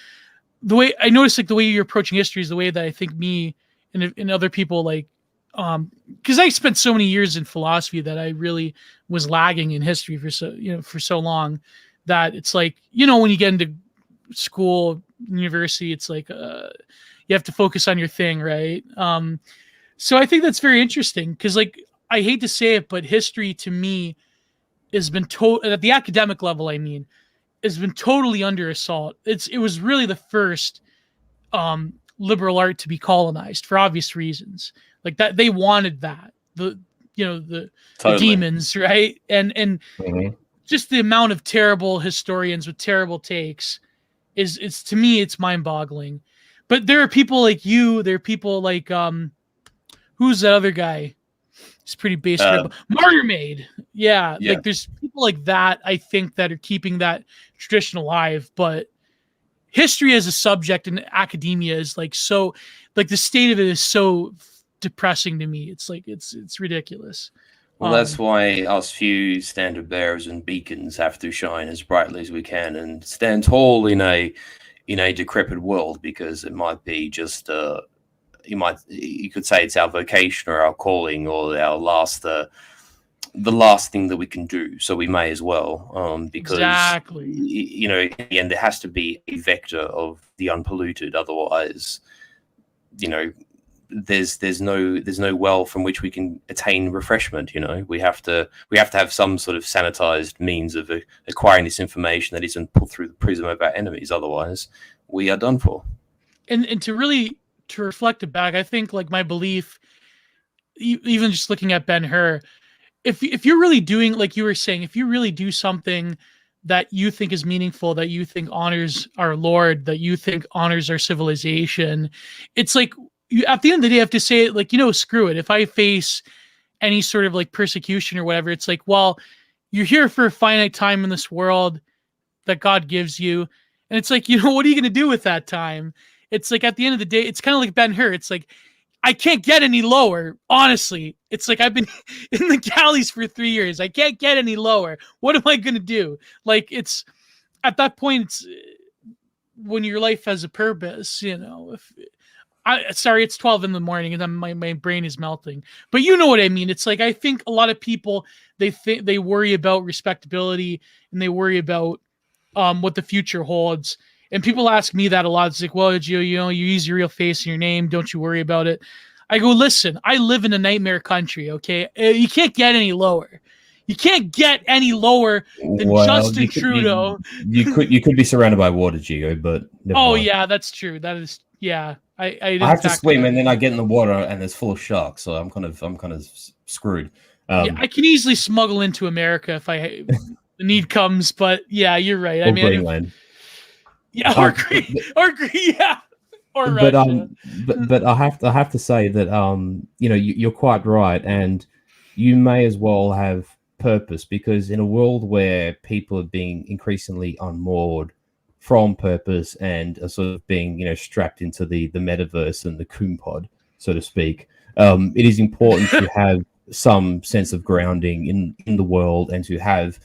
the way I noticed, like the way you're approaching history is the way that I think me and other people like. Because I spent so many years in philosophy that I really was lagging in history for so long that it's like, when you get into school, university, it's like, you have to focus on your thing. Right. So I think that's very interesting because like, I hate to say it, but history to me has been at the academic level. I mean, has been totally under assault. It was really the first, liberal art to be colonized for obvious reasons. Like that, they wanted that the demons, right? And just the amount of terrible historians with terrible takes is to me, it's mind boggling. But there are people like you. There are people like who's that other guy? He's pretty basic. Martyr Maid. Yeah, like there's people like that. I think that are keeping that tradition alive, but. History as a subject in academia is like so, like the state of it is so depressing to me. It's like it's ridiculous. Well, that's why us few standard bearers and beacons have to shine as brightly as we can and stand tall in a decrepit world, because it might be just you could say it's our vocation or our calling or our last the last thing that we can do. So we may as well, because exactly, in the end there has to be a vector of the unpolluted. Otherwise, there's no well from which we can attain refreshment. We have to have some sort of sanitized means of acquiring this information that isn't put through the prism of our enemies. Otherwise, we are done for. And to reflect it back, I think like my belief, even just looking at Ben-Hur, if you're really doing, like you were saying, if you really do something that you think is meaningful, that you think honors our Lord, that you think honors our civilization, it's like, you, at the end of the day, have to say, like, screw it. If I face any sort of like persecution or whatever, it's like, well, you're here for a finite time in this world that God gives you. And it's like, what are you going to do with that time? It's like, at the end of the day, it's kind of like Ben-Hur. It's like, I can't get any lower. Honestly, it's like, I've been in the galleys for 3 years. I can't get any lower. What am I going to do? Like, it's at that point, it's when your life has a purpose, sorry, it's 12 in the morning and then my brain is melting. But you know what I mean? It's like, I think a lot of people, they worry about respectability and they worry about what the future holds. And people ask me that a lot. It's like, well, you use your real face and your name. Don't you worry about it. I go, listen, I live in a nightmare country, okay? You can't get any lower. You can't get any lower than Justin Trudeau. You could be surrounded by water, Gio, but oh mind. Yeah, that's true. That is, yeah. I have to swim, and then I get in the water, and it's full of sharks, so I'm kind of screwed. Yeah, I can easily smuggle into America if the need comes, but yeah, you're right. Or Greenland. Yeah, or Green, yeah, or Russia. But I have to say that you're quite right, and you may as well have purpose, because in a world where people are being increasingly unmoored from purpose and are sort of being strapped into the metaverse and the coon pod, so to speak, it is important to have some sense of grounding in the world and to have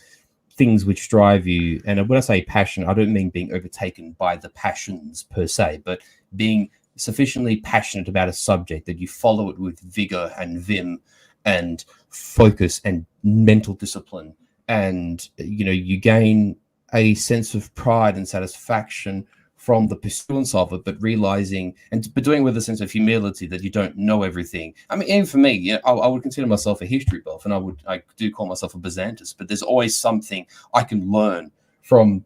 things which drive you. And when I say passion, I don't mean being overtaken by the passions per se, but being sufficiently passionate about a subject that you follow it with vigor and vim and focus and mental discipline, and you gain a sense of pride and satisfaction from the pursuance of it, but realizing but doing with a sense of humility that you don't know everything. I mean, even for me, I would consider myself a history buff, and I do call myself a Byzantinist, but there's always something I can learn from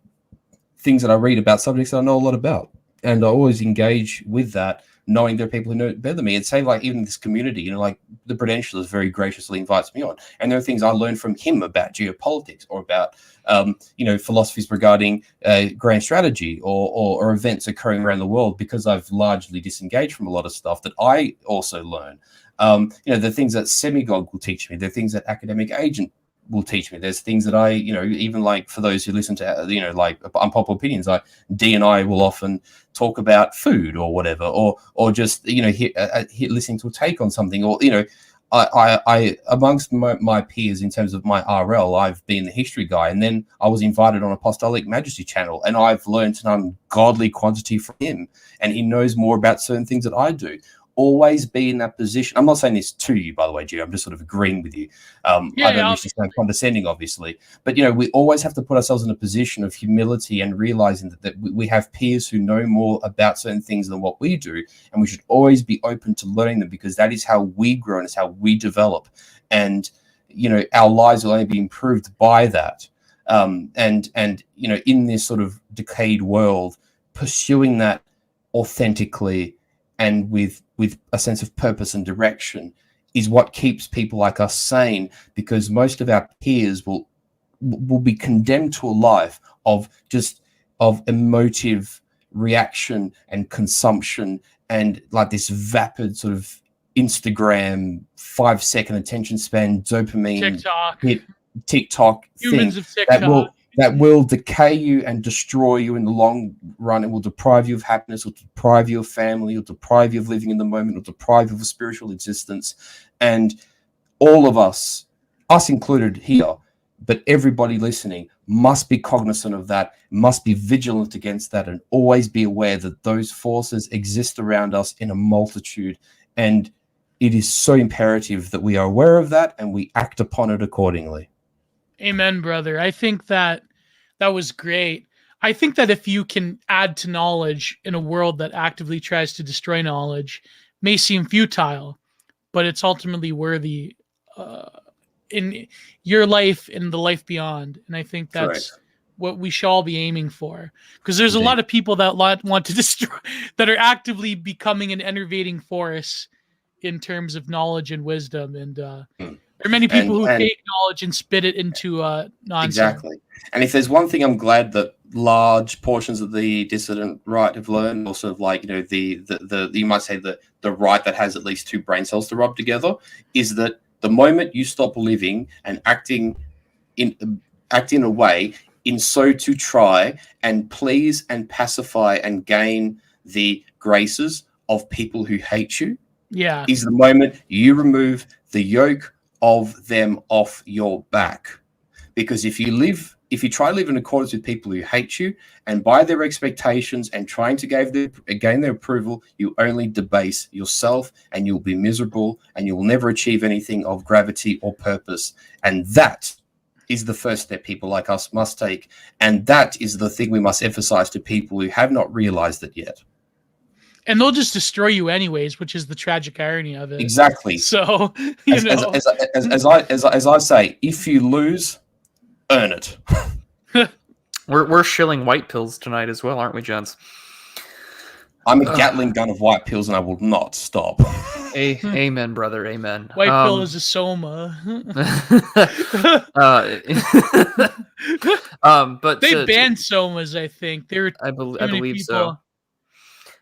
things that I read about subjects that I know a lot about, and I always engage with that, knowing there are people who know it better than me. And say, like, even this community, like the Prudentialist very graciously invites me on, and there are things I learned from him about geopolitics or about philosophies regarding grand strategy or events occurring around the world, because I've largely disengaged from a lot of stuff that I also learn. The things that Semigog will teach me, the things that Academic Agent will teach me. There's things that I, even like for those who listen to, like unpopular opinions, like D and I will often talk about food or whatever, or just, listening to a take on something, or, I amongst my peers in terms of my RL, I've been the history guy, and then I was invited on Apostolic Majesty channel, and I've learned an ungodly quantity from him, and he knows more about certain things that I do. Always be in that position. I'm not saying this to you, by the way, Gio. I'm just sort of agreeing with you. I don't wish to sound condescending, obviously, but we always have to put ourselves in a position of humility and realizing that we have peers who know more about certain things than what we do, and we should always be open to learning them, because that is how we grow and it's how we develop, and our lives will only be improved by that. And in this sort of decayed world, pursuing that authentically and with a sense of purpose and direction is what keeps people like us sane, because most of our peers will be condemned to a life of emotive reaction and consumption, and like this vapid sort of Instagram 5-second attention span, dopamine, TikTok humans thing of TikTok. that will decay you and destroy you in the long run. It will deprive you of happiness, will deprive you of family, will deprive you of living in the moment, will deprive you of a spiritual existence. And all of us included here, but everybody listening must be cognizant of that, must be vigilant against that, and always be aware that those forces exist around us in a multitude. And it is so imperative that we are aware of that and we act upon it accordingly. Amen, brother. I think that was great. I think that if you can add to knowledge in a world that actively tries to destroy knowledge, may seem futile, but it's ultimately worthy in your life and the life beyond. And I think that's what we should all be aiming for. Because there's a lot of people that want to destroy, that are actively becoming an enervating force in terms of knowledge and wisdom. And there are many people who take knowledge and spit it into nonsense. Exactly. And if there's one thing I'm glad that large portions of the dissident right have learned, or sort of like, you know, the you might say the right that has at least two brain cells to rub together, is that the moment you stop living and acting in a way in so to try and please and pacify and gain the graces of people who hate you, is the moment you remove the yoke of them off your back. Because if you try to live in accordance with people who hate you and by their expectations and trying to gain their approval, you only debase yourself and you'll be miserable and you will never achieve anything of gravity or purpose. And that is the first step people like us must take. And that is the thing we must emphasize to people who have not realized it yet. And they'll just destroy you anyways, which is the tragic irony of it. Exactly. So, as I say, if you lose, earn it. We're shilling white pills tonight as well, aren't we, gents? I'm a Gatling gun of white pills, and I will not stop. Amen, brother. Amen. White pill is a soma. But they banned somas, I think. I believe so.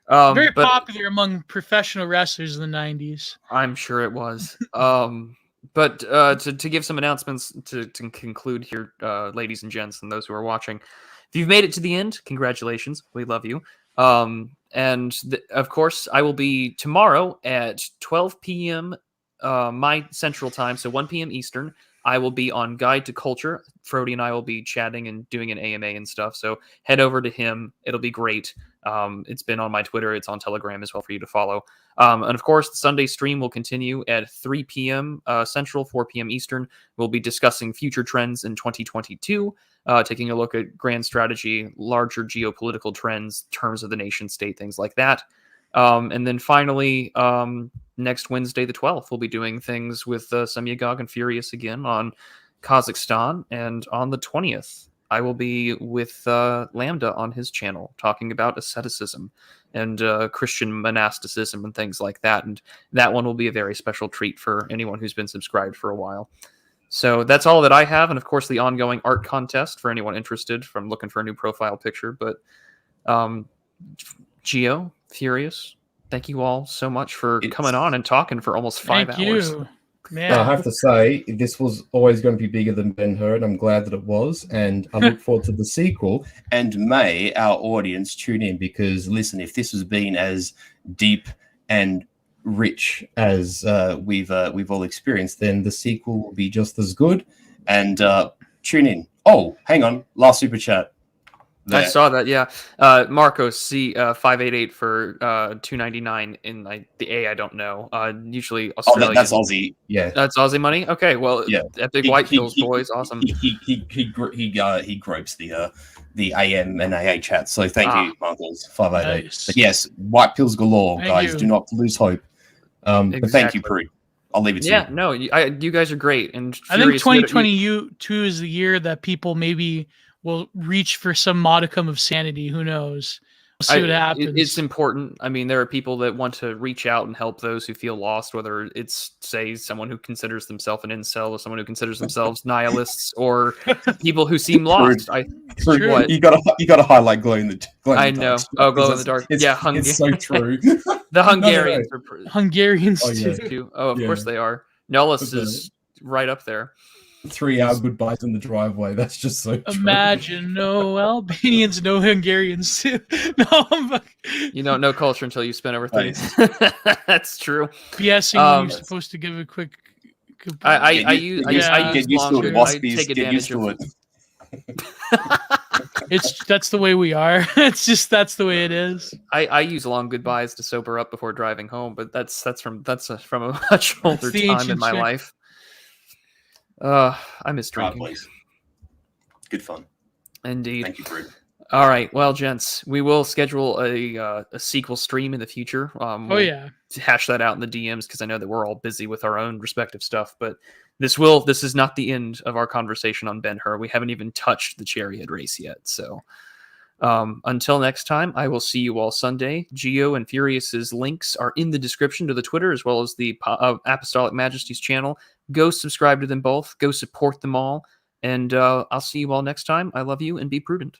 Very popular among professional wrestlers in the 90s. I'm sure it was. But to give some announcements to conclude here, ladies and gents, and those who are watching, if you've made it to the end, congratulations. We love you. Of course, I will be tomorrow at 12 p.m. My Central Time, so 1 p.m. Eastern. I will be on Guide to Culture. Frody and I will be chatting and doing an AMA and stuff. So head over to him. It'll be great. It's been on my Twitter. It's on Telegram as well for you to follow. And of course, the Sunday stream will continue at 3 p.m. Central, 4 p.m. Eastern. We'll be discussing future trends in 2022, taking a look at grand strategy, larger geopolitical trends, terms of the nation state, things like that. And then finally, next Wednesday, the 12th, we'll be doing things with Semyagog and Furius again on Kazakhstan. And on the 20th, I will be with Lambda on his channel talking about asceticism and Christian monasticism and things like that. And that one will be a very special treat for anyone who's been subscribed for a while. So that's all that I have. And of course, the ongoing art contest for anyone interested from looking for a new profile picture. But Geo, Furious, thank you all so much for coming on and talking for almost 5 hours. You. Man. I have to say, this was always going to be bigger than Ben-Hur, and I'm glad that it was. And I look forward to the sequel. And may our audience tune in, because listen, if this has been as deep and rich as we've all experienced, then the sequel will be just as good. And tune in. Oh, hang on, last super chat. There. I saw that, yeah. Marcos C 588 for $2.99 in the A. I don't know. Usually Australian. Oh, that's Aussie. Yeah, that's Aussie money. Okay, well, yeah. Epic White Pills boys, awesome. He gropes the AM and AA chat. So thank you, Marcos 588. Nice. But yes, White Pills galore, guys. you. Do not lose hope. Exactly. But thank you, Prude. I'll leave it to you. Yeah, no, you guys are great. And I think 2022 is the year that people maybe will reach for some modicum of sanity. Who knows? We'll see what happens. It's important. I mean, there are people that want to reach out and help those who feel lost, whether it's, say, someone who considers themselves an incel or someone who considers themselves nihilists, or people who seem lost. What? You got to highlight glow in the dark. I know. Oh, glow in the dark. Yeah, it's so true. The Hungarians are Hungarians too. Oh, of course they are. Nullis is right up there. 3-hour goodbyes in the driveway. That's just so true. Imagine no Albanians, no Hungarians too. No, You don't know culture until you spend over things. That's true. BSing when you're supposed to give a quick. I use get used to it. Waspies, take get used advantage to of it. That's the way we are. That's the way it is. I use long goodbyes to sober up before driving home, but that's from a much older time in my life. I miss drinking. Good fun. Indeed. Thank you, Bruce. All right, well, gents, we will schedule a sequel stream in the future. We'll hash that out in the DMs because I know that we're all busy with our own respective stuff. But this is not the end of our conversation on Ben-Hur. We haven't even touched the chariot race yet. So until next time, I will see you all Sunday. Geo and Furious's links are in the description to the Twitter as well as the Apostolic Majesty's channel. Go subscribe to them both. Go support them all. And I'll see you all next time. I love you and be prudent.